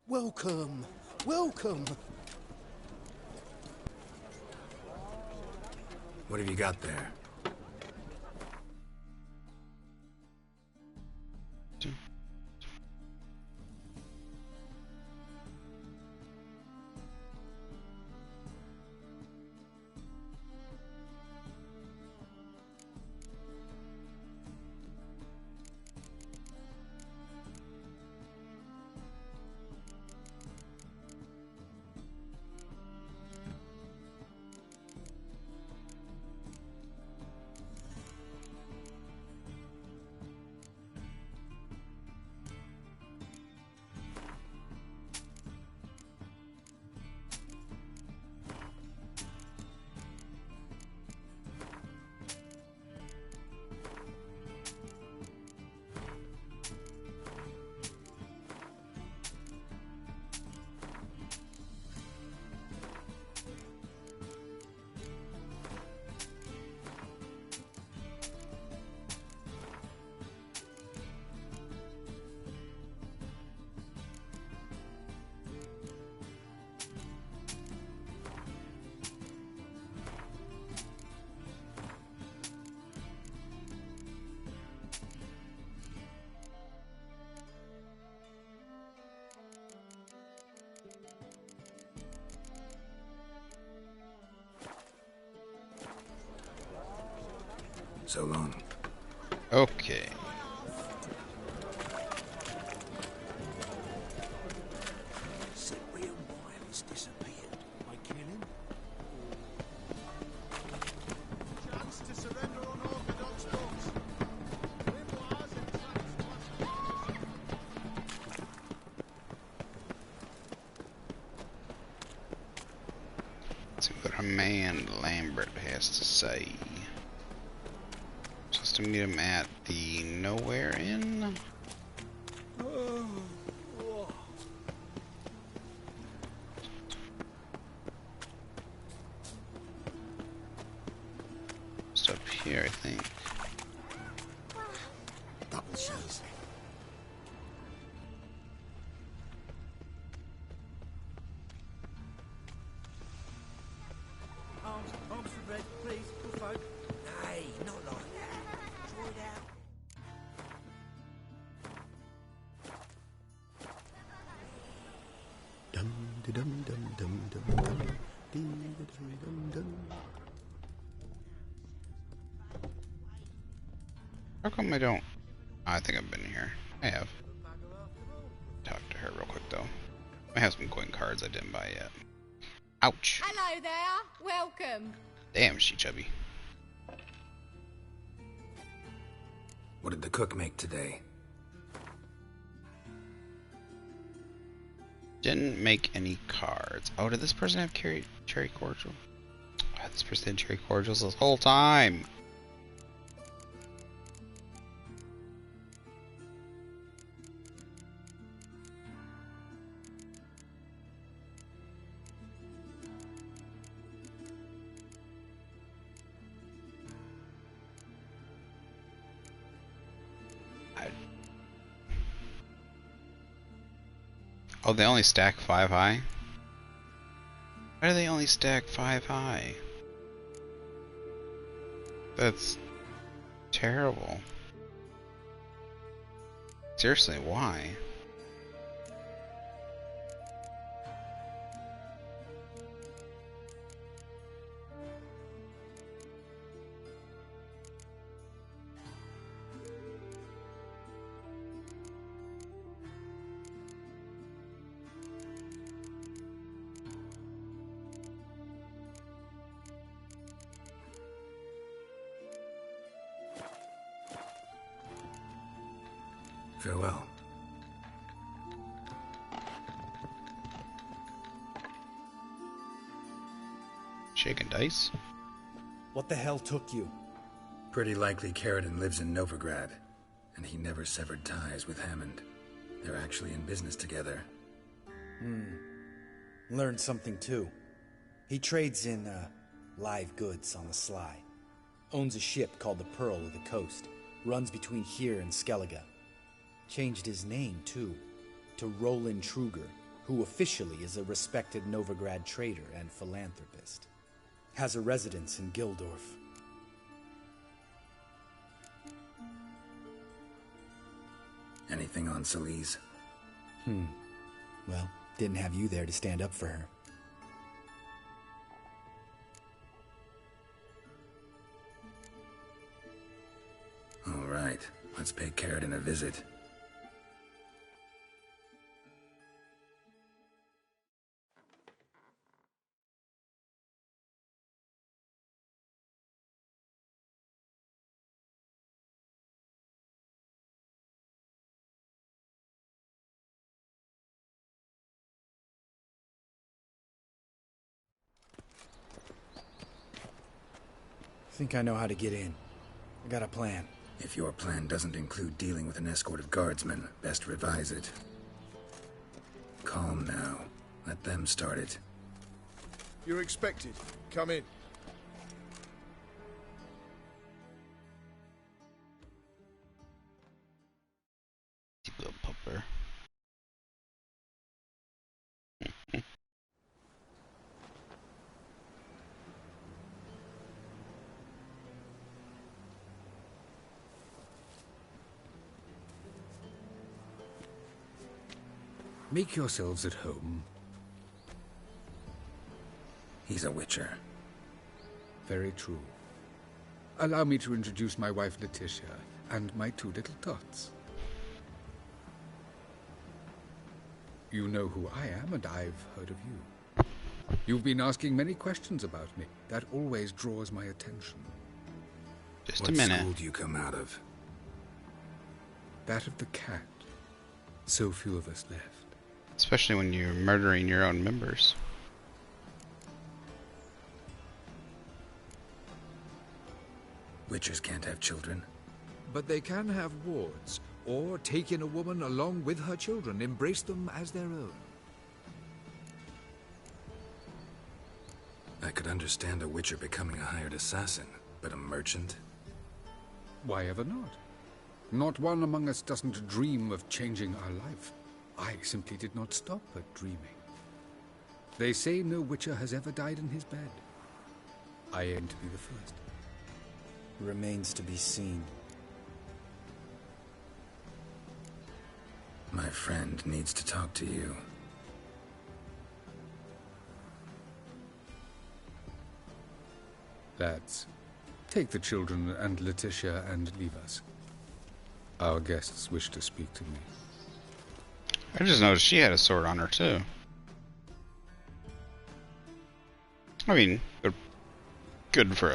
Welcome, welcome. What have you got there? So long. Okay. Cyprian Wiles disappeared. I kill him? man Lambert has to say. Just to meet him at the Nowhere Inn. Just up here, I think. Double shows. Arms for bread, please, good folk. Nay, not like that. Draw it out. Dum dum dum dum dum dum dum dum dum. How come I don't? I think I've been here. I have. Talk to her real quick though. I have some coin cards I didn't buy yet. Ouch. Hello there. Welcome. Damn, is she chubby. What did the cook make today? Didn't make any cards. Oh, did this person have cherry cordial? Oh, this person had cherry cordials this whole time. Oh, they only stack 5 high? Why do they only stack 5 high? That's terrible. Seriously, why? Farewell. Shaking dice? What the hell took you? Pretty likely Carradine lives in Novigrad, and he never severed ties with Hammond. They're actually in business together. Learned something too. He trades in, live goods on the sly. Owns a ship called the Pearl of the Coast. Runs between here and Skellige. Changed his name, too, to Roland Truger, who officially is a respected Novigrad trader and philanthropist. Has a residence in Gildorf. Anything on Celise? Well, didn't have you there to stand up for her. All right, let's pay Carradine a visit. Think I know how to get in. I got a plan. If your plan doesn't include dealing with an escort of guardsmen, best revise it. Calm now. Let them start it. You're expected. Come in. Little pupper. Make yourselves at home. He's a witcher. Very true. Allow me to introduce my wife Letitia and my 2 little tots. You know who I am, and I've heard of you. You've been asking many questions about me. That always draws my attention. Just a minute. What school do you come out of? That of the cat. So few of us left. Especially when you're murdering your own members. Witchers can't have children. But they can have wards, or take in a woman along with her children, embrace them as their own. I could understand a Witcher becoming a hired assassin, but a merchant? Why ever not? Not one among us doesn't dream of changing our life. I simply did not stop at dreaming. They say no Witcher has ever died in his bed. I aim to be the first. Remains to be seen. My friend needs to talk to you. Lads, take the children and Letitia and leave us. Our guests wish to speak to me. I just noticed she had a sword on her too. I mean, they're good for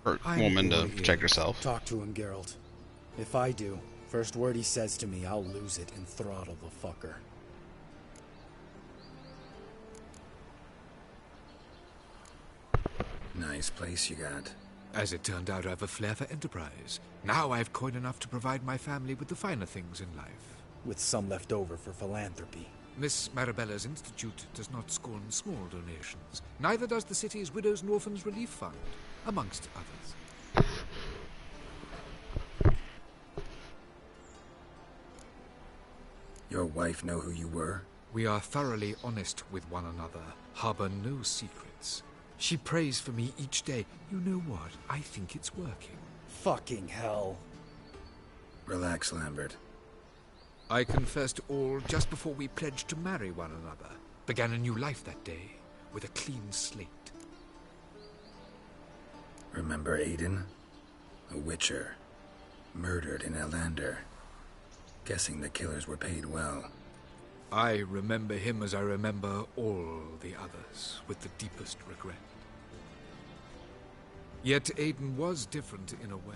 a woman to protect herself. Talk to him, Geralt. If I do, first word he says to me, I'll lose it and throttle the fucker. Nice place you got. As it turned out, I have a flair for enterprise. Now I have coin enough to provide my family with the finer things in life. With some left over for philanthropy. Miss Marabella's institute does not scorn small donations. Neither does the city's Widows and Orphans Relief Fund, amongst others. Your wife know who you were? We are thoroughly honest with one another, harbor no secrets. She prays for me each day. You know what? I think it's working. Fucking hell. Relax, Lambert. I confessed all just before we pledged to marry one another. Began a new life that day, with a clean slate. Remember Aiden? A Witcher. Murdered in Elander. Guessing the killers were paid well. I remember him as I remember all the others, with the deepest regret. Yet Aiden was different in a way.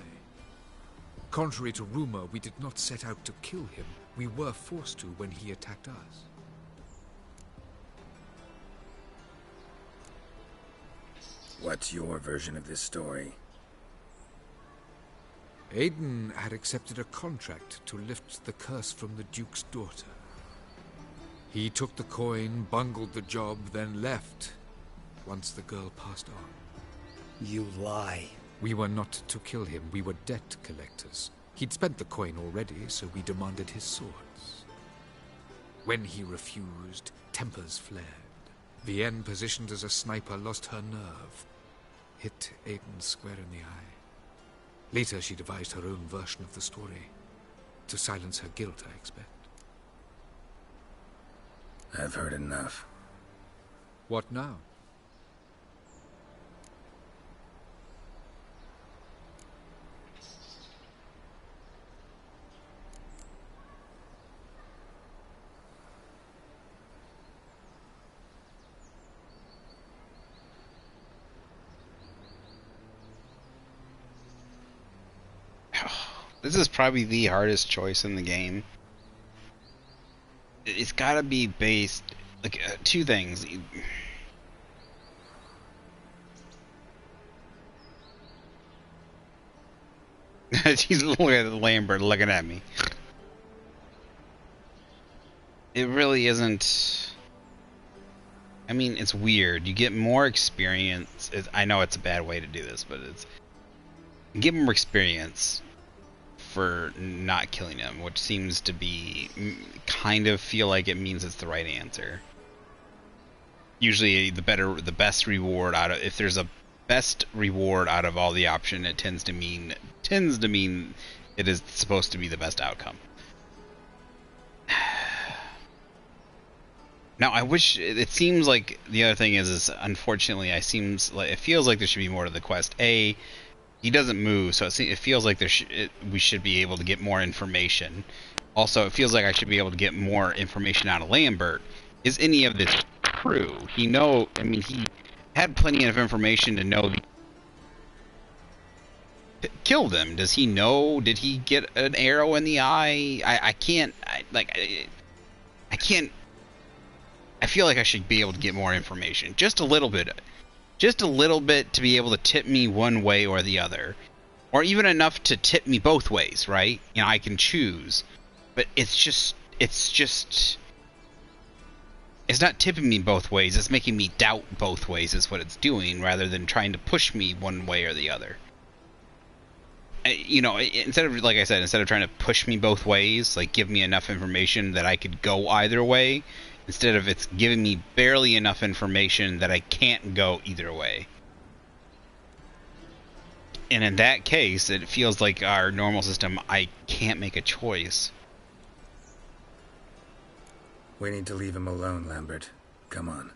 Contrary to rumor, we did not set out to kill him. We were forced to when he attacked us. What's your version of this story? Aiden had accepted a contract to lift the curse from the Duke's daughter. He took the coin, bungled the job, then left once the girl passed on. You lie. We were not to kill him. We were debt collectors. He'd spent the coin already, so we demanded his swords. When he refused, tempers flared. Vienne, positioned as a sniper, lost her nerve. Hit Aiden square in the eye. Later, she devised her own version of the story. To silence her guilt, I expect. I've heard enough. What now? This is probably the hardest choice in the game. It's gotta be based, like, two things. She's looking at Lambert looking at me. It really isn't. I mean, it's weird. You get more experience. I know it's a bad way to do this, but you get more experience for not killing him, which seems to be kind of feel like it means it's the right answer. Usually the best reward out of, if there's a best reward out of all the option, it tends to mean it is supposed to be the best outcome. Now I wish, it seems like the other thing is unfortunately it feels like there should be more to the quest. He doesn't move, so it feels like we should be able to get more information. Also, it feels like I should be able to get more information out of Lambert. Is any of this true? He had plenty of information to know he killed him. Does he know? Did he get an arrow in the eye? I can't. I feel like I should be able to get more information. Just a little bit. just a little bit to be able to tip me one way or the other. Or even enough to tip me both ways, right? You know, I can choose. But it's not tipping me both ways, it's making me doubt both ways is what it's doing, rather than trying to push me one way or the other. You know, instead of, like I said, instead of trying to push me both ways, like give me enough information that I could go either way, instead of it's giving me barely enough information that I can't go either way. And in that case, it feels like our normal system, I can't make a choice. We need to leave him alone, Lambert. Come on.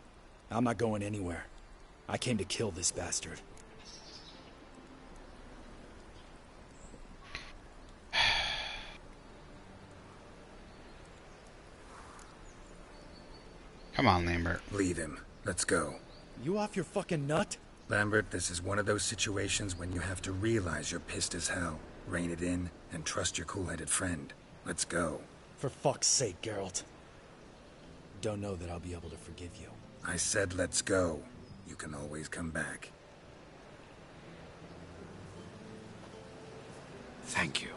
I'm not going anywhere. I came to kill this bastard. Come on, Lambert. Leave him. Let's go. You off your fucking nut? Lambert, this is one of those situations when you have to realize you're pissed as hell, rein it in, and trust your cool-headed friend. Let's go. For fuck's sake, Geralt. Don't know that I'll be able to forgive you. I said let's go. You can always come back. Thank you.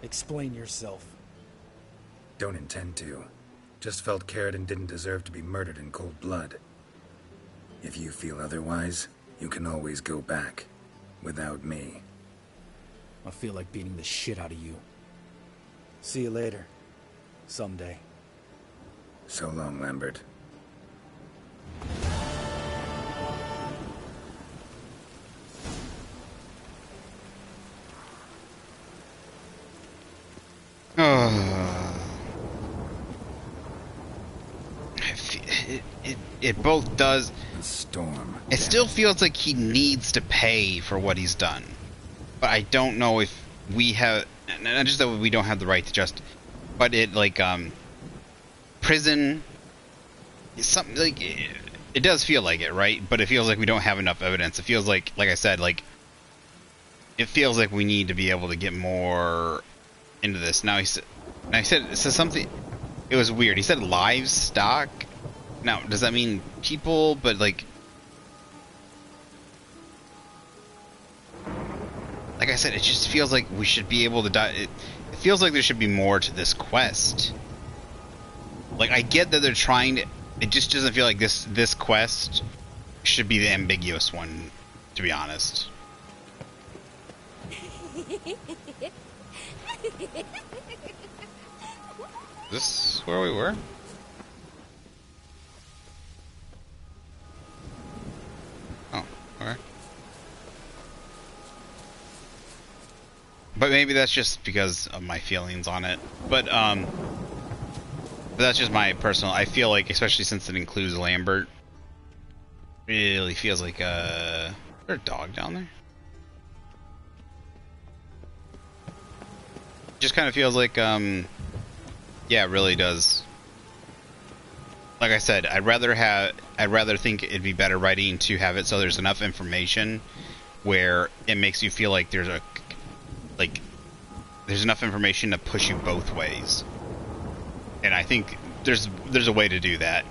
Explain yourself. Don't intend to. Just felt Caridin didn't deserve to be murdered in cold blood. If you feel otherwise, you can always go back. Without me. I feel like beating the shit out of you. See you later. Someday. So long, Lambert. It both does. A storm. It still feels like he needs to pay for what he's done, but I don't know if we have. Not just that we don't have the right to just, but it like prison. Something like it does feel like it, right? But it feels like we don't have enough evidence. It feels like I said, like it feels like we need to be able to get more into this. Now he said something. It was weird. He said livestock. Now, does that mean people? But like I said, it just feels like we should be able to die. It feels like there should be more to this quest. Like, I get that they're trying to. It just doesn't feel like this quest should be the ambiguous one, to be honest. Is this where we were? Oh, alright. But maybe that's just because of my feelings on it. But that's just my personal. I feel like, especially since it includes Lambert, really feels like is there a dog down there? Just kind of feels like yeah, it really does. Like I said, I'd rather think it'd be better writing to have it so there's enough information where it makes you feel like there's enough information to push you both ways. And I think there's a way to do that,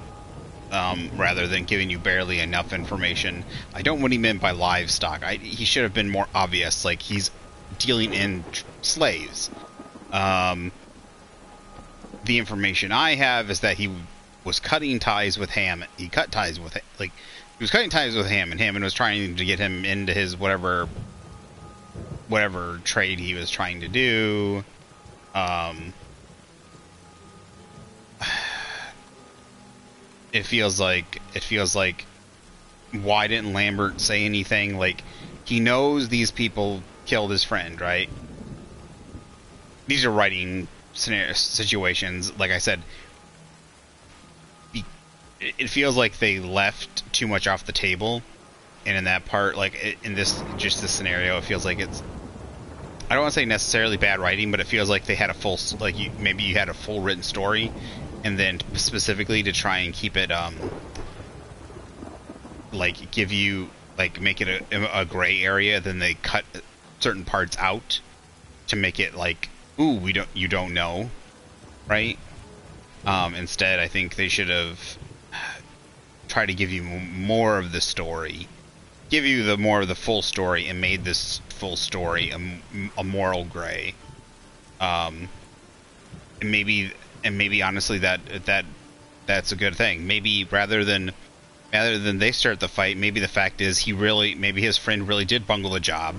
rather than giving you barely enough information. I don't know what he meant by livestock. He should have been more obvious, like he's dealing in slaves. The information I have is that he was cutting ties with Hammond. He cut ties with he was cutting ties with Hammond. Hammond was trying to get him into his whatever trade he was trying to do. It feels like why didn't Lambert say anything? Like, he knows these people killed his friend, right? These are writing situations. Like I said, it feels like they left too much off the table, and in that part, like in this scenario, it feels like it's. I don't want to say necessarily bad writing, but it feels like they had a full, maybe you had a full written story, and then specifically to try and keep it, give you, make it a gray area, then they cut certain parts out to make it like, ooh, you don't know, right? Instead, I think they should have tried to give you more of the story, give you more of the full story, and made this full story a moral gray. And maybe honestly that's a good thing. Maybe rather than they start the fight, maybe the fact is maybe his friend really did bungle the job,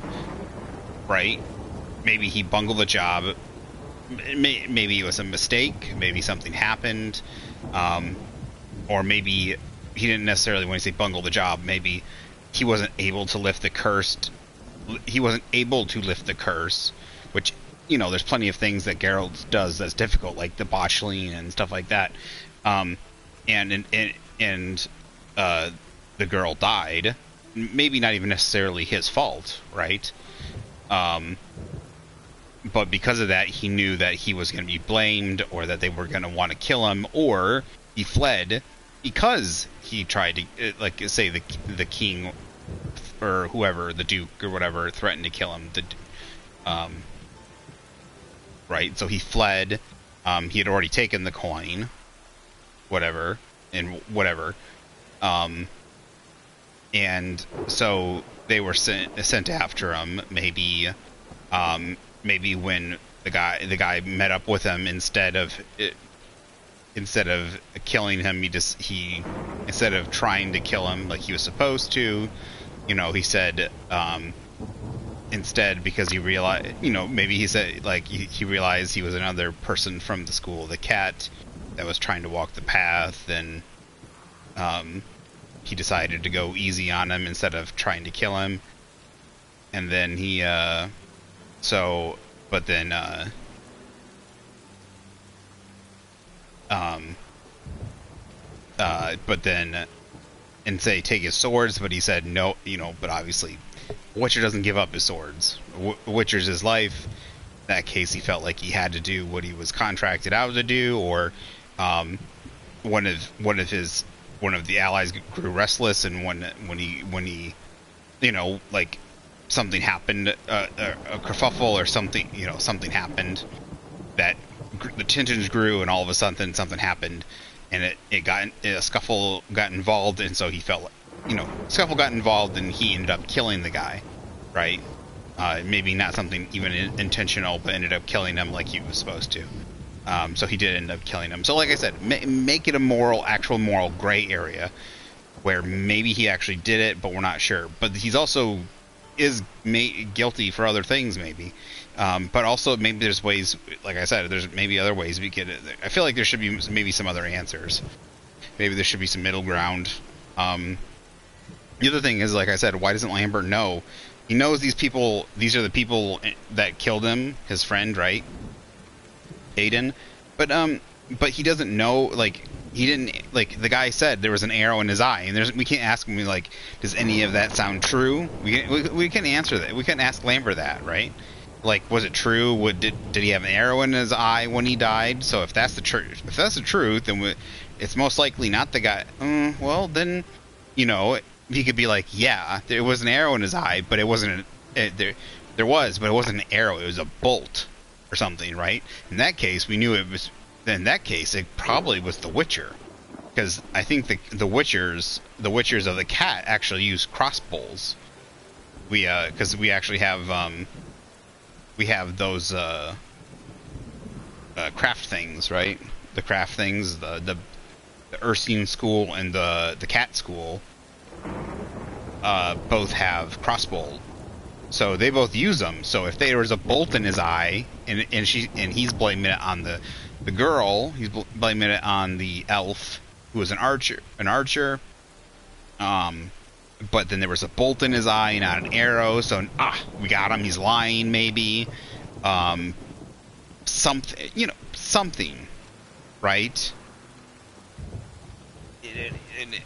right? Maybe he bungled the job. Maybe it was a mistake. Maybe something happened, or maybe he didn't necessarily, when you say bungle the job, maybe he wasn't able to lift the curse. He wasn't able to lift the curse, which, you know, there's plenty of things that Geralt does that's difficult, like the botchling and stuff like that. And the girl died. Maybe not even necessarily his fault, right? But because of that, he knew that he was going to be blamed, or that they were going to want to kill him, or he fled because he tried to, like, say the king or whoever, the duke or whatever, threatened to kill him. Right? So he fled. He had already taken the coin, whatever. And so they were sent after him. Maybe when the guy met up with him, instead of killing him, he instead of trying to kill him like he was supposed to, you know, he said, instead, because he realized, you know, maybe he said, like, he realized he was another person from the school of the cat that was trying to walk the path, and he decided to go easy on him instead of trying to kill him. And then he and say take his swords, but he said no, you know, but obviously Witcher doesn't give up his swords. Witcher's his life. In that case, he felt like he had to do what he was contracted out to do, or one of the allies grew restless, and when he you know, like, something happened, a kerfuffle or something, you know, something happened that the tensions grew, and all of a sudden something happened, and a scuffle got involved, and so he felt like, you know, scuffle got involved, and he ended up killing the guy, right? Maybe not something even intentional, but ended up killing him like he was supposed to. So he did end up killing him. So like I said, make it a actual moral gray area where maybe he actually did it, but we're not sure. But he's also guilty for other things, maybe. But also maybe there's ways, like I said, there's maybe other ways we could. I feel like there should be maybe some other answers. Maybe there should be some middle ground. The other thing is, like I said, why doesn't Lambert know? He knows these people. These are the people that killed him, his friend, right? Aiden. But he doesn't know. Like, he didn't. Like, the guy said there was an arrow in his eye, and we can't ask him, like, does any of that sound true? We can answer that. We can ask Lambert that, right? Like, was it true? Did he have an arrow in his eye when he died? So if that's the truth, then it's most likely not the guy. Well, then, you know, he could be like, yeah, there was an arrow in his eye, but it wasn't. There was, but it wasn't an arrow. It was a bolt or something, right? In that case, we knew it was. In that case, it probably was the Witcher, because I think the Witchers of the cat actually use crossbows. Because we actually have those craft things, right? The craft things, the Ursine school and the cat school both have crossbow, so they both use them. So if there was a bolt in his eye, and he's blaming it on the girl, he's blaming it on the elf who was an archer. But then there was a bolt in his eye, not an arrow. So we got him. He's lying, maybe. Something, right?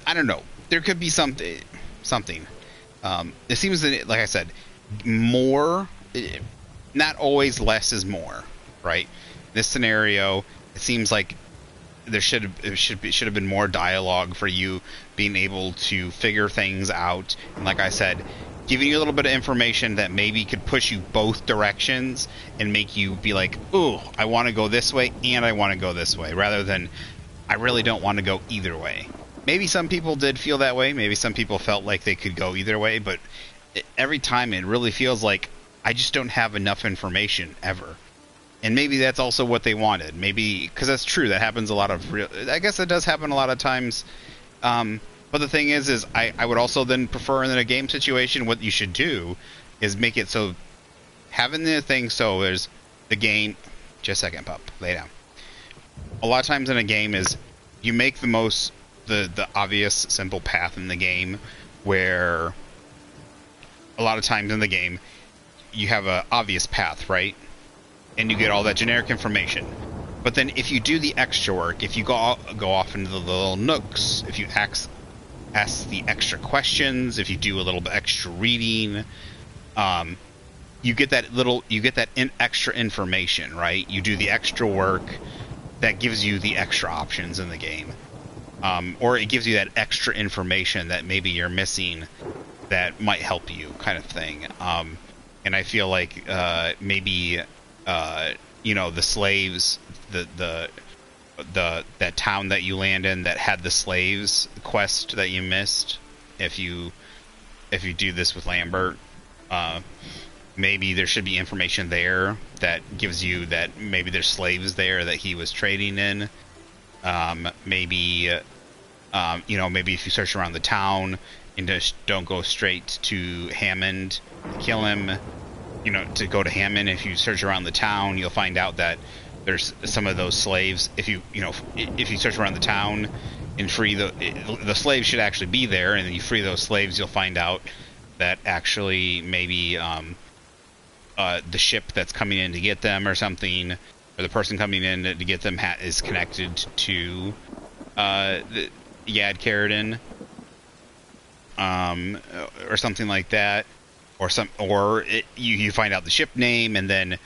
I don't know. There could be something. It seems that, like I said, more. Not always less is more, right? This scenario, it seems like there should have been more dialogue for you being able to figure things out. And like I said, giving you a little bit of information that maybe could push you both directions and make you be like, ooh, I want to go this way and I want to go this way, rather than I really don't want to go either way. Maybe some people did feel that way. Maybe some people felt like they could go either way, but every time it really feels like I just don't have enough information ever. And maybe that's also what they wanted. Maybe, because that's true. That happens a lot of I guess it does happen a lot of times. But the thing is I would also then prefer in a game situation, what you should do is make it so, having the thing so there's the game, just a second, pup, lay down. A lot of times in a game is you make the obvious simple path in the game, where a lot of times in the game you have a obvious path, right? And you get all that generic information. But then if you do the extra work, if you go off into the little nooks, if you ask the extra questions, if you do a little bit extra reading, you get that extra information, right? You do the extra work that gives you the extra options in the game, or it gives you that extra information that maybe you're missing that might help you, kind of thing. And I feel like maybe the slaves, that town that you land in that had the slaves quest that you missed, if you do this with Lambert, maybe there should be information there that gives you that maybe there's slaves there that he was trading in. Maybe if you search around the town and just don't go straight to Hammond to kill him, to go to Hammond, if you search around the town, you'll find out that there's some of those slaves. If you search around the town and free the slaves should actually be there, and then you free those slaves, you'll find out that actually maybe the ship that's coming in to get them or something, or the person coming in to get them is connected to the Yad Carradine, or something like that, you find out the ship name, and then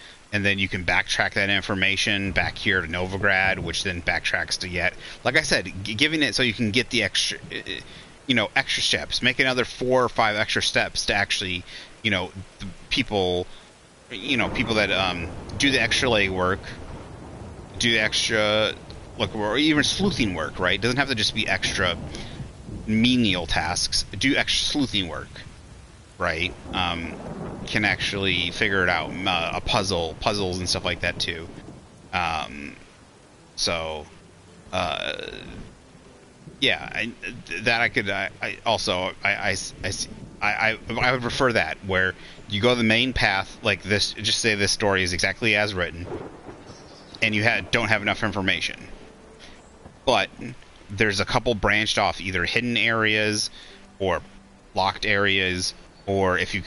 you can backtrack that information back here to Novigrad, which then backtracks to Yad. Like I said, giving it so you can get the extra, extra steps. Make another 4 or 5 extra steps to actually, the people that do the extra leg work, do the extra or even sleuthing work, right? It doesn't have to just be extra menial tasks. Do extra sleuthing work, right? Can actually figure it out. Puzzles and stuff like that too. I would prefer that, where you go the main path like this. Just say this story is exactly as written, and you don't have enough information, but there's a couple branched off, either hidden areas or locked areas, or if you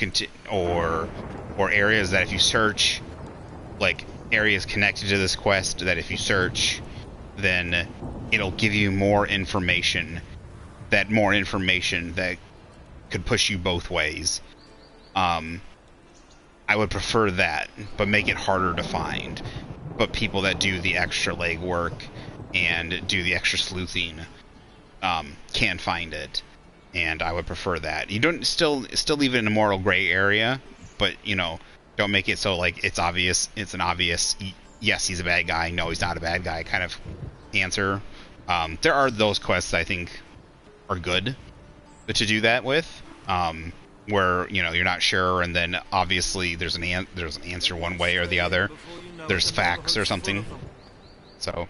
or areas that if you search, like areas connected to this quest, that if you search, then it'll give you more information that could push you both ways. I would prefer that, but make it harder to find. But people that do the extra leg work and do the extra sleuthing can find it, and I would prefer that. You don't still leave it in a moral gray area, but don't make it so like it's obvious. It's an obvious yes, he's a bad guy, no, he's not a bad guy kind of answer. There are those quests I think are good to do that with, where you're not sure, and then obviously there's an answer one way or the other. There's facts or something. So,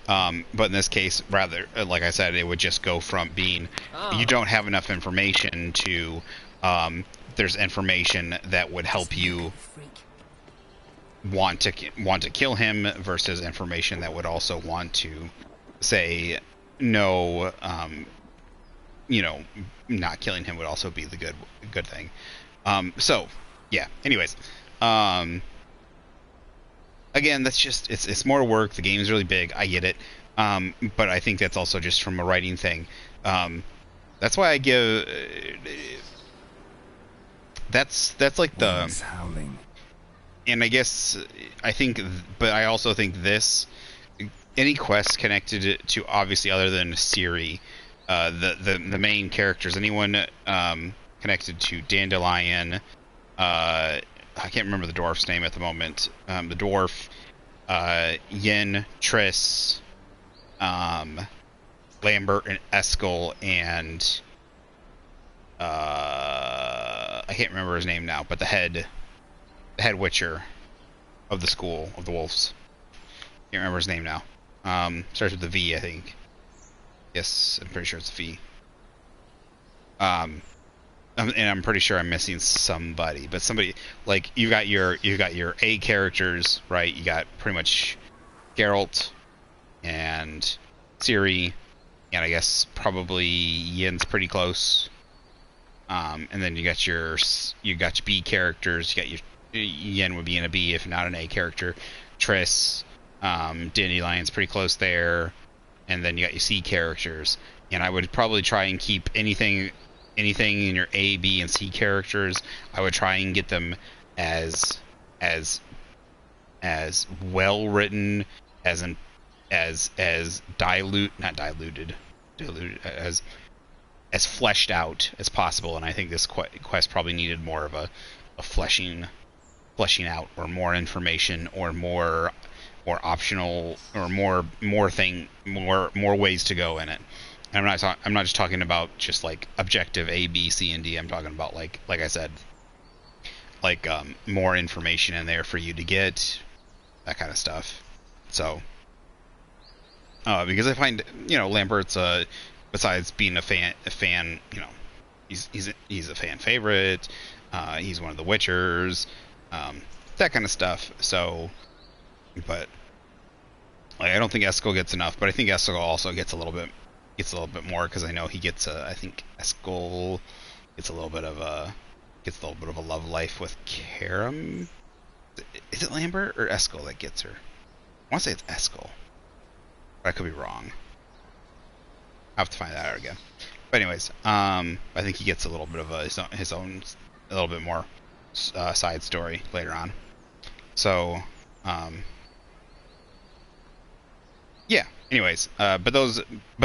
but in this case, rather, like I said, it would just go from being you don't have enough information to there's information that would help you want to kill him, versus information that would also want to say no. Not killing him would also be the good thing. So yeah. Anyways, again, that's just it's more work. The game's really big. I get it. But I think that's also just from a writing thing. That's why I give. That's like the. Howling. And I guess I think, but I also think this. Any quest connected to, obviously, other than Ciri, the main characters, anyone connected to Dandelion. I can't remember the dwarf's name at the moment. The dwarf, Yen, Triss, Lambert, and Eskel, and I can't remember his name now, but the head witcher of the school of the wolves. Can't remember his name now. Starts with the V, I think. Yes, I'm pretty sure it's a V. And I'm pretty sure I'm missing somebody, but somebody, like, you got your A characters, right? You got pretty much Geralt and Ciri, and I guess probably Yen's pretty close. And then you got your B characters. You got your Yen would be in a B if not an A character. Triss, Dandelion's pretty close there, and then you got your C characters. And I would probably try and keep anything in your A, B, and C characters. I would try and get them as well written as fleshed out as possible. And I think this quest probably needed more of a fleshing out, or more information, or more optional, or more ways to go in it. And I'm not just talking about just like objective A, B, C, and D. I'm talking about like I said, like more information in there for you to get, that kind of stuff. So because I find, Lambert's besides being a fan, he's a fan favorite. He's one of the Witchers, that kind of stuff. So, but I don't think Eskel gets enough, but I think Eskel also gets a little bit more, because I know he gets I think Eskel gets a little bit of a love life with Karam. Is it Lambert or Eskel that gets her? I want to say it's Eskel, but I could be wrong. I'll have to find that out again. But anyways, I think he gets a little bit of his own a little bit more side story later on. So, yeah. Anyways, but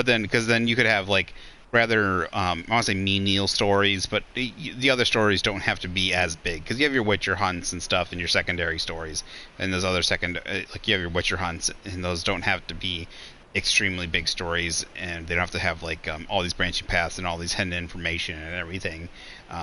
then you could have like rather I want to say menial stories, but the other stories don't have to be as big, because you have your Witcher hunts and stuff in your secondary stories, and those other like you have your Witcher hunts, and those don't have to be extremely big stories, and they don't have to have like all these branching paths and all these hidden information and everything.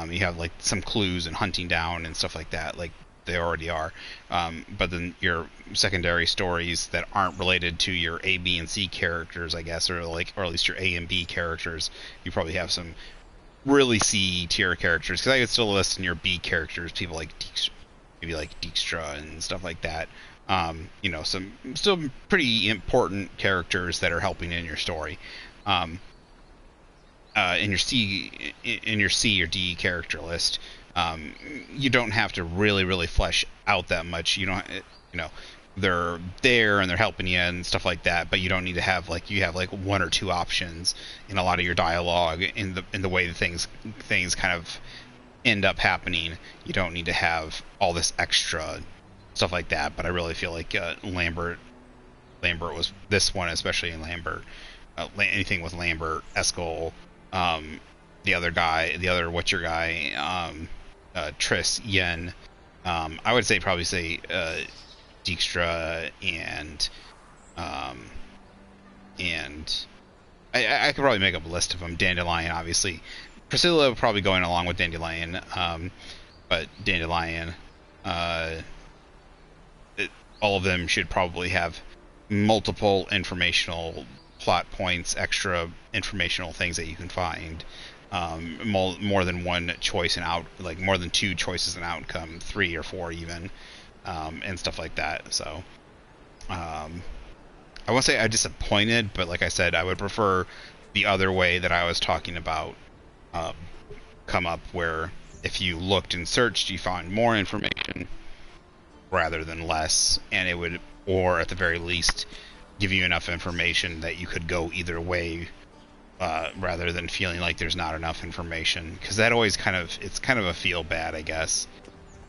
You have like some clues and hunting down and stuff like that, like they already are. But then your secondary stories that aren't related to your A, B, and C characters, I guess, or at least your A and B characters, you probably have some really C tier characters. Because I could still list in your B characters people like maybe like Dijkstra and stuff like that. Some still pretty important characters that are helping in your story. In your C or D character list, you don't have to really flesh out that much. You don't, they're there and they're helping you and stuff like that, but you don't need to have you have like one or two options in a lot of your dialogue in the way that things kind of end up happening. You don't need to have all this extra stuff like that. But I really feel like Lambert was this one, especially in Lambert. Anything with Lambert, Eskel, the other Witcher guy, Triss, Yen. I would probably say Dijkstra and I could probably make up a list of them. Dandelion, obviously. Priscilla probably going along with Dandelion, but Dandelion, all of them should probably have multiple informational plot points, extra informational things that you can find. More than one choice and more than two choices and outcome, 3 or 4 even, and stuff like that. So, I won't say I'm disappointed, but like I said, I would prefer the other way that I was talking about come up, where if you looked and searched, you found more information rather than less, and it would, or at the very least, give you enough information that you could go either way. Rather than feeling like there's not enough information, because that always it's kind of a feel bad, I guess.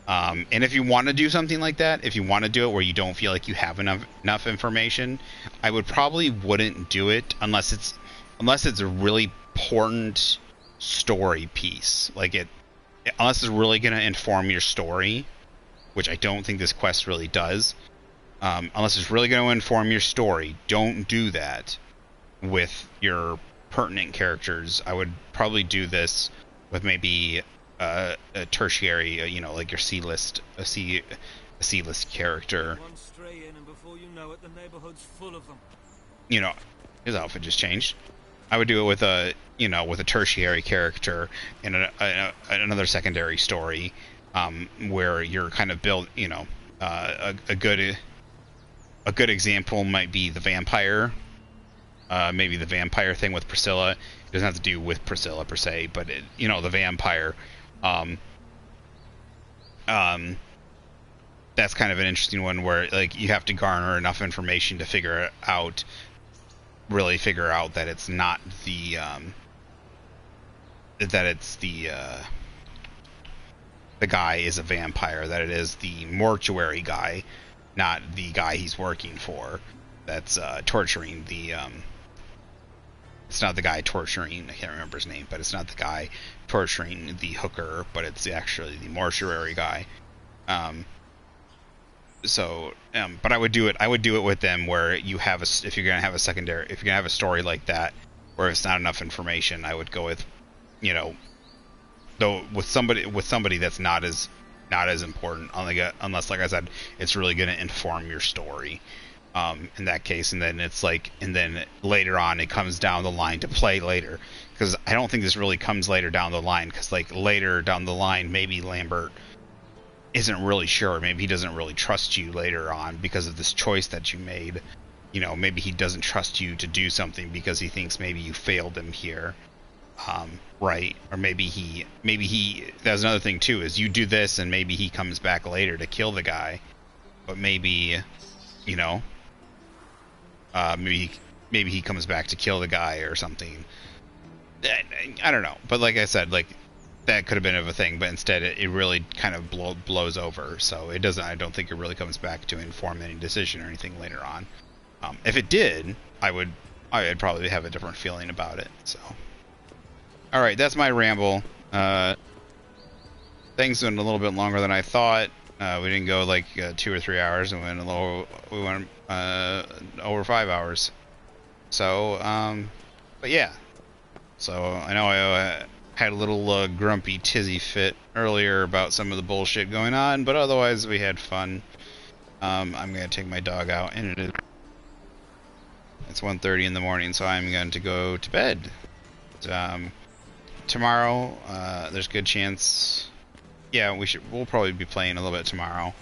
And if you want to do something like that, if you want to do it where you don't feel like you have enough information, I wouldn't do it unless it's really important story piece. Like unless it's really going to inform your story, which I don't think this quest really does. Unless it's really going to inform your story, don't do that with your pertinent characters. I would probably do this with maybe a tertiary, like your C-list, a C-list character. One stray in, and before you know it, the neighborhood's full of them. His outfit just changed. I would do it with a tertiary character in another secondary story, where you're kind of build. A good example might be the vampire. Maybe the vampire thing with Priscilla. It doesn't have to do with Priscilla per se, but the vampire. That's kind of an interesting one where like you have to garner enough information to figure out that it's not the the guy is a vampire, that it is the mortuary guy, not the guy he's working for that's torturing the it's not the guy torturing, I can't remember his name, but it's not the guy torturing the hooker, but it's actually the mortuary guy. But I would do it with them where you have if you're gonna have a story like that where it's not enough information, I would go with with somebody that's not as important, unless like I said, it's really gonna inform your story. In that case, and then later on it comes down the line to play later, because I don't think this really comes later down the line, because like later down the line maybe Lambert isn't really sure, maybe he doesn't really trust you later on because of this choice that you made. Maybe he doesn't trust you to do something because he thinks maybe you failed him here, right? Or maybe he that's another thing too, is you do this and maybe he comes back later to kill the guy, but maybe maybe he comes back to kill the guy or something. I don't know, but like I said, like that could have been of a thing, but instead it really kind of blows over. So it doesn't. I don't think it really comes back to inform any decision or anything later on. If it did, I'd probably have a different feeling about it. So, all right, that's my ramble. Things went a little bit longer than I thought. We didn't go like 2 or 3 hours, and we went over 5 hours. So, but yeah. So I know I had a little grumpy tizzy fit earlier about some of the bullshit going on, but otherwise we had fun. I'm gonna take my dog out, and it's 1:30 in the morning, so I'm going to go to bed. Tomorrow, there's a good chance. Yeah, we'll probably be playing a little bit tomorrow.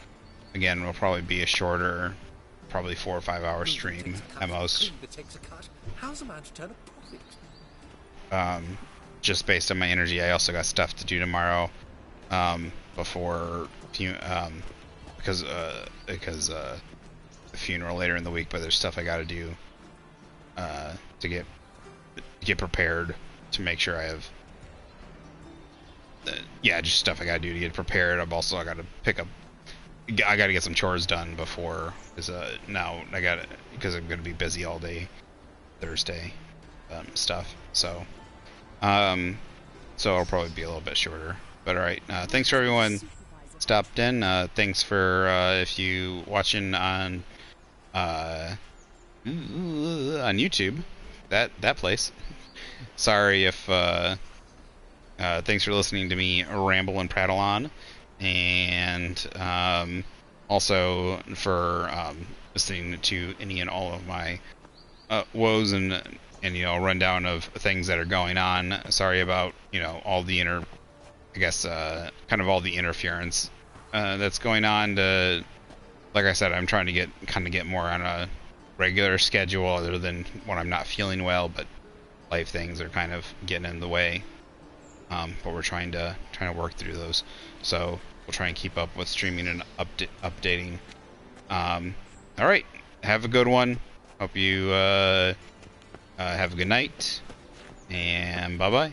Again, it'll probably be a shorter, probably 4 or 5 hour stream at most. How's a man to turn a profit? Just based on my energy. I also got stuff to do tomorrow, before because the funeral later in the week. But there's stuff I got to do to get prepared, to make sure I have. Just stuff I gotta do to get prepared. I gotta I gotta get some chores done before, because I'm gonna be busy all day Thursday, stuff. So it'll probably be a little bit shorter. But all right, thanks for everyone stopped in. Thanks for if you watching on YouTube, that place. Sorry if. Thanks for listening to me ramble and prattle on, and also for listening to any and all of my woes and rundown of things that are going on. Sorry about all the kind of all the interference that's going on. Like I said, I'm trying to get more on a regular schedule, other than when I'm not feeling well, but life things are kind of getting in the way. But we're trying to work through those, so we'll try and keep up with streaming and updating. All right, have a good one. Hope you have a good night, and bye bye.